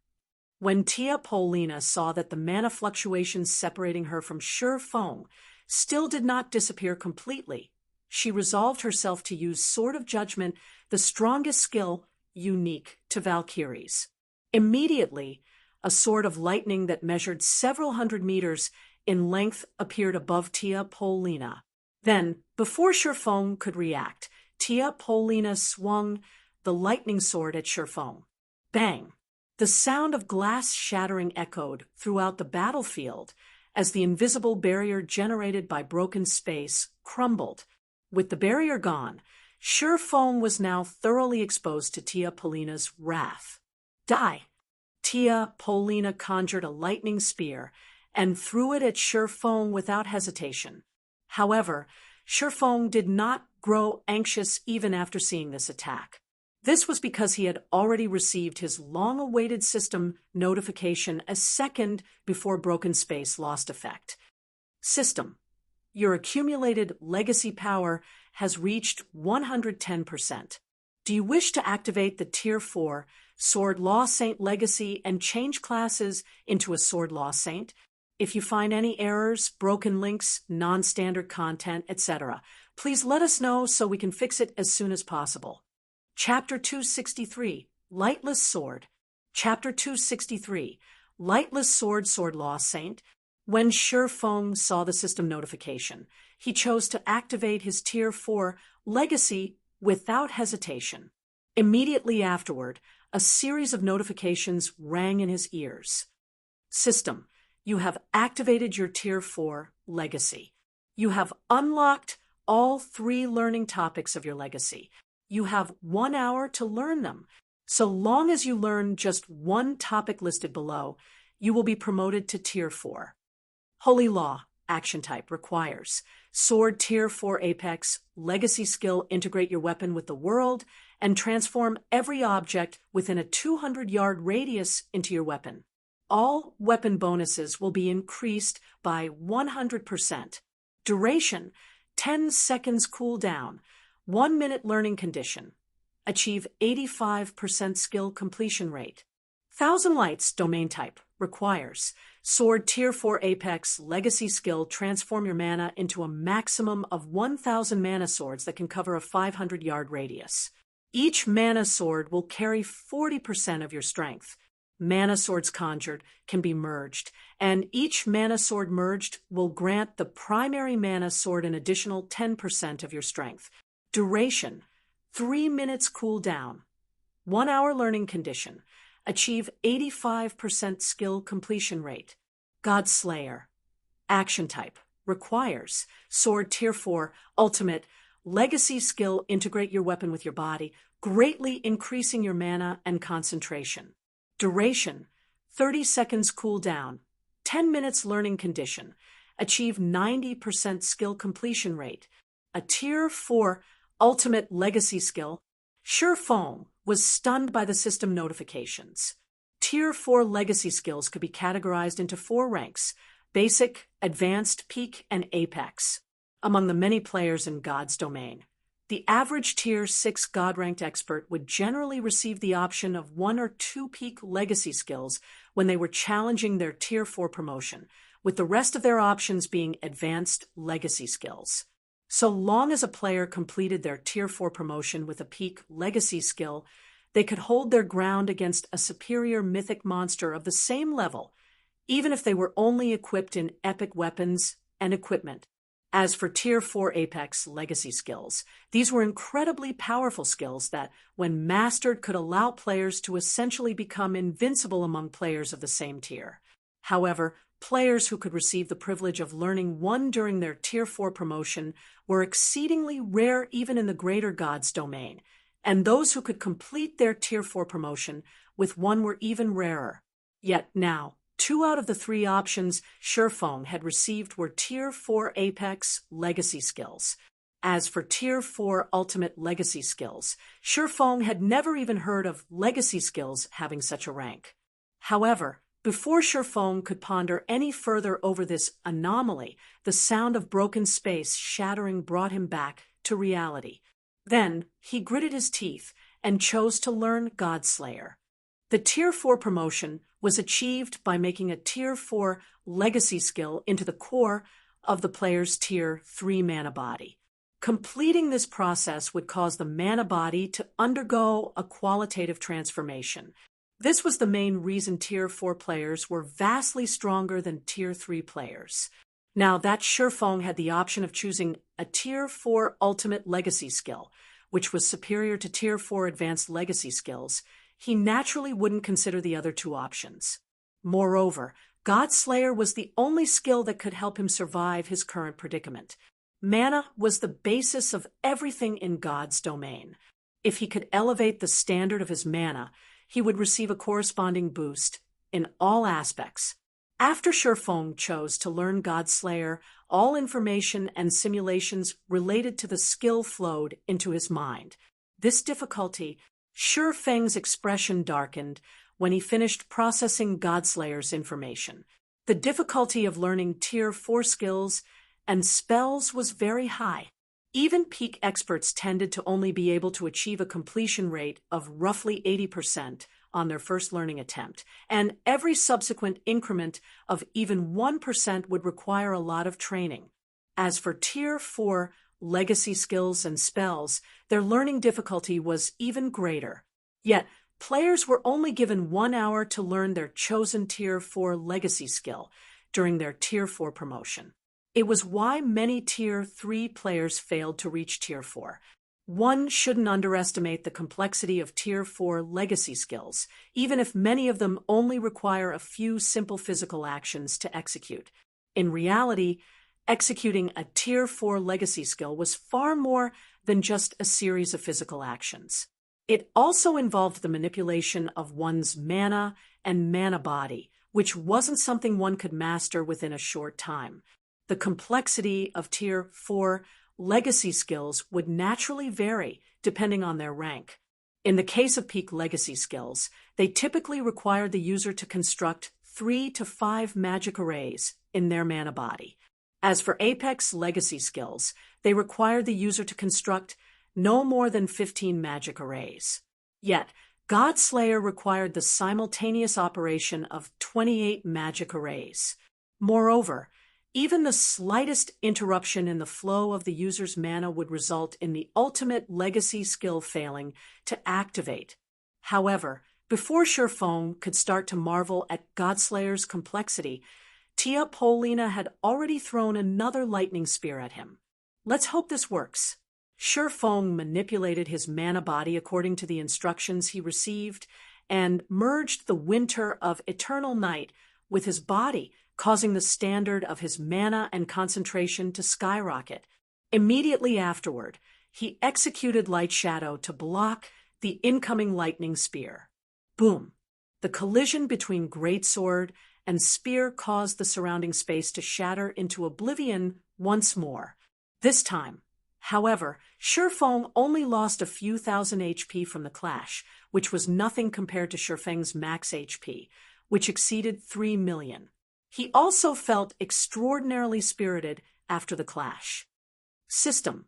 When Tia Polina saw that the mana fluctuations separating her from Shifeng still did not disappear completely, she resolved herself to use Sword of Judgment, the strongest skill unique to Valkyries. Immediately, a sword of lightning that measured several hundred meters in length appeared above Tia Polina. Then, before Shifeng could react, Tia Polina swung the lightning sword at Shifeng. Bang! The sound of glass shattering echoed throughout the battlefield as the invisible barrier generated by broken space crumbled. With the barrier gone, Sure Foam was now thoroughly exposed to Tia Polina's wrath. Die! Tia Polina conjured a lightning spear and threw it at Sure Foam without hesitation. However, Sure Foam did not grow anxious even after seeing this attack. This was because he had already received his long-awaited system notification a second before broken space lost effect. System: your accumulated legacy power has reached 110%. Do you wish to activate the Tier 4 Sword Law Saint legacy and change classes into a Sword Law Saint? If you find any errors, broken links, non-standard content, etc., please let us know so we can fix it as soon as possible. Chapter 263, Lightless Sword. Chapter 263, Lightless Sword, Sword Law Saint. When Sure Foam saw the system notification, he chose to activate his Tier 4 legacy without hesitation. Immediately afterward, a series of notifications rang in his ears. System: you have activated your Tier 4 legacy. You have unlocked all 3 learning topics of your legacy. You have 1 hour to learn them. So long as you learn just one topic listed below, you will be promoted to Tier 4. Holy Law, action type, requires Sword Tier 4 Apex, legacy skill, integrate your weapon with the world, and transform every object within a 200-yard radius into your weapon. All weapon bonuses will be increased by 100%. Duration: 10 seconds cooldown. 1 minute learning condition. Achieve 85% skill completion rate. Thousand Lights domain type requires Sword Tier 4 Apex legacy skill, transform your mana into a maximum of 1,000 mana swords that can cover a 500-yard radius. Each mana sword will carry 40% of your strength. Mana swords conjured can be merged, and each mana sword merged will grant the primary mana sword an additional 10% of your strength. Duration: 3 minutes cooldown. 1 hour learning condition. Achieve 85% skill completion rate. Godslayer. Action type. Requires Sword Tier 4 Ultimate legacy skill, integrate your weapon with your body, greatly increasing your mana and concentration. Duration: 30 seconds cooldown. 10 minutes learning condition. Achieve 90% skill completion rate. A Tier 4 Ultimate legacy skill. Sure Foam was stunned by the system notifications. Tier 4 legacy skills could be categorized into 4 ranks: Basic, Advanced, Peak, and Apex. Among the many players in God's domain, the average Tier 6 God-ranked expert would generally receive the option of 1 or 2 Peak legacy skills when they were challenging their Tier 4 promotion, with the rest of their options being Advanced legacy skills. So long as a player completed their Tier 4 promotion with a Peak legacy skill, they could hold their ground against a superior mythic monster of the same level, even if they were only equipped in epic weapons and equipment. As for Tier 4 Apex legacy skills, these were incredibly powerful skills that, when mastered, could allow players to essentially become invincible among players of the same tier. However, players who could receive the privilege of learning one during their Tier 4 promotion were exceedingly rare even in the greater God's domain, and those who could complete their Tier 4 promotion with one were even rarer. Yet now, 2 out of the 3 options Sure Foam had received were Tier 4 Apex legacy skills. As for Tier 4 Ultimate legacy skills, Sure Foam had never even heard of legacy skills having such a rank. However, before Sure Foam could ponder any further over this anomaly, the sound of broken space shattering brought him back to reality. Then he gritted his teeth and chose to learn Godslayer. The Tier 4 promotion was achieved by making a Tier 4 legacy skill into the core of the player's Tier 3 mana body. Completing this process would cause the mana body to undergo a qualitative transformation. This was the main reason Tier 4 players were vastly stronger than Tier 3 players. Now that Sure Foam had the option of choosing a Tier 4 Ultimate legacy skill, which was superior to Tier 4 Advanced legacy skills, he naturally wouldn't consider the other two options. Moreover, Godslayer was the only skill that could help him survive his current predicament. Mana was the basis of everything in God's domain. If he could elevate the standard of his mana, he would receive a corresponding boost in all aspects. After Shifeng chose to learn Godslayer, all information and simulations related to the skill flowed into his mind. This difficulty, Shifeng's expression darkened when he finished processing Godslayer's information. The difficulty of learning Tier 4 skills and spells was very high. Even peak experts tended to only be able to achieve a completion rate of roughly 80% on their first learning attempt, and every subsequent increment of even 1% would require a lot of training. As for Tier 4 legacy skills and spells, their learning difficulty was even greater. Yet, players were only given 1 hour to learn their chosen Tier 4 legacy skill during their Tier 4 promotion. It was why many Tier 3 players failed to reach Tier 4. One shouldn't underestimate the complexity of Tier 4 legacy skills, even if many of them only require a few simple physical actions to execute. In reality, executing a Tier 4 legacy skill was far more than just a series of physical actions. It also involved the manipulation of one's mana and mana body, which wasn't something one could master within a short time. The complexity of Tier 4 legacy skills would naturally vary depending on their rank. In the case of peak legacy skills, they typically require the user to construct 3 to 5 magic arrays in their mana body. As for apex legacy skills, they require the user to construct no more than 15 magic arrays. Yet, Godslayer required the simultaneous operation of 28 magic arrays. Moreover, even the slightest interruption in the flow of the user's mana would result in the ultimate legacy skill failing to activate. However, before Shifeng could start to marvel at Godslayer's complexity, Tia Polina had already thrown another lightning spear at him. Let's hope this works. Shifeng manipulated his mana body according to the instructions he received and merged the winter of eternal night with his body, causing the standard of his mana and concentration to skyrocket. Immediately afterward, he executed Light Shadow to block the incoming lightning spear. Boom! The collision between greatsword and spear caused the surrounding space to shatter into oblivion once more. This time, however, Shifeng only lost a few thousand HP from the clash, which was nothing compared to Shifeng's max HP, which exceeded 3 million. He also felt extraordinarily spirited after the clash. System: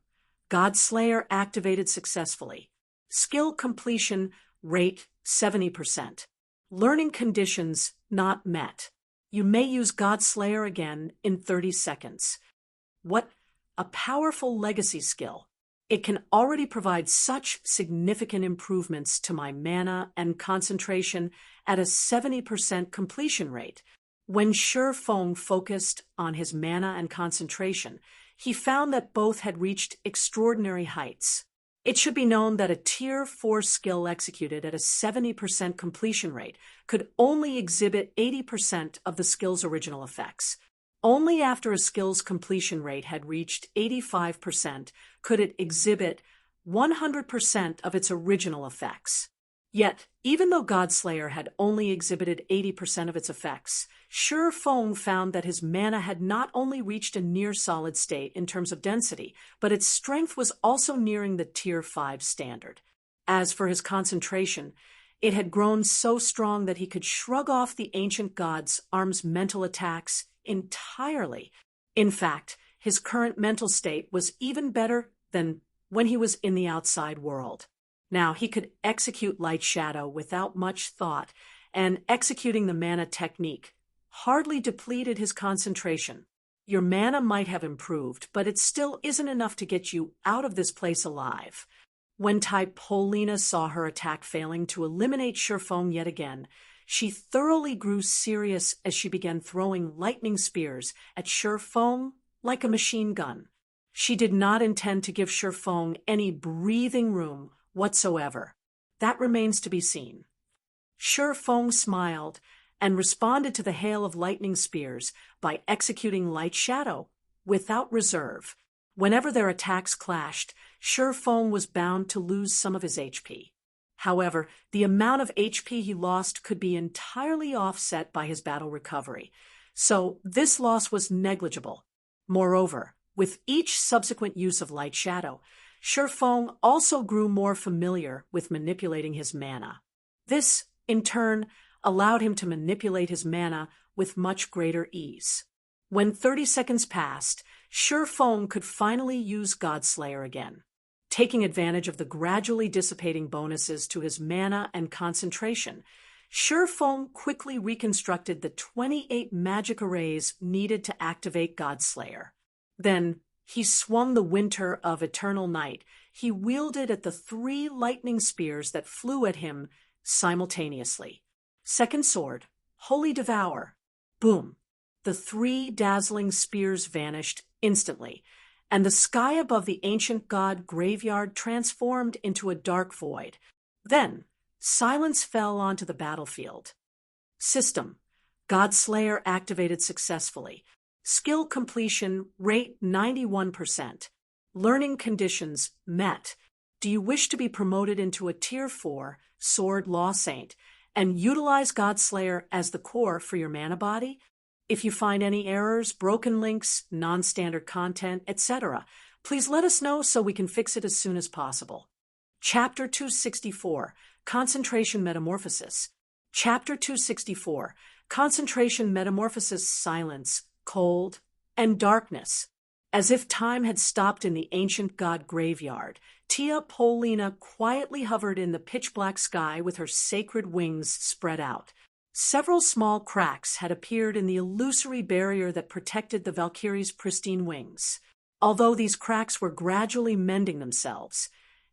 Godslayer activated successfully. Skill completion rate 70%. Learning conditions not met. You may use Godslayer again in 30 seconds. What a powerful legacy skill. It can already provide such significant improvements to my mana and concentration at a 70% completion rate. When Shifeng focused on his mana and concentration, he found that both had reached extraordinary heights. It should be known that a Tier 4 skill executed at a 70% completion rate could only exhibit 80% of the skill's original effects. Only after a skill's completion rate had reached 85% could it exhibit 100% of its original effects. Yet, even though Godslayer had only exhibited 80% of its effects, Shifeng found that his mana had not only reached a near-solid state in terms of density, but its strength was also nearing the Tier 5 standard. As for his concentration, it had grown so strong that he could shrug off the ancient god's arm's mental attacks entirely. In fact, his current mental state was even better than when he was in the outside world. Now he could execute Light Shadow without much thought, and executing the mana technique hardly depleted his concentration. Your mana might have improved, but it still isn't enough to get you out of this place alive. When Polina saw her attack failing to eliminate Shifeng yet again, she thoroughly grew serious as she began throwing lightning spears at Shifeng like a machine gun. She did not intend to give Shifeng any breathing room whatsoever. That remains to be seen. Shi Feng smiled and responded to the hail of lightning spears by executing light shadow without reserve. Whenever their attacks clashed, Shi Feng was bound to lose some of his HP. However, the amount of HP he lost could be entirely offset by his battle recovery, so this loss was negligible. Moreover, with each subsequent use of light shadow, Shi Feng also grew more familiar with manipulating his mana. This, in turn, allowed him to manipulate his mana with much greater ease. When 30 seconds passed, Shi Feng could finally use Godslayer again. Taking advantage of the gradually dissipating bonuses to his mana and concentration, Shi Feng quickly reconstructed the 28 magic arrays needed to activate Godslayer. Then, he swung the Winter of Eternal Night. He wielded at the 3 lightning spears that flew at him simultaneously. Second sword, Holy Devour. Boom! The 3 dazzling spears vanished instantly, and the sky above the ancient god graveyard transformed into a dark void. Then, silence fell onto the battlefield. System: Godslayer activated successfully. Skill completion rate 91%. Learning conditions met. Do you wish to be promoted into a Tier 4 Sword Law Saint and utilize Godslayer as the core for your mana body? If you find any errors, broken links, non-standard content, etc., please let us know so we can fix it as soon as possible. Chapter 264, Concentration Metamorphosis. Chapter 264, Concentration Metamorphosis. Silence, cold, and darkness. As if time had stopped in the ancient god graveyard, Tia Polina quietly hovered in the pitch-black sky with her sacred wings spread out. Several small cracks had appeared in the illusory barrier that protected the Valkyrie's pristine wings. Although these cracks were gradually mending themselves,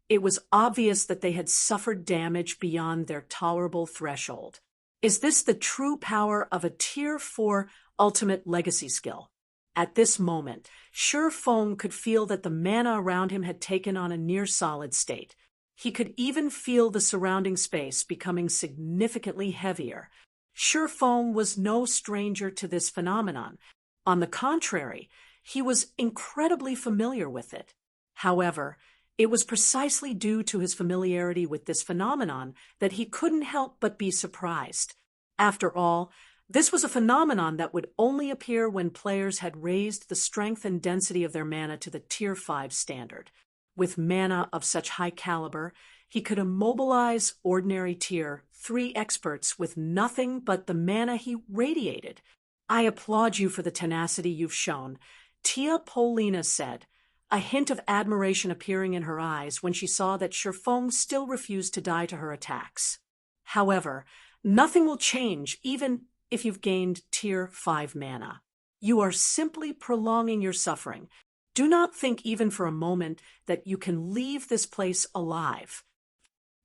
it was obvious that they had suffered damage beyond their tolerable threshold. Is this the true power of a Tier 4 ultimate legacy skill? At this moment, Shi Feng could feel that the mana around him had taken on a near-solid state. He could even feel the surrounding space becoming significantly heavier. Shi Feng was no stranger to this phenomenon. On the contrary, he was incredibly familiar with it. However, it was precisely due to his familiarity with this phenomenon that he couldn't help but be surprised. After all, this was a phenomenon that would only appear when players had raised the strength and density of their mana to the Tier 5 standard. With mana of such high caliber, he could immobilize ordinary Tier 3 experts with nothing but the mana he radiated. I applaud you for the tenacity you've shown, Tia Polina said, a hint of admiration appearing in her eyes when she saw that Shi Feng still refused to die to her attacks. However, nothing will change even if you've gained Tier 5 mana. You are simply prolonging your suffering. Do not think even for a moment that you can leave this place alive.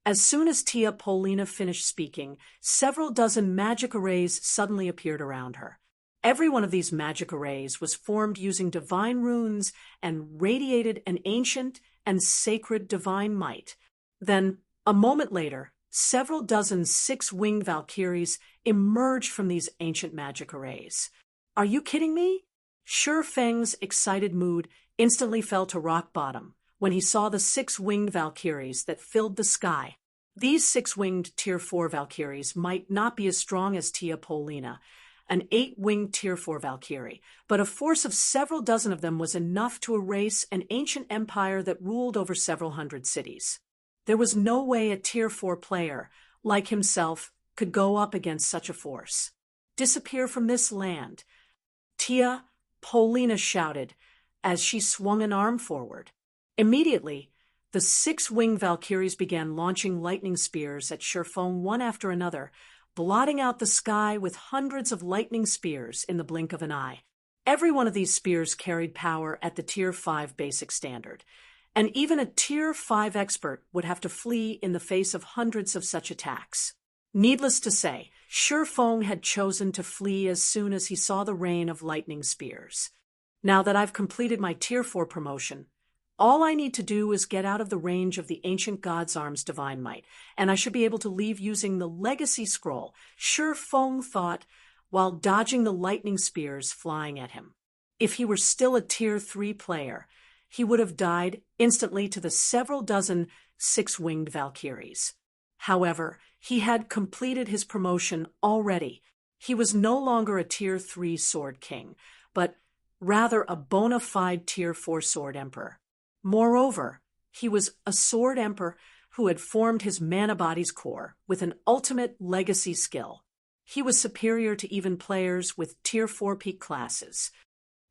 As soon as Tia Polina finished speaking, several dozen magic arrays suddenly appeared around her. Every one of these magic arrays was formed using divine runes and radiated an ancient and sacred divine might. Then, a moment later, several dozen 6-winged Valkyries emerged from these ancient magic arrays. Are you kidding me? Shi Feng's excited mood instantly fell to rock bottom when he saw the 6-winged Valkyries that filled the sky. These 6-winged Tier 4 Valkyries might not be as strong as Tia Polina, an 8-winged Tier 4 Valkyrie, but a force of several dozen of them was enough to erase an ancient empire that ruled over several hundred cities. There was no way a Tier 4 player, like himself, could go up against such a force. Disappear from this land, Tia Polina shouted as she swung an arm forward. Immediately, the 6-winged Valkyries began launching lightning spears at Shi Feng one after another, blotting out the sky with hundreds of lightning spears in the blink of an eye. Every one of these spears carried power at the Tier 5 basic standard, and even a Tier 5 expert would have to flee in the face of hundreds of such attacks. Needless to say, Shi Feng had chosen to flee as soon as he saw the rain of lightning spears. Now that I've completed my Tier 4 promotion, All I need to do is get out of the range of the ancient god's arm's divine might, and I should be able to leave using the legacy scroll, Shi Feng thought, while dodging the lightning spears flying at him. If he were still a Tier 3 player, he would have died instantly to the several dozen six-winged Valkyries. However, he had completed his promotion already. He was no longer a Tier 3 Sword King, but rather a bona fide Tier 4 Sword Emperor. Moreover, he was a Sword Emperor who had formed his mana body's core with an ultimate legacy skill. He was superior to even players with Tier 4 peak classes.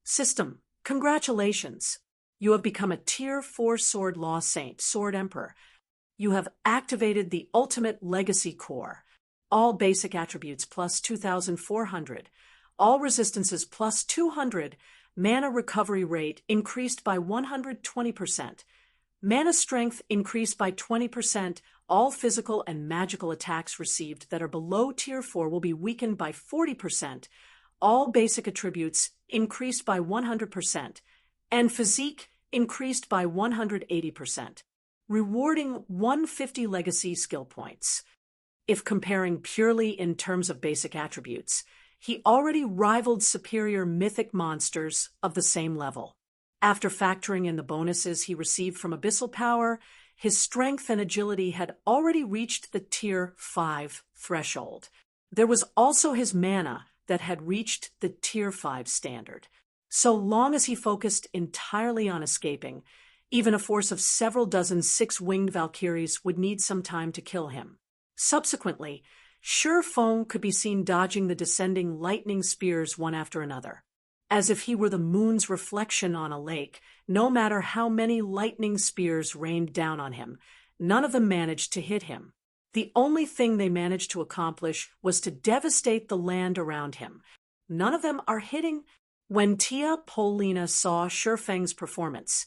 System, congratulations! You have become a Tier 4 Sword Law Saint, Sword Emperor. You have activated the ultimate legacy core. All basic attributes plus 2,400. All resistances plus 200. Mana recovery rate increased by 120%. Mana strength increased by 20%. All physical and magical attacks received that are below Tier 4 will be weakened by 40%. All basic attributes increased by 100%. And physique increased by 180%, rewarding 150 legacy skill points. If comparing purely in terms of basic attributes, he already rivaled superior mythic monsters of the same level. After factoring in the bonuses he received from Abyssal Power, his strength and agility had already reached the Tier 5 threshold. There was also his mana that had reached the Tier 5 standard. So long as he focused entirely on escaping, even a force of several dozen six-winged Valkyries would need some time to kill him. Subsequently, Shi Feng could be seen dodging the descending lightning spears one after another. As if he were the moon's reflection on a lake, no matter how many lightning spears rained down on him, none of them managed to hit him. The only thing they managed to accomplish was to devastate the land around him. None of them are hitting. When Tia Polina saw Shi Feng's performance,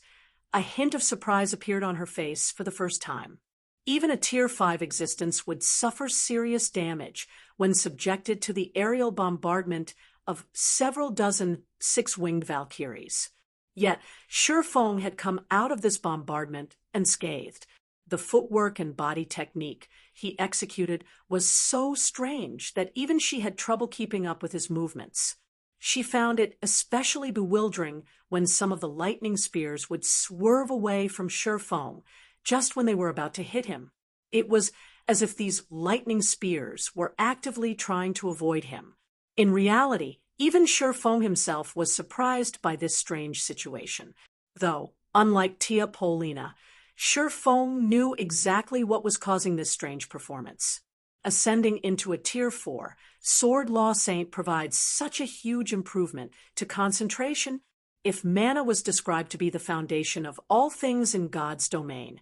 a hint of surprise appeared on her face for the first time. Even a Tier 5 existence would suffer serious damage when subjected to the aerial bombardment of several dozen six-winged Valkyries. Yet, Shi Feng had come out of this bombardment unscathed. The footwork and body technique he executed was so strange that even she had trouble keeping up with his movements. She found it especially bewildering when some of the lightning spears would swerve away from Shi Feng just when they were about to hit him. It was as if these lightning spears were actively trying to avoid him. In reality, even Shi Feng himself was surprised by this strange situation. Though, unlike Tia Polina, Shi Feng knew exactly what was causing this strange performance. Ascending into a Tier 4, Sword Law Saint provides such a huge improvement to concentration. If mana was described to be the foundation of all things in God's domain,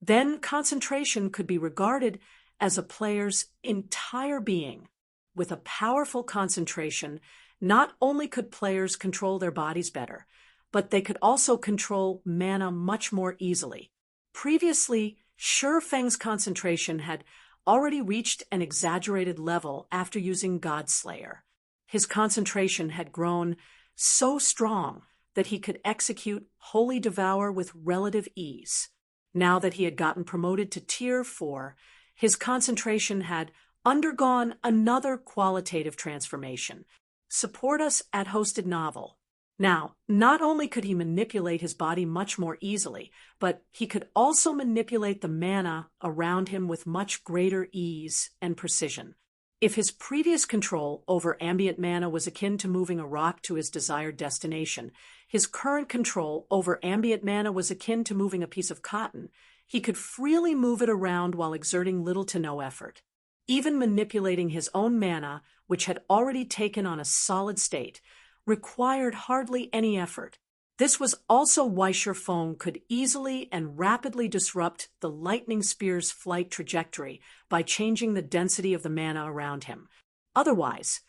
then concentration could be regarded as a player's entire being. With a powerful concentration, not only could players control their bodies better, but they could also control mana much more easily. Previously, Shi Feng's concentration had already reached an exaggerated level after using Godslayer. His concentration had grown so strong that he could execute Holy Devour with relative ease. Now that he had gotten promoted to Tier 4, his concentration had undergone another qualitative transformation. Support us at Hosted Novel. Now, not only could he manipulate his body much more easily, but he could also manipulate the mana around him with much greater ease and precision. If his previous control over ambient mana was akin to moving a rock to his desired destination, his current control over ambient mana was akin to moving a piece of cotton. He could freely move it around while exerting little to no effort. Even manipulating his own mana, which had already taken on a solid state, required hardly any effort. This was also why Shi Feng could easily and rapidly disrupt the lightning spear's flight trajectory by changing the density of the mana around him. Otherwise,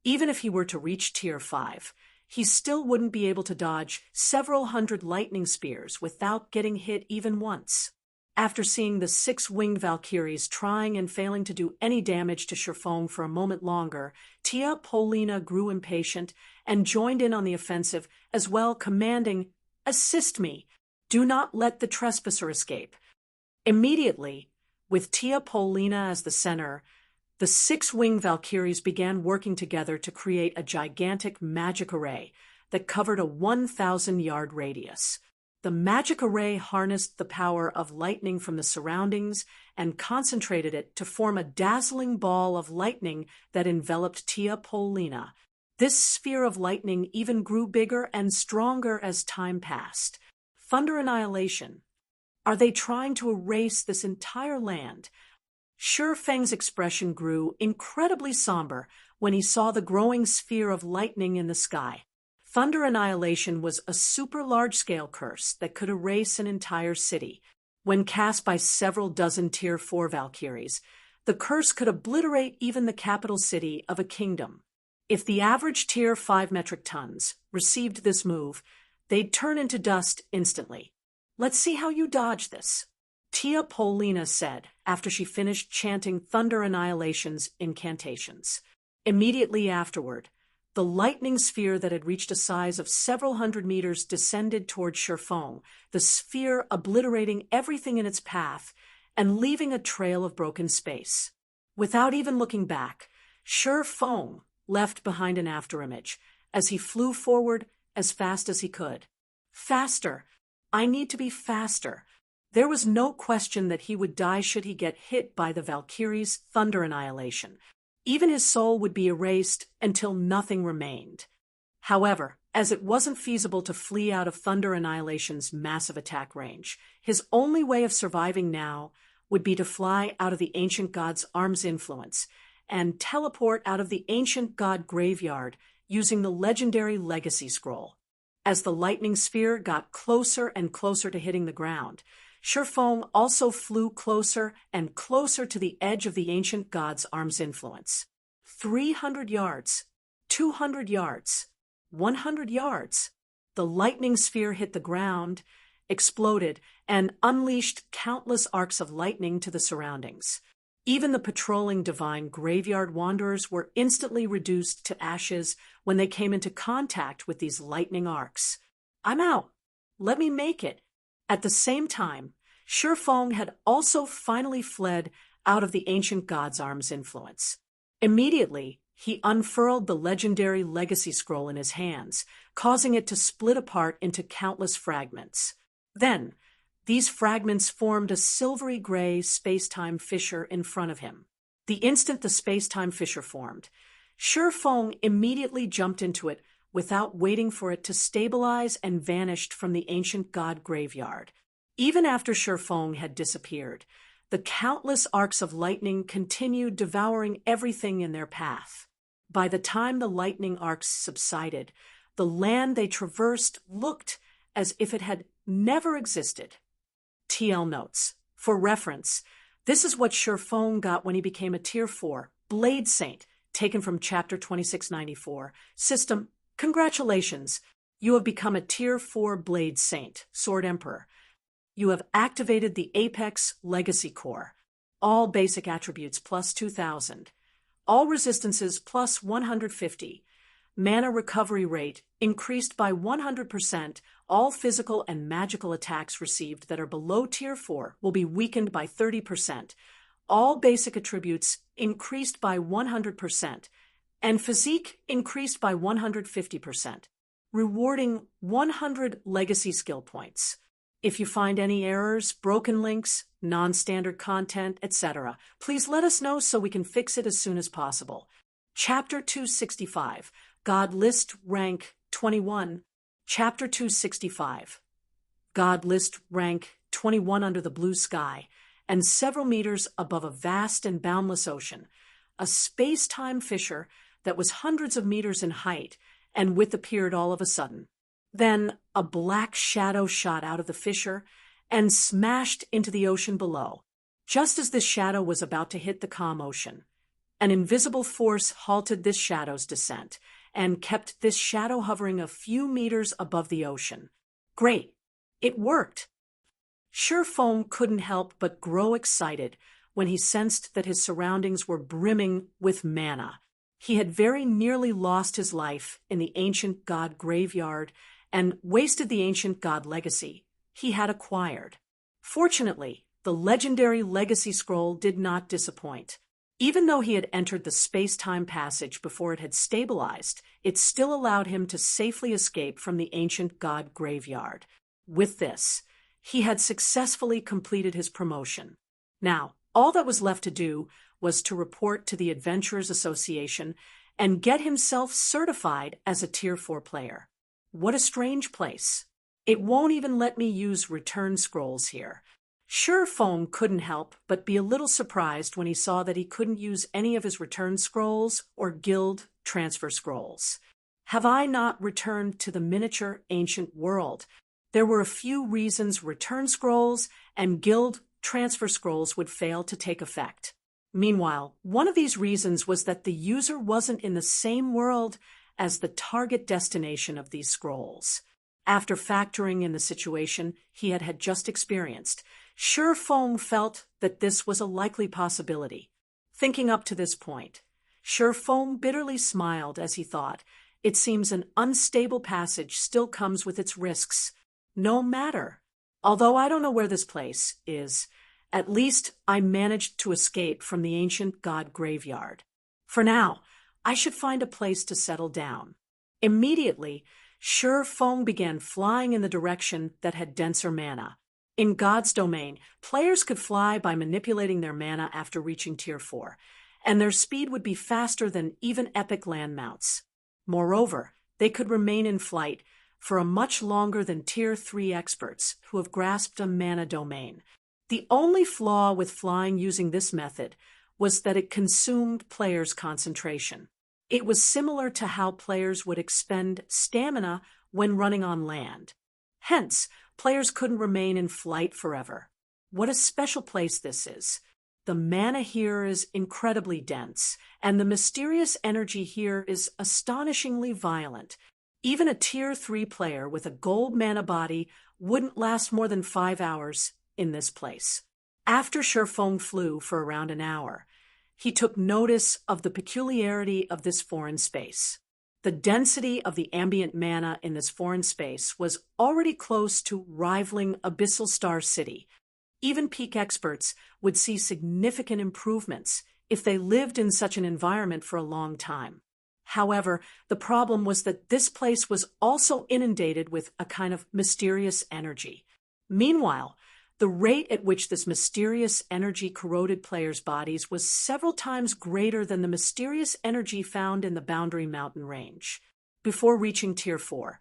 even if he were to reach Tier 5, he still wouldn't be able to dodge several hundred lightning spears without getting hit even once. After seeing the six-winged Valkyries trying and failing to do any damage to Shi Feng for a moment longer, Tia Polina grew impatient and joined in on the offensive as well, commanding, "Assist me! Do not let the trespasser escape. Immediately, with Tia Polina as the center, the 6-winged Valkyries began working together to create a gigantic magic array that covered a 1,000-yard radius. The magic array harnessed the power of lightning from the surroundings and concentrated it to form a dazzling ball of lightning that enveloped Tia Polina. This sphere of lightning even grew bigger and stronger as time passed. Thunder annihilation. Are they trying to erase this entire land? Shi Feng's expression grew incredibly somber when he saw the growing sphere of lightning in the sky. Thunder annihilation was a super large-scale curse that could erase an entire city. When cast by several dozen Tier 4 Valkyries, the curse could obliterate even the capital city of a kingdom. If the average Tier 5 metric tons received this move, they'd turn into dust instantly. Let's see how you dodge this, Tia Polina said after she finished chanting Thunder Annihilation's incantations. Immediately afterward, the lightning sphere that had reached a size of several hundred meters descended toward Shi Feng, the sphere obliterating everything in its path and leaving a trail of broken space. Without even looking back, Shi Feng left behind an afterimage as he flew forward as fast as he could. Faster! I need to be faster. There was no question that he would die should he get hit by the Valkyrie's Thunder Annihilation. Even his soul would be erased until nothing remained. However, as it wasn't feasible to flee out of Thunder Annihilation's massive attack range, his only way of surviving now would be to fly out of the ancient god's arm's influence and teleport out of the ancient god graveyard using the legendary Legacy Scroll. As the lightning sphere got closer and closer to hitting the ground, Shi Feng also flew closer and closer to the edge of the ancient god's arm's influence. 300 yards, 200 yards, 100 yards. The lightning sphere hit the ground, exploded, and unleashed countless arcs of lightning to the surroundings. Even the patrolling divine graveyard wanderers were instantly reduced to ashes when they came into contact with these lightning arcs. I'm out. Let me make it. At the same time, Shi Feng had also finally fled out of the ancient god's arm's influence. Immediately, he unfurled the legendary Legacy Scroll in his hands, causing it to split apart into countless fragments. Then, these fragments formed a silvery gray space-time fissure in front of him. The instant the space-time fissure formed, Shi Feng immediately jumped into it without waiting for it to stabilize and vanished from the ancient god graveyard. Even after Shi Feng had disappeared, the countless arcs of lightning continued devouring everything in their path. By the time the lightning arcs subsided, the land they traversed looked as if it had never existed. TL notes. For reference, this is what Shi Feng got when he became a Tier 4 Blade Saint, taken from Chapter 2694. System, congratulations! You have become a Tier 4 Blade Saint, Sword Emperor. You have activated the Apex Legacy Core. All basic attributes plus 2,000. All resistances plus 150. Mana recovery rate increased by 100%. All physical and magical attacks received that are below Tier 4 will be weakened by 30%. All basic attributes increased by 100%. And physique increased by 150%. Rewarding 100 legacy skill points. If you find any errors, broken links, non-standard content, etc., please let us know so we can fix it as soon as possible. Chapter 265, God List Rank 21. Chapter 265. God List Rank 21 under the blue sky, and several meters above a vast and boundless ocean, a space-time fissure that was hundreds of meters in height and width appeared all of a sudden. Then a black shadow shot out of the fissure and smashed into the ocean below. Just as this shadow was about to hit the calm ocean, an invisible force halted this shadow's descent and kept this shadow hovering a few meters above the ocean. Great! It worked! Shi Feng couldn't help but grow excited when he sensed that his surroundings were brimming with mana. He had very nearly lost his life in the ancient god graveyard and wasted the ancient god legacy he had acquired. Fortunately, the legendary Legacy Scroll did not disappoint. Even though he had entered the space-time passage before it had stabilized, it still allowed him to safely escape from the ancient god graveyard. With this, he had successfully completed his promotion. Now, all that was left to do was to report to the Adventurers Association and get himself certified as a Tier 4 player. What a strange place. It won't even let me use return scrolls here. Sure, Foam couldn't help but be a little surprised when he saw that he couldn't use any of his return scrolls or guild transfer scrolls. Have I not returned to the miniature ancient world? There were a few reasons return scrolls and guild transfer scrolls would fail to take effect. Meanwhile, one of these reasons was that the user wasn't in the same world as the target destination of these scrolls. After factoring in the situation he had just experienced, Sure Foam felt that this was a likely possibility. Thinking up to this point, Sure Foam bitterly smiled as he thought, it seems an unstable passage still comes with its risks. No matter. Although I don't know where this place is, at least I managed to escape from the ancient god graveyard. For now, I should find a place to settle down. Immediately, Sure Foam began flying in the direction that had denser mana. In God's domain, players could fly by manipulating their mana after reaching Tier 4, and their speed would be faster than even epic land mounts. Moreover, they could remain in flight for a much longer than Tier 3 experts who have grasped a mana domain. The only flaw with flying using this method was that it consumed players' concentration. It was similar to how players would expend stamina when running on land. Hence, players couldn't remain in flight forever. What a special place this is. The mana here is incredibly dense, and the mysterious energy here is astonishingly violent. Even a Tier 3 player with a gold mana body wouldn't last more than 5 hours in this place. After Sure Foam flew for around an hour, he took notice of the peculiarity of this foreign space. The density of the ambient mana in this foreign space was already close to rivaling Abyssal Star City. Even peak experts would see significant improvements if they lived in such an environment for a long time. However, the problem was that this place was also inundated with a kind of mysterious energy. Meanwhile, the rate at which this mysterious energy corroded players' bodies was several times greater than the mysterious energy found in the Boundary Mountain Range. Before reaching Tier 4,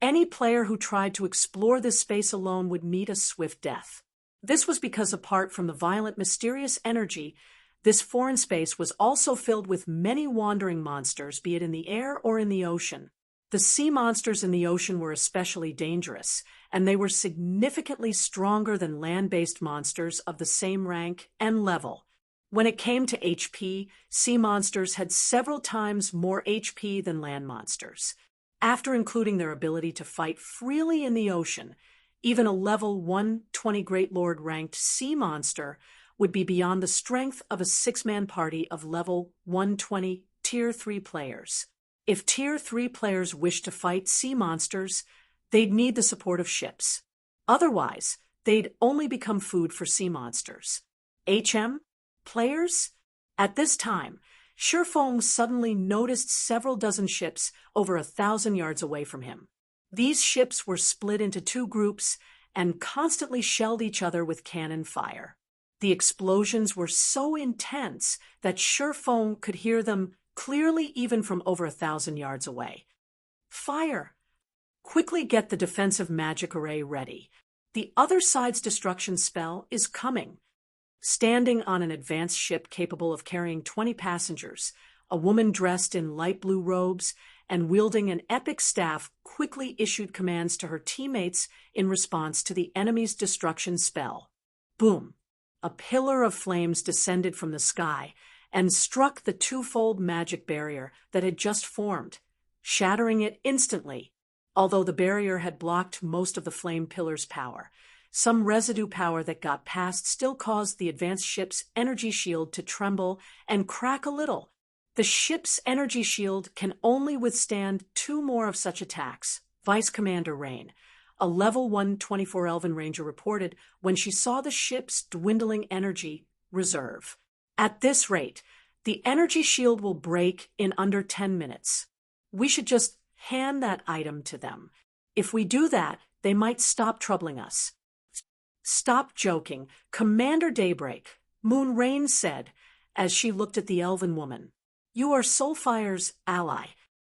any player who tried to explore this space alone would meet a swift death. This was because apart from the violent mysterious energy, this foreign space was also filled with many wandering monsters, be it in the air or in the ocean. The sea monsters in the ocean were especially dangerous, and they were significantly stronger than land-based monsters of the same rank and level. When it came to HP, sea monsters had several times more HP than land monsters. After including their ability to fight freely in the ocean, even a level 120 Great Lord ranked sea monster would be beyond the strength of a 6-man party of level 120 Tier 3 players. If Tier 3 players wished to fight sea monsters, they'd need the support of ships. Otherwise, they'd only become food for sea monsters. HM? Players? At this time, Sure Foam suddenly noticed several dozen ships over 1,000 yards away from him. These ships were split into 2 groups and constantly shelled each other with cannon fire. The explosions were so intense that Sure Foam could hear them clearly even from over 1,000 yards away. Fire! Quickly get the defensive magic array ready. The other side's destruction spell is coming. Standing on an advanced ship capable of carrying 20 passengers, a woman dressed in light blue robes and wielding an epic staff quickly issued commands to her teammates in response to the enemy's destruction spell. Boom! A pillar of flames descended from the sky and struck the twofold magic barrier that had just formed, shattering it instantly. Although the barrier had blocked most of the flame pillar's power, some residue power that got past still caused the advanced ship's energy shield to tremble and crack a little. The ship's energy shield can only withstand 2 more of such attacks. Vice Commander Rain, a level 124 Elven Ranger reported when she saw the ship's dwindling energy reserve. At this rate, the energy shield will break in under 10 minutes. We should just hand that item to them. If we do that, they might stop troubling us. Stop joking, Commander Daybreak, Moonrain said, as she looked at the elven woman. You are Soulfire's ally.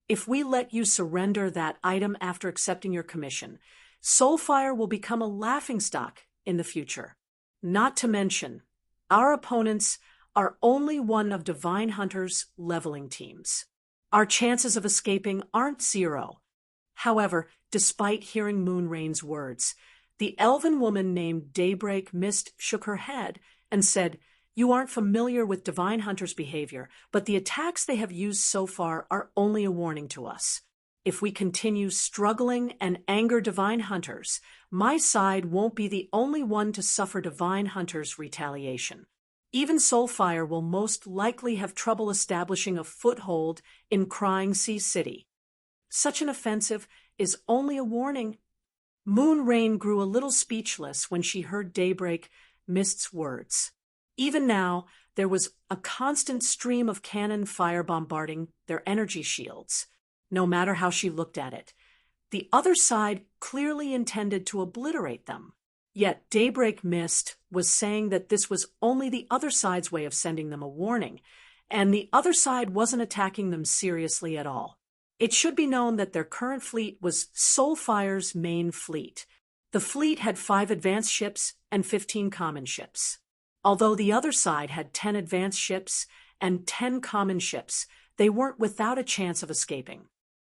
If we let you surrender that item after accepting your commission, Soulfire will become a laughingstock in the future. Not to mention, our opponents are only one of Divine Hunter's leveling teams. Our chances of escaping aren't zero. However, despite hearing Moonrain's words, the elven woman named Daybreak Mist shook her head and said, You aren't familiar with Divine Hunter's behavior, but the attacks they have used so far are only a warning to us. If we continue struggling and anger Divine Hunters, my side won't be the only one to suffer Divine Hunter's retaliation. Even Soulfire will most likely have trouble establishing a foothold in Crying Sea City. Such an offensive is only a warning. Moonrain grew a little speechless when she heard Daybreak Mist's words. Even now, there was a constant stream of cannon fire bombarding their energy shields, no matter how she looked at it. The other side clearly intended to obliterate them. Yet Daybreak Mist was saying that this was only the other side's way of sending them a warning, and the other side wasn't attacking them seriously at all. It should be known that their current fleet was Soulfire's main fleet. The fleet had 5 advanced ships and 15 common ships. Although the other side had 10 advanced ships and 10 common ships, they weren't without a chance of escaping.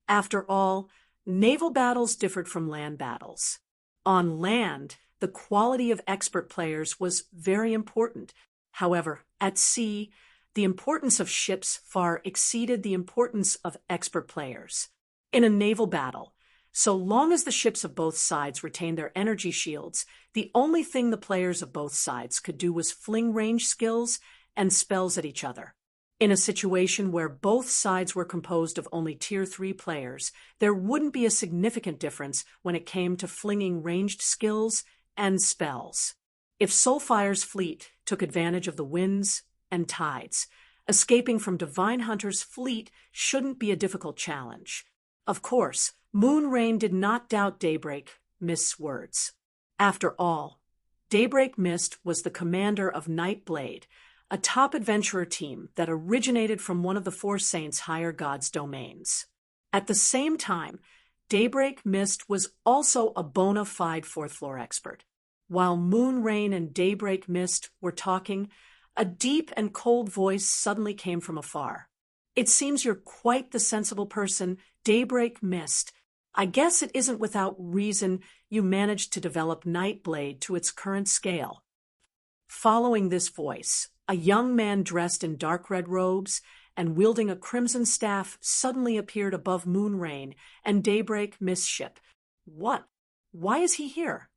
After all, naval battles differed from land battles. On land, the quality of expert players was very important. However, at sea, the importance of ships far exceeded the importance of expert players. In a naval battle, so long as the ships of both sides retained their energy shields, the only thing the players of both sides could do was fling range skills and spells at each other. In a situation where both sides were composed of only Tier 3 players, there wouldn't be a significant difference when it came to flinging ranged skills and spells. If Soulfire's fleet took advantage of the winds and tides, escaping from Divine Hunter's fleet shouldn't be a difficult challenge. Of course, Moonrain did not doubt Daybreak Mist's words. After all, Daybreak Mist was the commander of Nightblade, a top adventurer team that originated from one of the Four Saints' higher gods' domains. At the same time, Daybreak Mist was also a bona fide 4th floor expert. While Moonrain and Daybreak Mist were talking, a deep and cold voice suddenly came from afar. It seems you're quite the sensible person, Daybreak Mist. I guess it isn't without reason you managed to develop Nightblade to its current scale. Following this voice, a young man dressed in dark red robes and wielding a crimson staff suddenly appeared above Moonrain and Daybreak Mist's ship. What? Why is he here?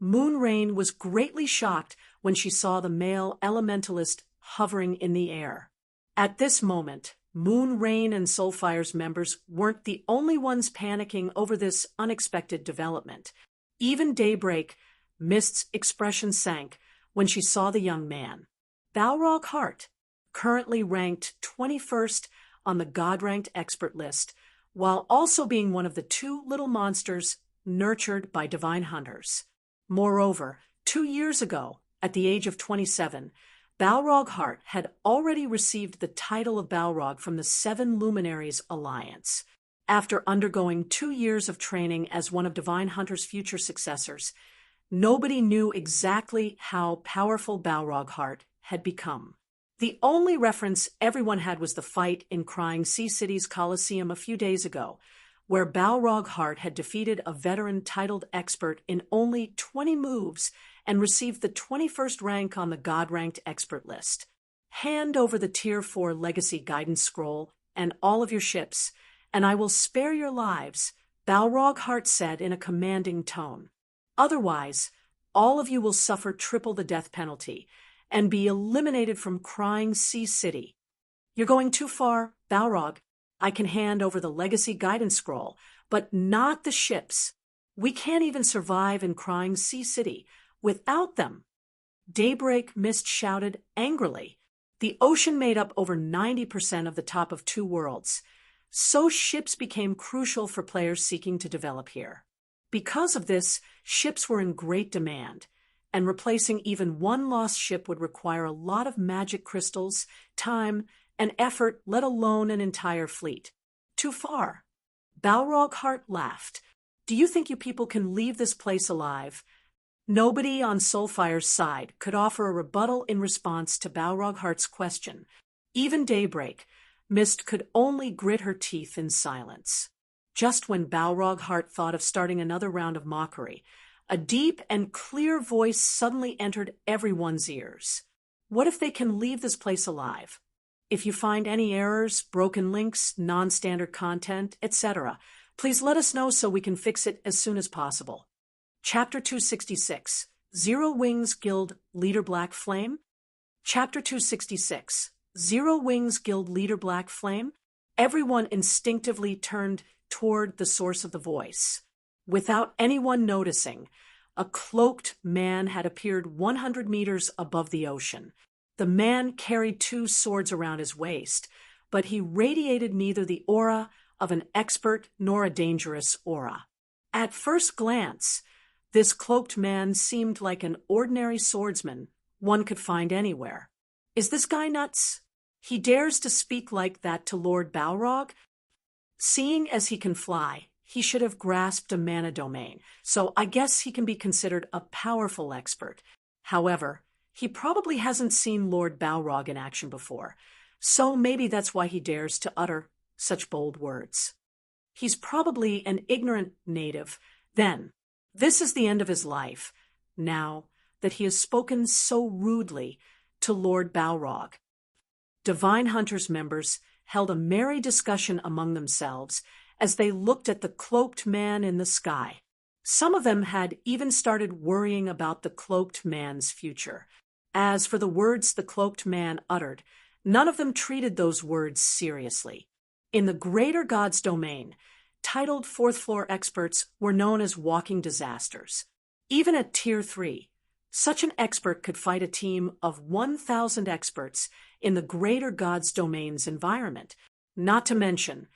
Moonrain was greatly shocked when she saw the male elementalist hovering in the air. At this moment, Moonrain and Soulfire's members weren't the only ones panicking over this unexpected development. Even Daybreak Mist's expression sank when she saw the young man. Balrog Hart, currently ranked 21st on the God-ranked expert list, while also being one of the 2 little monsters nurtured by Divine Hunters. Moreover, 2 years ago, at the age of 27, Balrog Hart had already received the title of Balrog from the 7 Luminaries Alliance. After undergoing 2 years of training as one of Divine Hunter's future successors, nobody knew exactly how powerful Balrog Hart had become. The only reference everyone had was the fight in Crying Sea City's Coliseum a few days ago, where Balrog Hart had defeated a veteran titled expert in only 20 moves and received the 21st rank on the God-ranked expert list. Hand over the Tier 4 Legacy Guidance Scroll and all of your ships, and I will spare your lives, Balrog Hart said in a commanding tone. Otherwise, all of you will suffer triple the death penalty and be eliminated from Crying Sea City. You're going too far, Balrog. I can hand over the Legacy Guidance Scroll, but not the ships. We can't even survive in crying Sea City without them." Daybreak Mist shouted angrily. The ocean made up over 90% of the top of two worlds, so ships became crucial for players seeking to develop here. Because of this, ships were in great demand, and replacing even one lost ship would require a lot of magic crystals, time, and effort, let alone an entire fleet. Too far. Balrog Heart laughed. "Do you think you people can leave this place alive?" Nobody on Soulfire's side could offer a rebuttal in response to Balrog Heart's question. Even Daybreak Mist could only grit her teeth in silence. Just when Balrog Heart thought of starting another round of mockery, a deep and clear voice suddenly entered everyone's ears. "What if they can leave this place alive? If you find any errors, broken links, non-standard content, etc., please let us know so we can fix it as soon as possible." Chapter 266, Zero Wings Guild Leader Black Flame. Chapter 266, Zero Wings Guild Leader Black Flame. Everyone instinctively turned toward the source of the voice. Without anyone noticing, a cloaked man had appeared 100 meters above the ocean. The man carried two swords around his waist, but he radiated neither the aura of an expert nor a dangerous aura. At first glance, this cloaked man seemed like an ordinary swordsman one could find anywhere. Is this guy nuts? He dares to speak like that to Lord Balrog? Seeing as he can fly, he should have grasped a mana domain, so I guess he can be considered a powerful expert. However, he probably hasn't seen Lord Balrog in action before, so maybe that's why he dares to utter such bold words. He's probably an ignorant native. Then, this is the end of his life, now that he has spoken so rudely to Lord Balrog. Divine Hunters members held a merry discussion among themselves as they looked at the cloaked man in the sky. Some of them had even started worrying about the cloaked man's future. As for the words the cloaked man uttered, none of them treated those words seriously. In the greater God's domain, titled fourth floor experts were known as walking disasters. Even at Tier 3, such an expert could fight a team of 1,000 experts in the greater God's domain's environment. Not to mention,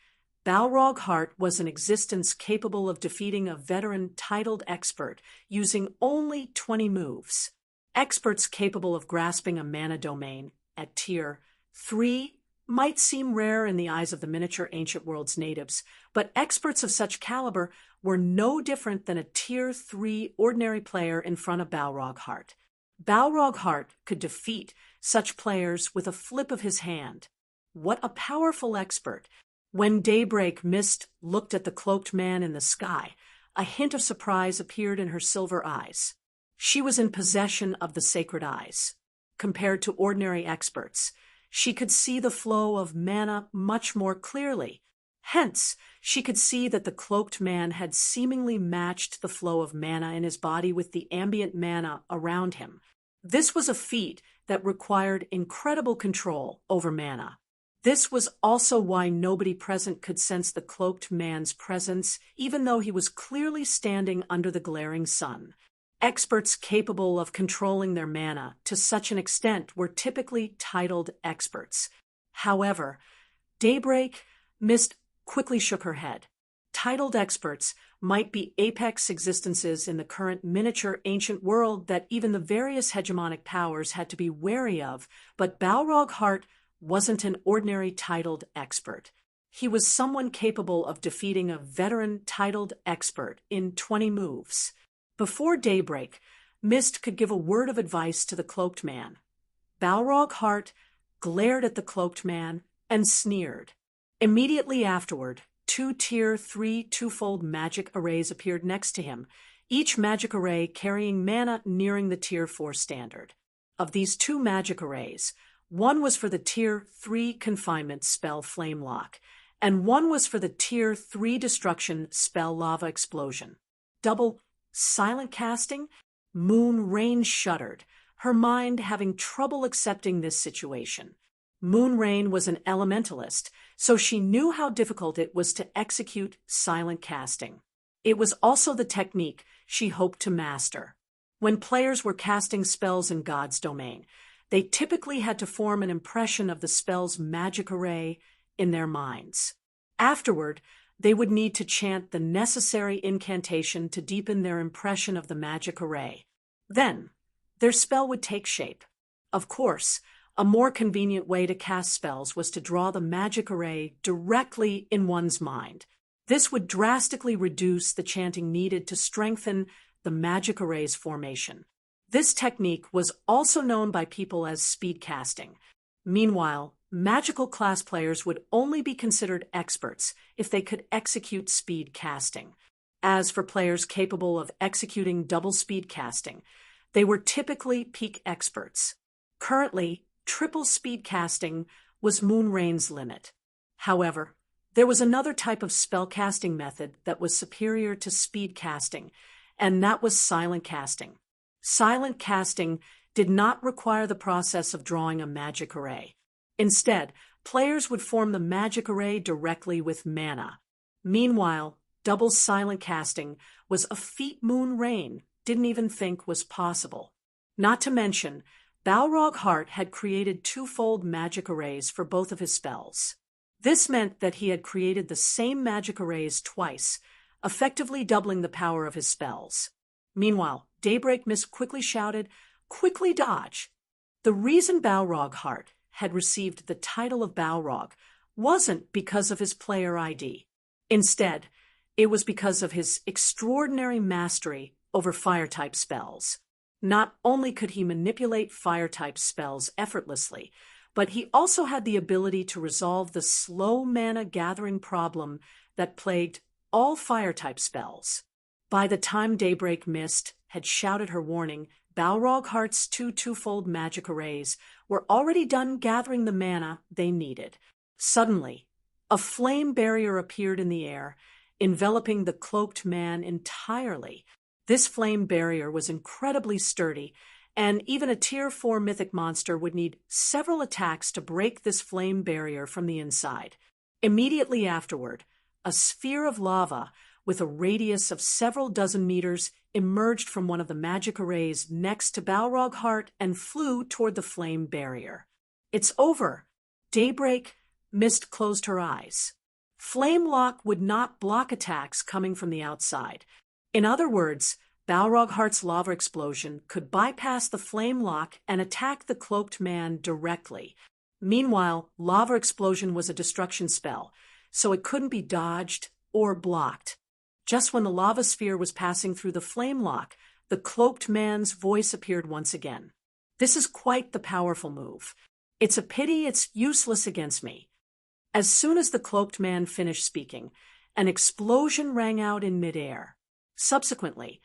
Balrog Heart was an existence capable of defeating a veteran titled expert using only 20 moves. Experts capable of grasping a mana domain at Tier 3 might seem rare in the eyes of the miniature Ancient Worlds natives, but experts of such caliber were no different than a Tier 3 ordinary player in front of Balrog Heart. Balrog Heart could defeat such players with a flip of his hand. What a powerful expert! When Daybreak Mist looked at the cloaked man in the sky, a hint of surprise appeared in her silver eyes. She was in possession of the sacred eyes. Compared to ordinary experts, she could see the flow of mana much more clearly. Hence, she could see that the cloaked man had seemingly matched the flow of mana in his body with the ambient mana around him. This was a feat that required incredible control over mana. This was also why nobody present could sense the cloaked man's presence, even though he was clearly standing under the glaring sun. Experts capable of controlling their mana to such an extent were typically titled experts. However, Daybreak Mist quickly shook her head. Titled experts might be apex existences in the current miniature ancient world that even the various hegemonic powers had to be wary of, but Balrog Heart wasn't an ordinary titled expert. He was someone capable of defeating a veteran titled expert in 20 moves. Before Daybreak, Mist could give a word of advice to the cloaked man. Balrog Heart glared at the cloaked man and sneered. Immediately afterward, 2 Tier 3 twofold magic arrays appeared next to him, each magic array carrying mana nearing the Tier 4 standard. Of these 2 magic arrays, one was for the Tier 3 confinement spell Flame Lock, and one was for the Tier 3 destruction spell Lava Explosion. Double silent casting? Moonrain shuddered, her mind having trouble accepting this situation. Moonrain was an elementalist, so she knew how difficult it was to execute silent casting. It was also the technique she hoped to master. When players were casting spells in God's domain, they typically had to form an impression of the spell's magic array in their minds. Afterward, they would need to chant the necessary incantation to deepen their impression of the magic array. Then, their spell would take shape. Of course, a more convenient way to cast spells was to draw the magic array directly in one's mind. This would drastically reduce the chanting needed to strengthen the magic array's formation. This technique was also known by people as speed casting. Meanwhile, magical class players would only be considered experts if they could execute speed casting. As for players capable of executing double speed casting, they were typically peak experts. Currently, triple speed casting was Moonrain's limit. However, there was another type of spellcasting method that was superior to speed casting, and that was silent casting. Silent casting did not require the process of drawing a magic array. Instead, players would form the magic array directly with mana. Meanwhile, double silent casting was a feat Moonrain didn't even think was possible. Not to mention, Balrog Hart had created twofold magic arrays for both of his spells. This meant that he had created the same magic arrays twice, effectively doubling the power of his spells. Meanwhile, Daybreak Mist quickly shouted, "Quickly dodge!" The reason Balrog Hart had received the title of Balrog wasn't because of his player ID. Instead, it was because of his extraordinary mastery over fire-type spells. Not only could he manipulate fire-type spells effortlessly, but he also had the ability to resolve the slow mana gathering problem that plagued all fire-type spells. By the time Daybreak Mist had shouted her warning, Balrog Hart's twofold magic arrays were already done gathering the mana they needed. Suddenly, a flame barrier appeared in the air, enveloping the cloaked man entirely. This flame barrier was incredibly sturdy, and even a Tier 4 mythic monster would need several attacks to break this flame barrier from the inside. Immediately afterward, a sphere of lava with a radius of several dozen meters emerged from one of the magic arrays next to Balrog Hart and flew toward the flame barrier. "It's over." Daybreak Mist closed her eyes. Flame lock would not block attacks coming from the outside. In other words, Balrog Hart's lava explosion could bypass the flame lock and attack the cloaked man directly. Meanwhile, lava explosion was a destruction spell, so it couldn't be dodged or blocked. Just when the lava sphere was passing through the flame lock, the cloaked man's voice appeared once again. "This is quite the powerful move. It's a pity it's useless against me." As soon as the cloaked man finished speaking, an explosion rang out in midair. Subsequently,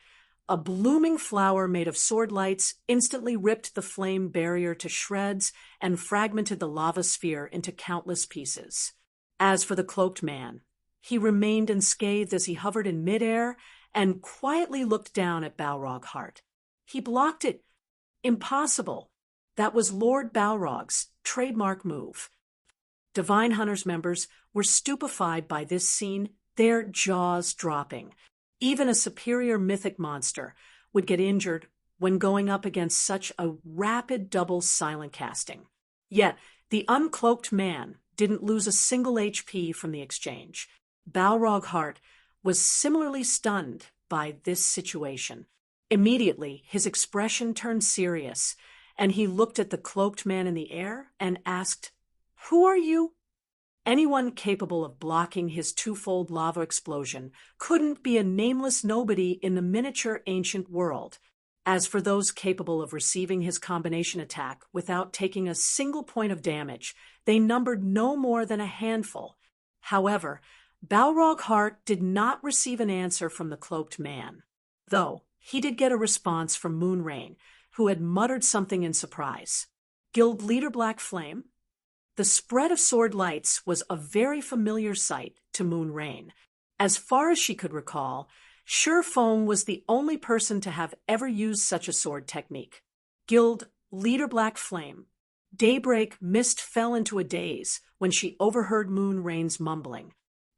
a blooming flower made of sword lights instantly ripped the flame barrier to shreds and fragmented the lava sphere into countless pieces. As for the cloaked man, he remained unscathed as he hovered in midair and quietly looked down at Balrog Hart. He blocked it. Impossible. That was Lord Balrog's trademark move. Divine Hunters members were stupefied by this scene, their jaws dropping. Even a superior mythic monster would get injured when going up against such a rapid double silent casting. Yet, the uncloaked man didn't lose a single HP from the exchange. Balrog Hart was similarly stunned by this situation. Immediately, his expression turned serious, and he looked at the cloaked man in the air and asked, "Who are you?" Anyone capable of blocking his twofold lava explosion couldn't be a nameless nobody in the miniature ancient world. As for those capable of receiving his combination attack without taking a single point of damage, they numbered no more than a handful. However, Balrog Hart did not receive an answer from the cloaked man, though he did get a response from Moonrain, who had muttered something in surprise. "Guild leader Black Flame?" The spread of sword lights was a very familiar sight to Moonrain. As far as she could recall, Surefoam was the only person to have ever used such a sword technique. Guild leader Black Flame. Daybreak Mist fell into a daze when she overheard Moonrain's mumbling.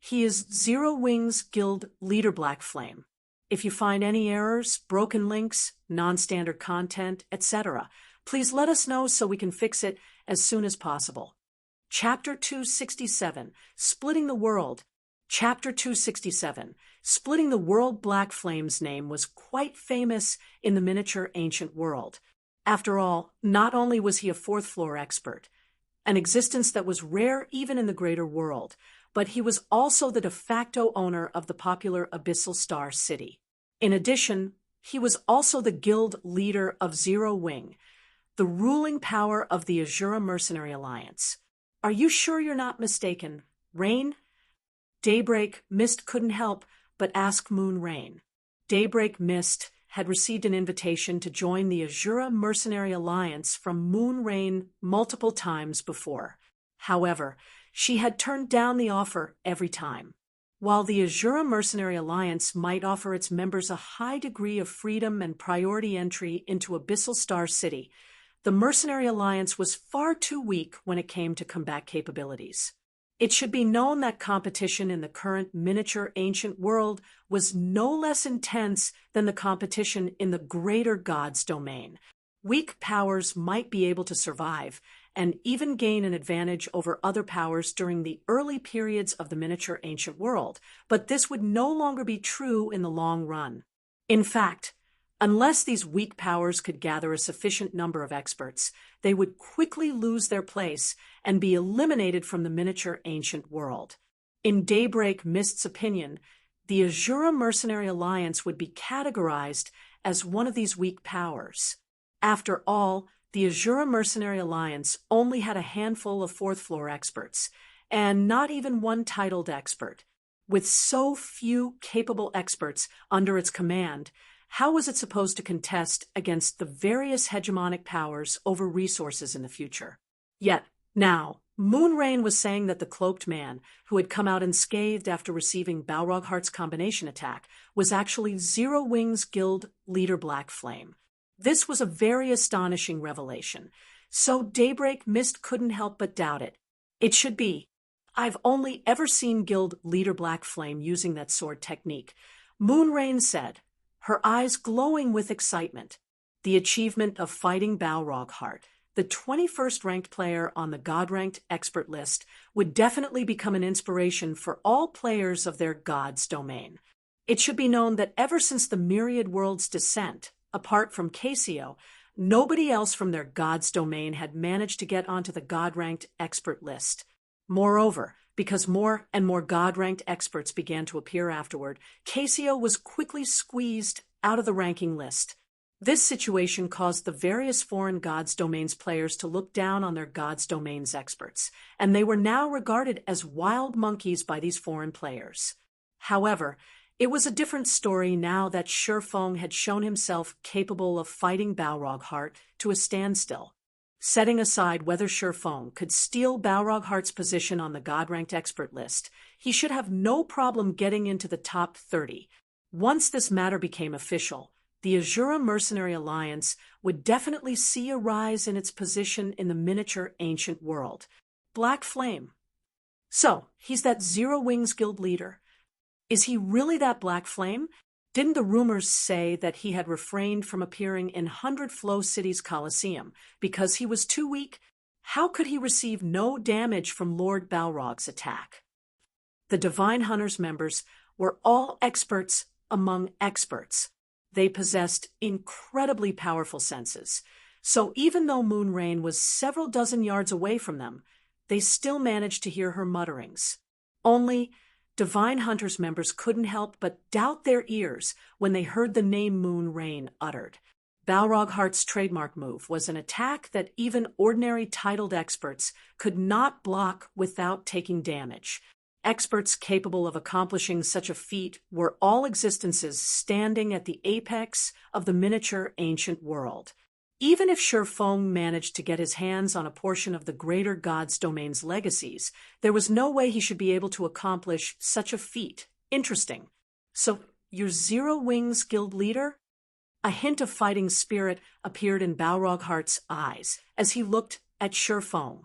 He is Zero Wings Guild Leader Black Flame. If you find any errors, broken links, non-standard content, etc., please let us know so we can fix it as soon as possible. Chapter 267, Splitting the World. Chapter 267, Splitting the World. Black Flame's name was quite famous in the miniature ancient world. After all, not only was he a fourth floor expert, an existence that was rare even in the greater world, but he was also the de facto owner of the popular Abyssal Star City. In addition, he was also the guild leader of Zero Wing, the ruling power of the Azura Mercenary Alliance. Are you sure you're not mistaken, Rain? Daybreak Mist couldn't help but ask Moon Rain. Daybreak Mist had received an invitation to join the Azura Mercenary Alliance from Moon Rain multiple times before. However, she had turned down the offer every time. While the Azura Mercenary Alliance might offer its members a high degree of freedom and priority entry into Abyssal Star City, the Mercenary Alliance was far too weak when it came to combat capabilities. It should be known that competition in the current miniature ancient world was no less intense than the competition in the greater God's domain. Weak powers might be able to survive and even gain an advantage over other powers during the early periods of the miniature ancient world, but this would no longer be true in the long run. In fact, unless these weak powers could gather a sufficient number of experts, they would quickly lose their place and be eliminated from the miniature ancient world. In Daybreak Mist's opinion, the Azura Mercenary Alliance would be categorized as one of these weak powers. After all, the Azura Mercenary Alliance only had a handful of fourth-floor experts, and not even one titled expert. With so few capable experts under its command, how was it supposed to contest against the various hegemonic powers over resources in the future? Yet, now, Moonrain was saying that the cloaked man, who had come out unscathed after receiving Balrog Heart's combination attack, was actually Zero Wings Guild leader Black Flame. This was a very astonishing revelation, so Daybreak Mist couldn't help but doubt it. It should be. I've only ever seen Guild leader Black Flame using that sword technique, Moonrain said, her eyes glowing with excitement. The achievement of fighting Balrog Heart, the 21st ranked player on the God-ranked expert list, would definitely become an inspiration for all players of their God's domain. It should be known that ever since the Myriad World's descent, apart from Casio, nobody else from their God's domain had managed to get onto the God-ranked expert list. Moreover, because more and more God-ranked experts began to appear afterward, Casio was quickly squeezed out of the ranking list. This situation caused the various foreign God's Domains players to look down on their God's Domains experts, and they were now regarded as wild monkeys by these foreign players. However, it was a different story now that Shurfong had shown himself capable of fighting Balrog Heart to a standstill. Setting aside whether Shurfong could steal Balrog Heart's position on the God-ranked expert list, he should have no problem getting into the top 30. Once this matter became official, the Azura Mercenary Alliance would definitely see a rise in its position in the miniature ancient world. Black Flame. So, he's that Zero Wings Guild leader. Is he really that Black Flame? Didn't the rumors say that he had refrained from appearing in 100 Flow City's Coliseum because he was too weak? How could he receive no damage from Lord Balrog's attack? The Divine Hunters members were all experts among experts. They possessed incredibly powerful senses, so even though Moonrain was several dozen yards away from them, they still managed to hear her mutterings. Only Divine Hunters members couldn't help but doubt their ears when they heard the name Moonrain uttered. Balrog Heart's trademark move was an attack that even ordinary titled experts could not block without taking damage. Experts capable of accomplishing such a feat were all existences standing at the apex of the miniature ancient world. Even if Shurfong managed to get his hands on a portion of the greater God's Domain's legacies, there was no way he should be able to accomplish such a feat. Interesting. So, you're Zero Wings Guild leader? A hint of fighting spirit appeared in Balrog Heart's eyes as he looked at Shurfong.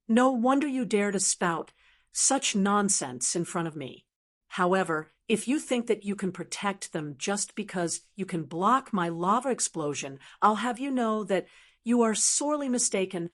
No wonder you dare to spout such nonsense in front of me. However, if you think that you can protect them just because you can block my lava explosion, I'll have you know that you are sorely mistaken."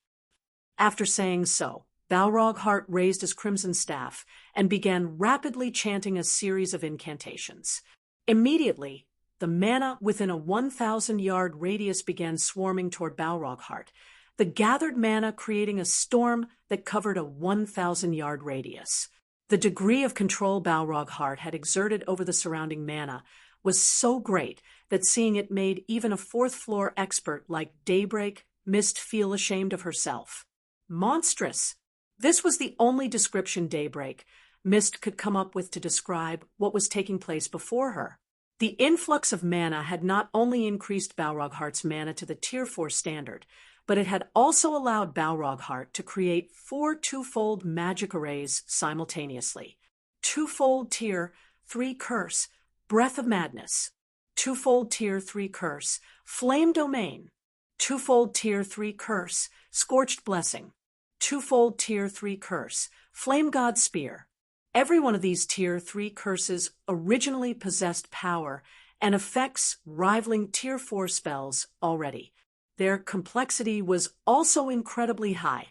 After saying so, Balrog Heart raised his crimson staff and began rapidly chanting a series of incantations. Immediately, the mana within a 1,000-yard radius began swarming toward Balrog Heart, the gathered mana creating a storm that covered a 1,000-yard radius. The degree of control Balrog Heart had exerted over the surrounding mana was so great that seeing it made even a fourth-floor expert like Daybreak Mist feel ashamed of herself. Monstrous! This was the only description Daybreak Mist could come up with to describe what was taking place before her. The influx of mana had not only increased Balrog Heart's mana to the Tier 4 standard, but it had also allowed Balrog Heart to create 4 twofold magic arrays simultaneously. Twofold Tier 3 Curse, Breath of Madness. Twofold Tier 3 Curse, Flame Domain. Twofold Tier 3 Curse, Scorched Blessing. Twofold Tier 3 Curse, Flame God Spear. Every one of these Tier 3 curses originally possessed power and effects rivaling Tier 4 spells already. Their complexity was also incredibly high.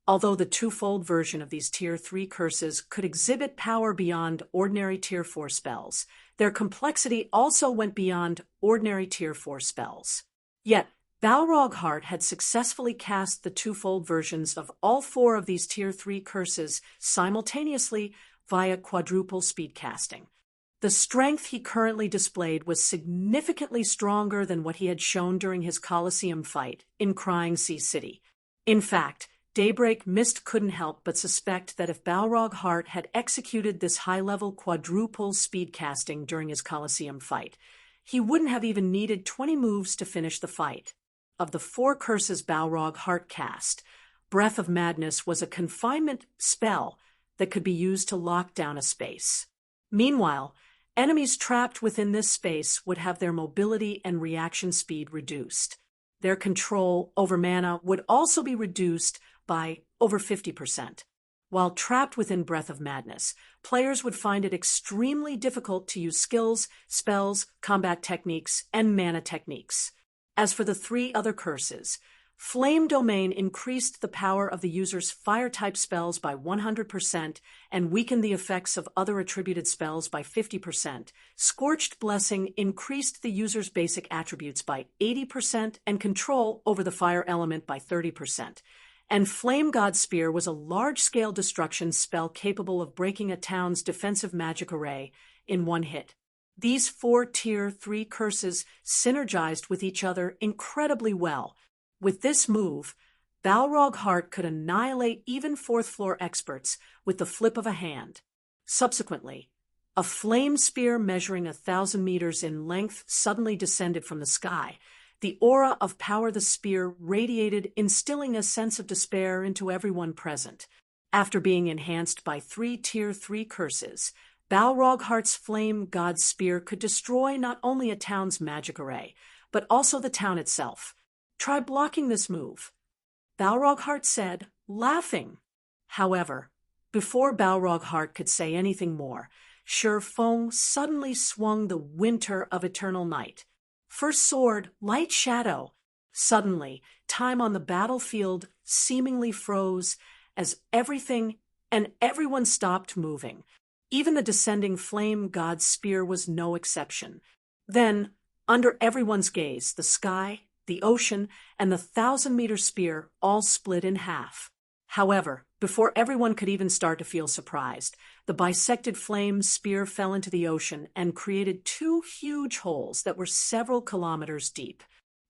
Although the twofold version of these Tier 3 curses could exhibit power beyond ordinary Tier 4 spells, their complexity also went beyond ordinary Tier 4 spells. Yet, Balrog Heart had successfully cast the twofold versions of all 4 of these Tier 3 curses simultaneously via quadruple speed casting. The strength he currently displayed was significantly stronger than what he had shown during his Colosseum fight in Crying Sea City. In fact, Daybreak Mist couldn't help but suspect that if Balrog Heart had executed this high-level quadruple speed casting during his Colosseum fight, he wouldn't have even needed 20 moves to finish the fight. Of the 4 curses Balrog Heart cast, Breath of Madness was a confinement spell that could be used to lock down a space. Meanwhile, enemies trapped within this space would have their mobility and reaction speed reduced. Their control over mana would also be reduced by over 50%. While trapped within Breath of Madness, players would find it extremely difficult to use skills, spells, combat techniques, and mana techniques. As for the 3 other curses, Flame Domain increased the power of the user's fire-type spells by 100% and weakened the effects of other attributed spells by 50%. Scorched Blessing increased the user's basic attributes by 80% and control over the fire element by 30%. And Flame God Spear was a large-scale destruction spell capable of breaking a town's defensive magic array in one hit. These 4 Tier 3 curses synergized with each other incredibly well. With this move, Balrog Heart could annihilate even 4th-floor experts with the flip of a hand. Subsequently, a flame spear measuring 1,000 meters in length suddenly descended from the sky. The aura of power the spear radiated, instilling a sense of despair into everyone present. After being enhanced by 3 Tier 3 curses, Balrog Heart's Flame God Spear could destroy not only a town's magic array, but also the town itself. "Try blocking this move," Balrog Heart said, laughing. However, before Balrog Heart could say anything more, Shur Fong suddenly swung the Winter of Eternal Night. First sword, Light Shadow. Suddenly, time on the battlefield seemingly froze as everything and everyone stopped moving. Even the descending Flame God Spear was no exception. Then, under everyone's gaze, the sky, the ocean, and the 1,000-meter spear all split in half. However, before everyone could even start to feel surprised, the bisected flame spear fell into the ocean and created 2 huge holes that were several kilometers deep.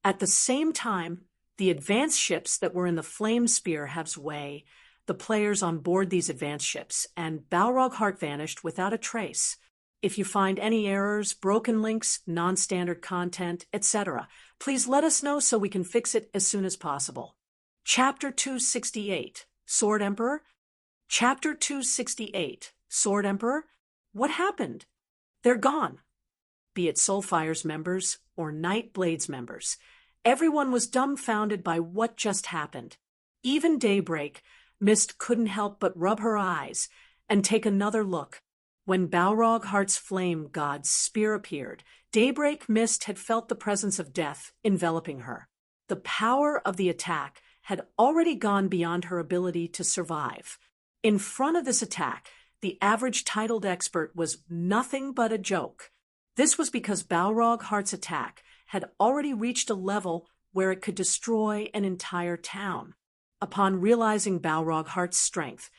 At the same time, the advanced ships that were in the flame spear halves way, the players on board these advanced ships, and Balrog Heart vanished without a trace. If you find any errors, broken links, non-standard content, etc., please let us know so we can fix it as soon as possible. Chapter 268, Sword Emperor? Chapter 268, Sword Emperor? What happened? They're gone. Be it Soulfire's members or Night Blade's members, everyone was dumbfounded by what just happened. Even Daybreak Mist couldn't help but rub her eyes and take another look. When Balrog Heart's flame god's spear appeared, Daybreak Mist had felt the presence of death enveloping her. The power of the attack had already gone beyond her ability to survive. In front of this attack, the average titled expert was nothing but a joke. This was because Balrog Heart's attack had already reached a level where it could destroy an entire town. Upon realizing Balrog Heart's strength,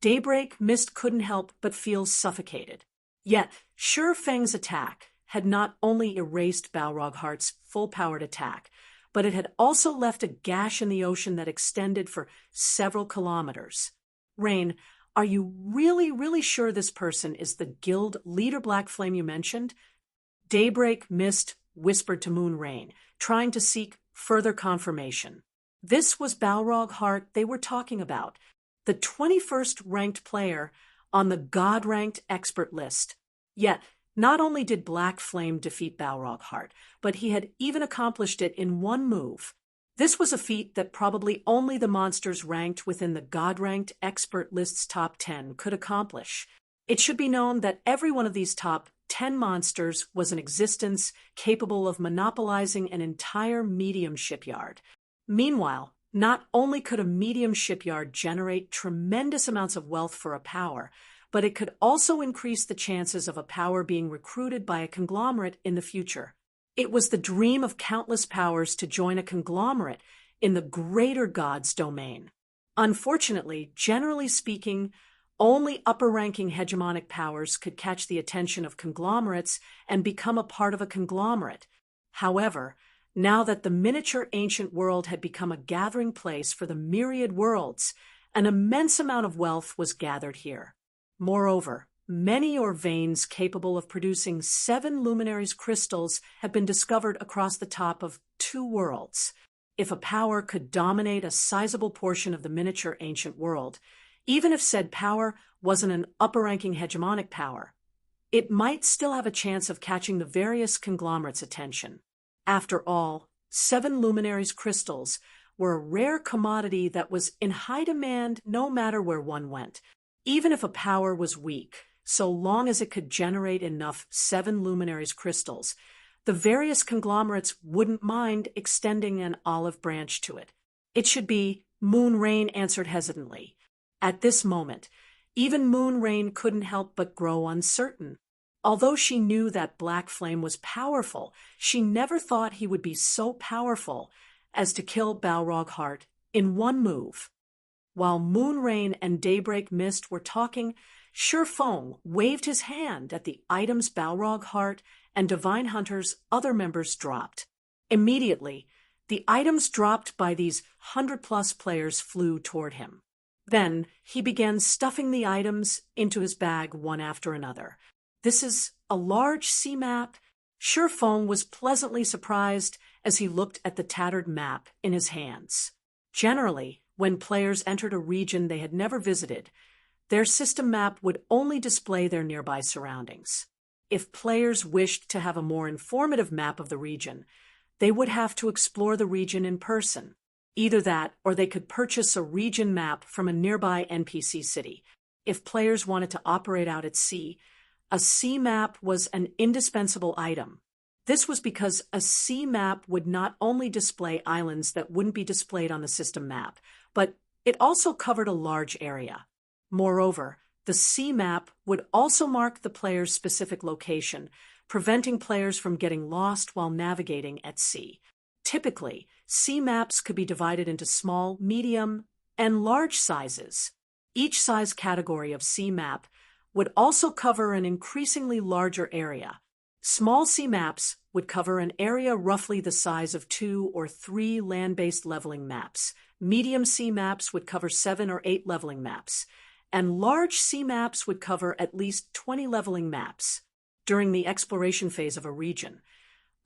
Daybreak Mist couldn't help but feel suffocated. Yet, Sure Fang's attack had not only erased Balrog Heart's full-powered attack, but it had also left a gash in the ocean that extended for several kilometers. Rain, are you really sure this person is the guild leader Black Flame you mentioned? Daybreak Mist whispered to Moon Rain, trying to seek further confirmation. This was Balrog Heart they were talking about, the 21st ranked player on the God-ranked expert list. Yet, not only did Black Flame defeat Balrog Heart, but he had even accomplished it in one move. This was a feat that probably only the monsters ranked within the God-ranked expert list's top 10 could accomplish. It should be known that every one of these top 10 monsters was an existence capable of monopolizing an entire medium shipyard. Meanwhile, not only could a medium shipyard generate tremendous amounts of wealth for a power, but it could also increase the chances of a power being recruited by a conglomerate in the future. It was the dream of countless powers to join a conglomerate in the greater gods domain. Unfortunately, generally speaking, only upper-ranking hegemonic powers could catch the attention of conglomerates and become a part of a conglomerate. However, now that the miniature ancient world had become a gathering place for the myriad worlds, an immense amount of wealth was gathered here. Moreover, many ore veins capable of producing 7 luminaries crystals have been discovered across the top of 2 worlds. If a power could dominate a sizable portion of the miniature ancient world, even if said power wasn't an upper-ranking hegemonic power, it might still have a chance of catching the various conglomerates' attention. After all, 7 luminaries crystals were a rare commodity that was in high demand no matter where one went, even if a power was weak. So long as it could generate enough 7 luminaries crystals, the various conglomerates wouldn't mind extending an olive branch to it. It should be, Moon Rain answered hesitantly. At this moment, even Moon Rain couldn't help but grow uncertain. Although she knew that Black Flame was powerful, she never thought he would be so powerful as to kill Balrog Heart in one move. While Moon Rain and Daybreak Mist were talking, Sure Fang waved his hand at the items Balrog Heart and Divine Hunter's other members dropped. Immediately, the items dropped by these 100-plus players flew toward him. Then he began stuffing the items into his bag one after another. This is a large sea map. Sure Fang was pleasantly surprised as he looked at the tattered map in his hands. Generally, when players entered a region they had never visited, their system map would only display their nearby surroundings. If players wished to have a more informative map of the region, they would have to explore the region in person. Either that, or they could purchase a region map from a nearby NPC city. If players wanted to operate out at sea, a sea map was an indispensable item. This was because a sea map would not only display islands that wouldn't be displayed on the system map, but it also covered a large area. Moreover, the sea map would also mark the player's specific location, preventing players from getting lost while navigating at sea. Typically, sea maps could be divided into small, medium, and large sizes. Each size category of sea map would also cover an increasingly larger area. Small sea maps would cover an area roughly the size of 2 or 3 land-based leveling maps. Medium sea maps would cover 7 or 8 leveling maps, and large sea maps would cover at least 20 leveling maps. During the exploration phase of a region,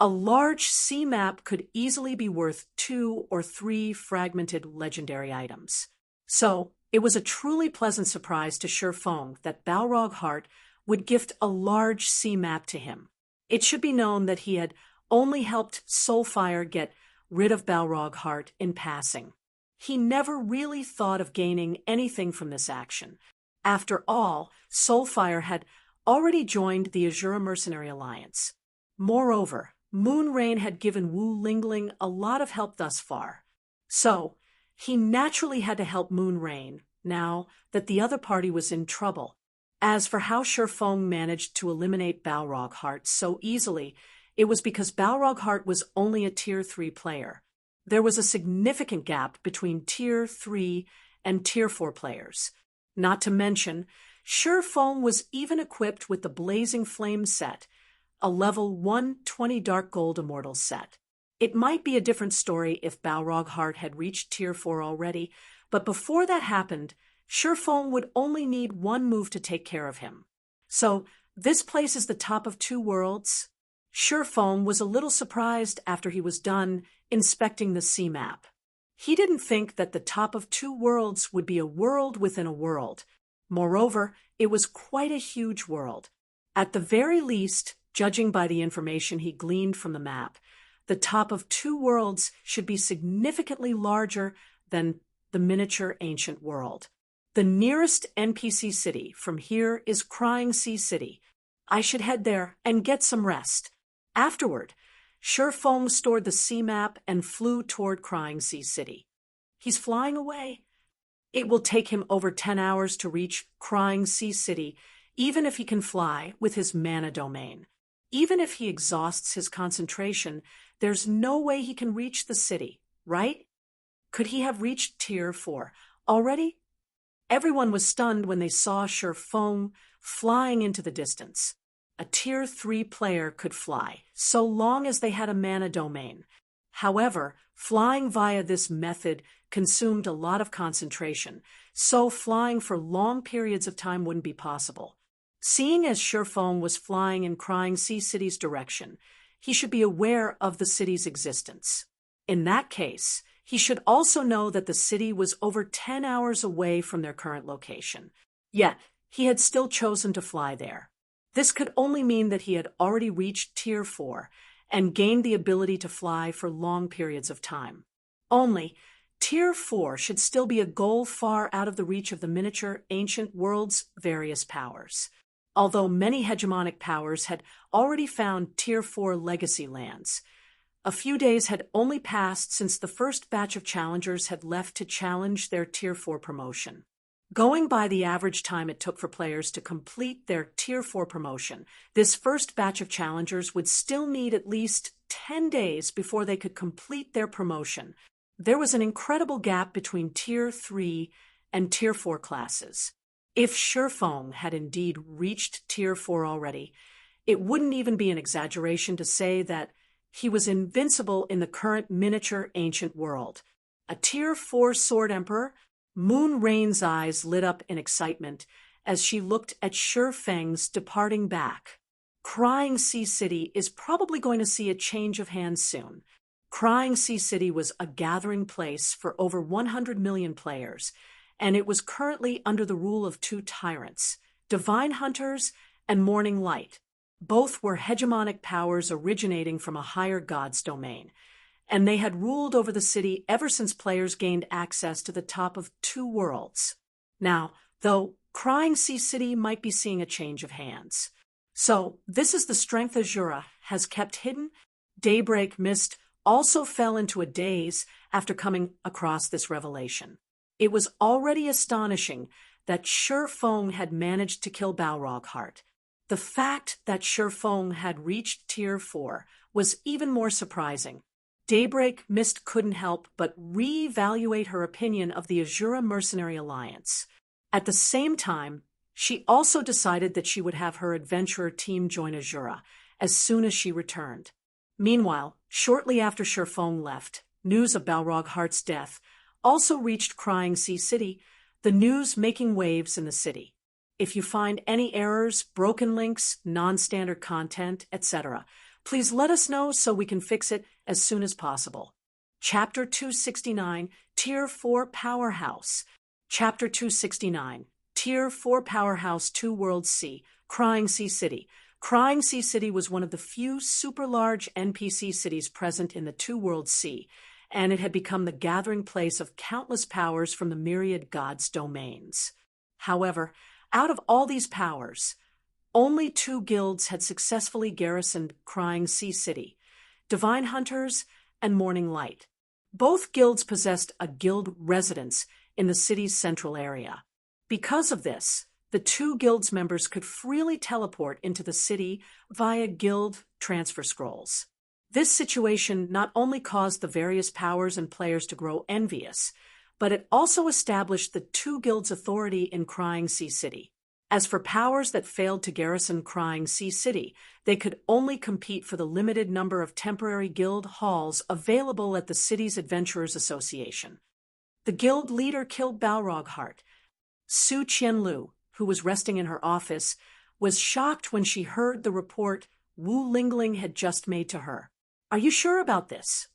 a large sea map could easily be worth 2 or 3 fragmented legendary items. So, it was a truly pleasant surprise to Sure Fang that Balrog Heart would gift a large sea map to him. It should be known that he had only helped Soulfire get rid of Balrog Heart in passing. He never really thought of gaining anything from this action. After all, Soulfire had already joined the Azura Mercenary Alliance. Moreover, Moonrain had given Wu Lingling a lot of help thus far. So, he naturally had to help Moonrain now that the other party was in trouble. As for how Shifeng managed to eliminate Balrog Heart so easily, it was because Balrog Heart was only a Tier 3 player. There was a significant gap between Tier 3 and Tier 4 players. Not to mention, Shifeng was even equipped with the Blazing Flame set, a level 120 Dark Gold Immortal set. It might be a different story if Balrog Heart had reached Tier 4 already, but before that happened, Shifeng would only need one move to take care of him. So, this place is the top of 2 worlds. Shifeng was a little surprised after he was done inspecting the sea map. He didn't think that the top of 2 worlds would be a world within a world. Moreover, it was quite a huge world. At the very least, judging by the information he gleaned from the map, the top of 2 worlds should be significantly larger than the miniature ancient world. The nearest NPC city from here is Crying Sea City. I should head there and get some rest. Afterward, Shifeng stored the sea map and flew toward Crying Sea City. He's flying away. It will take him over 10 hours to reach Crying Sea City, even if he can fly with his mana domain. Even if he exhausts his concentration, there's no way he can reach the city, right? Could he have reached Tier 4 already? Everyone was stunned when they saw Shifeng flying into the distance. A Tier 3 player could fly, so long as they had a mana domain. However, flying via this method consumed a lot of concentration, so flying for long periods of time wouldn't be possible. Seeing as Shifeng was flying in Crying Sea City's direction, he should be aware of the city's existence. In that case, he should also know that the city was over 10 hours away from their current location. Yet, he had still chosen to fly there. This could only mean that he had already reached Tier 4 and gained the ability to fly for long periods of time. Only, Tier 4 should still be a goal far out of the reach of the miniature ancient world's various powers. Although many hegemonic powers had already found Tier 4 legacy lands, a few days had only passed since the first batch of challengers had left to challenge their Tier 4 promotion. Going by the average time it took for players to complete their Tier 4 promotion, this first batch of challengers would still need at least 10 days before they could complete their promotion. There was an incredible gap between Tier 3 and Tier 4 classes. If Shifeng had indeed reached Tier 4 already, it wouldn't even be an exaggeration to say that he was invincible in the current miniature ancient world. A Tier 4 Sword Emperor, Moonrain's eyes lit up in excitement as she looked at Shifeng's departing back. Crying Sea City is probably going to see a change of hands soon. Crying Sea City was a gathering place for over 100 million players, and it was currently under the rule of 2 tyrants, Divine Hunters and Morning Light. Both were hegemonic powers originating from a higher god's domain, and they had ruled over the city ever since players gained access to the top of 2 worlds. Now, though, Crying Sea City might be seeing a change of hands. So, this is the strength Azura has kept hidden. Daybreak Mist also fell into a daze after coming across this revelation. It was already astonishing that Shifeng had managed to kill Balrog Heart. The fact that Shifeng had reached Tier 4 was even more surprising. Daybreak Mist couldn't help but re-evaluate her opinion of the Azura Mercenary Alliance. At the same time, she also decided that she would have her adventurer team join Azura as soon as she returned. Meanwhile, shortly after Shifeng left, news of Balrog Heart's death also reached Crying Sea City, the news making waves in the city. If you find any errors, broken links, non-standard content, etc., please let us know so we can fix it as soon as possible. Chapter 269, Tier 4 Powerhouse. Chapter 269, Tier 4 Powerhouse 2 Worlds C, Crying Sea City. Crying Sea City was one of the few super-large NPC cities present in the 2 Worlds Sea, and it had become the gathering place of countless powers from the myriad gods' domains. However, out of all these powers, only two guilds had successfully garrisoned Crying Sea City: Divine Hunters and Morning Light. Both guilds possessed a guild residence in the city's central area. Because of this, the two guilds' members could freely teleport into the city via guild transfer scrolls. This situation not only caused the various powers and players to grow envious, but it also established the two guilds' authority in Crying Sea City. As for powers that failed to garrison Crying Sea City, they could only compete for the limited number of temporary guild halls available at the city's Adventurers Association. The guild leader killed Balrog Heart. Su Qianlu, who was resting in her office, was shocked when she heard the report Wu Lingling had just made to her. "Are you sure about this?"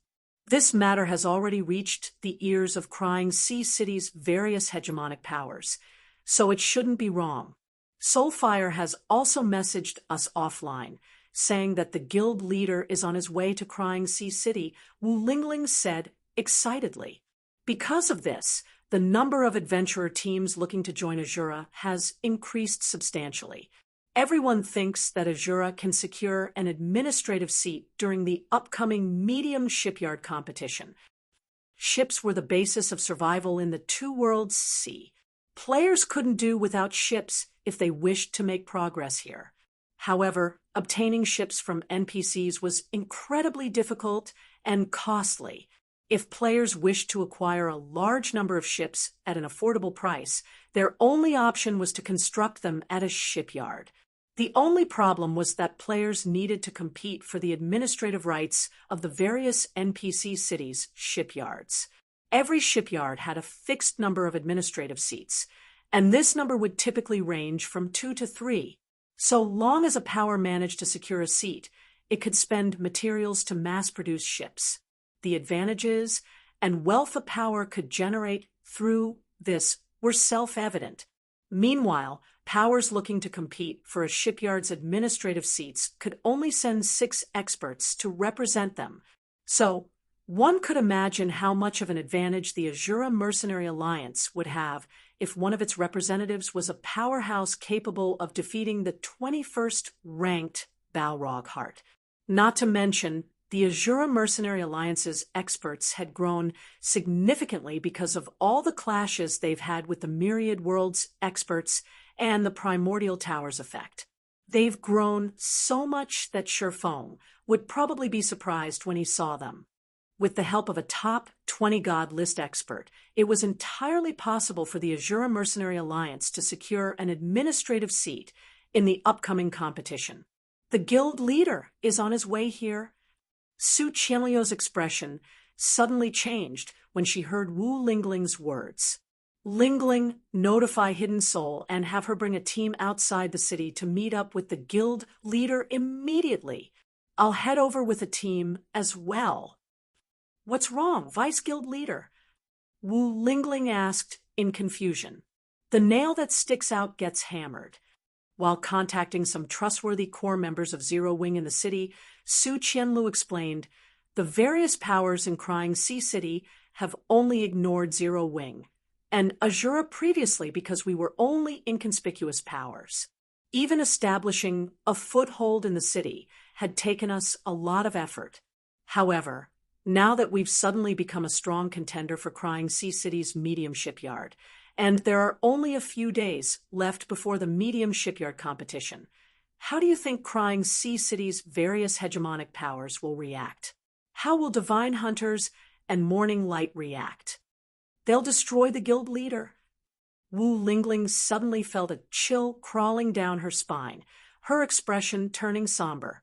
This matter has already reached the ears of Crying Sea City's various hegemonic powers, so it shouldn't be wrong. Soulfire has also messaged us offline, saying that the guild leader is on his way to Crying Sea City, Wu Lingling said excitedly. Because of this, the number of adventurer teams looking to join Azura has increased substantially. Everyone thinks that Azura can secure an administrative seat during the upcoming medium shipyard competition. Ships were the basis of survival in the Two Worlds Sea. Players couldn't do without ships if they wished to make progress here. However, obtaining ships from NPCs was incredibly difficult and costly. If players wished to acquire a large number of ships at an affordable price, their only option was to construct them at a shipyard. The only problem was that players needed to compete for the administrative rights of the various NPC cities' shipyards. Every shipyard had a fixed number of administrative seats, and this number would typically range from 2 to 3. So long as a power managed to secure a seat, it could spend materials to mass-produce ships. The advantages and wealth a power could generate through this were self-evident. Meanwhile, powers looking to compete for a shipyard's administrative seats could only send 6 experts to represent them. So, one could imagine how much of an advantage the Azura Mercenary Alliance would have if one of its representatives was a powerhouse capable of defeating the 21st ranked Balrog Heart. Not to mention, the Azura Mercenary Alliance's experts had grown significantly because of all the clashes they've had with the Myriad Worlds experts and the Primordial Towers effect. They've grown so much that Shurfong would probably be surprised when he saw them. With the help of a top 20 god list expert, it was entirely possible for the Azura Mercenary Alliance to secure an administrative seat in the upcoming competition. The guild leader is on his way here. Su Qianliu's expression suddenly changed when she heard Wu Lingling's words. Lingling, notify Hidden Soul and have her bring a team outside the city to meet up with the guild leader immediately. I'll head over with a team as well. What's wrong, Vice Guild Leader? Wu Lingling asked in confusion. The nail that sticks out gets hammered. While contacting some trustworthy core members of Zero Wing in the city, Su Qianlu explained, the various powers in Crying Sea City have only ignored Zero Wing, and Azura previously because we were only inconspicuous powers. Even establishing a foothold in the city had taken us a lot of effort. However, now that we've suddenly become a strong contender for Crying Sea City's medium shipyard, and there are only a few days left before the medium shipyard competition, how do you think Crying Sea City's various hegemonic powers will react? How will Divine Hunters and Morning Light react? They'll destroy the guild leader. Wu Lingling suddenly felt a chill crawling down her spine, her expression turning somber.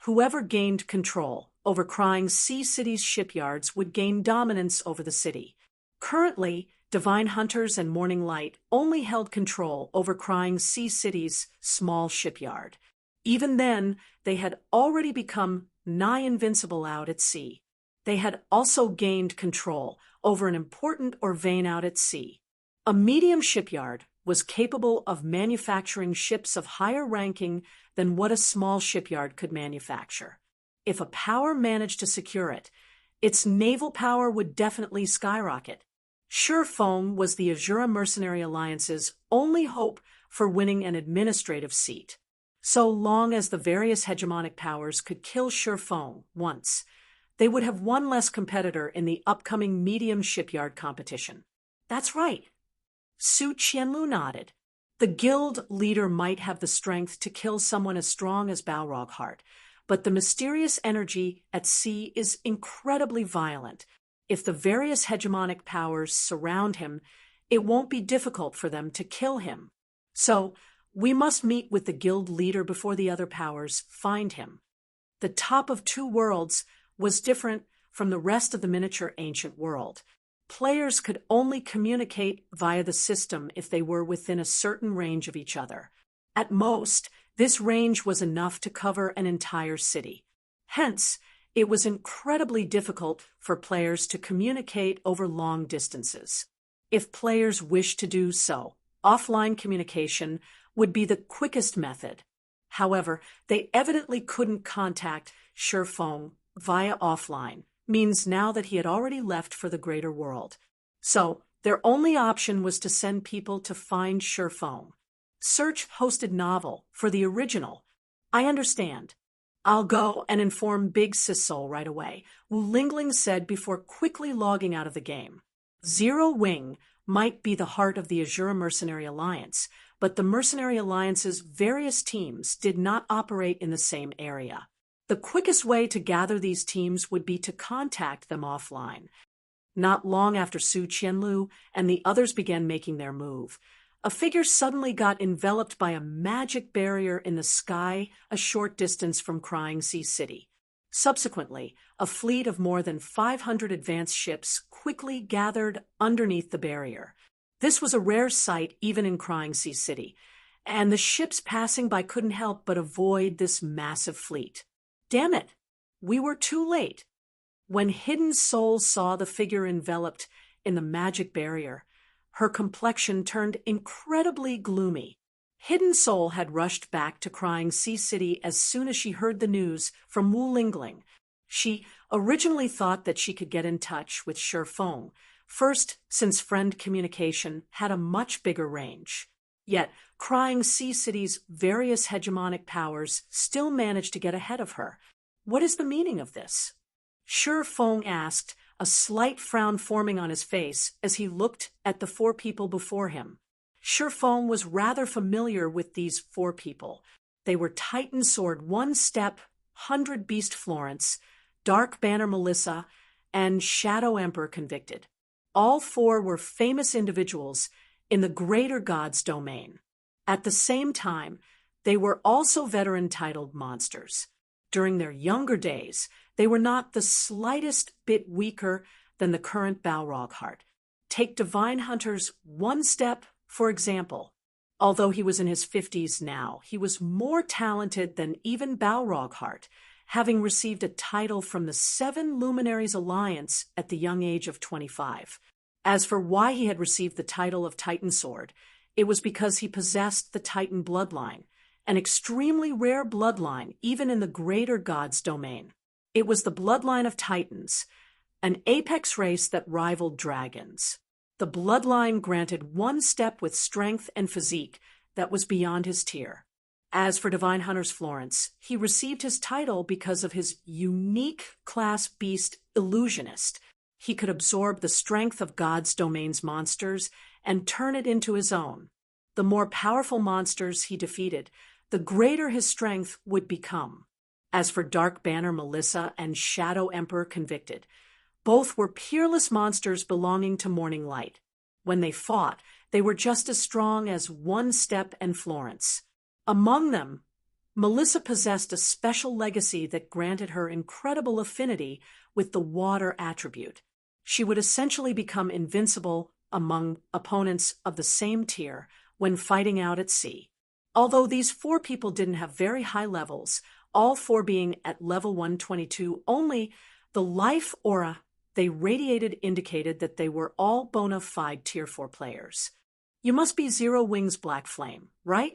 Whoever gained control over Crying Sea City's shipyards would gain dominance over the city. Currently, Divine Hunters and Morning Light only held control over Crying Sea City's small shipyard. Even then, they had already become nigh invincible out at sea. They had also gained control over an important Orvane out at sea. A medium shipyard was capable of manufacturing ships of higher ranking than what a small shipyard could manufacture. If a power managed to secure it, its naval power would definitely skyrocket. Shurfong was the Azura Mercenary Alliance's only hope for winning an administrative seat. So long as the various hegemonic powers could kill Shifeng once, they would have one less competitor in the upcoming medium shipyard competition. That's right. Su Qianlu nodded. The guild leader might have the strength to kill someone as strong as Balrog Heart, but the mysterious energy at sea is incredibly violent. If the various hegemonic powers surround him, it won't be difficult for them to kill him. So, we must meet with the guild leader before the other powers find him. The top of two worlds was different from the rest of the miniature ancient world. Players could only communicate via the system if they were within a certain range of each other. At most, this range was enough to cover an entire city. Hence, it was incredibly difficult for players to communicate over long distances. If players wished to do so, offline communication would be the quickest method. However, they evidently couldn't contact Shifeng via offline, means now that he had already left for the greater world. So, their only option was to send people to find Shifeng. Search hosted novel for the original. I understand. I'll go and inform Big Sis Soul right away, Wu Lingling said before quickly logging out of the game. Zero Wing might be the heart of the Azura Mercenary Alliance, but the Mercenary Alliance's various teams did not operate in the same area. The quickest way to gather these teams would be to contact them offline. Not long after Su Qianlu and the others began making their move, a figure suddenly got enveloped by a magic barrier in the sky a short distance from Crying Sea City. Subsequently, a fleet of more than 500 advanced ships quickly gathered underneath the barrier. This was a rare sight even in Crying Sea City, and the ships passing by couldn't help but avoid this massive fleet. Damn it! We were too late. When Hidden Soul saw the figure enveloped in the magic barrier, her complexion turned incredibly gloomy. Hidden Soul had rushed back to Crying Sea City as soon as she heard the news from Wu Lingling. She originally thought that she could get in touch with Shifeng, first since friend communication had a much bigger range. Yet, Crying Sea City's various hegemonic powers still managed to get ahead of her. What is the meaning of this? Shifeng asked, a slight frown forming on his face as he looked at the four people before him. Shifeng was rather familiar with these four people. They were Titan Sword One Step, 100 Beast Florence, Dark Banner Melissa, and Shadow Emperor Convicted. All four were famous individuals in the greater gods domain. At the same time, they were also veteran-titled monsters. During their younger days, they were not the slightest bit weaker than the current Balrog Heart. Take Divine Hunter's One Step, for example. Although he was in his 50s now, he was more talented than even Balrog Heart, having received a title from the Seven Luminaries Alliance at the young age of 25. As for why he had received the title of Titan Sword, it was because he possessed the Titan bloodline, an extremely rare bloodline even in the greater gods domain. It was the bloodline of Titans, an apex race that rivaled dragons. The bloodline granted One Step with strength and physique that was beyond his tier. As for Divine Hunter's Florence, he received his title because of his unique class beast illusionist. He could absorb the strength of God's domain's monsters and turn it into his own. The more powerful monsters he defeated, the greater his strength would become. As for Dark Banner Melissa and Shadow Emperor Convicted, both were peerless monsters belonging to Morning Light. When they fought, they were just as strong as One Step and Florence. Among them, Melissa possessed a special legacy that granted her incredible affinity with the water attribute. She would essentially become invincible among opponents of the same tier when fighting out at sea. Although these four people didn't have very high levels, all four being at level 122 only, the life aura they radiated indicated that they were all bona fide Tier 4 players. You must be Zero Wings Black Flame, right?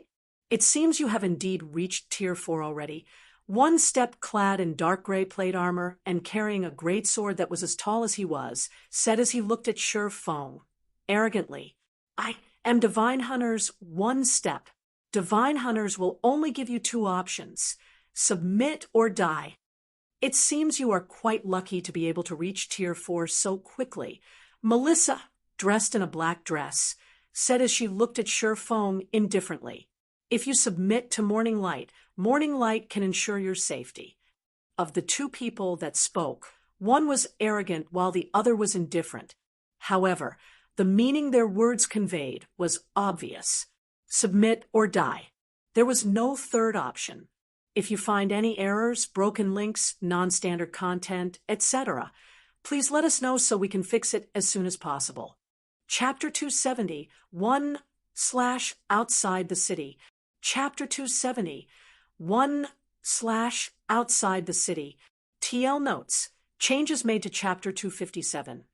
It seems you have indeed reached Tier 4 already. One Step clad in dark gray plate armor and carrying a great sword that was as tall as he was, said as he looked at Shifeng, arrogantly, I am Divine Hunter's One Step. Divine Hunters will only give you two options: submit or die. It seems you are quite lucky to be able to reach Tier 4 so quickly, Melissa, dressed in a black dress, said as she looked at Feng indifferently. If you submit to Morning Light can ensure your safety. Of the two people that spoke, one was arrogant while the other was indifferent. However, the meaning their words conveyed was obvious. Submit or die. There was no third option. If you find any errors, broken links, non-standard content, etc., please let us know so we can fix it as soon as possible. Chapter 270, 1/outside the city. Chapter 270, 1/outside the city. TL notes, changes made to Chapter 257.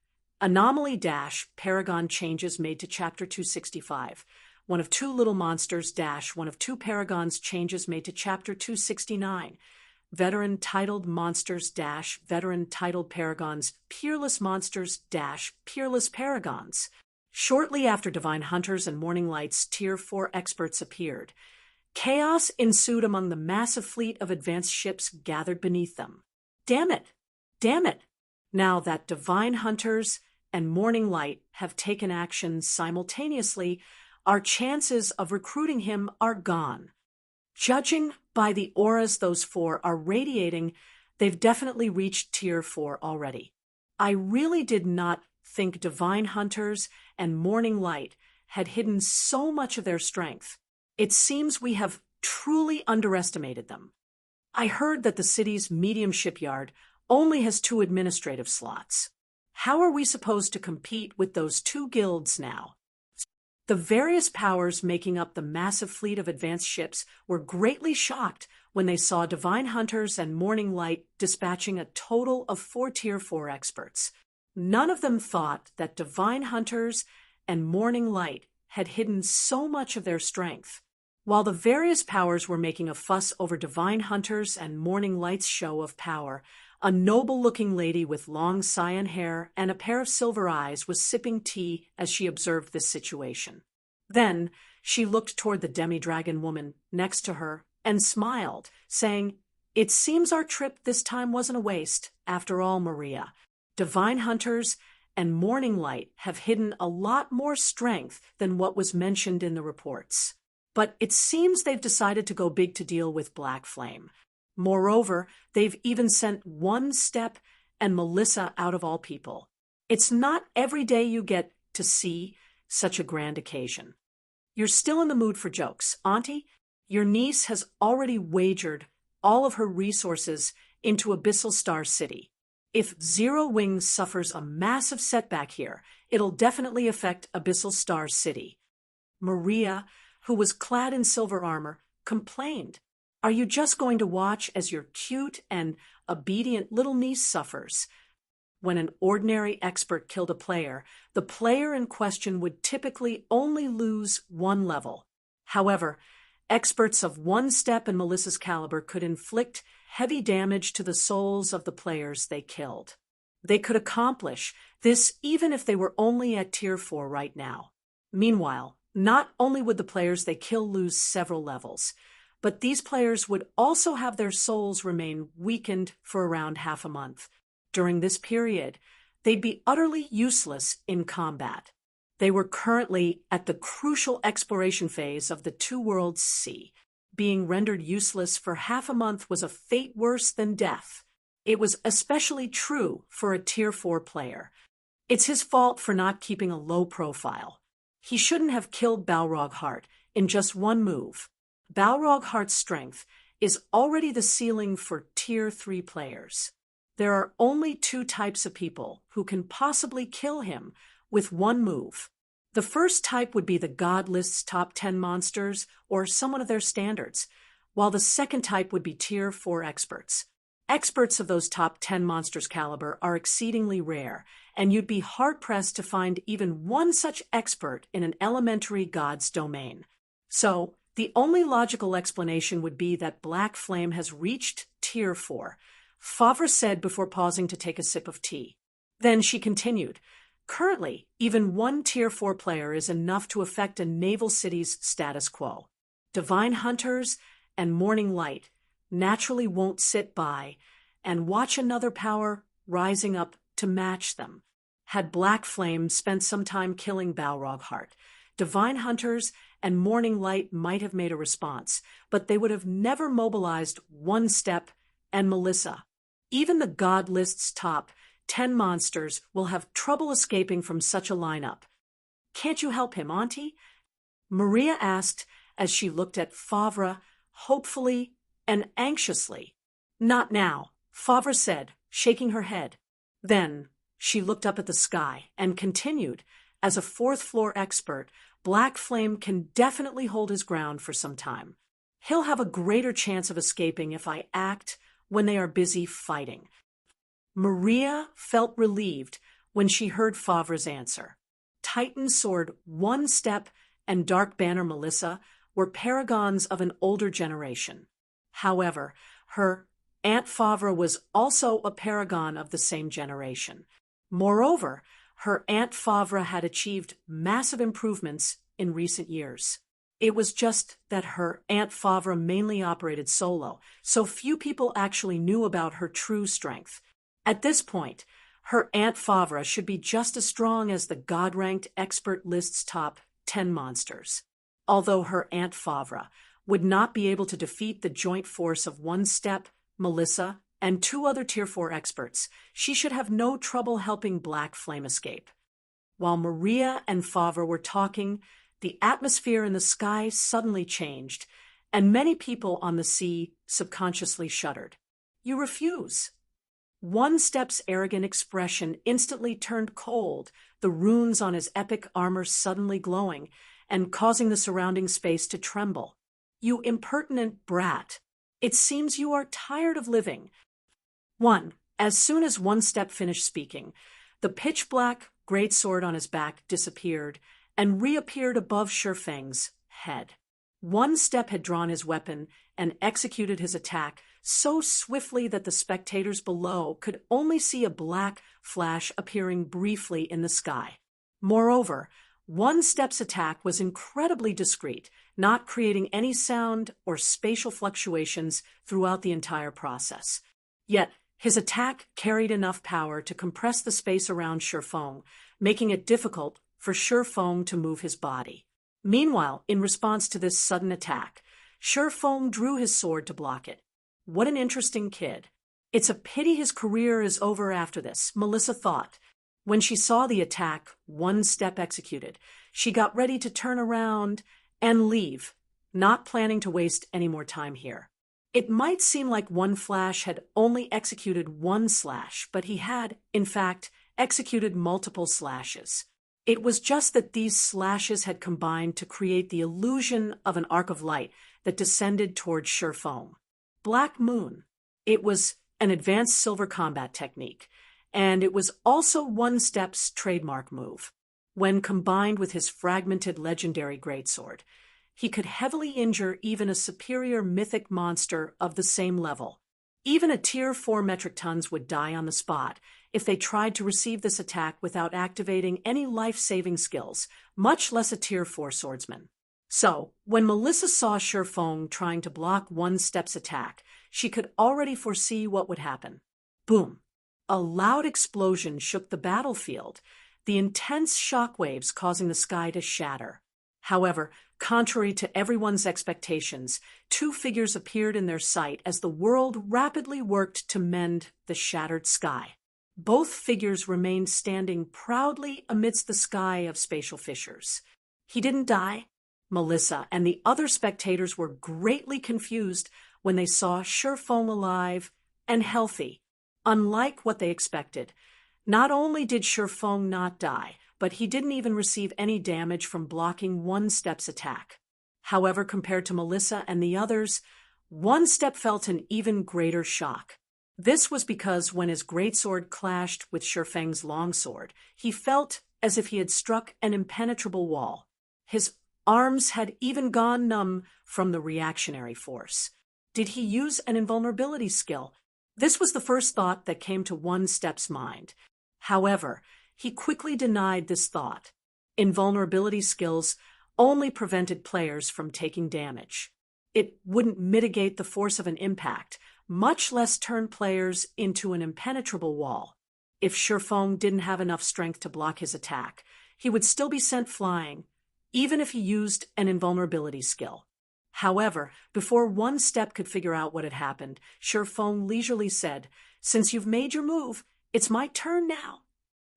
Anomaly - Paragon changes made to Chapter 265. One of two little monsters - one of two paragons changes made to Chapter 269. Veteran titled monsters - veteran titled paragons. Peerless monsters - peerless paragons. Shortly after Divine Hunters and Morning Light's Tier 4 experts appeared, chaos ensued among the massive fleet of advanced ships gathered beneath them. Damn it! Damn it! Now that Divine Hunters and Morning Light have taken action simultaneously, our chances of recruiting him are gone. Judging by the auras those four are radiating, they've definitely reached Tier 4 already. I really did not think Divine Hunters and Morning Light had hidden so much of their strength. It seems we have truly underestimated them. I heard that the city's medium shipyard only has 2 administrative slots. How are we supposed to compete with those 2 guilds now? The various powers making up the massive fleet of advanced ships were greatly shocked when they saw Divine Hunters and Morning Light dispatching a total of 4 Tier 4 experts. None of them thought that Divine Hunters and Morning Light had hidden so much of their strength. While the various powers were making a fuss over Divine Hunters and Morning Light's show of power, a noble-looking lady with long cyan hair and a pair of silver eyes was sipping tea as she observed this situation. Then she looked toward the demi-dragon woman next to her and smiled, saying, "It seems our trip this time wasn't a waste, after all, Maria. Divine Hunters and Morning Light have hidden a lot more strength than what was mentioned in the reports. But it seems they've decided to go big to deal with Black Flame. Moreover, they've even sent One Step and Melissa out of all people. It's not every day you get to see such a grand occasion. You're still in the mood for jokes, Auntie? Your niece has already wagered all of her resources into Abyssal Star City. If Zero Wings suffers a massive setback here, it'll definitely affect Abyssal Star City." Maria, who was clad in silver armor, complained, "Are you just going to watch as your cute and obedient little niece suffers?" When an ordinary expert killed a player, the player in question would typically only lose 1 level. However, experts of One Step and Melissa's caliber could inflict heavy damage to the souls of the players they killed. They could accomplish this even if they were only at Tier 4 right now. Meanwhile, not only would the players they kill lose several levels, but these players would also have their souls remain weakened for around half a month. During this period, they'd be utterly useless in combat. They were currently at the crucial exploration phase of the Two Worlds Sea. Being rendered useless for half a month was a fate worse than death. It was especially true for a Tier 4 player. It's his fault for not keeping a low profile. He shouldn't have killed Balrog Heart in just one move. Balrog Heart's strength is already the ceiling for Tier 3 players. There are only 2 types of people who can possibly kill him with one move. The first type would be the God List's top 10 monsters or someone of their standards, while the second type would be Tier 4 experts. Experts of those top 10 monsters caliber are exceedingly rare, and you'd be hard-pressed to find even one such expert in an elementary god's domain. So, the only logical explanation would be that Black Flame has reached Tier 4, Favre said before pausing to take a sip of tea. Then she continued, "Currently, even one Tier 4 player is enough to affect a naval city's status quo. Divine Hunters and Morning Light naturally won't sit by and watch another power rising up to match them. Had Black Flame spent some time killing Balrog Heart, Divine Hunters and Morning Light might have made a response, but they would have never mobilized One Step and Melissa. Even the God List's top 10 monsters will have trouble escaping from such a lineup. Can't you help him, Auntie? Maria asked as she looked at Favre hopefully and anxiously. Not now, Favre said, shaking her head. Then she looked up at the sky and continued, as a fourth-floor expert, Black Flame can definitely hold his ground for some time. He'll have a greater chance of escaping if I act when they are busy fighting. Maria felt relieved when she heard Favre's answer. Titan Sword One Step and Dark Banner Melissa were paragons of an older generation. However, her Aunt Favre was also a paragon of the same generation. Moreover, her Aunt Favre had achieved massive improvements in recent years. It was just that her Aunt Favre mainly operated solo, so few people actually knew about her true strength. At this point, her Aunt Favre should be just as strong as the God-ranked expert list's top 10 monsters. Although her Aunt Favre would not be able to defeat the joint force of One Step, Melissa, and 2 other Tier 4 experts, she should have no trouble helping Black Flame escape. While Maria and Favre were talking, the atmosphere in the sky suddenly changed, and many people on the sea subconsciously shuddered. You refuse. One Step's arrogant expression instantly turned cold, the runes on his epic armor suddenly glowing, and causing the surrounding space to tremble. You impertinent brat. It seems you are tired of living. As soon as One Step finished speaking, the pitch-black greatsword on his back disappeared and reappeared above Shurfeng's head. One Step had drawn his weapon and executed his attack so swiftly that the spectators below could only see a black flash appearing briefly in the sky. Moreover, One Step's attack was incredibly discreet, not creating any sound or spatial fluctuations throughout the entire process. Yet, his attack carried enough power to compress the space around Shurfeng, making it difficult for Shurfeng to move his body. Meanwhile, in response to this sudden attack, Shurfeng drew his sword to block it. What an interesting kid. It's a pity his career is over after this, Melissa thought. When she saw the attack One Step executed, she got ready to turn around and leave, not planning to waste any more time here. It might seem like One Flash had only executed one slash, but he had, in fact, executed multiple slashes. It was just that these slashes had combined to create the illusion of an arc of light that descended toward Shurfeng. Black Moon. It was an advanced silver combat technique, and it was also One Step's trademark move. When combined with his fragmented legendary greatsword, he could heavily injure even a superior mythic monster of the same level. Even a Tier 4 metric tons would die on the spot if they tried to receive this attack without activating any life-saving skills, much less a Tier 4 swordsman. So, when Melissa saw Shurfeng trying to block One Step's attack, she could already foresee what would happen. Boom! A loud explosion shook the battlefield, the intense shockwaves causing the sky to shatter. However, contrary to everyone's expectations, 2 figures appeared in their sight as the world rapidly worked to mend the shattered sky. Both figures remained standing proudly amidst the sky of spatial fissures. He didn't die. Melissa and the other spectators were greatly confused when they saw Shurfeng alive and healthy. Unlike what they expected, not only did Shurfeng not die, but he didn't even receive any damage from blocking One Step's attack. However, compared to Melissa and the others, One Step felt an even greater shock. This was because when his greatsword clashed with Shurfeng's longsword, he felt as if he had struck an impenetrable wall. His arms had even gone numb from the reactionary force. Did he use an invulnerability skill? This was the first thought that came to One Step's mind. However, he quickly denied this thought. Invulnerability skills only prevented players from taking damage. It wouldn't mitigate the force of an impact, much less turn players into an impenetrable wall. If Shifeng didn't have enough strength to block his attack, he would still be sent flying, even if he used an invulnerability skill. However, before One Step could figure out what had happened, Shifeng leisurely said, "Since you've made your move, it's my turn now."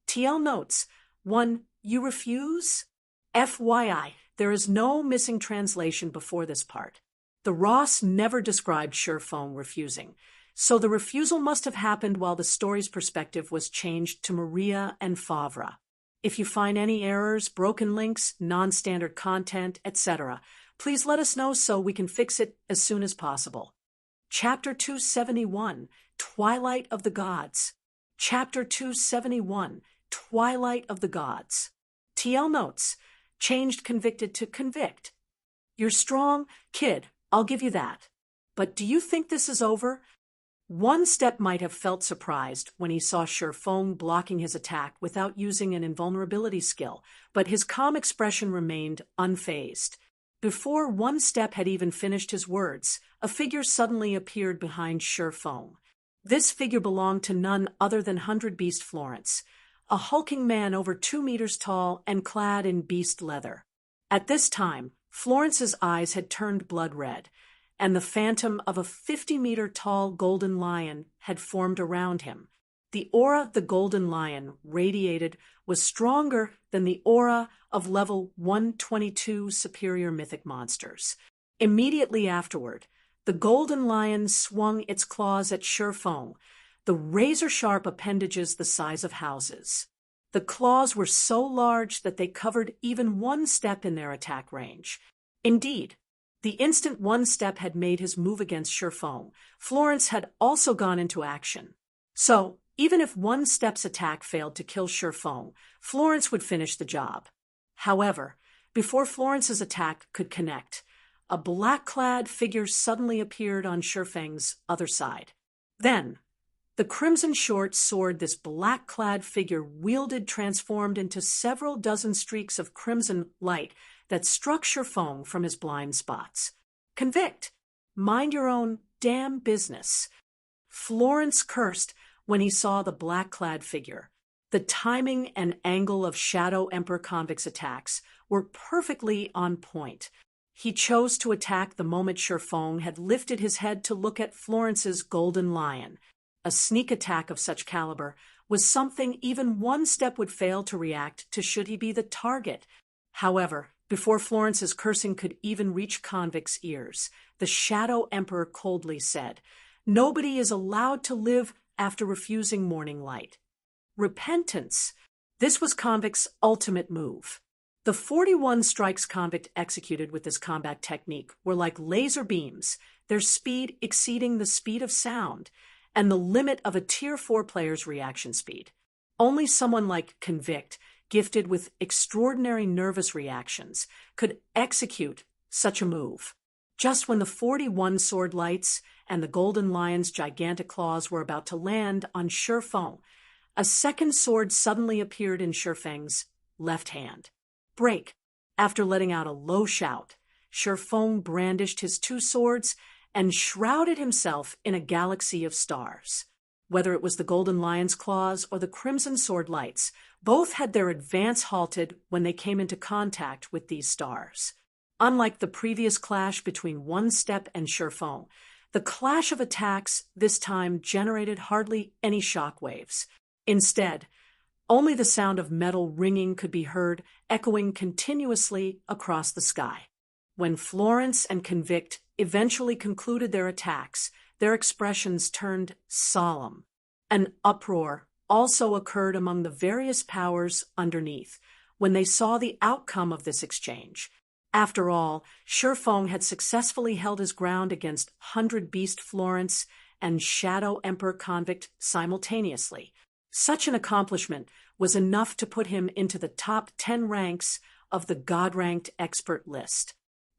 TL notes, 1. You refuse? FYI, there is no missing translation before this part. The Ross never described Shifeng refusing, so the refusal must have happened while the story's perspective was changed to Maria and Favre. If you find any errors, broken links, non-standard content, etc., please let us know so we can fix it as soon as possible. Chapter 271, Twilight of the Gods. Chapter 271, Twilight of the Gods. TL notes, changed convicted to convict. You're strong, kid, I'll give you that. But do you think this is over? One Step might have felt surprised when he saw Shifeng blocking his attack without using an invulnerability skill, but his calm expression remained unfazed. Before One Step had even finished his words, a figure suddenly appeared behind Shifeng. This figure belonged to none other than 100 Beast Florence, a hulking man over 2 meters tall and clad in beast leather. At this time, Florence's eyes had turned blood red, and the phantom of a 50-meter-tall golden lion had formed around him. The aura the golden lion radiated was stronger than the aura of level 122 superior mythic monsters. Immediately afterward, the golden lion swung its claws at Shifeng, the razor-sharp appendages the size of houses. The claws were so large that they covered even One Step in their attack range. Indeed, the instant One Step had made his move against Shifeng, Florence had also gone into action. So, even if One Step's attack failed to kill Shifeng, Florence would finish the job. However, before Florence's attack could connect, a black-clad figure suddenly appeared on Shifeng's other side. Then, the crimson short sword this black-clad figure wielded transformed into several dozen streaks of crimson light that struck Shifeng from his blind spots. Convict! Mind your own damn business. Florence cursed when he saw the black-clad figure. The timing and angle of Shadow Emperor Convict's attacks were perfectly on point. He chose to attack the moment Shifeng had lifted his head to look at Florence's golden lion. A sneak attack of such caliber was something even One Step would fail to react to should he be the target. However, before Florence's cursing could even reach Convict's ears, the Shadow Emperor coldly said, "Nobody is allowed to live after refusing morning light." Repentance. This was Convict's ultimate move. The 41 strikes Convict executed with this combat technique were like laser beams, their speed exceeding the speed of sound, and the limit of a Tier 4 player's reaction speed. Only someone like Convict, gifted with extraordinary nervous reactions, could execute such a move. Just when the 41 sword lights and the golden lion's gigantic claws were about to land on Shifeng, a second sword suddenly appeared in Shifeng's left hand. Break! After letting out a low shout, Shifeng brandished his 2 swords and shrouded himself in a galaxy of stars. Whether it was the golden lion's claws or the crimson sword lights, both had their advance halted when they came into contact with these stars. Unlike the previous clash between One Step and Shifeng, the clash of attacks this time generated hardly any shockwaves. Instead, only the sound of metal ringing could be heard, echoing continuously across the sky. When Florence and Convict eventually concluded their attacks, their expressions turned solemn. An uproar also occurred among the various powers underneath when they saw the outcome of this exchange. After all, Shifeng had successfully held his ground against 100 Beast Florence and Shadow Emperor Convict simultaneously. Such an accomplishment was enough to put him into the top 10 ranks of the God-ranked expert list.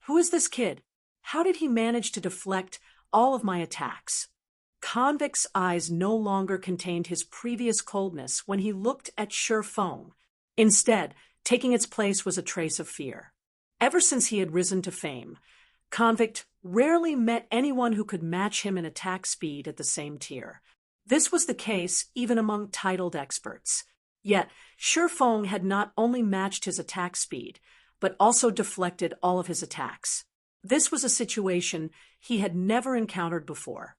Who is this kid? How did he manage to deflect all of my attacks? Convict's eyes no longer contained his previous coldness when he looked at Shifeng. Instead, taking its place was a trace of fear. Ever since he had risen to fame, Convict rarely met anyone who could match him in attack speed at the same tier. This was the case even among titled experts. Yet, Shifeng had not only matched his attack speed, but also deflected all of his attacks. This was a situation he had never encountered before.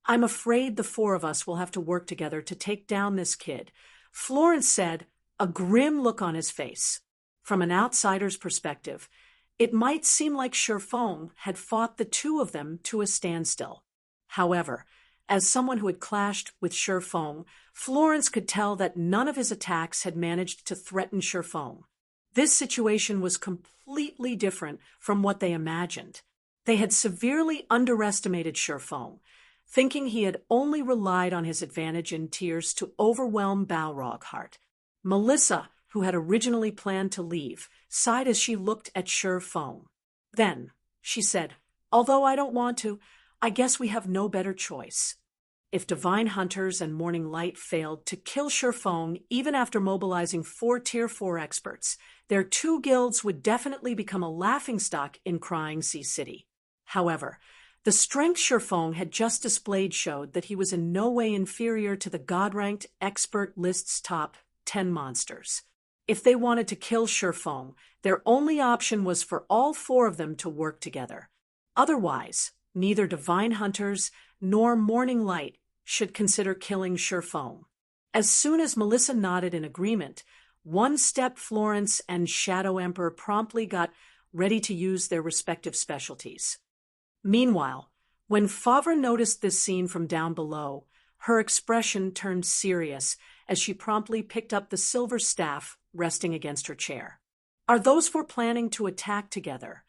"I'm afraid the four of us will have to work together to take down this kid," Florence said, a grim look on his face. From an outsider's perspective, it might seem like Shifeng had fought the two of them to a standstill. However, as someone who had clashed with Shifeng, Florence could tell that none of his attacks had managed to threaten Shifeng. This situation was completely different from what they imagined. They had severely underestimated Shifeng, thinking he had only relied on his advantage in tiers to overwhelm Balroghart. Melissa, who had originally planned to leave, sighed as she looked at Shifeng. Then, she said, "Although I don't want to, I guess we have no better choice." If Divine Hunters and Morning Light failed to kill Shifeng even after mobilizing 4 Tier 4 experts, their 2 guilds would definitely become a laughingstock in Crying Sea City. However, the strength Shifeng had just displayed showed that he was in no way inferior to the God-ranked expert list's top 10 monsters. If they wanted to kill Shifeng, their only option was for all 4 of them to work together. Otherwise, neither Divine Hunters nor Morning Light should consider killing Shifeng. As soon as Melissa nodded in agreement, One Step Florence and Shadow Emperor promptly got ready to use their respective specialties. Meanwhile, when Favre noticed this scene from down below, her expression turned serious as she promptly picked up the silver staff resting against her chair. "Are those 4 planning to attack together?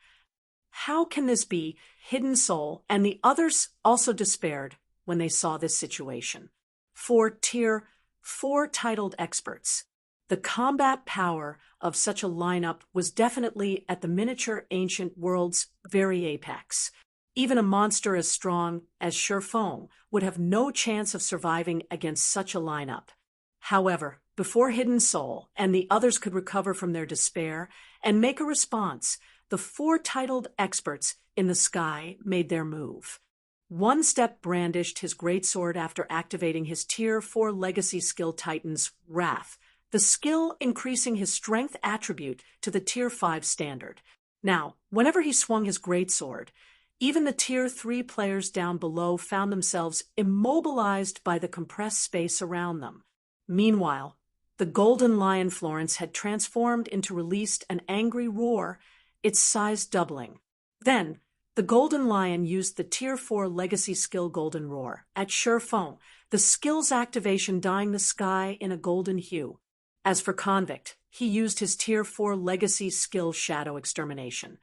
How can this be?" Hidden Soul and the others also despaired when they saw this situation. 4 Tier 4 titled experts. The combat power of such a lineup was definitely at the miniature ancient world's very apex. Even a monster as strong as Shifeng would have no chance of surviving against such a lineup. However, before Hidden Soul and the others could recover from their despair and make a response, the 4 titled experts in the sky made their move. One Step brandished his greatsword after activating his Tier 4 Legacy skill Titan's Wrath, the skill increasing his strength attribute to the Tier 5 standard. Now, whenever he swung his greatsword, even the Tier 3 players down below found themselves immobilized by the compressed space around them. Meanwhile, the Golden Lion Florence had transformed into released an angry roar, its size doubling. Then, the Golden Lion used the Tier 4 Legacy skill Golden Roar at Shifeng, the skill's activation dyeing the sky in a golden hue. As for Convict, he used his Tier 4 Legacy skill Shadow Extermination,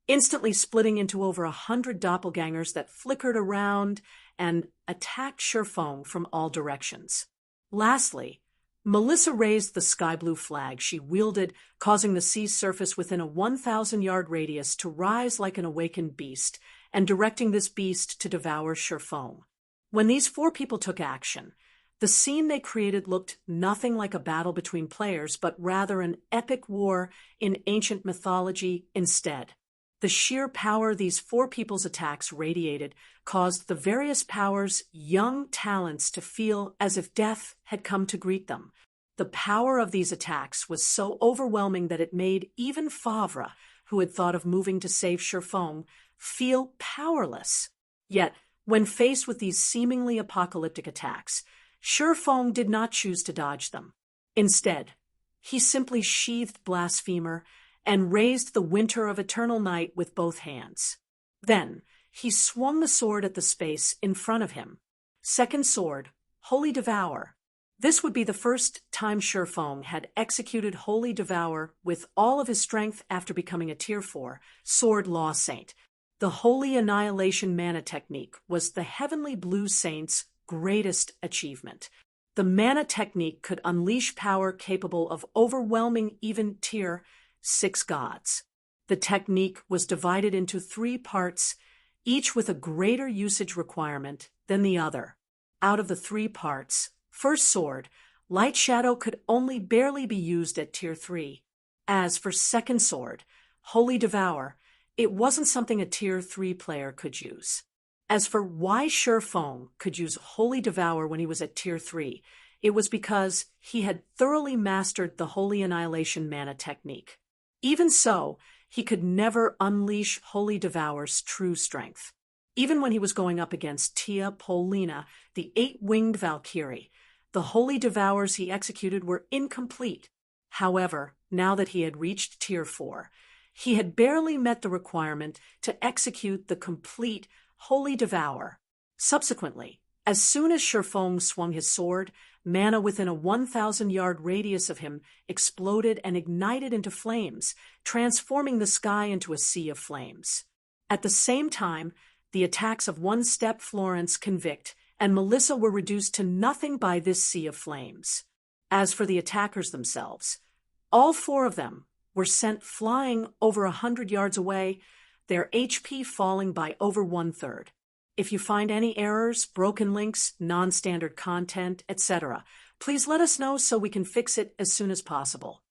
instantly splitting into over 100 doppelgangers that flickered around and attacked Shifeng from all directions. Lastly, Melissa raised the sky blue flag she wielded, causing the sea surface within a 1,000-yard radius to rise like an awakened beast, and directing this beast to devour Shifeng. When these 4 people took action, the scene they created looked nothing like a battle between players, but rather an epic war in ancient mythology instead. The sheer power these 4 people's attacks radiated caused the various powers' young talents to feel as if death had come to greet them. The power of these attacks was so overwhelming that it made even Favre, who had thought of moving to save Shifeng, feel powerless. Yet, when faced with these seemingly apocalyptic attacks, Shifeng did not choose to dodge them. Instead, he simply sheathed Blasphemer and raised the Winter of Eternal Night with both hands. Then, he swung the sword at the space in front of him. Second sword, Holy Devour. This would be the first time Shifeng had executed Holy Devour with all of his strength after becoming a Tier 4 Sword Law Saint. The Holy Annihilation Mana technique was the Heavenly Blue Saint's greatest achievement. The Mana technique could unleash power capable of overwhelming even Tier 6 gods. The technique was divided into 3 parts, each with a greater usage requirement than the other. Out of the 3 parts, first sword, Light Shadow could only barely be used at Tier 3. As for second sword, Holy Devour, it wasn't something a Tier 3 player could use. As for why Shifeng could use Holy Devour when he was at Tier 3, it was because he had thoroughly mastered the Holy Annihilation mana technique. Even so, he could never unleash Holy Devour's true strength. Even when he was going up against Tia Polina, the 8-winged Valkyrie, the Holy Devours he executed were incomplete. However, now that he had reached Tier 4, he had barely met the requirement to execute the complete Holy Devour. Subsequently, as soon as Shifeng swung his sword, mana within a 1,000-yard radius of him exploded and ignited into flames, transforming the sky into a sea of flames. At the same time, the attacks of One Step Florence, Convict, and Melissa were reduced to nothing by this sea of flames. As for the attackers themselves, all 4 of them were sent flying over 100 yards away, their HP falling by over 1/3. If you find any errors, broken links, non-standard content, etc., please let us know so we can fix it as soon as possible.